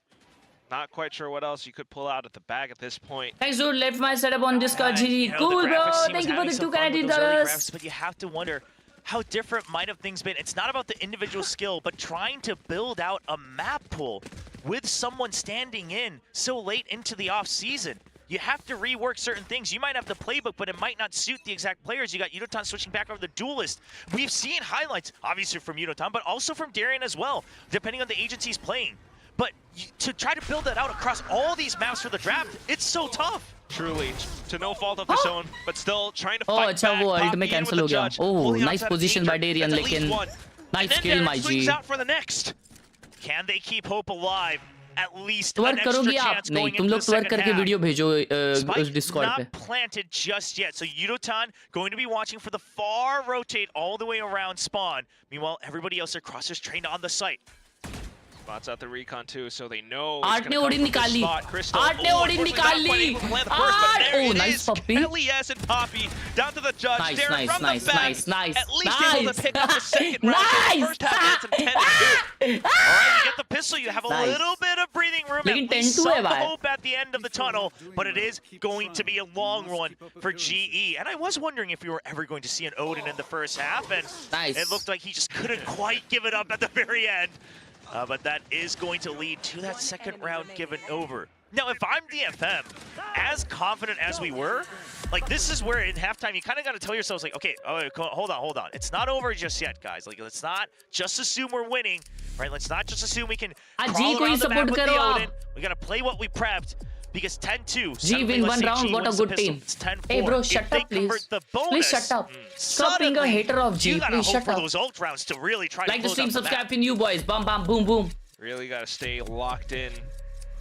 not quite sure what else you could pull out at the bag at this point. Thanks, dude. Left my setup on Discord. GG. Cool, bro. Thank you for the $2 But you have to wonder how different might have things been. It's not about the individual skill, but trying to build out a map pool with someone standing in so late into the off season. You have to rework certain things. You might have the playbook, but it might not suit the exact players. You got Yudotan switching back over the duelist. We've seen highlights, obviously from Yudotan, but also from Darien as well, depending on the agencies playing. But to try to build that out across all these maps for the draft, it's so tough. Truly, to no fault of his own, but still trying to fight अच्छा back. वो ult में Poppy in cancel with हो the गया. judge, Oh, pulling nice outside of position by danger. Darien, That's at least लेकिन one. nice And kill, then my swings G. out for the next. Can they keep hope alive? At least Twerk an extra करोगी आप? chance नहीं, going तुम into लोग the second twerk करके half. Video भेजो उस Discord पे. Not planted just yet. So Yudotan going to be watching for the far rotate all the way around spawn. Meanwhile, everybody else across is trained on the site. Spots out the recon too, so they know. Art ने OD निकाल ली. Art ने OD निकाल ली. Art, oh nice puppy. Elias and Poppy down to the judge. Nice, Darren nice, from nice, the back, nice, nice, at least nice. able to pick up the second round. Nice. First half, it's 10-2. All right, you get the pistol. You have a Nice. little bit of breathing room. लेकिन At least 10-2 है some भाई. hope at the end of the tunnel, but it is going to be a long one for GE. And I was wondering if we were ever going to see an Odin in the first half, and Nice. it looked like he just couldn't quite give it up at the very end. But that is going to lead to that second round given over. Now, if I'm DFM, as confident as we were, like this is where in halftime you kind of got to tell yourselves like, okay, hold on. It's not over just yet, guys. Like let's not just assume we're winning, right? Let's not just assume we can crawl around the map with the Odin. We got to play what we prepped. Because 10-2, G win one round, what a good team. It's 10-4. Hey bro, shut up please. Please shut up. Stop being a hater of G, please shut up. Those ult rounds to really try like to the stream, subscribe to new boys. Bam bam boom boom. Really got to stay locked in.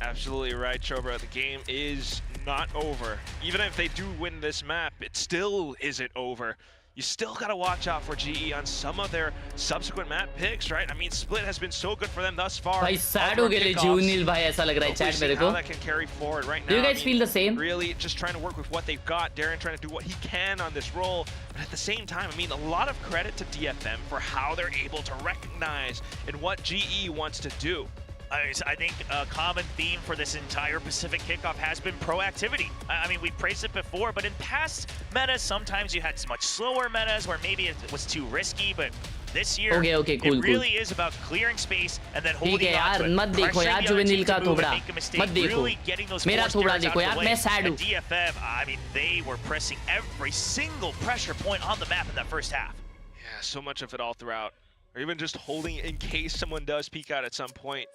Absolutely right, Chobra. The game is not over. Even if they do win this map, it still isn't over. You still got to watch out for GE on some of their subsequent map picks, right? I mean, Split has been so good for them thus far. भाई sad हो गए जूनिल भाई ऐसा लग रहा है chat मेरे को. That can carry forward right now. Do you guys feel the same? Really just trying to work with what they've got. Darren trying to do what he can on this role. But at the same time, I mean, a lot of credit to DFM for how they're able to recognize and what GE wants to do. I think a common theme for this entire Pacific kickoff has been proactivity. I mean, we've praised it before, but in past metas, sometimes you had much slower metas where maybe it was too risky, but this year, cool, it really is about clearing space and then holding on to it. मत देखो यार जुवेनिल का थोबड़ा. मत देखो. मेरा थोबड़ा देखो यार. मैं sad हूँ. DFM, I mean, they were pressing every single pressure point on the map in that first half. Yeah, so much of it all throughout. Or even just holding in case someone does peek out at some point.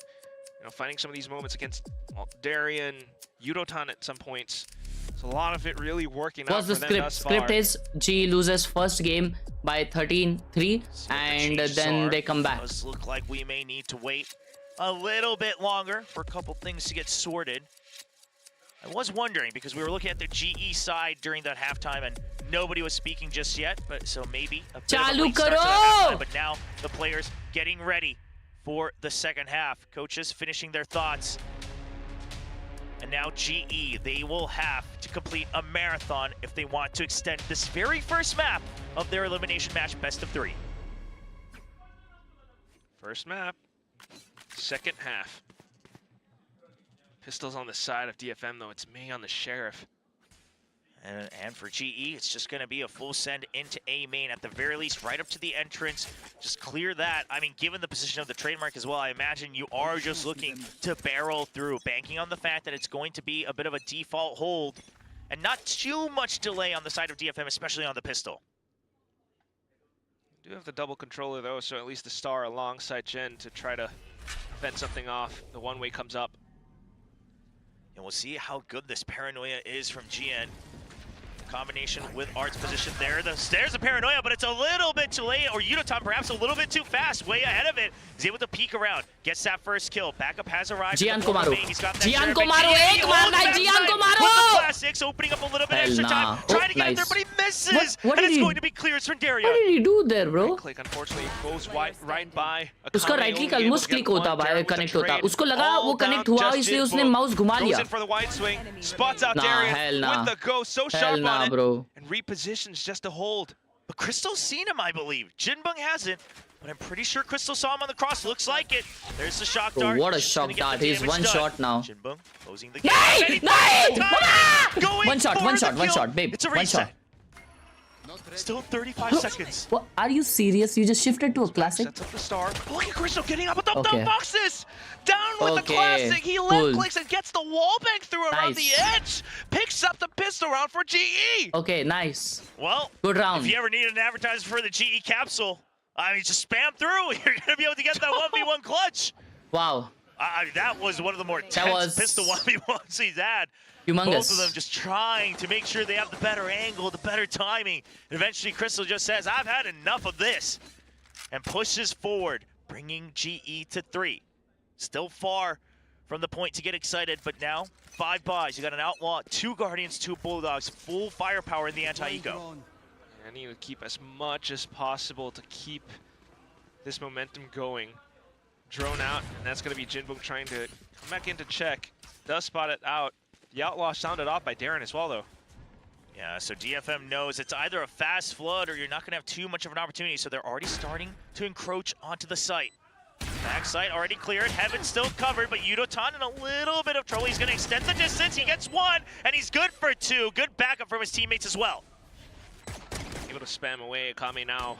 You know, finding some of these moments against Darian, Yudotan at some points. So a lot of it really working out for them thus far. Script is G loses first game by 13-3 and then they come back. It does look like we may need to wait a little bit longer for a couple things to get sorted. I was wondering because we were looking at the GE side during that halftime and nobody was speaking just yet, but so maybe a bit of a late start to that halftime, but now the players getting ready for the second half. Coaches finishing their thoughts. And now GE, they will have to complete a marathon if they want to extend this very first map of their elimination match, best of 3. First map, second half. Pistols on the side of DFM though, it's me on the Sheriff. And for GE, it's just going to be a full send into A main at the very least, right up to the entrance. Just clear that. I mean, given the position of the trademark as well, I imagine you are just looking to barrel through, banking on the fact that it's going to be a bit of a default hold and not too much delay on the side of DFM, especially on the pistol. You do have the double controller though, so at least the Star alongside Jen to try to fend something off. The one-way comes up. And we'll see how good this paranoia is from GN. Combination with Art's position there. There's a paranoia, but it's a little bit too late, or Yudotan perhaps a little bit too fast, way ahead of it. He's able to peek around, gets that first kill. Backup has arrived. Gian को मारो. Gian को मारो. एक मारना है. Gian को मारो. With the classics, opening up a little bit extra time, trying to get it there, but he misses. What and did it's he, going to be clears from Dario. What did he do there, bro? Right click, unfortunately, goes right by. उसका right click almost click होता भाई, connect होता. उसको लगा वो connect हुआ, इसलिए उसने mouse घुमा लिया. Goes in for the wide swing, spots out Darian with the go, so sharp on it. Bro. And repositions just to hold. But Crystal's seen him, I believe. Jinbung hasn't, but I'm pretty sure Crystal saw him on the cross. Looks like it. There's the shock dart. What a shock dart. He's one shot now. Jinbung closing the game. One shot, babe. It's a reset. Still 35 seconds. What? Are you serious? You just shifted to a classic? Sets up the Star. Look at Crystal getting up with the boxes. Down with the classic. He left clicks and gets the wall bank through around the edge. Picks up the pistol round for GE. Okay, nice. Well, good round. If you ever need an advertiser for the GE capsule, I mean, just spam through. You're going to be able to get that 1v1 clutch. Wow. That was one of the more tense pistol 1v1s he's had. Humongous. Both of them just trying to make sure they have the better angle, the better timing. And eventually, Crystal just says, I've had enough of this. And pushes forward, bringing GE to 3. Still far from the point to get excited, but now 5 buys. You got an Outlaw, 2 Guardians, 2 Bulldogs, full firepower in the anti-eco. I need to keep as much as possible to keep this momentum going. Drone out, and that's going to be Jinbong trying to come back in to check. Does spot it out. The outlaw sounded off by Darren as well, though. Yeah, so DFM knows it's either a fast flood or you're not going to have too much of an opportunity, so they're already starting to encroach onto the site. Backside already cleared, Heaven still covered, but Yudotan in a little bit of trouble. He's going to extend the distance, he gets one, and he's good for two. Good backup from his teammates as well. Able to spam away, Kami now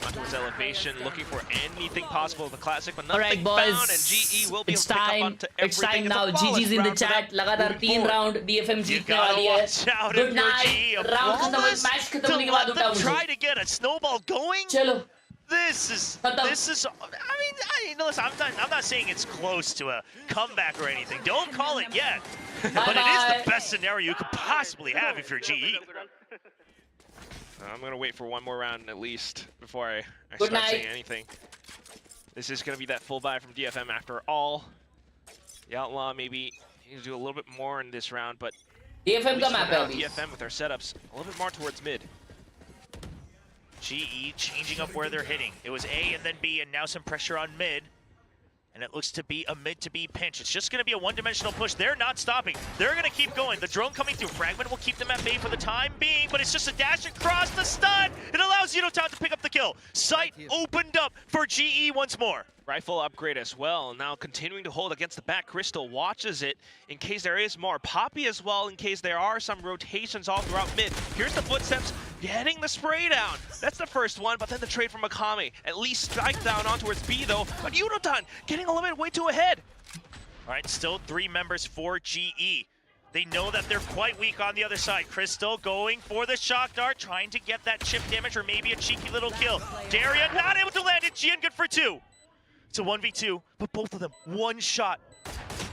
onto his elevation, looking for anything possible in the classic, but nothing found, and GE will be able to pick up onto everything. It's time now. GG's in the chat. लगातार 3 round DFM जीतने वाली है. Good night. Round खत्म, match खत्म होने के बाद उठा मुझे. Try to get a snowball going. चलो. This is, I mean, listen, I'm not saying it's close to a comeback or anything. Don't call it yet. But it is the best scenario you could possibly have if you're GE. I'm going to wait for one more round at least before I start saying anything. This is going to be that full buy from DFM after all. The Outlaw maybe need to do a little bit more in this round, but DFM DFM with their setups a little bit more towards mid. GE changing up where they're hitting. It was A and then B, and now some pressure on mid. And it looks to be a mid to B pinch. It's just going to be a one-dimensional push. They're not stopping. They're going to keep going. The drone coming through. Fragment will keep them at bay for the time being, but it's just a dash across the stun. It allows Yudotan to pick up the kill. Sight opened up for GE once more. Rifle upgrade as well. Now continuing to hold against the back. Crystal watches it in case there is more. Poppy as well in case there are some rotations all throughout mid. Here's the footsteps getting the spray down. That's the first one, but then the trade from Akame. At least strike down on towards B though. But Yudotan getting a little bit way too ahead. All right, still 3 members for GE. They know that they're quite weak on the other side. Crystal going for the shock dart, trying to get that chip damage or maybe a cheeky little kill. Darian not able to land it. Gian good for 2. It's a 1v2, but both of them, one shot.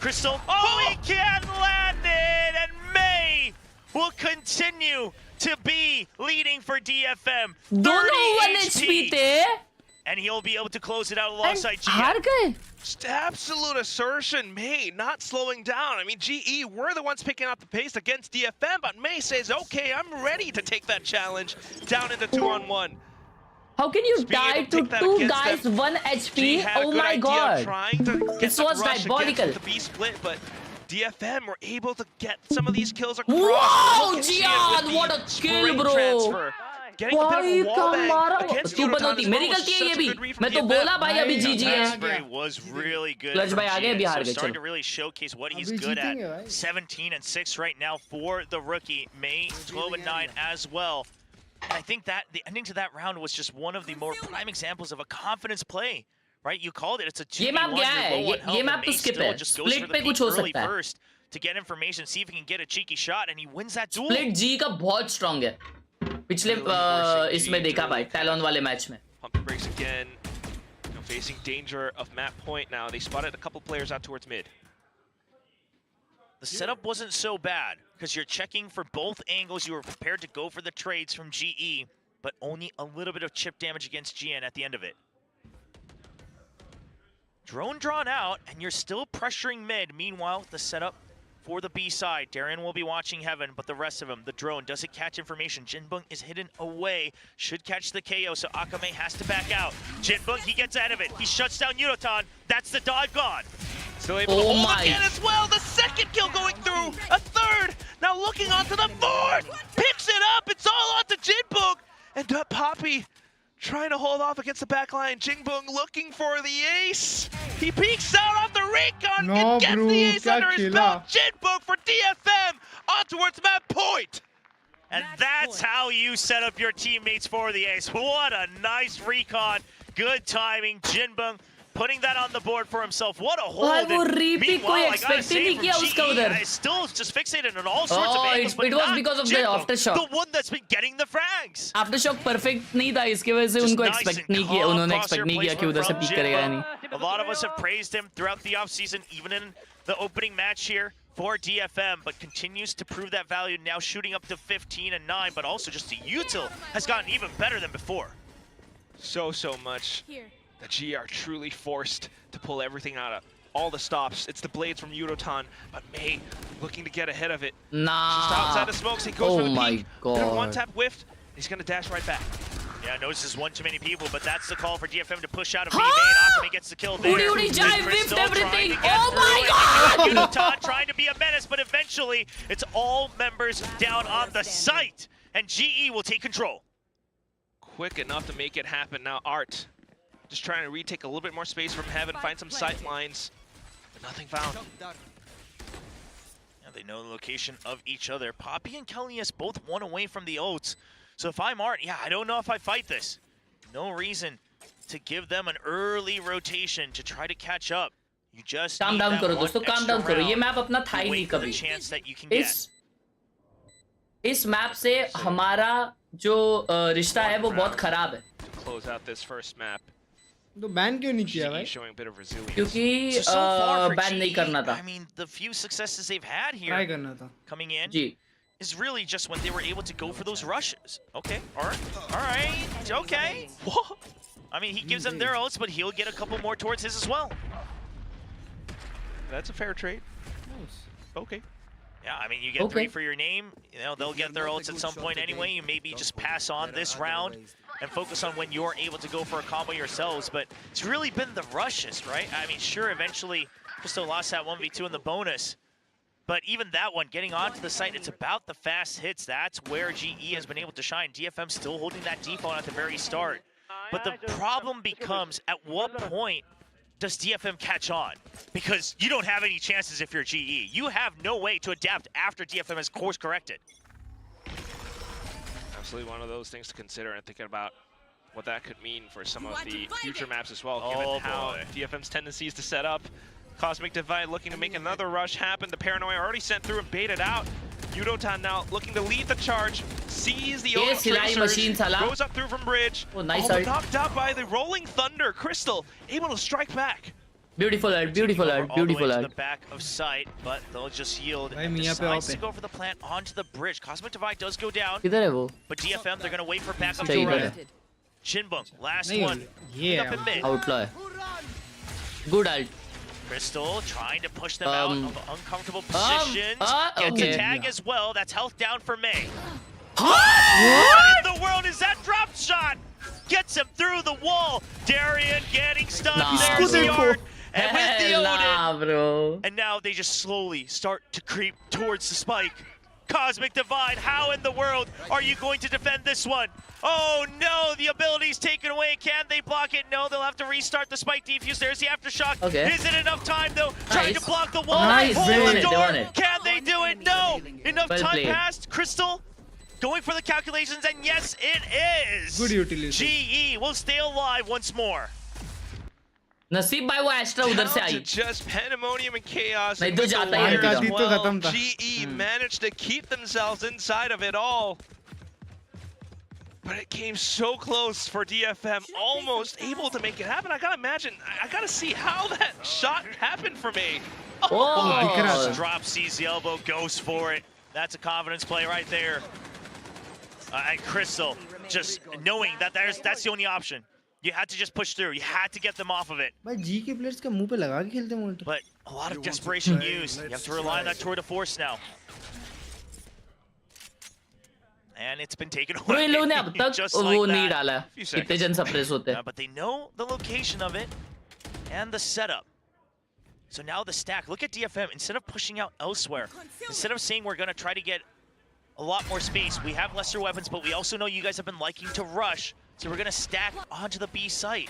Crystal, he can't land it, and May will continue to be leading for DFM. 30 HP, and he'll be able to close it out alongside Gian. Just absolute assertion, May not slowing down. I mean, GE were the ones picking up the pace against DFM, but May says, okay, I'm ready to take that challenge down into 2-on-1. How can you die to 2 guys, 1 HP? Oh my god. This was diabolical. The B split, but DFM were able to get some of these kills across. Wow, Gian, what a kill, bro. Getting a bit of a wall bang against Yudotan. मेरी गलती है ये भी. मैं तो बोला भाई अभी GG है. That was really good. Clutch भाई आगे भी हार गए. Starting to really showcase what he's good at. 17 and 6 right now for the rookie. May 12 and 9 as well. And I think that the ending to that round was just one of the more prime examples of a confidence play, right? You called it. It's a 2v1. ये map तो skip है. Split पे कुछ हो सकता है. First to get information, see if he can get a cheeky shot, and he wins that duel. Split G का बहुत strong है. पिछले इसमें देखा भाई Talon वाले match में. Pump breaks again. Facing danger of map point now. They spotted a couple players out towards mid. The setup wasn't so bad because you're checking for both angles. You were prepared to go for the trades from GE, but only a little bit of chip damage against GN at the end of it. Drone drawn out, and you're still pressuring mid. Meanwhile, the setup for the B side. Darren will be watching Heaven, but the rest of them, the drone doesn't catch information. Jinbong is hidden away, should catch the KO, so Akame has to back out. Jinbong, he gets ahead of it. He shuts down Yudotan. That's the dive gone. Still able to hold again as well. The second kill going through. A third. Now looking onto the fourth. Picks it up. It's all onto Jinbong. And Poppy trying to hold off against the backline. Jinbong looking for the ace. He peeks out off the recon and gets the ace under his belt. Jinbong for DFM on towards map point. And that's how you set up your teammates for the ace. What a nice recon. Good timing. Jinbong putting that on the board for himself. What a hold. Meanwhile, I gotta say from GE, is still just fixated on all sorts of angles, but it was because of the aftershock. The one that's been getting the frags. Aftershock perfect नहीं था, इसके वजह से उनको expect नहीं किया, उन्होंने expect नहीं किया कि उधर से peek करेगा या नहीं. A lot of us have praised him throughout the offseason, even in the opening match here for DFM, but continues to prove that value now, shooting up to 15 and 9, but also just the util has gotten even better than before. So much. The GE are truly forced to pull everything out of all the stops. It's the blades from Yudotan, but May looking to get ahead of it. Nah. Just outside the smokes, he goes for the peek. God. One tap whiffed, he's gonna dash right back. Yeah, notices one too many people, but that's the call for DFM to push out of B main. Akame gets the kill there. Udi Jai whipped everything. Oh my god! Yunotan trying to be a menace, but eventually it's all members down on the site, and GE will take control. Quick enough to make it happen. Now Art just trying to retake a little bit more space from Heaven, find some sight lines, but nothing found. Yeah, they know the location of each other. Poppy and Kelnius both one away from the ults. So if I'm Art, yeah, I don't know if I fight this. No reason to give them an early rotation to try to catch up. You just calm down करो दोस्तों, calm down करो. ये map अपना था ही नहीं कभी. इस map से हमारा जो रिश्ता है वो बहुत खराब है. Close out this first map. तो बैन क्यों नहीं किया भाई? क्योंकि बैन नहीं करना था. I mean, the few successes they've had here try करना था. coming in. Ji. Is really just when they were able to go for those rushes. Okay, all right, okay. I mean, he gives them their ults, but he'll get a couple more towards his as well. That's a fair trade. Nice. Okay. Yeah, I mean, you get 3 for your name. You know, they'll get their ults at some point anyway. You maybe just pass on this round and focus on when you're able to go for a combo yourselves. But it's really been the rushes, right? I mean, sure, eventually Crystal lost that 1v2 in the bonus. But even that one, getting onto the site, it's about the fast hits. That's where GE has been able to shine. DFM still holding that default at the very start. But the problem becomes, at what point does DFM catch on? Because you don't have any chances if you're GE. You have no way to adapt after DFM has course corrected. Absolutely one of those things to consider and thinking about what that could mean for some of the future maps as well, given how DFM's tendencies to set up. Cosmic Divide looking to make another rush happen. The Paranoia already sent through and baited out. Yudotan now looking to lead the charge. Sees the tracers, goes up through from bridge. Oh, nice knocked out by the Rolling Thunder. Crystal able to strike back. Beautiful art, beautiful art, beautiful art. The back of sight, but they'll just yield. And decides to go for the plant onto the bridge. Cosmic Divide does go down. किधर है वो? But DFM, they're gonna wait for backup to arrive. Chinbum, last one. Yeah. Up in mid. Outlaw. Good ult. Crystal trying to push them out of uncomfortable positions. Gets a tag as well. That's health down for May. What in the world is that drop shot? Gets him through the wall. Darian getting stunned. There's the yard. And with the Odin. Bro. And now they just slowly start to creep towards the spike. Cosmic Divide, how in the world are you going to defend this one? Oh no, the ability's taken away. Can they block it? No, they'll have to restart the spike defuse. There's the aftershock. Okay. Is it enough time though? Trying to block the wall. Hold the door. Can they do it? No. Enough well time played. passed. Crystal going for the calculations, and yes, it is. Good utilization. GE will stay alive once more. नसीब भाई वो extra उधर से आई. Just pandemonium and chaos. नहीं तो जाता ही well, GE managed to keep themselves inside of it all. But it came so close for DFM, almost able to make it happen. I gotta imagine, I gotta see how that shot happened for me. Oh, drop, sees the elbow, goes for it. That's a confidence play right there. And Crystal, just knowing that that's the only option. You had to just push through. You had to get them off of it. भाई जी के players का मुंह पे लगा के खेलते हैं उल्टा. But a lot of desperation used. You have to rely on that tour de force now. And it's been taken away. इन लोगों ने अब तक वो नहीं डाला. कितने जन सप्रेस होते हैं. But they know the location of it and the setup. So now the stack. Look at DFM. Instead of pushing out elsewhere, instead of saying we're going to try to get a lot more space, we have lesser weapons, but we also know you guys have been liking to rush. So we're going to stack onto the B site.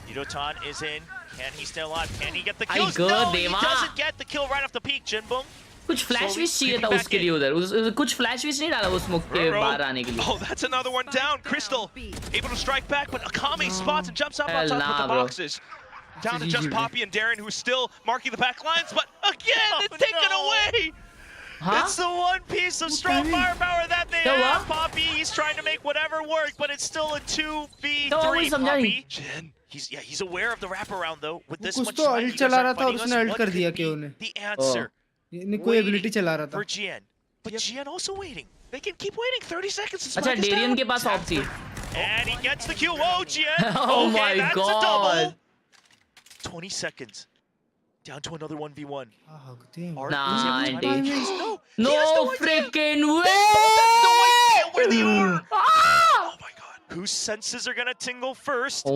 Yudotan is in. Can he stay alive? Can he get the kills? No, he doesn't get the kill right off the peak, Jinbum. कुछ flash wish चाहिए था उसके लिए उधर. कुछ flash wish नहीं डाला वो स्मोक के बाहर आने के लिए. Oh, that's another one down. Crystal able to strike back, but Akame spots and jumps up on top of the boxes. Down to just Poppy and Darren, who's still marking the back lines, but again, it's taken away. It's the one piece of strong firepower that they have. Poppy, he's trying to make whatever work, but it's still a 2v3. Poppy, he's aware of the wraparound though. With this much time, he the answer. कोई ability चला रहा था. For GN, but GN also waiting. They can keep waiting. 30 seconds. अच्छा, Darian के पास of थी. And he gets the kill. Whoa, GN. Oh my that's god. A double. 20 seconds. Down to another 1v1. Oh, damn. No freaking way! Where they are. Oh my god. Whose senses are gonna tingle first?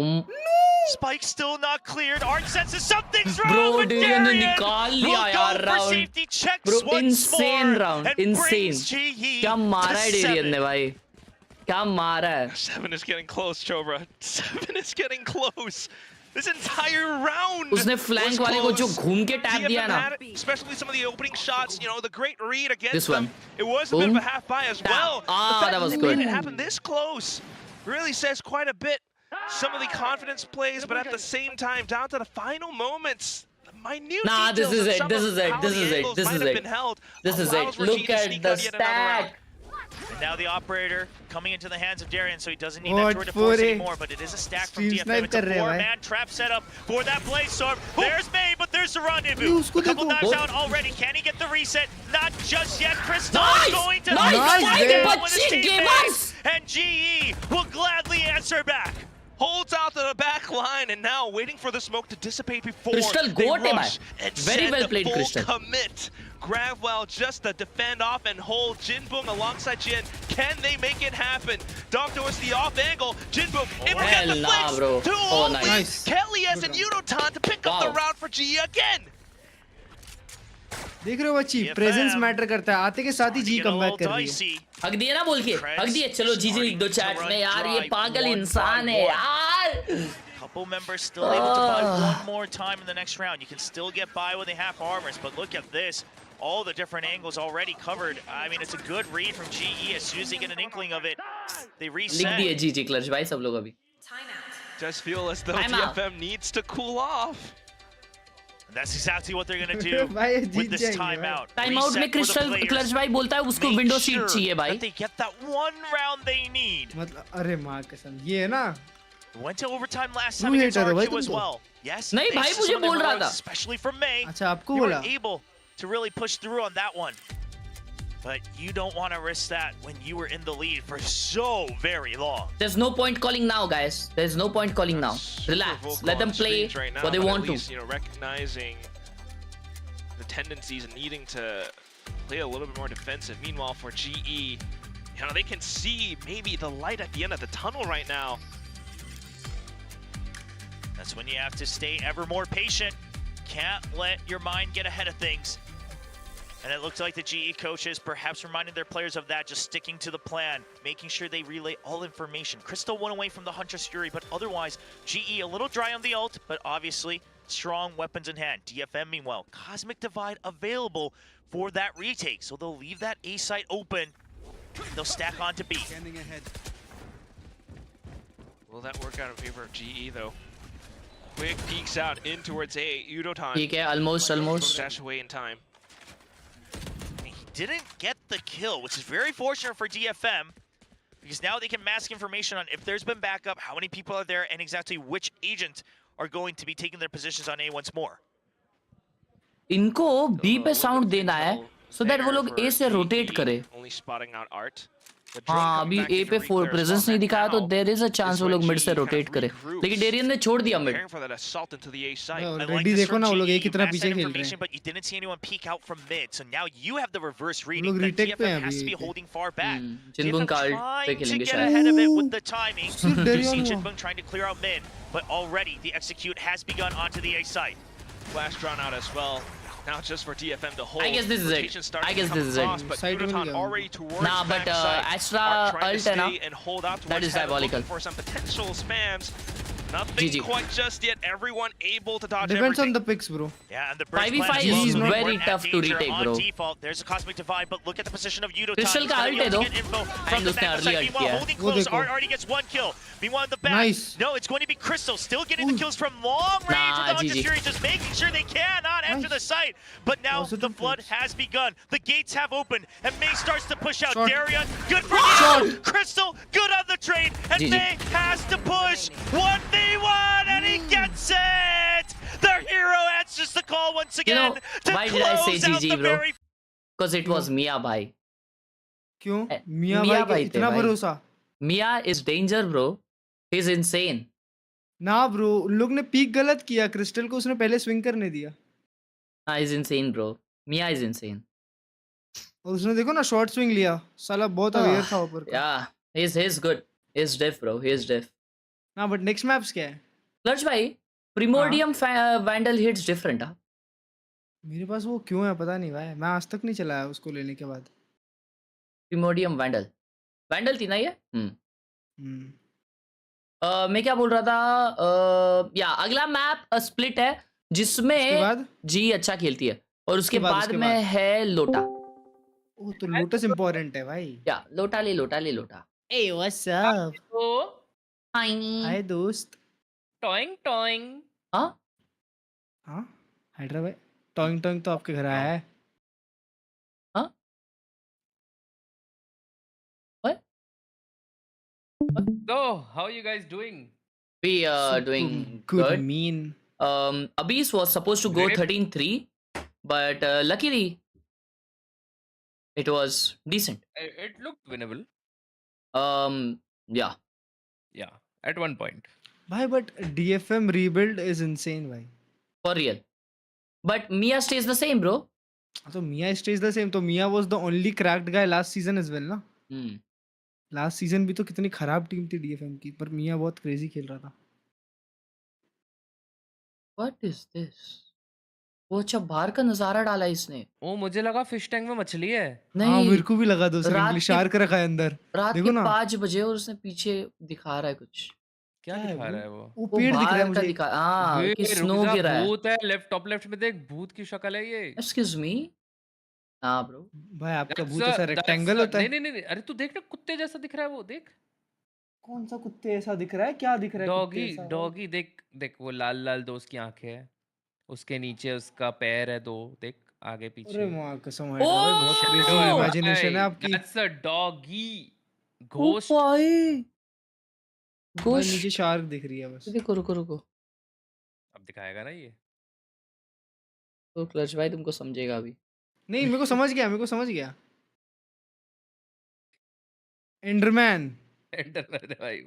Spike still not cleared. Arc senses something's wrong Bro, with Darian ने Darian. निकाल Will लिया यार go for round. safety checks Bro, once insane more round, and insane. brings GE क्या मारा है to Darian 7. ने भाई? क्या मारा है? 7 is getting close, Chobra. 7 is getting close. This entire round उसने flank वाले को जो घूम के tap दिया ना. Especially some of the opening shots, you know, the great read against This one. them. It was a bit of a half buy as well. Ah, that was good. It happened this close. Really says quite a bit. Some of the confidence plays, but at the same time, down to the final moments. Minute Nah, this is it. This is it. This is it. This is it. This is it. Look at the stat. And now the operator coming into the hands of Darian, so he doesn't need that tour de force anymore, but it is a stack from DFM. It's a 4-man trap setup for that Blaze Storm. There's May, but there's the rendezvous. A couple knocks out already. Can he get the reset? Not just yet. Crystal is going to with his teammates, and GE will gladly answer back. Holds out to the back line and now waiting for the smoke to dissipate before Crystal they goat rush and very send well the played, full Crystal. commit. Gravwell just to defend off and hold Jinboom alongside Jin. Can they make it happen? Doctor was the off angle. Jinboom able to get the flicks. Bro. Two Oh, only. nice. Khelraay and Yudotan to pick up the round for GE again. देख रहे हो बच्ची presence matter करता है आते के साथ ही जी comeback कर रही है हक दिए ना बोल के हक दिए चलो जीजी लिख दो चैट में यार ये पागल इंसान है यार Couple members still able to buy one more time in the next round. You can still get by with the half armors, but look at this. All the different angles already covered. I mean, it's a good read from GE. As soon as they get an inkling of it, they reset. लिख दिए जीजी clutch भाई सब लोग अभी. Just feel as though DFM needs to cool off. And that's exactly what they're going to do with this timeout. Timeout में crystal clutch भाई बोलता है उसको विंडो सीट चाहिए भाई. They get that one round they need. मतलब अरे माँ कसम ये है ना. Went to overtime last time against RRQ as well. Yes. नहीं भाई मुझे बोल रहा था. Especially from May. अच्छा आपको बोला. बोला. You were able to really push through on that one. But you don't want to risk that when you were in the lead for so very long. There's no point calling now, guys. There's no point calling now. Relax. Let them play what they want to. You know, recognizing the tendencies and needing to play a little bit more defensive. Meanwhile, for GE, you know, they can see maybe the light at the end of the tunnel right now. That's when you have to stay ever more patient. Can't let your mind get ahead of things. And it looked like the GE coaches perhaps reminding their players of that, just sticking to the plan, making sure they relay all information. Crystal went away from the Huntress Fury, but otherwise, GE a little dry on the ult, but obviously strong weapons in hand. DFM, meanwhile, Cosmic Divide available for that retake, so they'll leave that A site open. They'll stack on to B. Will that work out in favor of GE, though? Quick peeks out in towards A. Yudotan. ठीक है, almost. Dash away in time. Didn't get the kill, which is very fortunate for DFM, because now they can mask information on if there's been backup, how many people are there, and exactly which agent are going to be taking their positions on A once more. इनको B पे sound देना है, so that वो लोग A से rotate करे. Only spotting out Art. हाँ अभी A पे फोर प्रेजेंस नहीं दिखाया तो देयर इज अ चांस वो लोग मिड से रोटेट करे लेकिन डेरियन ने छोड़ दिया मिड ऑलरेडी देखो ना वो लोग एक कितना पीछे खेल रहे हैं but you didn't see anyone peek out from mid so now you have the reverse reading लोग रीटेक पे हैं has to be holding far back जिनबुंग का पे खेलेंगे शायद ahead of it with the timing you see Jinbung trying to clear out mid but already the execute has begun onto the A site flash drawn out as well. Now just for DFM to hold. I guess this is it. I guess this is it. But Yudotan already towards nah, but Astra ult है ना. That is diabolical. For some potential spams. Nothing quite just yet. Everyone able to dodge Depends everything. on the picks, bro. Yeah, and the 5v5 is very tough to retake, bro. Default, there's a cosmic divide, but look at the position of Yudotan. Crystal का ult है दो. From the back side, meanwhile, holding close, already gets one kill. Meanwhile, in the back, nice. No, it's going to be Crystal still getting the kills from long range with the Huntress Fury, just making sure they cannot enter the site. But now the flood has begun. The gates have opened, and May starts to push out. Darian, good for you. Crystal, good on the trade, and May has to push 1v1, and he gets it. Their hero answers the call once again. Why did I say GG, bro? Because it was Mia, bhai. क्यों? Mia भाई इतना भरोसा? Mia is danger, bro. He's insane. ना bro, उन लोग ने peak गलत किया. क्रिस्टल को उसने पहले स्विंग करने दिया. He's insane, bro. Mia is insane. और उसने देखो ना शॉर्ट स्विंग लिया. साला बहुत अवेयर था ऊपर. Yeah, he's good. He is deaf, bro. He is deaf. हाँ but next maps क्या है? Clutch भाई, Primordium Vandal hits different, हाँ? मेरे पास वो क्यों है पता नहीं भाई, मैं आज तक नहीं चलाया उसको लेने के बाद। Primordium Vandal थी ना ये? मैं क्या बोल रहा था, या अगला मैप स्प्लिट है जिसमें जी अच्छा खेलती है और उसके बाद में है लोटा। ओ तो लोटस इंपॉर्टेंट है भाई। या लोटा ले लोटा। Hey what's up? हाय दोस्त। टॉइंग। हाँ हैदराबाद टॉइंग तो आपके घर आया है। हाँ So, how are you guys doing? We are doing good. Mean. Abyss was supposed to go 13-3, but luckily it was decent. It looked winnable. Yeah. At one point. Bhai, but DFM rebuild is insane, bhai. For real. But Mia stays the same, bro. So Mia stays the same. So Mia was the only cracked guy last season as well, ना? Last season भी तो कितनी खराब team थी DFM की, पर मिया बहुत crazy खेल रहा था। What is this? वो अच्छा बाहर का नजारा डाला इसने। ओ मुझे लगा फिश टैंक में मछली है। नहीं हाँ मेरे को भी लगा दूसरी शार्क रखा है अंदर। रात के 5 बजे और उसने पीछे दिखा रहा है कुछ। क्या दिखा रहा है वो? वो पेड़ दिख रहा है मुझे। हाँ कि स्नो गिरा है। भूत है टॉप लेफ्ट में देख, भूत की शक्ल है ये। Excuse me? हाँ ब्रो। भाई आपका भूत ऐसा रेक्टेंगल होता है? नहीं अरे तू देख ना, कुत्ते जैसा दिख रहा है वो, देख। कौन सा कुत्ते ऐसा दिख रहा है? क्या दिख रहा है? डॉगी देख वो लाल दोस्त की आंखें है, उसके नीचे उसका पैर है 2, देख आगे पीछे। अरे मां कसम है, बहुत क्रेजी इमेजिनेशन है आपकी। That's a doggy ghost. Ghost नीचे शार्क दिख रही है बस। देखो रुको। अब दिखाएगा ना ये तो क्लच भाई तुमको समझेगा अभी। नहीं मेरे को समझ गया। एंडरमैन भाई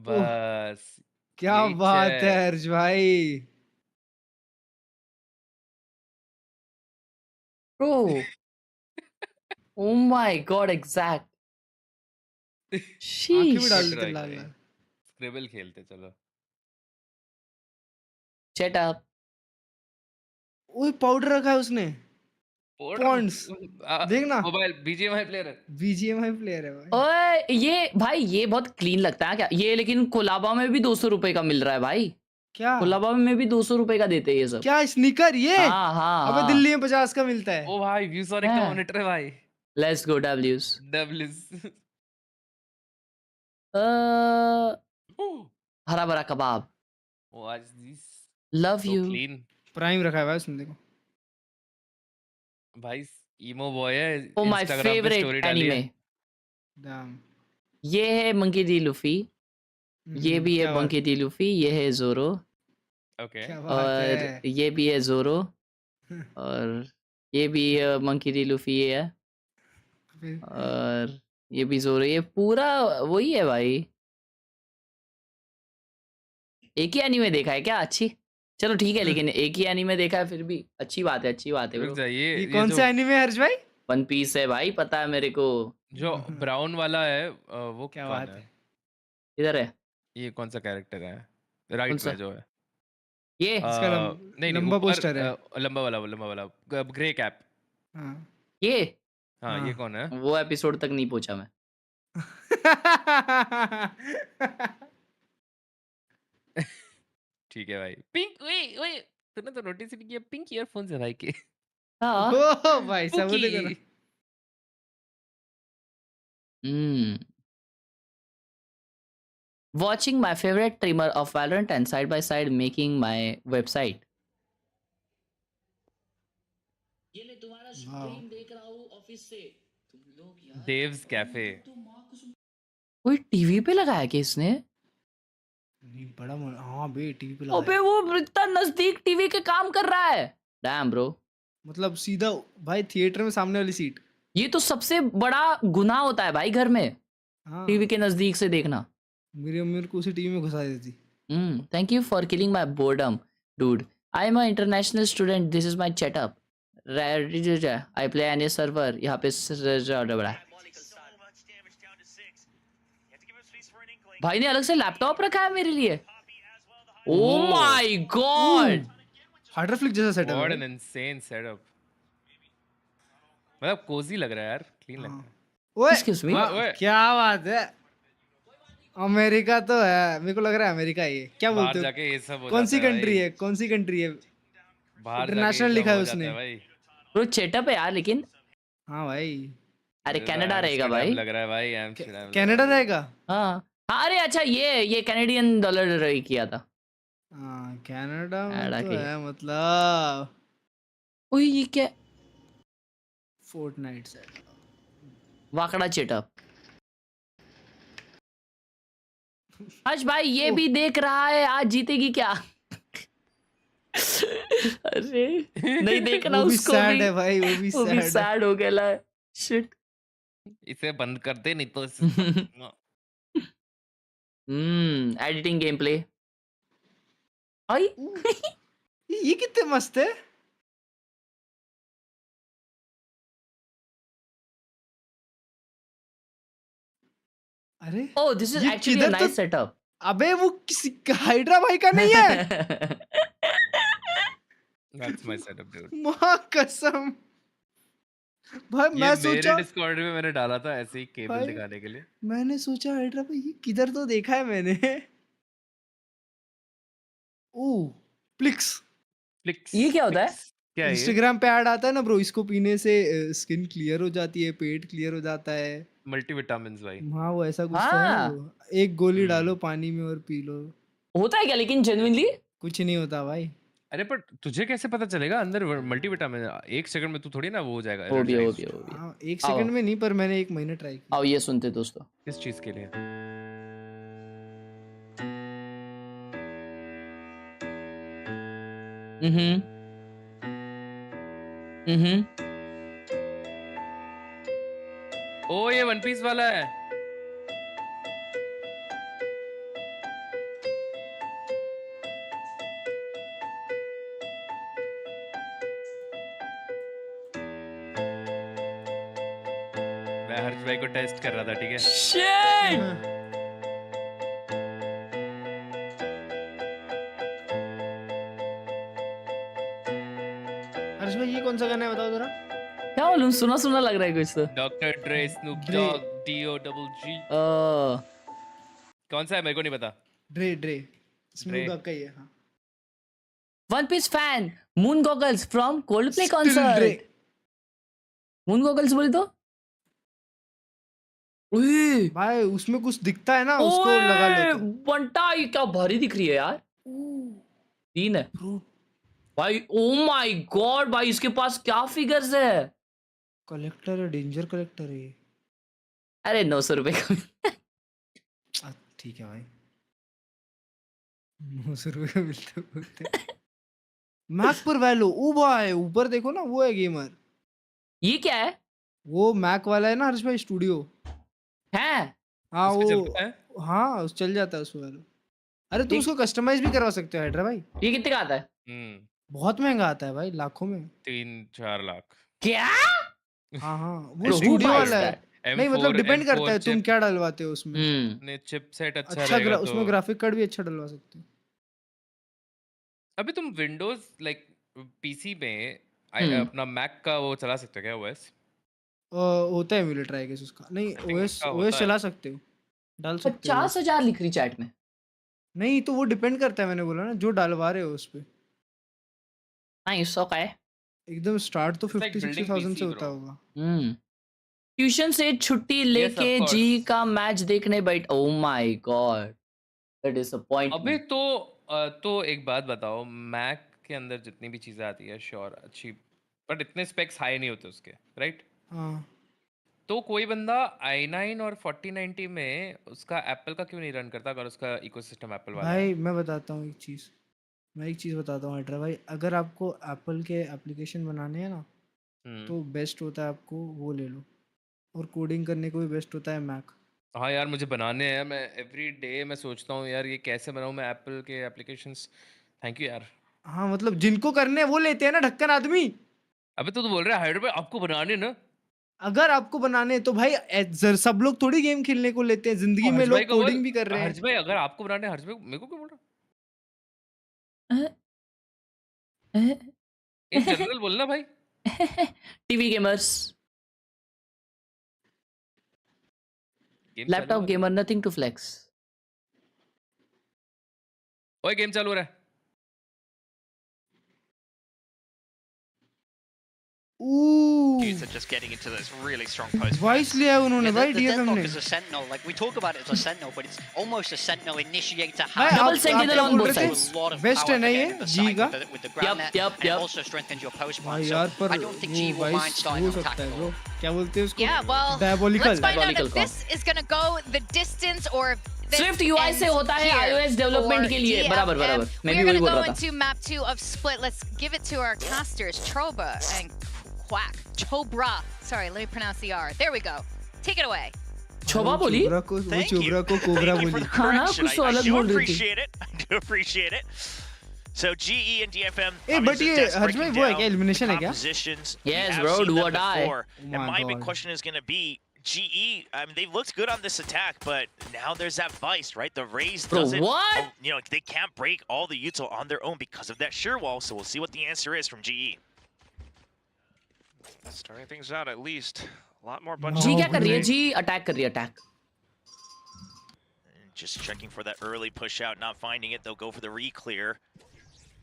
बस क्या बात है हर्ष भाई। Bro O my God exact. आंखें भी डाल देते लाल। स्क्रिबल खेलते चलो। Shut up. ओए पाउडर रखा है उसने। पॉन्ड्स देखना। मोबाइल बीजीएमआई प्लेयर है भाई। ओए ये भाई ये बहुत क्लीन लगता है क्या ये, लेकिन कोलाबा में भी 200 रुपए का मिल रहा है भाई। क्या कोलाबा में भी 200 रुपए का देते हैं ये सब। क्या स्नीकर ये? हाँ। अबे दिल्ली में 50 का मिलता है। ओ भाई व्यूसोनिक का मॉनिटर है भाई। लेट्स गो डब्ल्यूज। हरा भरा कबाब। Love you. प्राइम रखा है भाई उसने, देखो भाई ईमो बॉय है। Oh my favourite anime. ये है मंकी डी लूफी, ये भी है मंकी डी लूफी, ये है जोरो। ओके। और ये भी है जोरो और ये भी मंकी डी लूफी ये है और ये भी जोरो। ये पूरा वही है भाई। एक ही एनीमे देखा है क्या? अच्छी चलो ठीक है, लेकिन एक ही एनीमे देखा है फिर भी अच्छी बात है ब्रो। ये कौन सा एनीमे है हर्ष भाई? वन पीस है भाई, पता है मेरे को। जो ब्राउन वाला है वो क्या बात है? इधर है। ये कौन सा कैरेक्टर है? राइट में जो है ये इसका नहीं लंबा पोस्टर है। लंबा वाला ग्रे कैप। ये हाँ ये कौन है? वो एपिसोड तक नहीं पहुंचा मैं। ठीक है भाई। पिंक ओए तूने तो नोटिस भी किया, पिंक ईयरफोन्स है भाई के। हाँ ओ भाई सब देखो ना। Watching my favorite streamer of Valorant and side by side making my website. ये ले तुम्हारा स्ट्रीम देख रहा हूँ ऑफिस से। तुम लोग यार देव्स कैफे। कोई टीवी पे लगाया क्या इसने? नहीं बड़ा हाँ बे टीवी पे लगाया। अबे वो इतना नजदीक टीवी के काम कर रहा है। Damn bro. मतलब सीधा भाई थिएटर में सामने वाली सीट। ये तो सबसे बड़ा गुनाह होता है भाई घर में। टीवी के नजदीक से देखना। मेरी अम्मी को उसी टीवी में घुसा देती। Thank you for killing my boredom dude. I am a international student, this is my setup. I play any server. यहाँ पे बड़ा भाई ने अलग से लैपटॉप रखा है मेरे लिए। ओह माय गॉड, हाइड्रोफ्लिक जैसा सेटअप व्हाट है। एन इनसेन सेटअप, मतलब कोजी लग रहा है यार, क्लीन लग रहा है। ओए Excuse me? वाह, क्या बात है। अमेरिका तो है, मेरे को लग रहा है अमेरिका ही है। क्या बाहर बोलते जाके ये सब हो, हो कौन जाता सी है कंट्री भाई। है, कौन सी कंट्री है? बाहर जाके इंटरनेशनल ये लिखा सब है हो जाता उसने। है भाई। ब्रो सेटअप है यार, लेकिन हाँ भाई, अरे कनाडा रहेगा भाई। लग रहा है भाई, एम्स्टर्डम कनाडा रहेगा। हाँ हाँ, अरे अच्छा ये कैनेडियन डॉलर किया था। हाँ कनाडा कनाडा में तो की। है मतलब। ओए ये क्या, फोर्टनाइट से वाकड़ा चेटअप। हर्ष भाई ये भी देख रहा है, आज जीतेगी क्या? अरे नहीं देखना वो भी उसको सैड भी, है भाई, वो भी सैड है। सैड हो गया है। शिट। इसे बंद कर दे, नहीं तो एडिटिंग गेम प्ले। आई ये कितने मस्त है। अरे ओह दिस इज ये एक्चुअली अ किधर नाइस तो, सेटअप। अबे वो किसी हाइड्रा भाई का नहीं है। That's my setup dude. माँ कसम भाई, ये मैं मेरे सोचा डिस्कॉर्ड में मैंने डाला था ऐसे ही केबल भाई, दिखाने के लिए। मैंने सोचा हाइड्रा भाई ये किधर तो देखा है मैंने। ओह प्लिक्स, फ्लिक्स, ये क्या होता है? क्या है ये? इंस्टाग्राम पे ऐड आता है ना ब्रो, इसको पीने से स्किन क्लियर हो जाती है, पेट क्लियर हो जाता है। मल्टीविटामिन्स भाई। हाँ वो ऐसा कुछ तो है हाँ वो। एक गोली डालो पानी में और पी लो। होता है क्या लेकिन जेन्युइनली? कुछ नहीं होता भाई। अरे पर तुझे कैसे पता चलेगा अंदर मल्टीविटामिन? एक सेकंड में तू थोड़ी ना वो हो जाएगा। वो भी energized। हाँ एक सेकंड में नहीं, पर मैंने 1 महीने ट्राई किया। आओ ये सुनते दोस्तों। किस चीज के लिए? ओ ये वन पीस वाला है। मैं हर्ष भाई को टेस्ट कर रहा था, ठीक है। शिट हर्ष भाई ये कौन सा गाना है बताओ जरा। क्या मालूम, सुना सुना लग रहा है कुछ तो। Doctor Dre, Snoop Dre. Dog, D.O.G. कौन सा है मेरे को नहीं पता। ड्रे स्नूप डॉग का ही है। हाँ one piece fan moon goggles from Coldplay Still concert. Dre। Moon goggles बोली तो ओए भाई उसमें कुछ दिखता है ना, उसको लगा लो तो। बंटा ये क्या भारी दिख रही है यार। 3 है भाई। ओ माय गॉड भाई, इसके पास क्या फिगर्स है। कलेक्टर है, डेंजर कलेक्टर है ये। अरे 900 रुपए का। ठीक है भाई, 900 रुपए का मिलते बोलते। मैक पर वैल्यू, ओ भाई ऊपर देखो ना, वो है गेमर। ये क्या है? वो मैक वाला है ना हर्ष भाई, स्टूडियो है। हाँ उसमें वो चलता है? हाँ उस चल जाता है उस वाला। अरे तुम उसको कस्टमाइज भी करवा सकते हो हाइड्रा भाई। ये कितने का आता है? बहुत महंगा आता है भाई, लाखों में। 3-4 लाख। क्या? हाँ वो Bro, who स्टूडियो buys वाला है। that? नहीं मतलब डिपेंड करता है तुम क्या डलवाते हो उसमें। ने चिपसेट अच्छा अच्छा रहेगा उसमें तो। ग्राफिक कार्ड भी अच्छा डलवा सकते हो। अभी तुम विंडोज लाइक पीसी में अपना मैक का वो चला सकते हो क्या, ओएस? होता है एमुलेटर आई गेस उसका। नहीं ओएस उसका होता चला सकते हो, डाल सकते हो। 50,000 लिख रही चैट में। नहीं तो वो डिपेंड करता है, मैंने बोला ना जो डलवा रहे हो उस पे। Nice okay. एकदम स्टार्ट तो It's like 50-60 building thousand PC, से होता bro. होगा। ट्यूशन से छुट्टी लेके course. जी का मैच देखने बैठ। ओ माय गॉड दैट डिसअपॉइंटमेंट। अबे तो एक बात बताओ, मैक के अंदर जितनी भी चीजें आती है श्योर अच्छी, बट इतने स्पेक्स हाई नहीं होते उसके, राइट? हाँ तो कोई बंदा i9 और 4090 में उसका एप्पल का क्यों नहीं रन करता अगर उसका इकोसिस्टम एप्पल वाला है? भाई मैं बताता हूँ एक चीज़ बताता हूँ हाइड्रा भाई। अगर आपको एप्पल के एप्लीकेशन बनाने हैं ना, तो बेस्ट होता है आपको वो ले लो। और कोडिंग करने को भी बेस्ट होता है मैक। हाँ यार मुझे बनाने हैं, मैं एवरी डे मैं सोचता हूँ यार ये कैसे बनाऊँ मैं एप्पल के एप्लीकेशंस। थैंक यू यार। हाँ मतलब जिनको करने हैं वो लेते हैं ना ढक्कन आदमी। अबे तो बोल रहा है हाइड्रा भाई आपको बनाने ना, अगर आपको बनाने हैं तो भाई सब लोग थोड़ी गेम खेलने को लेते हैं, जिंदगी में लोग कोडिंग भी कर रहे हैं। हर्ष भाई अगर आपको बनाने हर्ष भाई मेरे को क्यों बोल रहा इन जनरल बोलना भाई। TV gamers, laptop gamer, nothing to flex. ओए गेम चालू हो रहा है। Dudes are just getting into those really strong post. Voice लिया उन्होंने भाई The DFM deadlock ने। is a sentinel. Like we talk about it as a sentinel, but it's almost a sentinel initiator. भाई Double sentinel on both sides. West है ना ये G का? With the ground net, Yup. and it also strengthens your post भाई point. यार पर I don't think G वो will mind voice starting हो on सकता है tactical. bro। क्या बोलते हैं उसको? Yeah, well, Diabolical। let's find out Diabolical if this is gonna go the distance or this Swift UI से होता है iOS development के लिए, बराबर बराबर। मैं भी We're वही gonna बोल go रहा था। into map 2 of Split. Let's give it to our casters, Troba and Quack. Chobra. Sorry, let me pronounce the R. There we go. Take it away. छोबा बोली? चोबरा को वो चोबरा को कोबरा बोली। हाँ ना, कुछ तो अलग बोल रही थी। I do appreciate it. So GE and DFM. A but ये हर्ष भाई वो है क्या, एलिमिनेशन है क्या? Yes bro, do or die. And my big question is going to be GE. I mean, they've looked good on this attack, but now there's that vice, right? The Raze Bro, doesn't. what? You know, they can't break all the util on their own because of that sheer wall. So we'll see what the answer is from GE. Starting things out at least. A lot more bunch. जी क्या कर रही है? जी attack कर रही है, attack. Just checking for that early push out, not finding it. They'll go for the re-clear.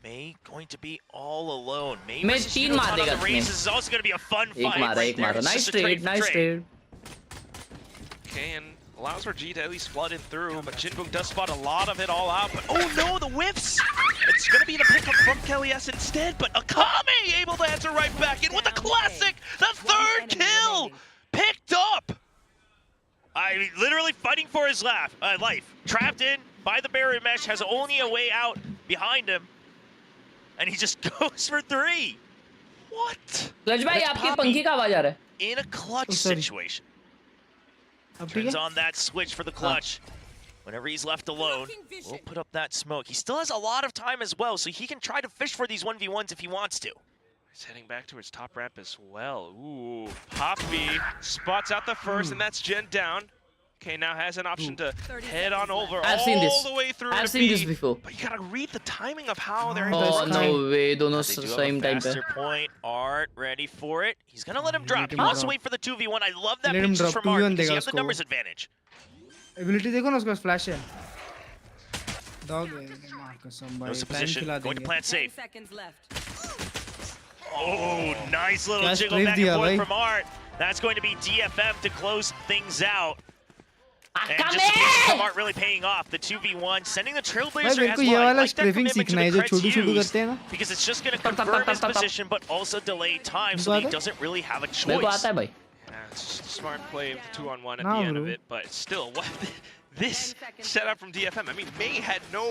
May going to be all alone. May मैं versus 3 Unitron मार on देगा the Raze. This is also going to be a fun fight. एक मारा, एक मारा। Nice trade, nice trade. Okay, and allows for G to at least flood in through, but Jinboom does spot a lot of it all out. But oh no, the whiffs! It's going to be the pickup from Kelly S instead, but Akame able to answer right back in with a classic! The third kill! Picked up! I mean, literally fighting for his life. Trapped in by the barrier mesh, has only a way out behind him. And he just goes for 3. What? लज भाई आपके पंखे का आवाज आ रहा है। In a clutch situation. Turns on that switch for the clutch. Whenever he's left alone, we'll put up that smoke. He still has a lot of time as well, so he can try to fish for these 1v1s if he wants to. He's heading back towards top ramp as well. Ooh, Poppy spots out the first, and that's Jen down. Okay, now has an option to head on over all the way through. I've seen this before. But you gotta read the timing of how they're. Oh no way, दोनों They do same have a time पे। faster point. Art ready for it. He's gonna let him drop. He wants to wait for the 2v1. I love that patience from Art because you have the numbers advantage. Ability देखो ना, उसके पास flash है। Dog है, मार कसम भाई। Knows the time position. खिला Going to देंगे। plant safe. 10 seconds left. Oh, nice little क्या jiggle strafe back दिया and forth भाई? from Art. That's going to be DFM to close things out. And Akame! just the patience from Art really paying off. The 2v1, sending the भाई Trailblazer मेरे as को ये well. I वाला like that स्ट्रेफिंग commitment to सीखना है the जो creds छोटू-छोटू used, करते हैं ना। because it's just going to confirm his position, but also delay time, so that he doesn't really have a मेरे को choice. आता है भाई। Yeah, it's just a smart play with the 2-on-1 at Nah, the end of bro. it, but still, what this setup from DFM. I mean, May had no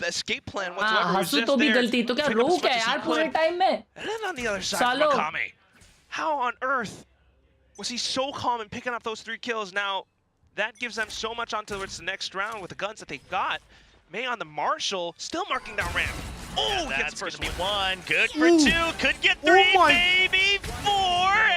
escape plan whatsoever. हाँ, He was हंसू just तो भी there, गलती, तो क्या pick up as रो much क्या as he यार पूरे could. Time में? And then on the other side, Salo. from Akame. How on earth was he so calm in picking up those 3 kills? Now, that gives them so much on towards the next round with the guns that they've got. May on the Marshall, still marking down ramp. Oh, And gets that's the first going to be one. 1. Good for 2. Could get 3, maybe 4.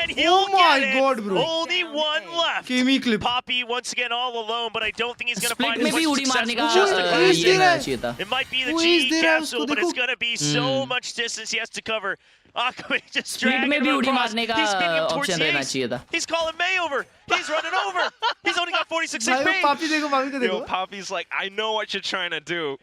And he'll Oh my get it. God, bro. Only 1 left. Kimi clip। Poppy once again all alone, but I don't think he's going to Split find में as भी much उड़ी मारने का success. Just a ये classic. रहना चाहिए था। It might be the Who is GE there? capsule, उसको but it's देखो। going to be so much distance he has to cover. Akame just Split dragging में him भी उड़ी across. मारने का He's spinning him towards option the रहना ace. चाहिए था। He's calling May over. He's running over. He's only got 46 भाई वो HP. पापी देखो, पापी को देखो। Yo, Poppy's like, I know what you're trying to do.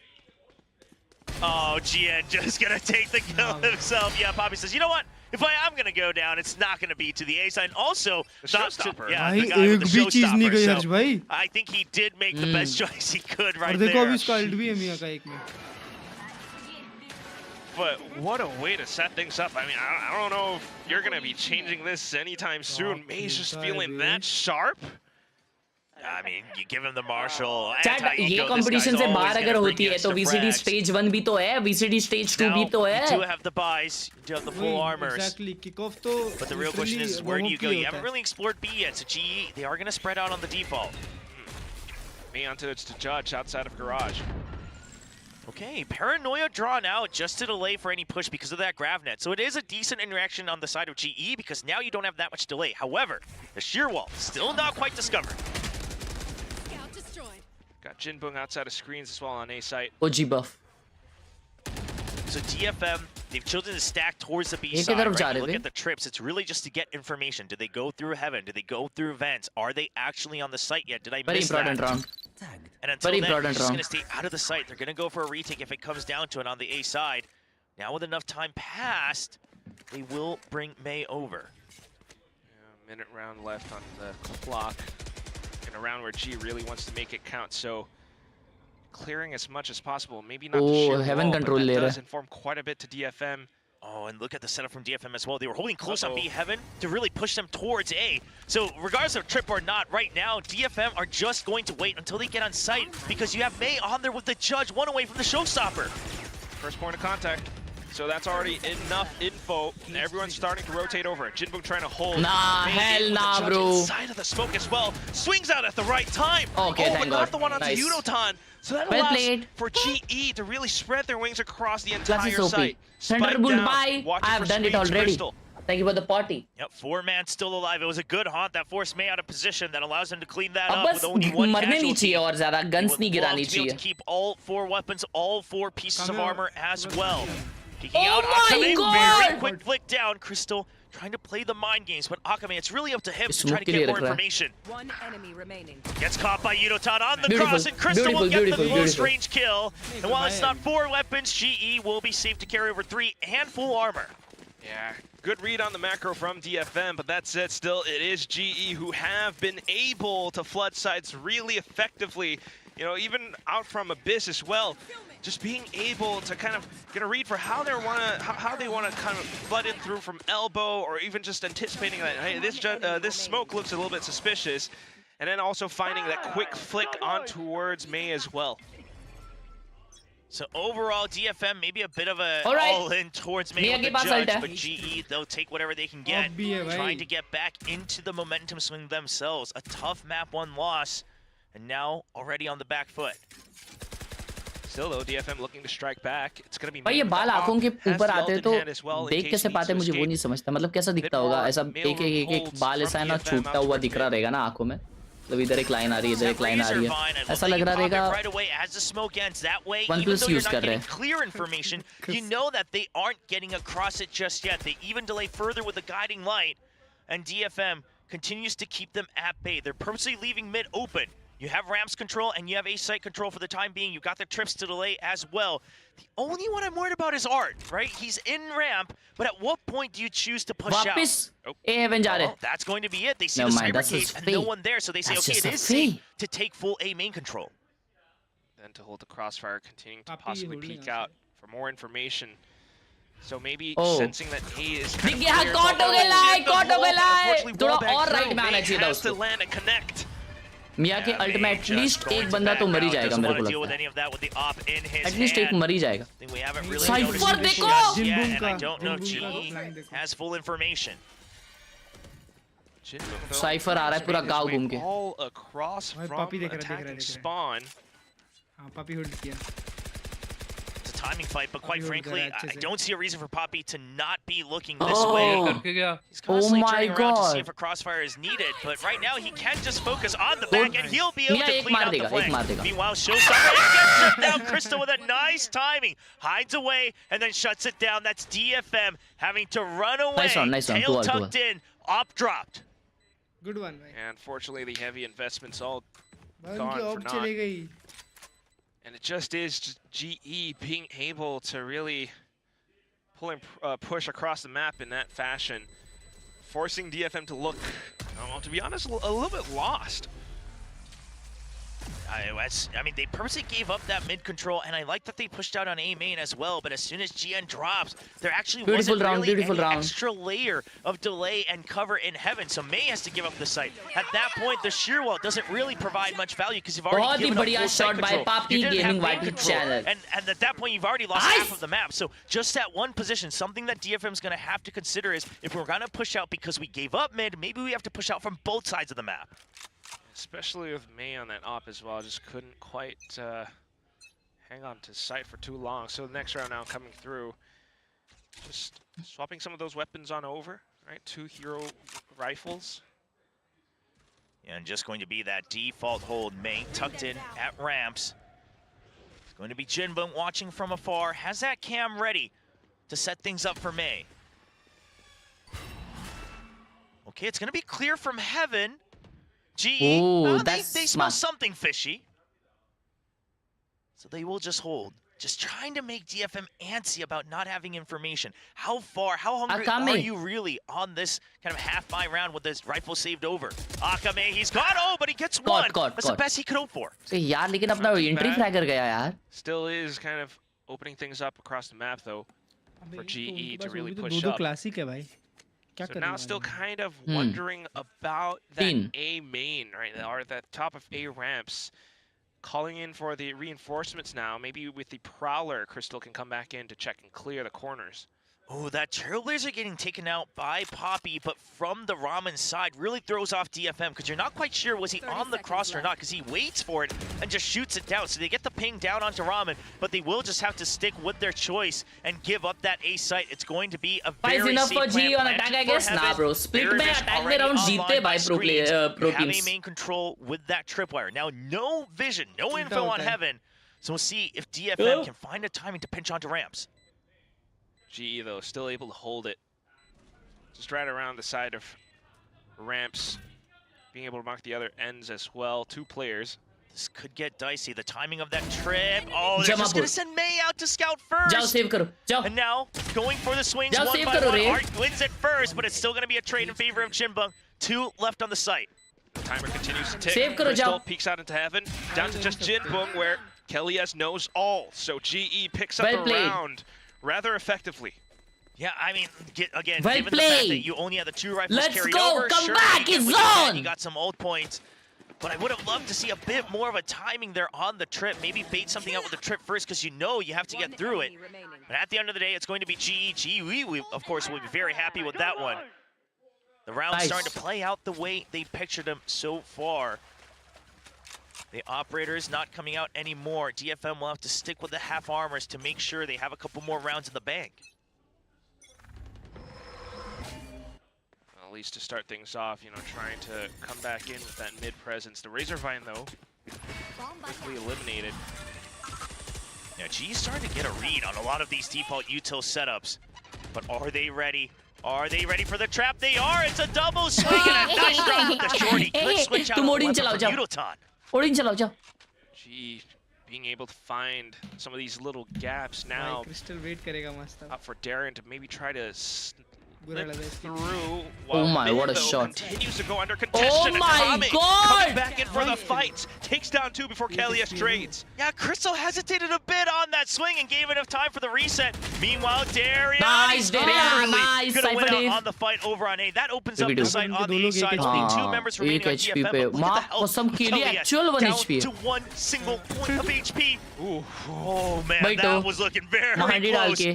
Oh, GN just gonna take the kill himself. Yeah, Poppy says, you know what? If I'm gonna go down, it's not gonna be to the ace. And also, The showstopper. yeah, भाई the guy with एक the भी चीज नहीं गई showstopper. हर्ष So भाई। I think he did make the best choice he could और right देखो there. अभी उसका अल्ट भी है मियां का एक में। But what a way to set things up. I mean, I don't know if you're going to be changing this anytime soon. May's just feeling that sharp. I mean, you give him the Marshall. Chat ये competition से बाहर अगर होती है तो VCD stage 1 भी तो है, VCD स्टेज 2 भी तो है। You do have the buys, you do have the full armors. Exactly. Kick off तो But the real question is, where do you go? You haven't really explored B yet, so GE, they are going to spread out on the default. Me onto it's to judge outside of garage. Okay, Paranoia drawn out just to delay for any push because of that grav net. So it is a decent interaction on the side of GE because now you don't have that much delay. However, the shear wall still not quite discovered. Scout destroyed. Got Jinbung outside of screens as well on A site. OG buff. So DFM, they've chosen to stack towards the B side, right? Look at the trips, it's really just to get information. Did they go through heaven? Did they go through vents? Are they actually on the site yet? Did I miss that? Very important round. And until then, they're just going to stay out of the site. They're going to go for a retake if it comes down to it on the A side. Now with enough time passed, they will bring May over. Yeah, minute round left on the clock. In a round where G really wants to make it count, so clearing as much as possible. Maybe not the sheer wall, but that does inform quite a bit to DFM. Oh, and look at the setup from DFM as well. They were holding close on B Heaven to really push them towards A. So regardless of trip or not, right now, DFM are just going to wait until they get on site because you have May on there with the judge, one away from the showstopper. First point of contact. So that's already enough info. Everyone's starting to rotate over it. Jinbung trying to hold. Nah, hell nah, bro. Inside of the smoke as well. Swings out at the right time. Okay, thank but God. not the one onto Nice. Yudotan. So that Well allows played. for GE to really spread their wings across the entire Class is OP. site. Thunderbolt, down, bye. watching I have for done it screens, already. Crystal. Thank you for the party. Yep, 4-man still alive. It was a good haunt that forced May out of position that allows him to clean that अब up with बस only one मरने नहीं casualty. चाहिए और ज़्यादा guns नहीं Would love गिरानी to be able चाहिए. to keep all 4 weapons, all 4 pieces of armor as well. Peeking Oh out my Akame, God! very quick flick down. Crystal trying to play the mind games, but Akame, it's really up to him to try to get more information. One enemy remaining. Gets caught by Yudotan on the Beautiful, cross, and Crystal will get the close beautiful. range kill. And while it's not 4 weapons, GE will be safe to carry over 3 and full armor. Yeah, good read on the macro from DFM, but that said, still, it is GE who have been able to flood sites really effectively. You know, even out from Abyss as well. Just being able to kind of get a read for how they want to kind of flood in through from elbow, or even just anticipating that, hey, this smoke looks a little bit suspicious, and then also finding that quick flick on towards May as well. So overall, DFM maybe a bit of a Alright. all-in towards May with the judge, but GE, they'll take whatever they can get, trying to get back into the momentum swing themselves. A tough map 1 loss, and now already on the back foot. Still though, DFM looking to strike back. It's going to be भाई ये बाल आंखों के ऊपर आते हैं तो देख कैसे पाते हैं मुझे वो नहीं समझता. मतलब कैसा दिखता होगा ऐसा एक बाल ऐसा है ना छूटता हुआ दिख रहा रहेगा ना आंखों में. मतलब इधर एक लाइन आ रही है, इधर एक लाइन आ रही है. ऐसा लग रहा रहेगा OnePlus यूज कर रहे हैं. Clear information, you know that they aren't getting across it just yet. They even delay further with the guiding light, and DFM continues to keep them at bay. They're purposely leaving mid open. You have ramps control and you have A site control for the time being. You got the trips to delay as well. The only one I'm worried about is Art, right? He's in ramp, but at what point do you choose to push out? Well, that's going to be it. They see the cyber cage and no one there, so they say, okay, it is safe to take full A main control. Then to hold the crossfire, continuing to possibly peek out for more information. So maybe sensing that A is kind of clear. थोड़ा और right में आना चाहिए था उसको. land and connect. मिया के alt में at least एक बंदा तो मर ही जाएगा मेरे को लगता है. एटलीस्ट एक मर ही जाएगा. साइफर देखो. साइफर आ रहा है पूरा गांव घूम के. पापी देख रहा है. हाँ पापी होल्ड किया. Timing fight, but quite frankly, I don't see a reason for Poppy to not be looking this way. He's constantly turning around to see if a crossfire is needed, but right now he can just focus on the back and he'll be able to clean out the flank. Meanwhile, Showstopper gets shut down. Crystal with a nice timing, hides away and then shuts it down. That's DFM having to run away. Tail tucked in, op dropped. Good one, man. And unfortunately, the heavy investments all gone for naught. And it just is GE being able to really pull and push across the map in that fashion, forcing DFM to look, to be honest, a little bit lost. I mean, they purposely gave up that mid control, and I like that they pushed out on A main as well, but as soon as GN drops, there actually wasn't really any extra layer of delay and cover in heaven, so May has to give up the site. At that point, the shear wall doesn't really provide much value because you've already given up full site control. You didn't have main control, and at that point, you've already lost half of the map. So just that one position, something that DFM's going to have to consider is if we're going to push out because we gave up mid, maybe we have to push out from both sides of the map. Especially with May on that op as well, just couldn't quite hang on to sight for too long. So the next round now coming through. Just swapping some of those weapons on over. Right, 2 hero rifles. And just going to be that default hold. Mei tucked in at ramps. It's going to be Jinbun watching from afar. Has that cam ready to set things up for Mei. Okay, it's going to be clear from heaven. GE, Ooh, they smell something fishy. So they will just hold. Just trying to make DFM antsy about not having information. How hungry are you really on this kind of half-buy round with this rifle saved over? Akame, he's got, but he gets one. That's the best he could hope for. यार लेकिन अपना entry frag कर गया यार. Still is kind of opening things up across the map though for GE to really push up. Classic है भाई. So now still kind of wondering about that A main, right? Or that top of A ramps. Calling in for the reinforcements now. Maybe with the Prowler, Crystal can come back in to check and clear the corners. Oh, that Trailblazer getting taken out by Poppy, but from the Ramen side really throws off DFM because you're not quite sure was he on the cross or not because he waits for it and just shoots it down. So they get the ping down onto Ramen, but they will just have to stick with their choice and give up that A site. It's going to be a very enough safe for G on attack, I guess. Nah, bro. Split में attack में round जीते by pro teams. Have a main control with that tripwire. Now, no vision, no info on Heaven. So we'll see if DFM can find a timing to pinch onto ramps. GE though, still able to hold it. Just right around the side of ramps. Being able to mark the other ends as well. 2 players. This could get dicey. The timing of that trip. Oh, they're just going to send Mei out to scout first. Jao, save karo. Jao. And now, going for the swings one by one. Art wins it first, but it's still going to be a trade in favor of Jinbun. 2 left on the site. The timer continues to tick. Save karo, Crystal Jao. peeks out into Heaven. Down to just Jinbun, where Khelraay knows all. So GE picks up a round rather effectively. Yeah, I mean, again, well given played. the fact that you only had the 2 rifles carried go. over, Come sure, back, it's on! You got some old points, but I would have loved to see a bit more of a timing there on the trip. Maybe bait something out with the trip first, because you know you have to get through it. But at the end of the day, it's going to be GE. We of course, will be very happy with that one. The round's starting to play out the way they pictured them so far. The operators not coming out anymore. DFM will have to stick with the half armors to make sure they have a couple more rounds in the bank. At least to start things off, you know, trying to come back in with that mid presence. The Razorvine though, quickly eliminated. Yeah, G's starting to get a read on a lot of these default util setups. But are they ready? Are they ready for the trap? They are! It's a double swing and a nice drop with the shorty. Good switch out of the weapon from Utilton. Odin चलाओ जाओ. G being able to find some of these little gaps now. Crystal wait करेगा मस्त. Up for Darren to maybe try to slip through. Oh my, what a shot. Continues to go under contention. Oh my God! Coming back in for the fight. Takes down 2 before Khelraay trades. Yeah, Crystal hesitated a bit on that swing and gave enough time for the reset. Meanwhile, Darian, nice, nice. Gonna win out on the fight over on A. That opens up the sight on the A side. It's only 2 members remaining on DFM. But look at the health of Khelraay. Down to 1 single point of HP. Ooh. Oh man, that was looking very close.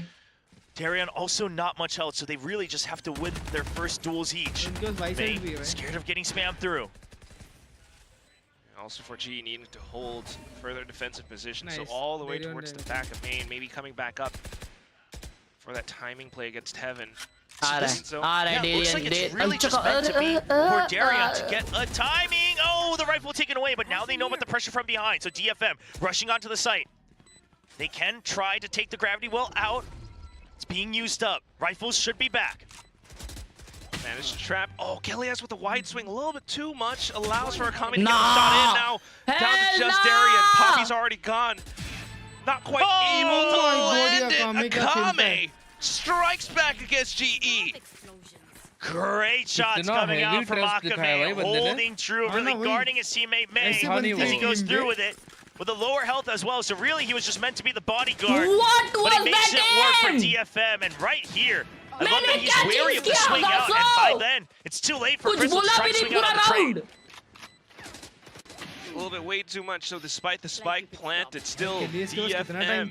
Darian also not much health, so they really just have to win their first duels each. Mei, scared of getting spammed through. Also for G needing to hold further defensive position, so all the way towards the back of main, maybe coming back up for that timing play against Heaven. So, yeah, looks like it's really just meant to be for Darian to get a timing. Oh, the rifle taken away, but now they know about the pressure from behind. So DFM rushing onto the site. They can try to take the gravity well out. It's being used up. Rifles should be back. Managed to trap. Oh, Khelraay with a wide swing, a little bit too much. Allows for Akame to get a shot in now. Down to just Darian. Poppy's already gone. Not quite able to land it. Akame strikes back against GE. Great shots coming out from Akame, holding true, really guarding his teammate Mei as he goes through with it. With a lower health as well, so really he was just meant to be the bodyguard. What but he makes it work for DFM, and right here, I love that he's wary of the swing out, and by then, it's too late for Crystal to try to swing out on the trade. A little bit way too much, so despite the spike plant, it's still DFM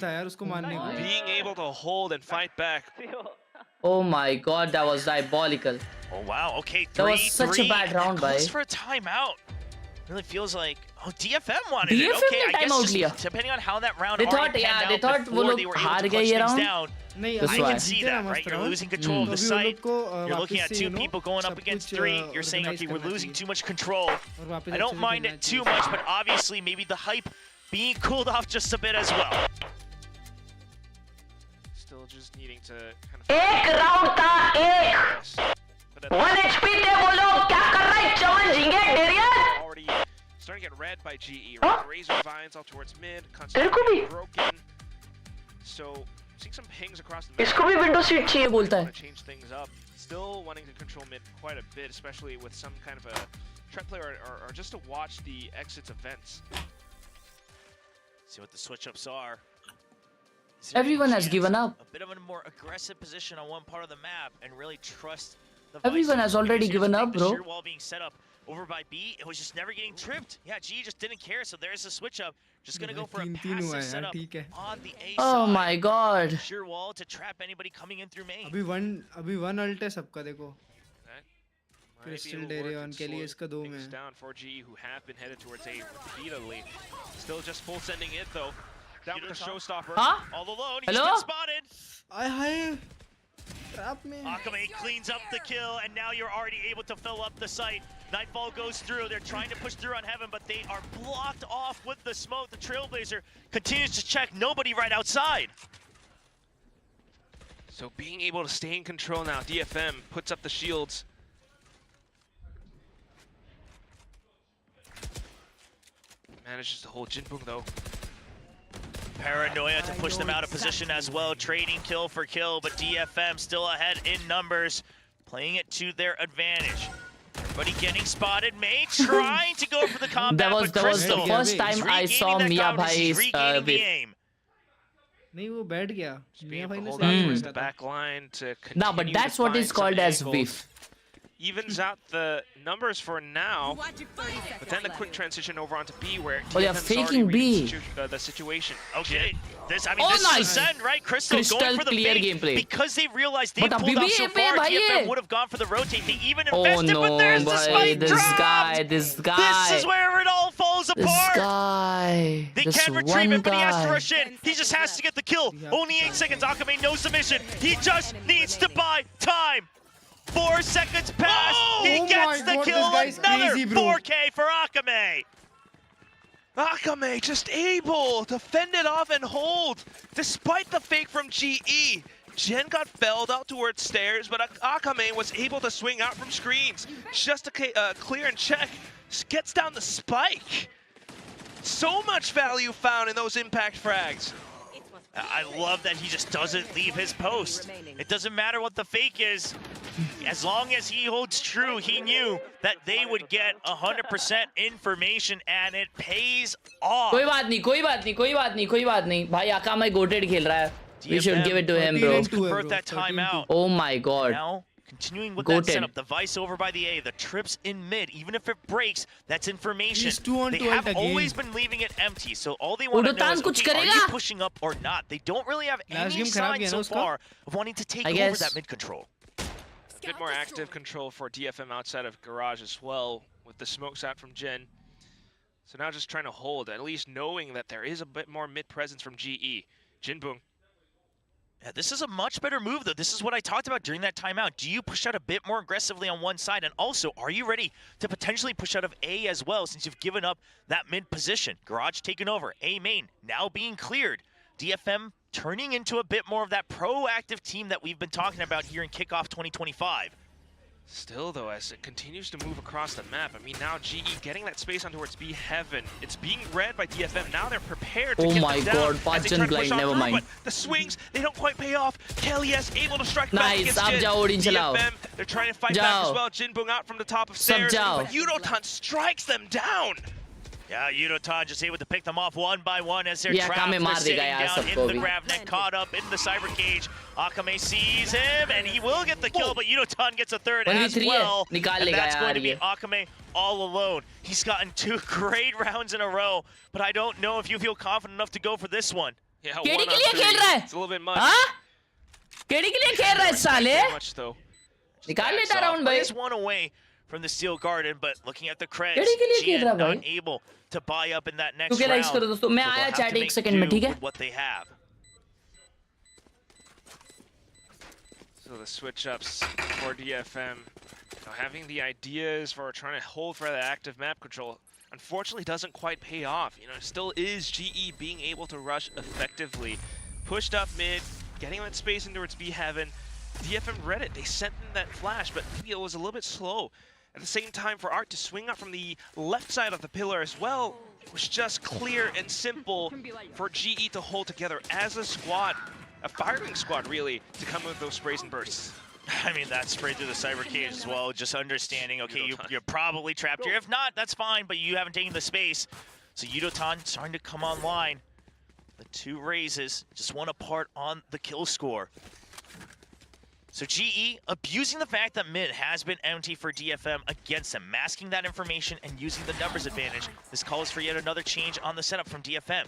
being able to hold and fight back. Oh my God, that was diabolical. Oh wow, okay, that was such a bad round, by. For a timeout. Really feels like DFM wanted DFM it. Okay, I time guess out just depending on how that round they thought, already panned they out thought वो before लोग they were able हार to गए clutch ये things round. down. I can see that, right? You're losing control of the site. You're looking at two people going up against three. You're saying, okay, we're losing too much control. I don't mind it too much, but obviously maybe the hype being cooled off just a bit as well. Still just needing to kind of... एक round था एक. 1 HP थे वो लोग क्या कर रहे हैं? चमन झिंगे Darien. Already starting to get read by GE. Right? Razor vines all towards mid. Constantly broken. So seeing some pings across the mid. इसको भी विंडो सीट चाहिए बोलता है. Change things up. Still wanting to control mid quite a bit, especially with some kind of a trap player or just to watch the exits events. See what the switch ups are. Everyone has given up. A bit of a more aggressive position on one part of the map and really trust the Everyone has already given up, bro. The sheer wall being set up over by B, it was just never getting tripped. Yeah, G just didn't care, so there's a switch up. Just gonna go for a passive setup on the A side. Oh my god. Sheer wall to trap anybody coming in through main. अभी one ult है सबका देखो. Crystal Darion के लिए इसका 2 में. Down for GE who have been headed towards A repeatedly. Still just full sending it though. Down with the showstopper. Huh? All alone. Hello? He's been spotted. Hi. Trap me. Akame cleans up the kill, and now you're already able to fill up the site. Nightfall goes through. They're trying to push through on Heaven, but they are blocked off with the smoke. The Trailblazer continues to check. Nobody right outside. So being able to stay in control now. DFM puts up the shields. Manages to hold Jinbung though. Paranoia to push them out of position as well. Trading kill for kill, but DFM still ahead in numbers. Playing it to their advantage. Everybody getting spotted. May trying to go for the combat. That was the first time I saw Mia Bhai's whip. नहीं वो बैठ गया. Miya Bhai towards the back line to continue. No, but that's what is called as whiff. Evens out the numbers for now, but then the quick transition over onto B where they're faking B. The situation. Okay, this is nice. the send, right? Crystal going for the clear fake gameplay. Because they realized they But pulled off so far, DFM would have gone for the rotate. They even invested, but there's the spike dropped. This guy. This is where it all falls apart. This guy. They can retrieve it, but he has to rush in. He just has to get the kill. Only 8 seconds. Akame knows the mission. He just needs to buy time. 4 seconds pass. He gets the kill. Another 4K for Akame. Akame just able to fend it off and hold despite the fake from GE. Jen got felled out towards stairs, but Akame was able to swing out from screens just to clear and check. Gets down the spike. So much value found in those impact frags. I love that he just doesn't leave his post. It doesn't matter what the fake is. As long as he holds true, he knew that they would get 100% information, and it pays off. कोई बात नहीं. भाई Akame goated खेल रहा है. We should give it to him, bro. Convert that timeout. Oh my god. Now, continuing with that setup, the Vice over by the A, the trips in mid, even if it breaks, that's information. They have always been leaving it empty, so all they want to know is, okay, are you pushing up or not? They don't really have any signs so far of wanting to take over that mid control. A bit more active control for DFM outside of Garage as well, with the smokes out from Jin. So now just trying to hold, at least knowing that there is a bit more mid presence from GE. Jinbung. Yeah, this is a much better move, though. This is what I talked about during that timeout. Do you push out a bit more aggressively on one side? And also, are you ready to potentially push out of A as well, since you've given up that mid position? Garage taken over. A main now being cleared. DFM turning into a bit more of that proactive team that we've been talking about here in Kickoff 2025. Still, though, as it continues to move across the map, I mean, now GE getting that space on towards B Heaven. It's being read by DFM. Now they're prepared to get them down. Pachan blind, never mind. But the swings, they don't quite pay off. Kelly's able to strike back against DFM. They're trying to fight back as well. Jinbung out from the top of stairs. But Yudotan strikes them down. Yeah, Yudotan just able to pick them off one by one as they're trapped. They're sitting down in the Gravnet, caught up in the Cyber Cage. Akame sees him, and he will get the kill, but Yudotan gets a third as well. And that's going to be Akame all alone. He's gotten 2 great rounds in a row, but I don't know if you feel confident enough to go for this one. Yeah, 1 on 3. It's a little bit much. KD के लिए खेल रहा है साले? Much though. निकाल लेता round भाई. One away from the Steel Garden, but looking at the creds, खेल रहा भाई? unable to buy up in that next क्योंकि round. लाइक्स करो दोस्तों, मैं आया चैट 1 सेकंड में, ठीक है? With what they have. So the switch ups for DFM, having the ideas for trying to hold for the active map control, unfortunately doesn't quite pay off. You know, it still is GE being able to rush effectively. Pushed up mid, getting that space in towards B Heaven. DFM read it, they sent in that flash, but maybe it was a little bit slow. At the same time, for Art to swing up from the left side of the pillar as well, it was just clear and simple for GE to hold together as a squad, a firing squad really, to come with those sprays and bursts. I mean, that spray through the cyber cage as well, just understanding, okay, you're probably trapped here. If not, that's fine, but you haven't taken the space. So Yudotan starting to come online. The two raises, just one apart on the kill score. So GE abusing the fact that mid has been empty for DFM against them, masking that information and using the numbers advantage. This calls for yet another change on the setup from DFM.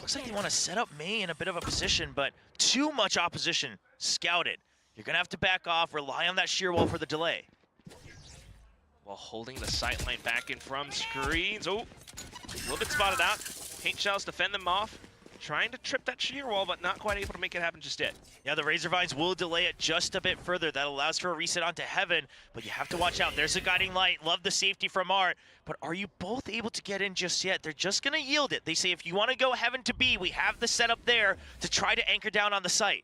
Looks like they want to set up May in a bit of a position, but too much opposition scouted. You're going to have to back off, rely on that sheer wall for the delay. While holding the sightline back in from screens. Oh, a little bit spotted out. Paint shells defend them off. Trying to trip that sheer wall, but not quite able to make it happen just yet. Yeah, the Razor Vines will delay it just a bit further. That allows for a reset onto Heaven, but you have to watch out. There's a guiding light. Love the safety from Art, but are you both able to get in just yet? They're just going to yield it. They say if you want to go Heaven to B, we have the setup there to try to anchor down on the site.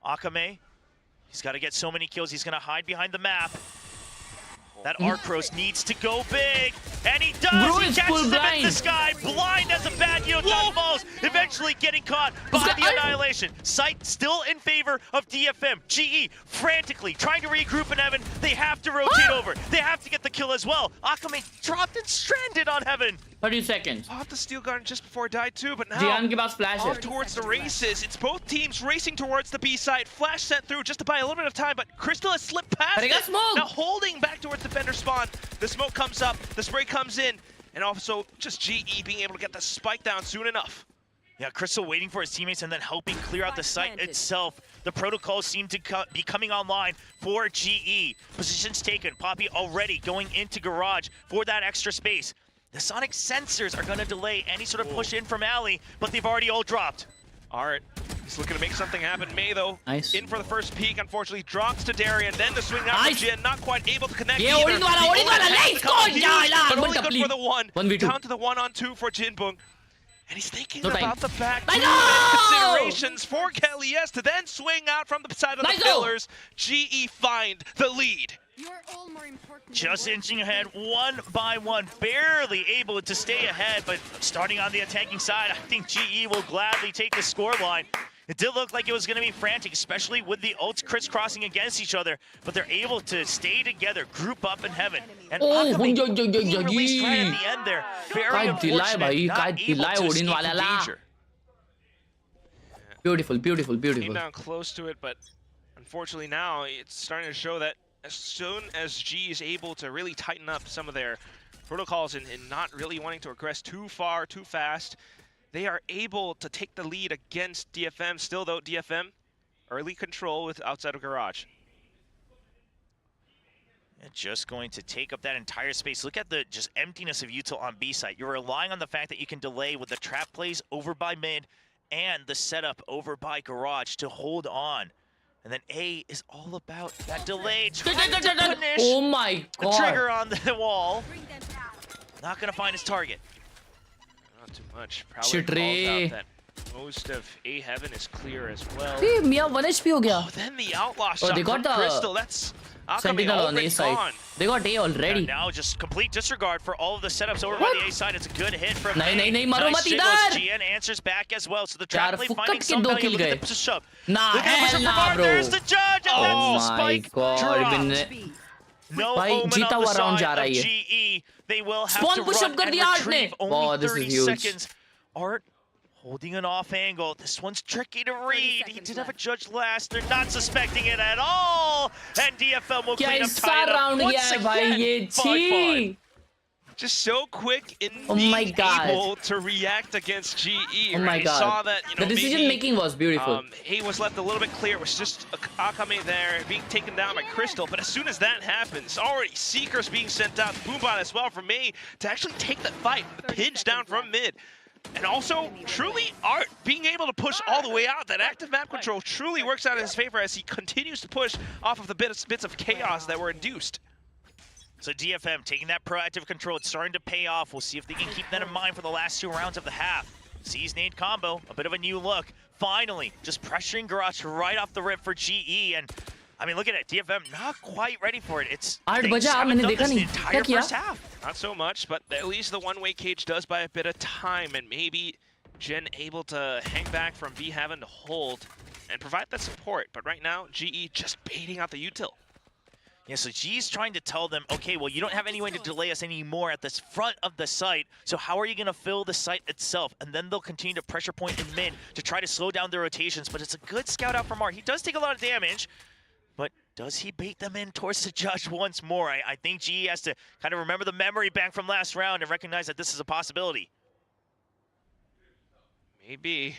Akame, he's got to get so many kills. He's going to hide behind the map. That Arcros needs to go big, and he does! Bro, he catches him in the blind. sky, blind as a bad Yudotan falls, eventually getting caught by the Annihilation. Sight still in favor of DFM. GE frantically trying to regroup in Heaven. They have to rotate over. They have to get the kill as well. Akame dropped and stranded on Heaven. 30 seconds. Off the Steel Garden just before it died too, but now Jian के पास flash off है. towards the races. It's both teams racing towards the B side. Flash sent through just to buy a little bit of time, but Crystal has slipped past But he got it. smoked. Now holding back towards the Defender spawn. The smoke comes up, the spray comes in, and also just GE being able to get the spike down soon enough. Yeah, Crystal waiting for his teammates and then helping clear out the site itself. The protocols seem to be coming online for GE. Positions taken. Poppy already going into Garage for that extra space. The Sonic sensors are going to delay any sort of push in from Alley, but they've already all dropped. Art, he's looking to make something happen. May, though, nice. In for the first peek, unfortunately, drops to Darian, then the swing out Nice. to Jin, not quite able to connect Yeah, either. let's go, but only good for the one. 1v2. Down to the 1-on-2 for Jinbung. And he's thinking No time. about the fact Nice. considerations for Khelraay to then swing out from the side of Nice. the pillars. GE find the lead. Just inching ahead one by one, barely able to stay ahead, but starting on the attacking side, I think GE will gladly take the scoreline. It did look like it was going to be frantic, especially with the ults crisscrossing against each other, but they're able to stay together, group up in Heaven. And Akame being released right at the end there. Very unfortunate, not able to escape from danger. Beautiful, beautiful, beautiful. Came down close to it, but unfortunately now it's starting to show that as soon as G is able to really tighten up some of their protocols and not really wanting to aggress too far, too fast, they are able to take the lead against DFM. Still though, DFM, early control with outside of Garage. Just going to take up that entire space. Look at the just emptiness of Util on B side. You're relying on the fact that you can delay with the trap plays over by mid and the setup over by Garage to hold on. And then A is all about that delay. Oh my god. The trigger on the wall. Not going to find his target. Not too much. Probably calls out that most of A Heaven is clear as well. See, Mia 1 HP ho gaya. Oh, then the outlaw shot they got from the Crystal. That's Sentinel on A side. gone. They got A already. And now just complete disregard for all of the setups over by the A side. It's a good hit from nahi, maro mat idhar. GN answers back as well. So the trap play finding some do value. kill Look at gaye. the shove. Nah, Look at the push nah, from bro. There's the judge, and Oh that's the my spike god. dropped. No Bhai, omen jeeta on the hua round side ja of rahi hai. GE. They will have Spawn to push run up kar and diya Art retrieve ne. only Wow, this is 30 huge. seconds. Art holding an off angle. This one's tricky to read. He did have a judge last. They're not suspecting it at all. And DFM will clean up, tie it up once again. just so quick in being able to react against GE. Oh my God. Saw that, the decision making was beautiful. He was left a little bit clear. It was just Akame there being taken down by Crystal. But as soon as that happens, already Seekers being sent out, Boombot as well from May to actually take that fight, the pinch down from mid. And also, truly, Art being able to push all the way out. That active map control truly works out in his favor as he continues to push off of the bits of chaos that were induced. So DFM taking that proactive control, it's starting to pay off. We'll see if they can keep that in mind for the last 2 rounds of the half. Sees nade combo, a bit of a new look. Finally, just pressuring Garage right off the rip for GE. And I mean, look at it, DFM not quite ready for it. It's the entire first half. Not so much, but at least the one-way cage does buy a bit of time, and maybe Jin able to hang back from V having to hold and provide that support. But right now, GE just baiting out the util. Yeah, so G's trying to tell them, okay, well, you don't have any way to delay us anymore at this front of the site, so how are you going to fill the site itself? And then they'll continue to pressure point in mid to try to slow down their rotations, but it's a good scout out from Art. He does take a lot of damage, but does he bait them in towards the judge once more? I think GE has to kind of remember the memory bank from last round and recognize that this is a possibility. Maybe.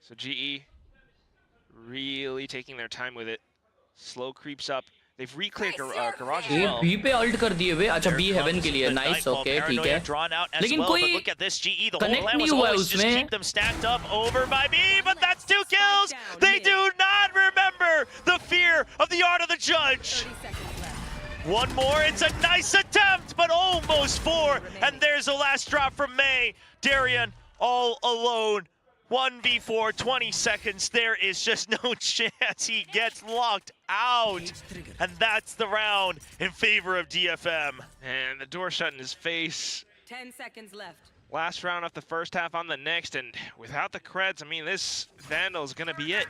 So GE really taking their time with it. Slow creeps up. They've re-cleared garage as well. B पे ult कर दिए वे अच्छा B heaven के लिए nice okay ठीक है लेकिन कोई connect नहीं हुआ है उसमें keep them stacked up over by B but that's 2 kills. They do not remember the fear of the art of the judge. One more, it's a nice attempt but almost 4 and there's the last drop from May. Darian all alone. 1v4, 20 seconds, there is just no chance he gets locked out. And that's the round in favor of DFM. And the door shut in his face. 10 seconds left. Last round of the first half on the next, and without the creds, I mean, this Vandal's gonna be it.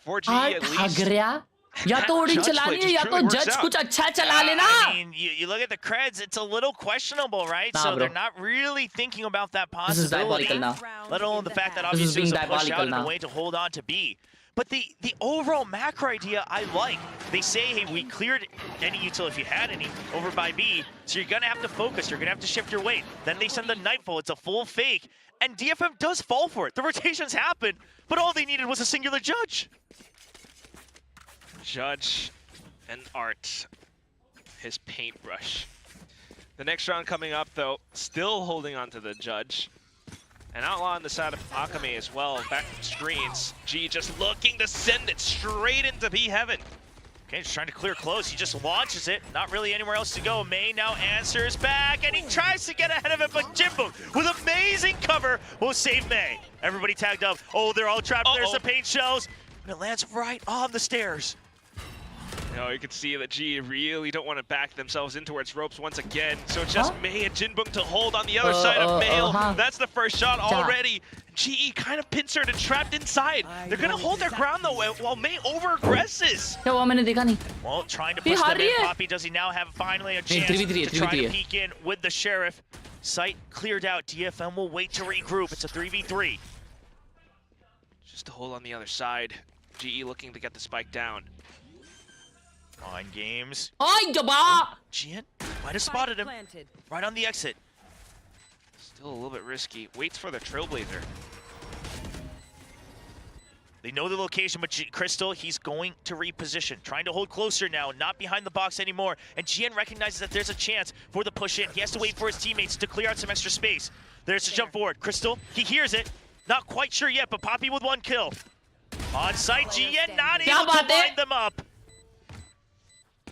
For GE at least. या तो OD चलानी है या तो जज कुछ अच्छा चला लेना. I mean, you look at the creds, it's a little questionable, right? So they're not really thinking about that possibility. This is diabolical now. Let alone the fact that obviously it's a push out in a way to hold on to B. But the overall macro idea I like. They say, hey, we cleared any util if you had any over by B, so you're gonna have to focus, you're gonna have to shift your weight. Then they send the Nightfall, it's a full fake, and DFM does fall for it. The rotations happen, but all they needed was a singular judge. Judge and Art, his paintbrush. The next round coming up, though, still holding on to the Judge. And Outlaw on the side of Akame as well, back from screens. G just looking to send it straight into B Heaven. Okay, just trying to clear close. He just launches it. Not really anywhere else to go. May now answers back, and he tries to get ahead of it, but Jimbo, with amazing cover, will save May. Everybody tagged up. Oh, they're all trapped. There's the paint shells. And it lands right on the stairs. You know, you can see that G really don't want to back themselves in towards ropes once again. So just May and Jinbung to hold on the other side of Mail. That's the first shot already. GE kind of pincered and trapped inside. They're going to hold their ground though while May over-aggresses. Well, trying to push them in. Poppy, does he now have finally a chance to try to peek in with the Sheriff? Site cleared out. DFM will wait to regroup. It's a 3v3. Just to hold on the other side. GE looking to get the spike down. Mind games. Gian might have spotted him right on the exit. Still a little bit risky. Waits for the Trailblazer. They know the location, but Crystal, he's going to reposition. Trying to hold closer now, not behind the box anymore. And Gian recognizes that there's a chance for the push in. He has to wait for his teammates to clear out some extra space. There's a jump forward. Crystal, he hears it. Not quite sure yet, but Poppy with 1 kill. On site, Gian not able to line them up.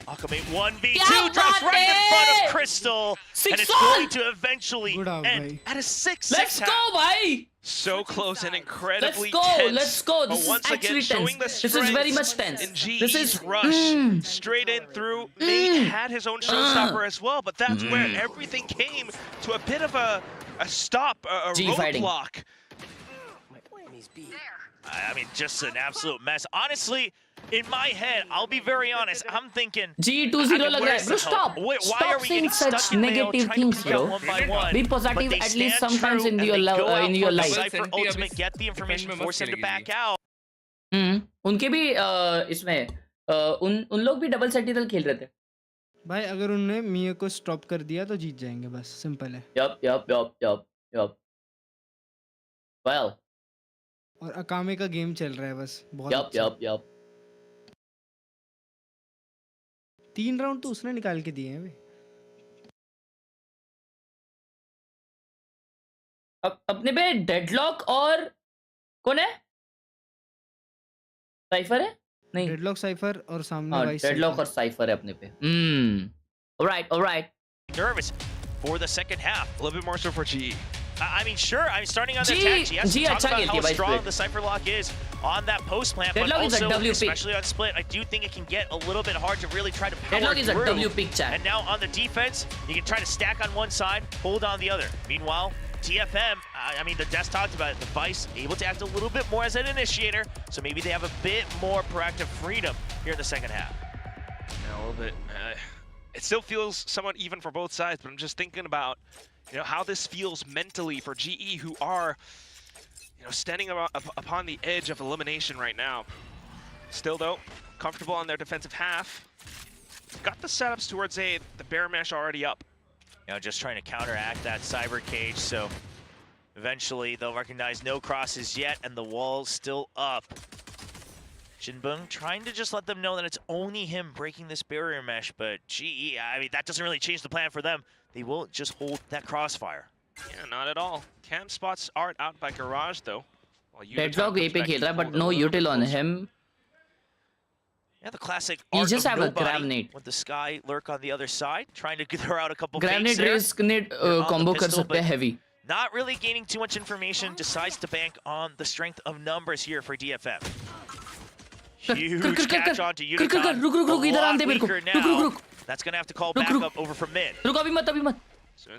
Akame 1v2 drops right in front of Crystal, and it's going to eventually end at a 6-6. Let's go, bhai! So close and incredibly tense. Tense. Let's go. This is actually tense. This is very much tense. This is rush straight in through. May had his own showstopper as well, but that's where everything came to a bit of a stop, a roadblock. I mean, just an absolute mess. Honestly, in my head, I'll be very honest, I'm thinking G2-0 lag raha hai. Bro, stop. Stop saying such negative things, bro. Be positive at least sometimes in your life. Cypher ultimate, get the information, force him to back out. उनके भी इसमें उन लोग भी double sentinel खेल रहे थे. भाई अगर उन्होंने मिया को स्टॉप कर दिया तो जीत जाएंगे बस सिंपल है Yup. Well. और अकामे का गेम चल रहा है बस बहुत अच्छा। Yup. 3 राउंड तो उसने निकाल के दिए हैं भाई। अब अपने पे डेडलॉक और कौन है? साइफर है? नहीं, डेडलॉक साइफर और सामने हाँ वाइस डेडलॉक और साइफर है अपने पे। Alright. Nervous for the second half. A little bit more so for GE. I mean, sure, I'm starting on the attack. He has to talk about how strong the Cypher Lock is on that post plant, but also, especially on split, I do think it can get a little bit hard to really try to power Deadlock is a through. W pick, chat. And now on the defense, you can try to stack on one side, hold on the other. Meanwhile, DFM, I mean, the Death talked about it, the Vice able to act a little bit more as an initiator, so maybe they have a bit more proactive freedom here in the second half. Yeah, a little bit. It still feels somewhat even for both sides, but I'm just thinking about, how this feels mentally for GE, who are, standing upon the edge of elimination right now. Still, though, comfortable on their defensive half. Got the setups towards the bear mesh already up. Just trying to counteract that cyber cage, so eventually they'll recognize no crosses yet, and the wall's still up. Jinbung trying to just let them know that it's only him breaking this barrier mesh, but GE, I mean, that doesn't really change the plan for them. They will just hold that crossfire. Yeah, not at all. Cam spots Art out by Garage, though. Deadlock AP खेल रहा है, but no util on him. Yeah, the classic He art just of have a nobody grenade. with the Sky Lurk on the other side, trying to throw out a couple Grenade fakes there. raise grenade combo कर pistol, सकते हैं heavy. Not really gaining too much information, decides to bank on the strength of numbers here for DFM. Huge catch onto Unicorn. रुक इधर आने दे मेरे को. रुक. That's gonna have to call back up over from mid. रुक अभी मत.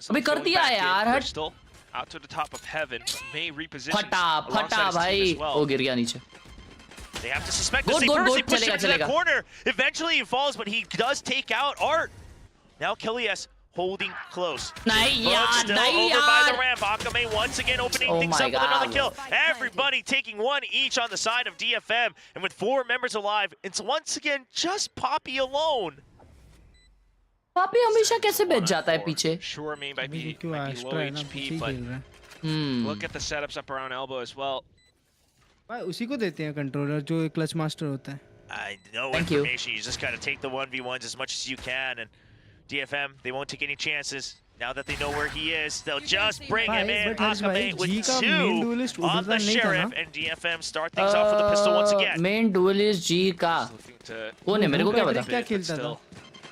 अबे कर दिया यार हट. Out to the top of heaven, may reposition. फटा भाई. वो गिर गया नीचे. They have to suspect this. They first push him into that corner. Eventually he falls, but he does take out Art. Now Khelraay holding close. नहीं Still over by the ramp. Akame once again opening things up with another kill. Everybody taking one each on the side of DFM. And with 4 members alive, it's once again just Poppy alone. Poppy हमेशा कैसे बच जाता है पीछे? Sure, might be low HP, but look at the setups up around elbow as well. भाई उसी को देते हैं कंट्रोलर जो क्लच मास्टर होता है. I know information. You just got to take the 1v1s as much as you can, and DFM, they won't take any chances. Now that they know where he is, they'll just bring him in. Akame with 2 on the Sheriff, and DFM start things off with a pistol once again. Main duelist G का कौन है? मेरे को क्या पता? क्या खेलता था?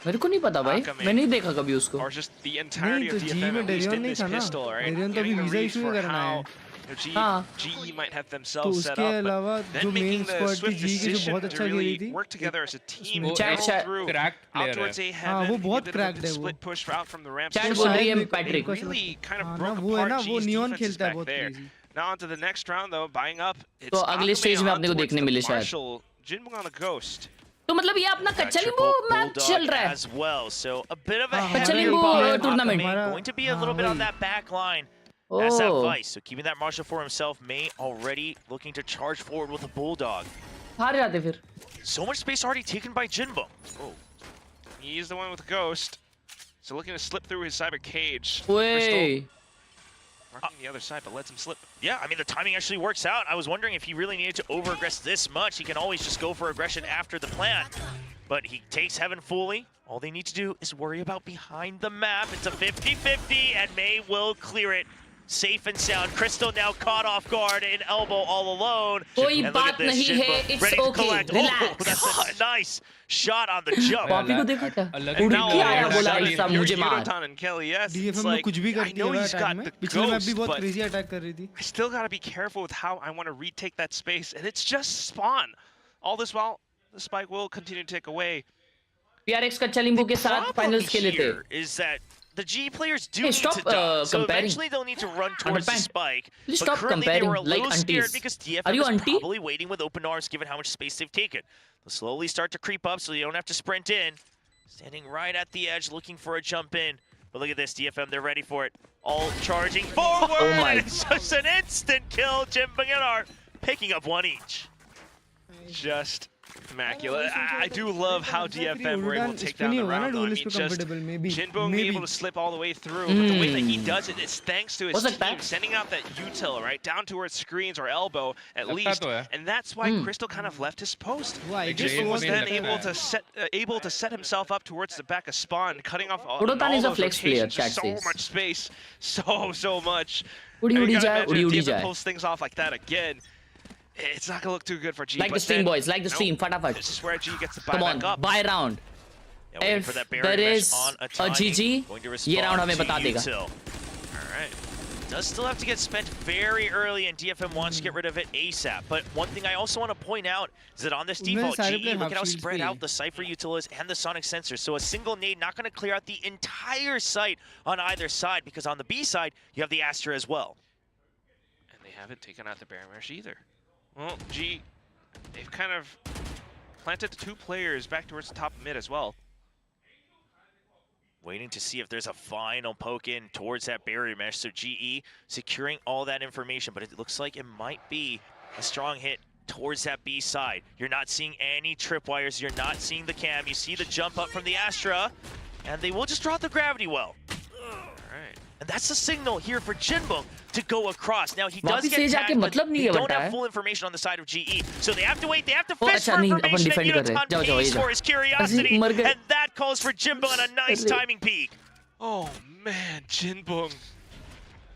मेरे को नहीं पता भाई. मैं नहीं देखा कभी उसको. नहीं तो जी में डेरियन नहीं था ना. डेरियन तो अभी वीजा इशू करना है. GE might have themselves set up, but then making the swift decision to really work together as a team, go through out towards A heaven, वो बहुत cracked है. Split push out from the ramp. Chat बोल रही है Patrick. Really kind of broke apart GE's defenses back there. Now onto the next round though, buying up. तो अगले stage में आपने को देखने मिले शायद. Jinbung on the Ghost. तो मतलब ये अपना कच्चा नींबू मैच चल रहा है. As well, so a bit of a कच्चा नींबू tournament. Going to be a little bit on that back line. That's that Vice. So keeping that Marshall for himself, May already looking to charge forward with a Bulldog. हार जाते फिर. So much space already taken by Jinbung. Oh. He's the one with the Ghost. So looking to slip through his cyber cage. Way. Marking the other side, but lets him slip. Yeah, I mean, the timing actually works out. I was wondering if he really needed to over-aggress this much. He can always just go for aggression after the plant. But he takes Heaven fully. All they need to do is worry about behind the map. It's a 50-50, and May will clear it. Safe and sound. Crystal now caught off guard in elbow all alone. कोई बात नहीं है. It's okay. Relax. That's a nice shot on the jump. पापी को देखा क्या? उड़ के आया बोला ऐसा मुझे मार. DFM में कुछ भी करती है अटैक में. पिछले मैप भी बहुत क्रेजी अटैक कर रही थी. I still gotta be careful with how I want to retake that space, and it's just spawn. All this while, the spike will continue to take away. PRX कच्चा नींबू के साथ finals खेले थे. Is that the G players do need to die, so eventually they'll need to run towards the spike. Please but stop currently they were a little like scared aunties. because DFM is probably waiting with open arms given how much space they've taken. They'll slowly start to creep up so you don't have to sprint in. Standing right at the edge looking for a jump in. But look at this, DFM, they're ready for it. All charging forward! Oh my. It's just an instant kill, Jinbung and Art picking up 1 each. Just Immaculate. I do love how DFM were able to take down the round. I mean, just Jinbong being able to slip all the way through. But the way that he does it is thanks to his team sending out that util, right? Down towards screens or elbow, at least. And that's why Crystal kind of left his post. He was then able to set himself up towards the back of spawn, cutting off all those rotations. So much space. So much. DFM pulls things off like that again. It's not gonna look too good for G. Like the stream, boys. Like the stream. Fatafat. This is where G gets the buy Come on, back up. buy round. If there is a GG, ये round हमें बता देगा. Alright. Does still have to get spent very early, and DFM wants to get rid of it ASAP. But one thing I also want to point out is that on this default, GE, look at how spread out the Cypher util is and the Sonic sensor. So a single nade not going to clear out the entire site on either side, because on the B side, you have the Astra as well. And they haven't taken out the Baron Mesh either. Well, G, they've kind of planted the two players back towards the top of mid as well. Waiting to see if there's a final poke in towards that barrier mesh. So GE securing all that information, but it looks like it might be a strong hit towards that B side. You're not seeing any tripwires. You're not seeing the cam. You see the jump up from the Astra, and they will just drop the gravity well. And that's the signal here for Jinbong to go across. Now he does get tagged, but they don't have full information on the side of GE. So they have to wait, they have to fish for information, and Yunotan pays for his curiosity. And that calls for Jinbong on a nice timing peak. Oh man, Jinbong.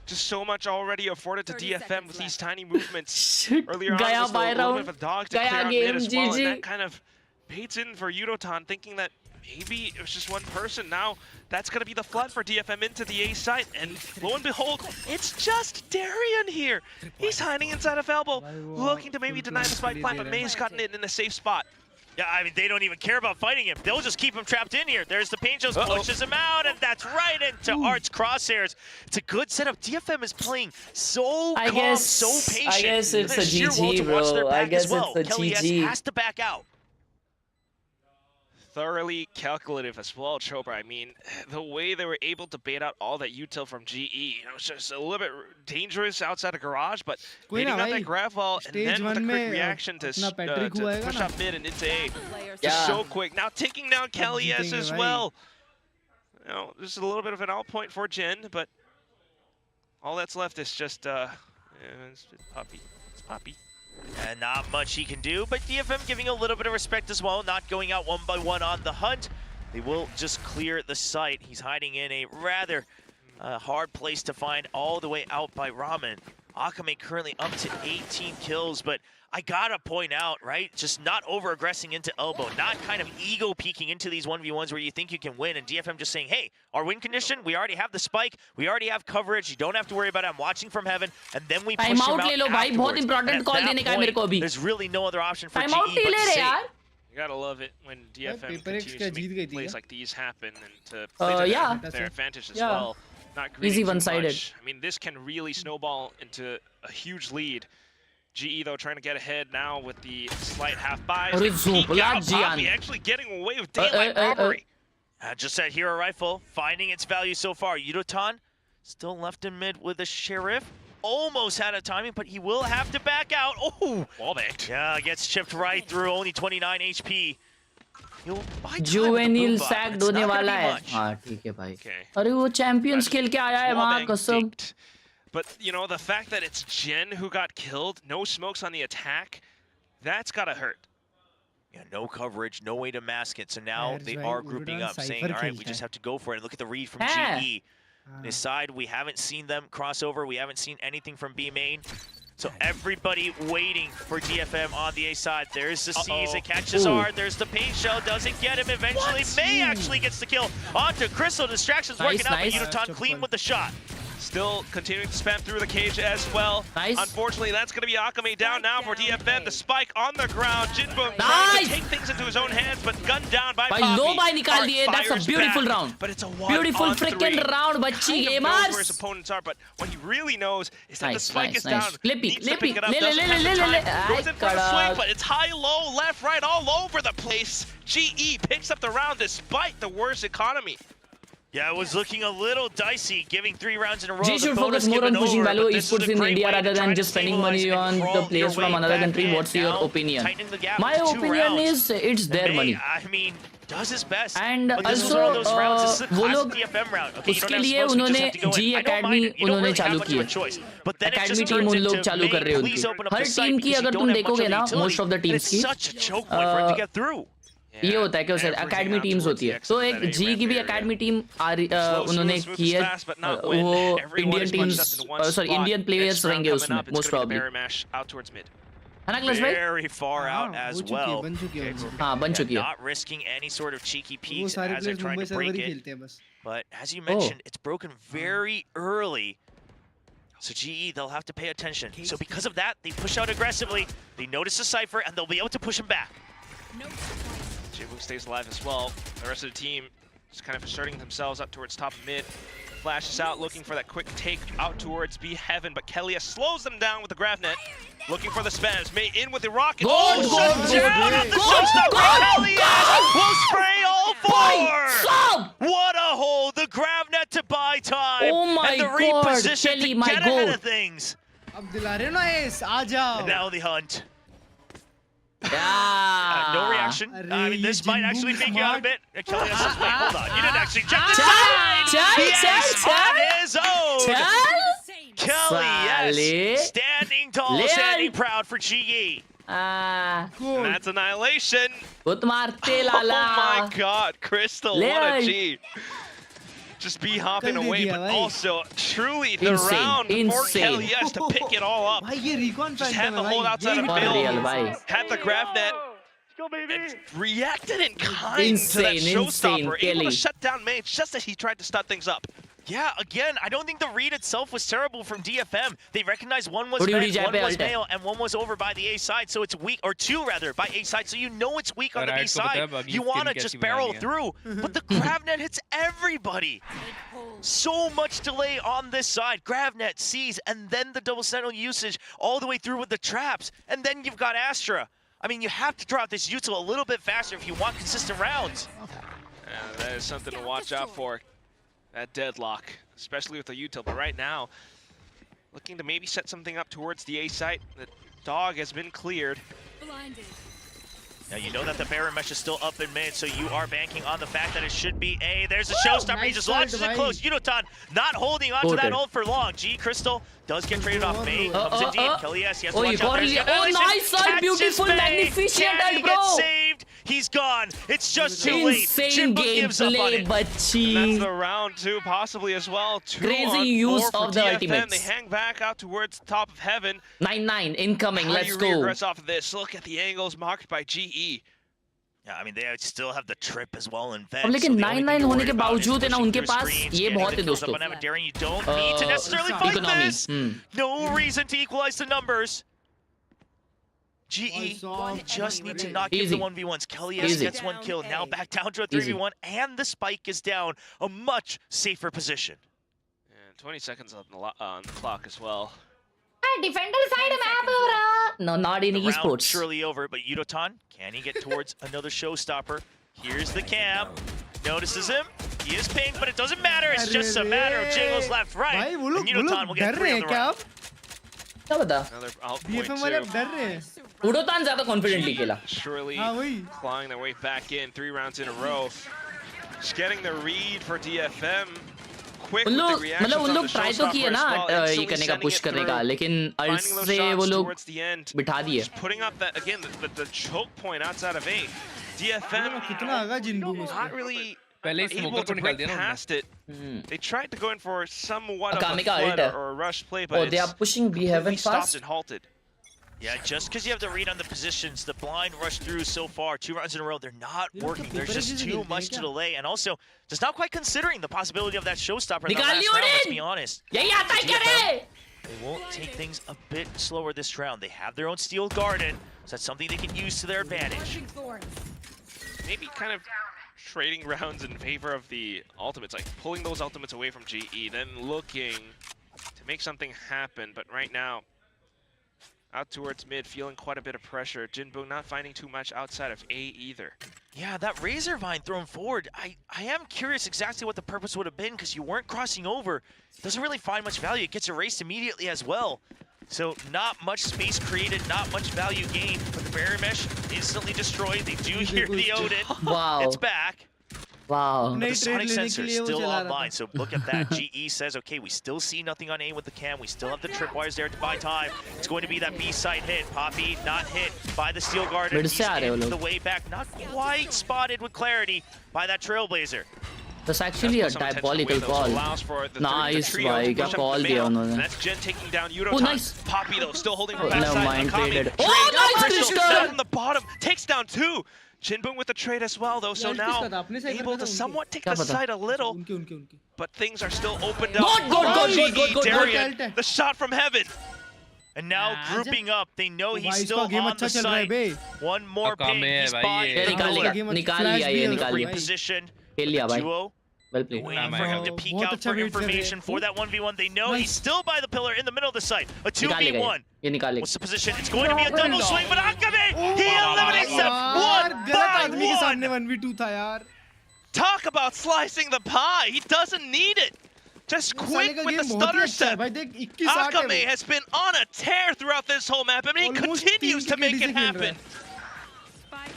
Just so much already afforded to DFM with these tiny movements. Earlier on, was a little bit of a dog to clear out mid as well, and that kind of baits in for Yunotan, thinking that maybe it was just one person. Now that's going to be the flood for DFM into the A site, and lo and behold, it's just Darian here. He's hiding inside of elbow, looking to maybe deny the spike plant, but May's gotten it in a safe spot. Yeah, I mean, they don't even care about fighting him. They'll just keep him trapped in here. There's the Painjos, pushes him out, and that's right into Art's crosshairs. It's a good setup. DFM is playing so calm, so patient. I guess it's a GG, bro. I guess it's a GG. Has to back out. Thoroughly calculative as well, Chopra. I mean, the way they were able to bait out all that util from GE, you know, it's just a little bit dangerous outside of garage, but baiting out that grab wall and then with a quick reaction to push up mid and into A. Just so quick. Now taking down Khelraay as well. You know, this is a little bit of an out point for Jin, but all that's left is just it's Poppy. It's Poppy. And not much he can do, but DFM giving a little bit of respect as well, not going out one by one on the hunt. They will just clear the site. He's hiding in a rather hard place to find all the way out by Ramen. Akame currently up to 18 kills, but I gotta point out, right, just not over-aggressing into elbow, not kind of ego peeking into these 1v1s where you think you can win, and DFM just saying, hey, our win condition, we already have the spike, we already have coverage, you don't have to worry about it, I'm watching from heaven, and then we push him out afterwards. And at that point, there's really no other option for GE but to say. You gotta love it when DFM continues to make plays like these happen and to play to their advantage as well. Not easy one-sided. I mean, this can really snowball into a huge lead. GE though trying to get ahead now with the slight half buys. Poppy actually getting away with daylight robbery. Just that hero rifle finding its value so far. Yunotan still left in mid with a sheriff. Almost had a timing, but he will have to back out. Oh, wallbanged. Yeah, gets chipped right through. Only 29 HP. जुवेनिल sacked होने वाला है. हाँ ठीक है भाई. अरे वो champions खेल के आया है वहाँ कसम. But, you know, the fact that it's Jen who got killed, no smokes on the attack, that's gotta hurt. Yeah, no coverage, no way to mask it. So now they are grouping up, saying, all right, we just have to go for it. And look at the read from GE. This side, we haven't seen them cross over. We haven't seen anything from B main. So everybody waiting for DFM on the A side. There's the C's, it catches hard. There's the paint shell, doesn't get him. Eventually, May actually gets the kill. Onto Crystal, distractions working out, but Yunotan clean with the shot. Still continuing to spam through the cage as well. Unfortunately, that's going to be Akame down now for DFM. The spike on the ground. Jinbong trying to take things into his own hands, but gunned down by Poppy. Low by nikal diye. That's a beautiful round. But it's a beautiful freaking round, bachchi gamers. Where his opponents are, but what he really knows is that the spike is down. Flippy, Goes in for the swing, but it's high, low, left, right, all over the place. GE picks up the round despite the worst economy. Yeah, it was looking a little dicey, giving 3 rounds in a row. G should focus more on pushing value esports in India rather than just spending money on the players from another country. What's your opinion? My opinion is it's their money. I mean, does his best. And also, वो लोग उसके लिए उन्होंने G Academy उन्होंने चालू की है. Academy team उन लोग चालू कर रहे हैं उनकी. हर टीम की अगर तुम देखोगे ना, most of the teams की ये होता है कि उसे एकेडमी टीम्स होती है. तो एक जी की भी एकेडमी टीम उन्होंने की है. वो Indian teams sorry Indian players रहेंगे उसमें मोस्ट प्रोबब्ली. है ना क्लच भाई? Very far out as well. हाँ बन चुकी है. Not risking any sort of cheeky peeks as they're trying to break it. But as you mentioned, it's broken very early. So GE, they'll have to pay attention. So because of that, they push out aggressively. They notice the Cypher and they'll be able to push him back. Jiboo stays alive as well. The rest of the team just kind of asserting themselves up towards top mid. Flashes out, looking for that quick take out towards B Heaven, but Khelraay slows them down with the grab net. Looking for the spams. May in with the rocket. Shut down on the showstopper. Khelraay will spray all 4. What a hole! The grab net to buy time. Oh my and the God, reposition Kelly, to my get ahead God. of things. अब दिला रहे ना S आ जाओ. And now the hunt. Yeah. No reaction. I mean, this might actually fake you out a bit. Khelraay says, wait, hold on. You didn't actually jump the side. Yes, on his own. Khelraay, yes. Standing tall, standing proud for GE. And that's annihilation. वो मारते लाला. Oh my God, Crystal, what a G. Just be hopping away, but also truly the round for Khelraay to pick it all up. Just had the hold outside of middle, had the grab net, and reacted in kind to that showstopper. Able to shut down Mage, just as he tried to start things up. Yeah, again, I don't think the read itself was terrible from DFM. They recognized one was male, and one was over by the A side, so it's weak, or 2 rather, by A side, so you know it's weak on the B side. You want to just barrel through, but the Gravnet hits everybody. So much delay on this side. Gravnet sees, and then the double sentinel usage all the way through with the traps, and then you've got Astra. I mean, you have to drop this util a little bit faster if you want consistent rounds. Yeah, that is something to watch out for. That deadlock, especially with the util. But right now, looking to maybe set something up towards the A site. The dog has been cleared. Blinded. Now you know that the Baron Mesh is still up in mid, so you are banking on the fact that it should be A. There's a showstopper, he just launches it close. Yunotan not holding on to that ult for long. G Crystal does get traded off. May comes in deep. Khelraay, he has to watch out. Nice ult, beautiful, magnificent ult, bro. Saved. He's gone. It's just too late. Insane gameplay, Bachi. That's the round 2 possibly as well. 2 Crazy on use 4 of the DFM. ultimates. They hang back out towards the top of heaven. 9-9 incoming. How Let's do you go. regress off of this? Look at the angles marked by GE. Yeah, I mean they still have the trip as well in Vent. अब लेकिन 9-9 होने के बावजूद है ना उनके पास ये बहुत है दोस्तों. You don't need to necessarily fight this. No reason to equalize the numbers. GE, you just need to not give the 1v1s. Khelraay gets 1 kill, now back down to a 3v1, and the spike is down. A much safer position. And 20 seconds on the clock as well. Defender side map. No, not in esports. Surely over, but Yudotan, can he get towards another showstopper? Here's the cam. Notices him. He is pinged, but it doesn't matter. It's just a matter of jiggles left, right. And Yudotan will get 3 on the round. क्या बता? DFM वाले अब डर रहे हैं. उड़ोतान ज़्यादा confidently खेला. Surely clawing their way back in 3 rounds in a row. Just getting the read for DFM. Quick with the reactions on the showstopper as well. ये करने का push करने का, लेकिन अल्ट से वो लोग बिठा दिए. Just putting up that again the choke point outside of 8. DFM कितना आगा जिंबू not really पहले able to break past it. They tried to go in for somewhat of a flood or a rush play, but they are pushing B Heaven fast. Stopped and halted. Yeah, just because you have the read on the positions, the blind rush through so far, 2 rounds in a row, they're not working. There's just too much to delay, and also just not quite considering the possibility of that showstopper in the last round, let's be honest. They won't take things a bit slower this round. They have their own steel garden, so that's something they can use to their advantage. Maybe kind of trading rounds in favor of the ultimates, like pulling those ultimates away from GE, then looking to make something happen. But right now, out towards mid, feeling quite a bit of pressure. Jinboo not finding too much outside of A either. Yeah, that Razor Vine thrown forward, I am curious exactly what the purpose would have been, because you weren't crossing over. Doesn't really find much value. It gets erased immediately as well. So not much space created, not much value gained, but the barrier mesh instantly destroyed. They do hear the Odin. Wow. It's back. Wow. But the Sonic sensor is still online, so look at that. GE says, okay, we still see nothing on A with the cam. We still have the tripwires there to buy time. It's going to be that B side hit. Poppy not hit by the Steel Guard. He's in the way back, not quite spotted with clarity by that Trailblazer. That's actually a diabolical call. Nice, bhai. Kya call diya unhone? That's Jen taking down Oh, nice. Poppy though, still holding her Never backside. mind, traded. Oh, nice, Crystal Crystal! down from the bottom, takes down 2. Jinboom with the trade as well though, so now able to somewhat take the side a little, but things are still opened up. Good. Darian, the shot from heaven. And now grouping up, they know he's still on the site. One more ping, he's by position. Duo waiting for him to peek out for information for that 1v1. They know he's still by the pillar in the middle of the site. A 2v1. What's the position? It's going to be a double swing, but Akame, he eliminates them 1 by 1. Talk about slicing the pie. He doesn't need it. Just quick with the stutter step. Akame has been on a tear throughout this whole map. I mean, he continues to make it happen.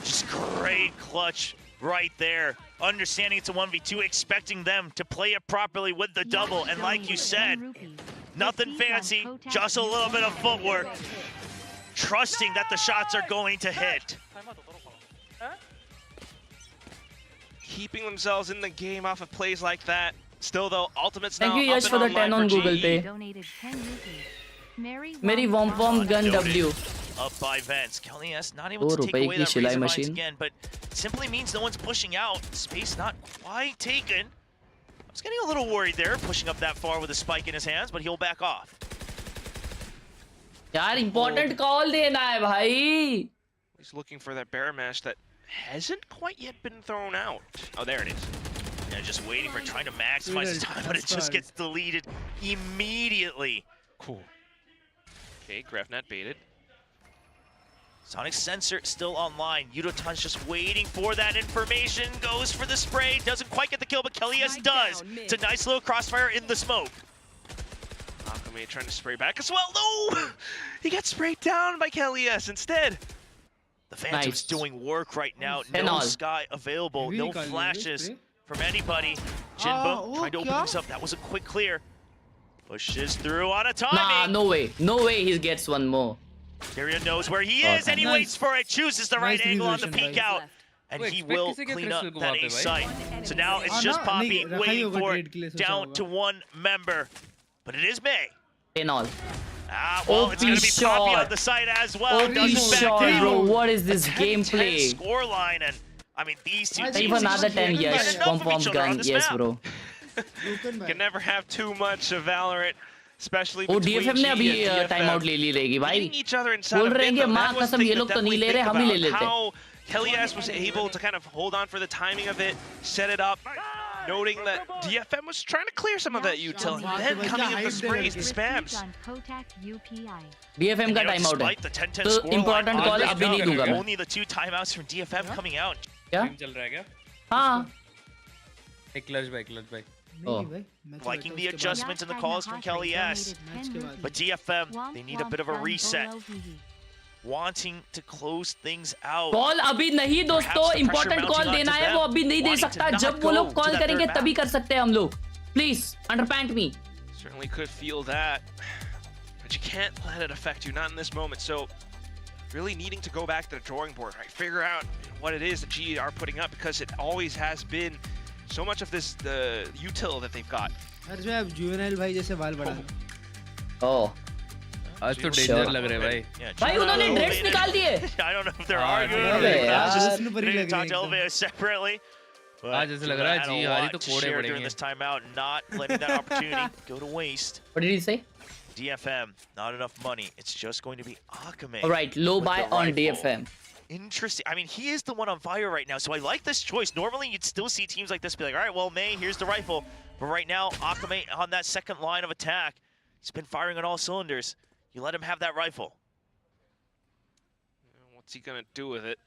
Just great clutch right there. Understanding it's a 1v2, expecting them to play it properly with the double. And like you said, nothing fancy, just a little bit of footwork. Trusting that the shots are going to hit. Keeping themselves in the game off of plays like that. Still though, ultimate's Thank now you Yash for the 10 on Google Pay. Meri Womp Gun W. Up by Vents. Kelly S not able to take away that Razor Vines again, but simply means no one's pushing out. Space not quite taken. I was getting a little worried there, pushing up that far with a spike in his hands, but he'll back off. Yaar, important call dena hai bhai. He's looking for that bear mesh that hasn't quite yet been thrown out. Oh, there it is. Yeah, just waiting for trying to maximize his time, but it just gets deleted immediately. Cool. Okay, Grefnet baited. Sonic sensor still online. Yudotan's just waiting for that information. Goes for the spray. Doesn't quite get the kill, but Khelraay does. It's a nice little crossfire in the smoke. Akame trying to spray back as well. No! He got sprayed down by Khelraay instead. The Phantom's doing work right now. No Sky available. No flashes from anybody. Jinbo trying to open himself. That was a quick clear. Pushes through on a timing. Nah, no way. No way he gets one more. Darian knows where he is, and he waits for it, chooses the right angle on the peek out, and he will clean up that A site. So now it's just Poppy waiting for it, down to 1 member. But it is May. In all. Well, it's going to be Poppy on the site as well. Bro, what is this gameplay? Scoreline, and I mean, these two teams. Even another 10 yes. Pom gun, yes, bro. Can never have too much of Valorant. Especially DFM ने अभी time out ले ली रहेगी भाई बोल रहे हैं कि माँ कसम ये लोग तो नहीं ले रहे हम ही ले लेते हैं. Khelraay was able to kind of hold on for the timing of it, set it up, noting that DFM was trying to clear some of that util, and then coming in the sprays, the spams. DFM का time out है तो important call अभी नहीं दूंगा मैं. Only the 2 timeouts from DFM coming out. क्या? चल रहा है क्या? हाँ. एक clutch भाई. Liking the adjustments and the calls from Khelraay. But DFM, they need a bit of a reset. Wanting to close things out. Call अभी नहीं दोस्तों, important call देना है वो अभी नहीं दे सकता. जब वो लोग call करेंगे तभी कर सकते हैं हम लोग. Please, underpant me. Certainly could feel that, but you can't let it affect you, not in this moment. So really needing to go back to the drawing board, right? Figure out what it is that GE are putting up, because it always has been so much of this the util that they've got. Juvenile भाई जैसे बाल बढ़ा. Oh. आज तो danger लग रहे भाई. भाई उन्होंने ड्रेस निकाल दिए. I don't know if they're arguing. They didn't talk to Elvia separately. आज जैसे लग रहा है जी हारी तो कोड़े पड़ेंगे. During this timeout, not letting that opportunity go to waste. What did he say? DFM, not enough money. It's just going to be Akame. All right, low buy on DFM. Interesting. I mean, he is the one on fire right now, so I like this choice. Normally, you'd still see teams like this be like, all right, well, May, here's the rifle. But right now, Akame on that second line of attack. He's been firing on all cylinders. You let him have that rifle. What's he going to do with it?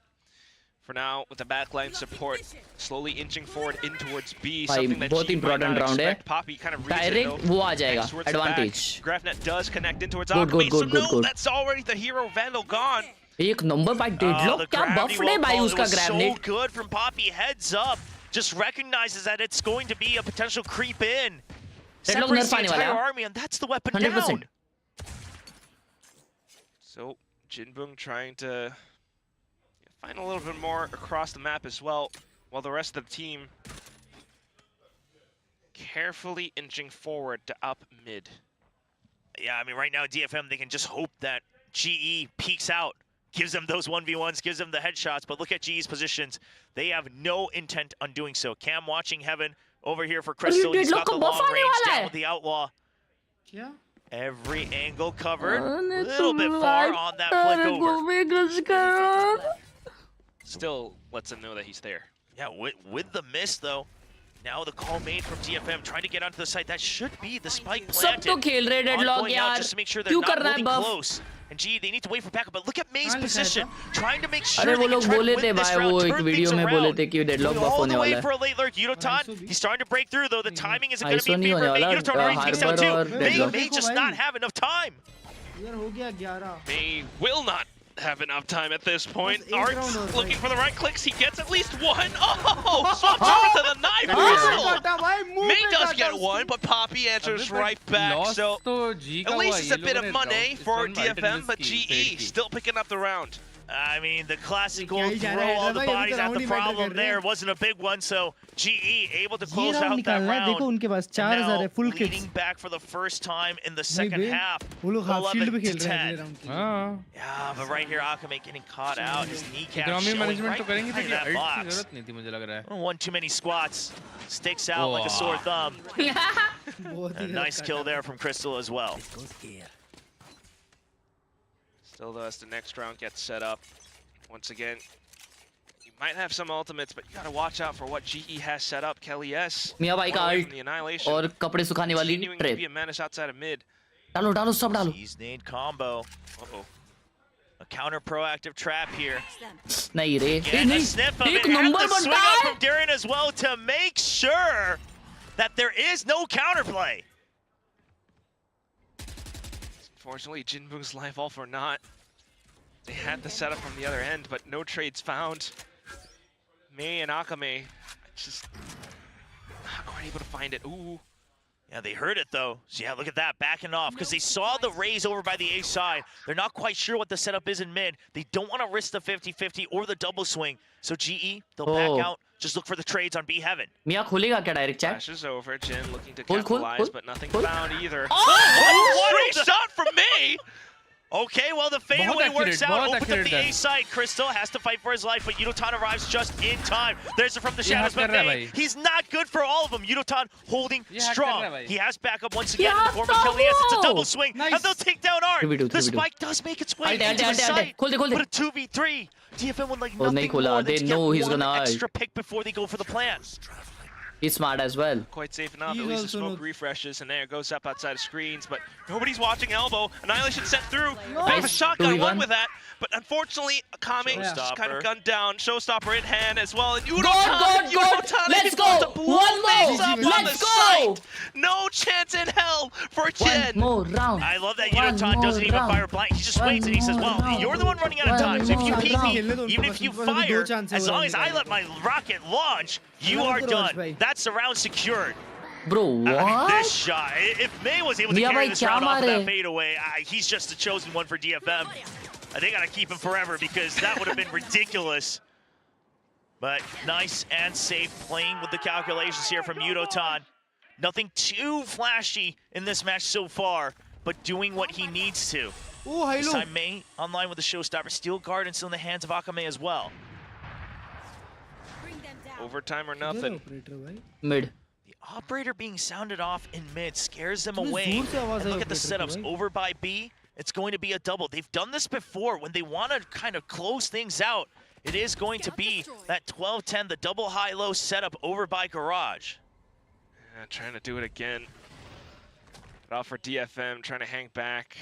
for now with the backline support, slowly inching forward in towards B. भाई बहुत important round है. Direct वो आ जाएगा advantage. Grafnet does connect in towards Good, Alchemy, good, so good. that's already the hero Vandal gone. एक number भाई deadlock क्या बफ ने भाई उसका ग्रैबनेट. So good from Poppy, heads up, just recognizes that it's going to be a potential creep in. Separates the entire army, and that's the weapon 100%. down. So Jinbung trying to find a little bit more across the map as well, while the rest of the team carefully inching forward to up mid. Yeah, I mean, right now DFM, they can just hope that GE peeks out, gives them those 1v1s, gives them the headshots, but look at GE's positions. They have no intent on doing so. Cam watching Heaven over here for Crystal. He's got the long range down with the Outlaw. Yeah. Every angle covered. A little bit far on that flick over. Still lets him know that he's there. Yeah, with the miss though. Now the call made from DFM trying to get onto the site. That should be the spike planted. सब तो खेल रहे deadlock यार. Just to make sure they're not holding close. And G, they need to wait for backup. But look at May's position, trying to make sure they can try to win this round, turn things around. All the way for a late lurk. Yudotan, he's starting to break through though. The timing isn't going to be in favor of May. Yudotan already takes out two. May just not have enough time. May will not have enough time at this point. Art's looking for the right clicks. He gets at least one. Oh, swapped over to the knife. May does get one, but Poppy answers right back. So at least it's a bit of money for DFM, but GE still picking up the round. I mean, the classical throw all the bodies at the problem there wasn't a big one, so GE able to close out that round. Now leading back for the first time in the second half, 11-10. Yeah, but right here, Akame getting caught out. His kneecap showing right behind that box. One too many squats. Sticks out like a sore thumb. A nice kill there from Crystal as well. Still though, as the next round gets set up, once again, you might have some ultimates, but you gotta watch out for what GE has set up. Kelly S. मियां भाई का ult और कपड़े सुखाने वाली trap. Be a menace outside of mid. डालो सब डालो. He's named combo. A counter proactive trap here. नहीं रे. Getting a sniff of it. And the swing up from Darren as well to make sure that there is no counterplay. Unfortunately, Jinbung's life all for naught. They had the setup from the other end, but no trades found. May and Akame just not quite able to find it. Ooh. Yeah, they heard it though. So yeah, look at that, backing off, because they saw the raise over by the A side. They're not quite sure what the setup is in mid. They don't want to risk the 50-50 or the double swing. So GE, they'll back out. Just look for the trades on B Heaven. मियां खुलेगा क्या direct chat? Flashes over, Jin looking to capitalize, but nothing found either. Oh, what a shot from me! Okay, well the fadeaway works out. Opens up the A side. Crystal has to fight for his life, but Yudotan arrives just in time. There's it from the shadows, but he's not good for all of them. Yudotan holding strong. He has backup once again in the form of Khelraay. It's a double swing, and they'll take down Art. The spike does make its way into the site, but a 2v3. DFM would like nothing more than to get one extra pick before they go for the plan. He's smart as well. Quite safe enough. At least the smoke refreshes, and there it goes up outside of screens. But nobody's watching elbow. Annihilation set through. Nice. A shotgun along with that. But unfortunately, Akame just kind of gunned down. Showstopper in hand as well. And Yudotan, let's go! One more! Let's go! No chance in hell for Jin. One more round. I love that Yudotan doesn't even fire blank. He just waits and he says, well, you're the one running out of time. So if you peek me, even if you fire, as long as I let my rocket launch, you are done. That's the round secured. Bro, what? This shot. If May was able to carry this round off of that fadeaway, he's just the chosen one for DFM. They gotta keep him forever because that would have been ridiculous. But nice and safe playing with the calculations here from Yudotan. Nothing too flashy in this match so far, but doing what he needs to. This time May online with the showstopper. Steel guard and still in the hands of Akame as well. Overtime or nothing. Mid. The operator being sounded off in mid scares them away. And look at the setups over by B. It's going to be a double. They've done this before when they want to kind of close things out. It is going to be that 12-10, the double high-low setup over by Garage. Yeah, trying to do it again. But off for DFM, trying to hang back.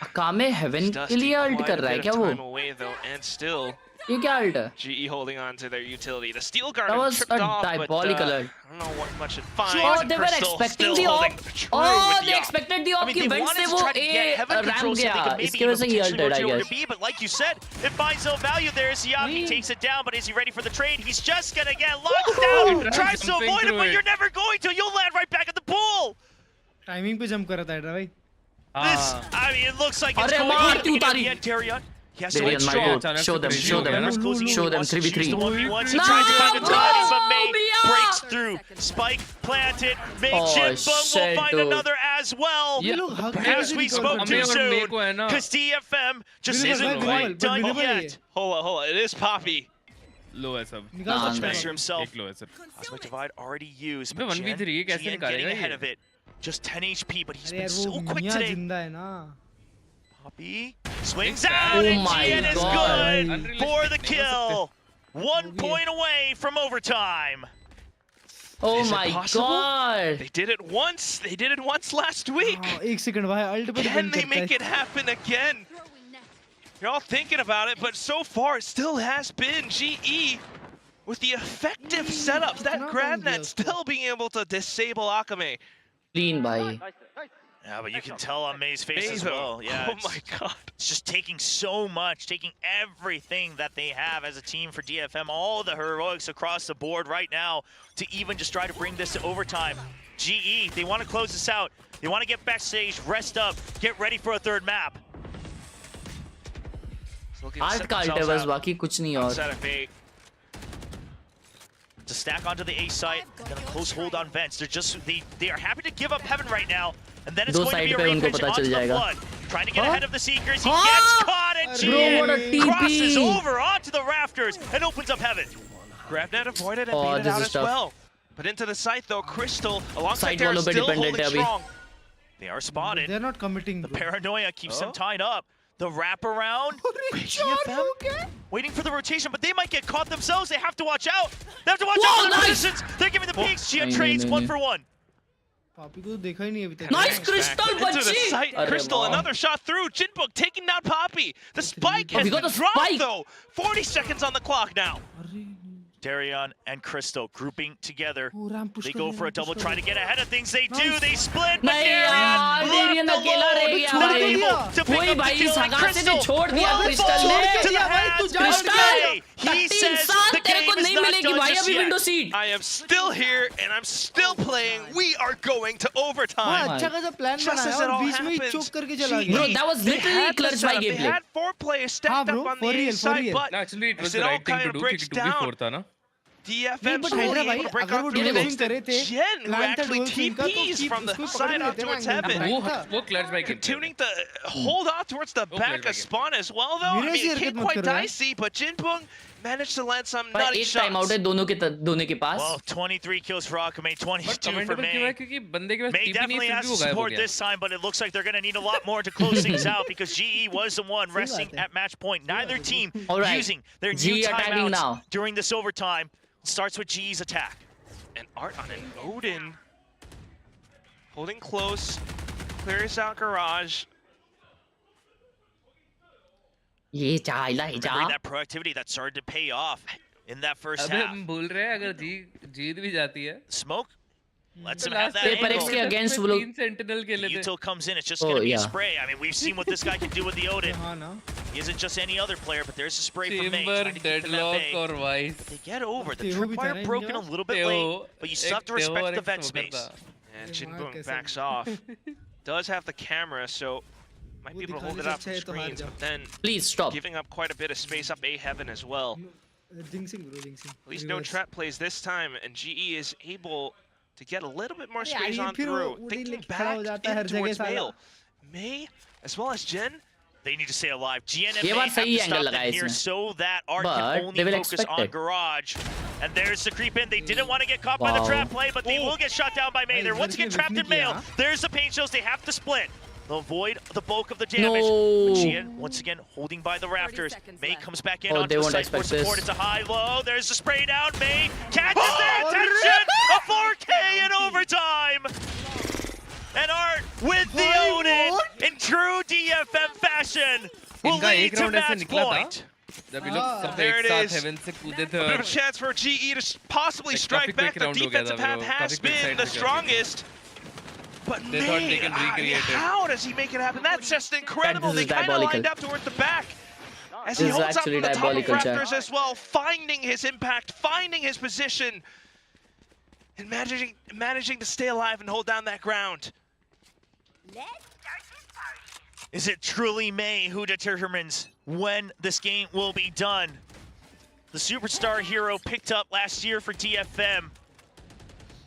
Akame Heaven के लिए ult कर रहा है क्या वो? Away, though, and still ये क्या ult है? GE holding on to their utility. The steel guard That was tripped a off, diabolical but ult. I don't know what much it finds. Oh, and they were Crystal expecting still the holding op. true Oh, with they the op. expected the I op mean, की they vent wanted से to वो try to get heaven ramp control so they गया. could maybe इसके वजह से ये potentially ulted, I rotate over guess. to B, but like you said, it finds no value there. Siaki takes it down, but is he ready for the trade? He's just gonna get locked down. Tries to avoid it, but you're never going to. You'll land right back at the pool. Timing पे jump कर रहा था drive भाई. This, I mean, it looks like it's अरे going मार to क्यों be तारी? again, Darian. He has to Darian, my withdraw. god, show them, show them, show them 3v3. He tries to No, find the timing, but May Bia! breaks through. Spike planted. May Oh, Jinbum will shit, find dude. another as well. Perhaps we spoke too soon, because DFM just isn't quite done yet. Hold on. It is Poppy. लो है सब. Messer himself. एक लो है सिर्फ. Cosmic Divide already used. अबे 1v3 ये कैसे GN निकालेगा getting ahead ये? of it. Just 10 HP, but he's अरे been यार so वो quick मियां today. जिंदा है ना. Poppy swings out, and my GN is God. good for the kill. 1 point away from overtime. Oh Is it my possible? god. They did it once. They did it once last week. हाँ, एक second भाई alt पे Can depend they करता make है. it happen again? You're all thinking about it, but so far it still has been GE with the effective setups. That grab net still being able to disable Akame. Clean भाई. Yeah, but you can tell on May's face as Mazo. well. Yeah, Oh my god. it's just taking so much, taking everything that they have as a team for DFM, all the heroics across the board right now to even just try to bring this to overtime. GE, they want to close this out. They want to get backstage, rest up, get ready for a third map. Art का alt है बस बाकी कुछ नहीं और. Set of 8. To stack onto the A site, gonna close hold on vents. They are happy to give up heaven right now, and then it's दो going to side be a पे उनको repitch पता onto चल the जाएगा. flood. Trying to get ahead of the Seekers, he हाँ! gets caught, and Bro, what a GN TP! crosses over onto the rafters and opens up heaven. Grab net avoided and Oh, beat it this out is as tough. well. But into the site though, Crystal alongside Side Terra वालों पे still dependent holding है अभी. strong. They are spotted. They're not committing. The Bro. paranoia keeps them tied up. The wraparound. GFM waiting for the rotation, but they might get caught themselves. They have to watch out. They have to watch out for the positions. They're giving the peeks. GN trades 1 for 1. पापी को तो देखा ही नहीं अभी तक. Nice Crystal Into the बच्ची. site, Crystal another shot through. Jinbook taking down Poppy. The spike has we got been the dropped spike. though. 40 seconds on the clock now. Darian and Crystal grouping together. Oh, ramp push They कर go रहे for a हैं, double, push trying to कर get रहे हैं. ahead of things. They do. Nice. They split, but नहीं यार, Darian Darian अकेला रह गया भाई. unable to pick वही up the भाई kill. इस And हगार से Crystal छोड़ दिया will क्रिस्टल fall ने. into the hands of crystal Khelraay. He 13 says साल the तेरे को game is नहीं not मिलेगी done भाई just अभी yet. Window seat. I am still here and I'm still playing. We are going to हाँ overtime. अच्छा खासा प्लान Just बनाया as it और all बीच में ही happens, चोक करके चला GE, Bro, गया. that was they literally had the clutch by setup. They gameplay. had 4 players stacked हाँ, bro, up on for the real, A for side, real. but No, actually, it was as the it all right thing kind to of do breaks क्योंकि 2v4 down, था ना. DFM but really Khelraay able भाई, to break अगर out वो through dual the swing करे थे, Jen, who plan था actually dual swing का, तो TPs keep from the उसको side पकड़ out लेते towards ना, heaven. वो clutch by gameplay. Continuing to hold on towards the back of spawn as well, though. I मेरे mean, से it came हरकत मत quite करो यार. dicey, but Jinpung managed to land some भाई nutty एक टाइम आउट shots. है दोनों के पास. Well, 23 kills for Akame, 22 for Commendable क्यों है May. क्योंकि बंदे के पास May TP नहीं definitely फिर has भी to वो गायब हो support गया. this time, but it looks like they're going to need a lot more to close things out because GE was the one resting at match point. Neither team All right. using their GE new attacking timeouts now. during this overtime. Starts with GE's attack. And Art on an Odin. Holding close. Clears out garage. ये चाइला है जा. Remembering that productivity that started to pay off in that first अबे half. हम भूल रहे हैं अगर जीत भी जाती है. Smoke lets तो him have last that Paper X angle. के against वो लोग. 3 sentinel के लिए थे. Util comes in, it's just Oh, going to be a yeah. spray. I mean, we've seen what this guy can do with the Odin. हाँ ना. He isn't just any other player, but there's a spray from May. Chamber, trying to keep them at deadlock bay. और vice. They get over. The Theo भी था tripwire ना broken a India? little bit Theo, late, but you still have to Theo respect और the एक vent smoker space. था. And Wow, Jinbung कैसे backs off. Does have the camera, so might be able to hold it up from screens, but then Please stop. giving up quite a bit of space up A heaven as well. Jinxing bro, jinxing. At least no trap plays this time, and GE is able to get a little bit more अरे space यार, on फिर through. वो Thinking लेके खड़ा हो back जाता है हर in जगह towards साला. Mail. May, as well as Jen, They need to stay alive. GN and ये May बार have सही to angle stop them लगाया here इसने. so that Art But can they only will focus expect on it. Garage. And there's the creep in. They didn't want to get caught by the Wow. trap play, but they will get shot down by May. They're once again trapped in Mail. Yeah. There's the paint shows. They have to split. They'll avoid the bulk of the damage. No. GN once again holding by the rafters. May comes back in Oh, onto they the won't site for expect support. this. It's a high-low. There's the spray down. May catches their attention. A 4K in overtime. And Art with the Odin in true DFM fashion will इनका lead एक to round ऐसे match निकला था. point. जब ये लोग सब There एक it साथ is. हेवन से कूदे थे A bit of और a chance for GE to possibly Like, strike काफी back. quick The round हो गया defensive था half bro, has काफी quick been side the से गया था। strongest. But They thought they May, can recreate it. how does he make it happen? That's just incredible. This They is kind of diabolical. lined up towards the back. As he This is holds up actually from the top of diabolical, chat. Raptors as well, finding his impact, finding his position, and managing to stay alive and hold down that ground. Is it truly May who determines when this game will be done? The superstar hero picked up last year for DFM.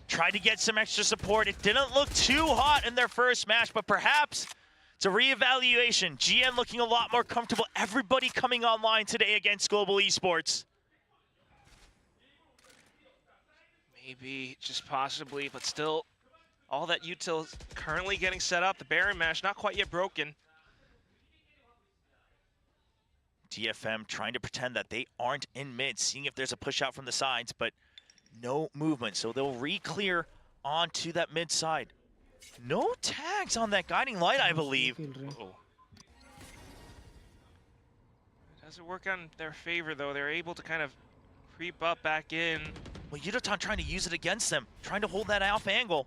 Tried to get some extra support. It didn't look too hot in their first match, but perhaps it's a reevaluation. GN looking a lot more comfortable. Everybody coming online today against Global Esports. Maybe, just possibly, but still, all that util is currently getting set up. The Baron mash not quite yet broken. DFM trying to pretend that they aren't in mid, seeing if there's a push out from the sides, but no movement. So they'll re-clear onto that mid side. No tags on that guiding light, I believe. Uh-oh. It doesn't work on their favor, though. They're able to kind of creep up back in. Well, Yudotan trying to use it against them, trying to hold that off angle.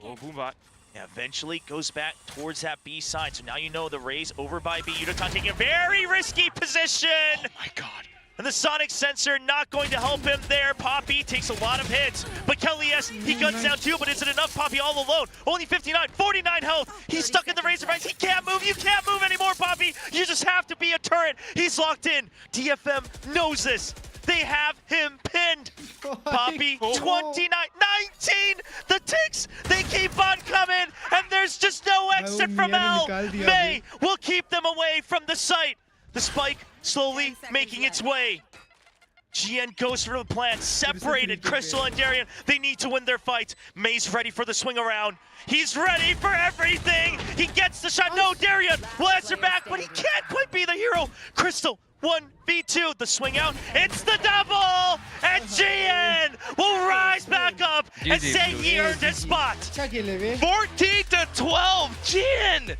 Oh, Boombot. Yeah, eventually goes back towards that B side. So now you know the Rays over by B. Yudotan taking a very risky position. Oh my god. And the Sonic sensor not going to help him there. Poppy takes a lot of hits. But Kelly S, he guns down too, but is it enough? Poppy all alone. Only 59, 49 health. He's stuck in the Razorbanks. He can't move. You can't move anymore, Poppy. You just have to be a turret. He's locked in. DFM knows this. They have him pinned. Poppy, 29, 19. The ticks, they keep on coming. And there's just no exit from L. May will keep them away from the site. The spike slowly making its way. GN goes for the plan, separated Crystal and Darian. They need to win their fight. May's ready for the swing around. He's ready for everything. He gets the shot. No, Darian will answer back, but he can't quite be the hero. Crystal, 1v2, the swing out. It's the double, and GN will rise back up and say he earned his spot. 14-12, GN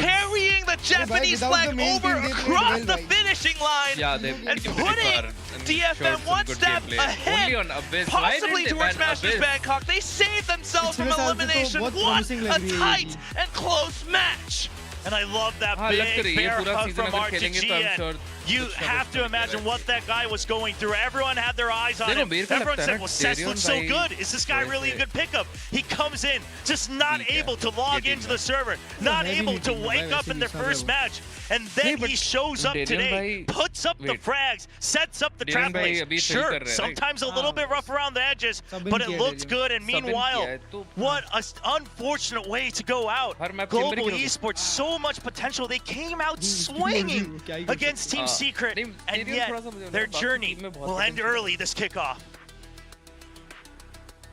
carrying the Japanese flag over across the finishing line and putting DFM one step ahead, possibly towards Masters Bangkok. They saved themselves from elimination. What a tight and close match. And I love that big bear hug from RGN. You have to imagine what that guy was going through. Everyone had their eyes on him. Everyone said, well, Sess looks so good. Is this guy really a good pickup? He comes in, just not able to log into the server, not able to wake up in their first match. And then he shows up today, puts up the frags, sets up the trap plays. Sure, sometimes a little bit rough around the edges, but it looked good. And meanwhile, what an unfortunate way to go out. Global Esports, so much potential. They came out swinging against Team Secret, and yet their journey will end early this kickoff.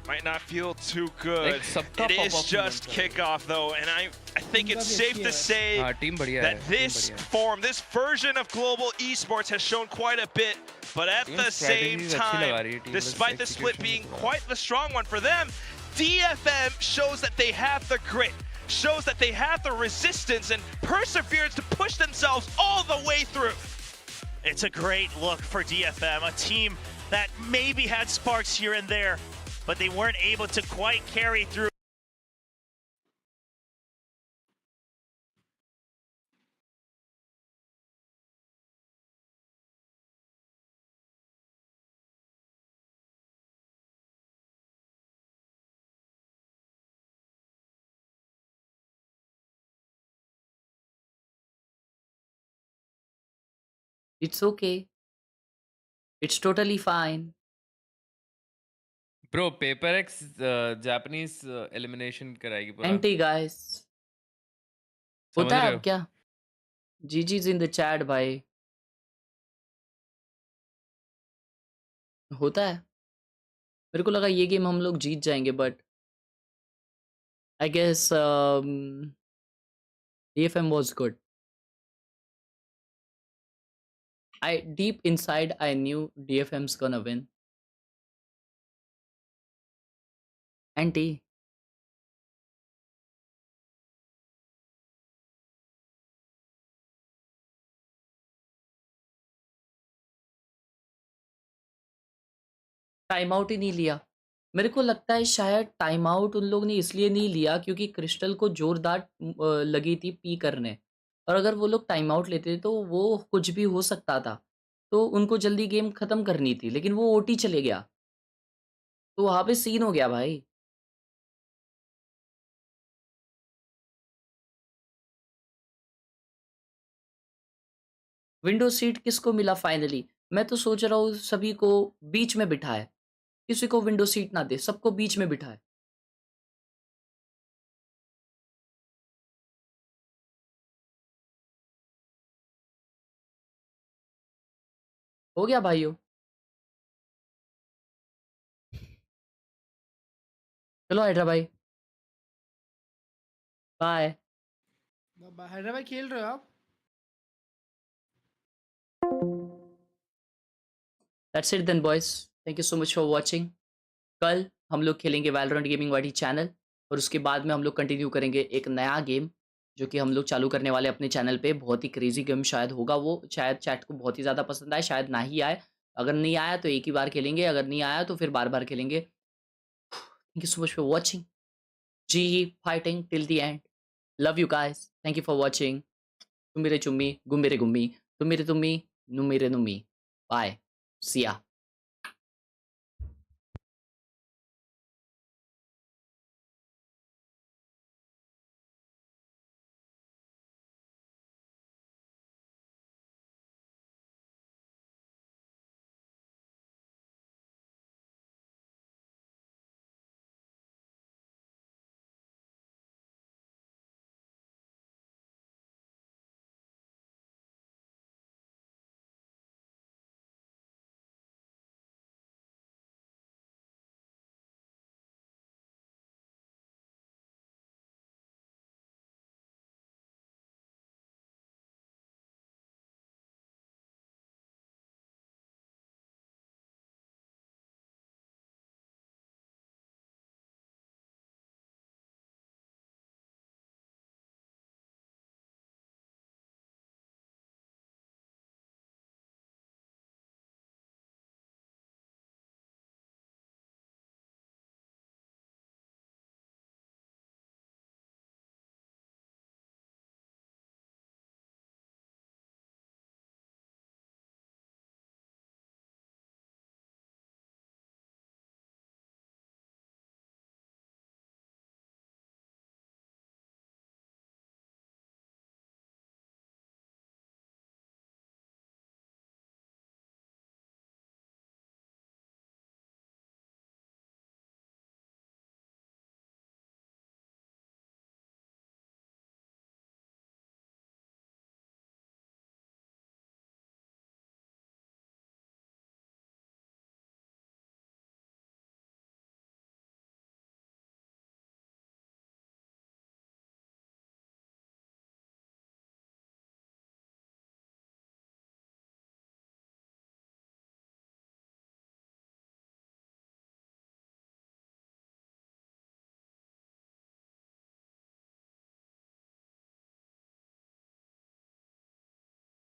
Might not feel too good. It is just kickoff though, and I think it's safe to say that this form, this version of Global Esports has shown quite a bit, but at the same time, despite the split being quite the strong one for them, DFM shows that they have the grit, shows that they have the resistance and perseverance to push themselves all the way through. It's a great look for DFM, a team that maybe had sparks here and there, but they weren't able to quite carry through. It's okay. It's totally fine. Bro, PaperX Japanese elimination कराएगी पूरा. Anti guys. होता है अब क्या? GG's in the chat भाई. होता है. मेरे को लगा ये गेम हम लोग जीत जाएंगे, but I guess DFM was good. Deep inside I knew DFM's gonna win. Anti. Time out ही नहीं लिया। मेरे को लगता है शायद टाइम आउट उन लोग ने इसलिए नहीं लिया क्योंकि क्रिस्टल को जोरदार लगी थी पी करने, और अगर वो लोग टाइम आउट लेते तो वो कुछ भी हो सकता था। तो उनको जल्दी गेम खत्म करनी थी, लेकिन वो ओटी चले गया, तो वहां पे सीन हो गया भाई। विंडो सीट किसको मिला फाइनली? मैं तो सोच रहा हूँ सभी को बीच में बिठाए, किसी को विंडो सीट ना दे, सबको बीच में बिठाए। हो गया भाइयों, चलो हैदराबाई, बाय। हैदराबाद खेल रहे हो आप? That's it then boys, thank you so much for watching। कल हम लोग खेलेंगे वैलोरेंट गेमिंग वाटी चैनल, और उसके बाद में हम लोग कंटिन्यू करेंगे एक नया गेम जो कि हम लोग चालू करने वाले अपने चैनल पे। बहुत ही क्रेजी गेम शायद होगा वो, शायद चैट को बहुत ही ज़्यादा पसंद आए, शायद ना ही आए। अगर नहीं आया तो एक ही बार खेलेंगे, अगर नहीं आया तो फिर बार बार खेलेंगे। Thank you so much for watching, जी fighting till the end, love you guys, thank you for watching. तुम मेरे चुम्मी, गुम मेरे गुम्मी, तुम मेरे तुम्मी, नु मेरे नुम्मी, बाय, सिया।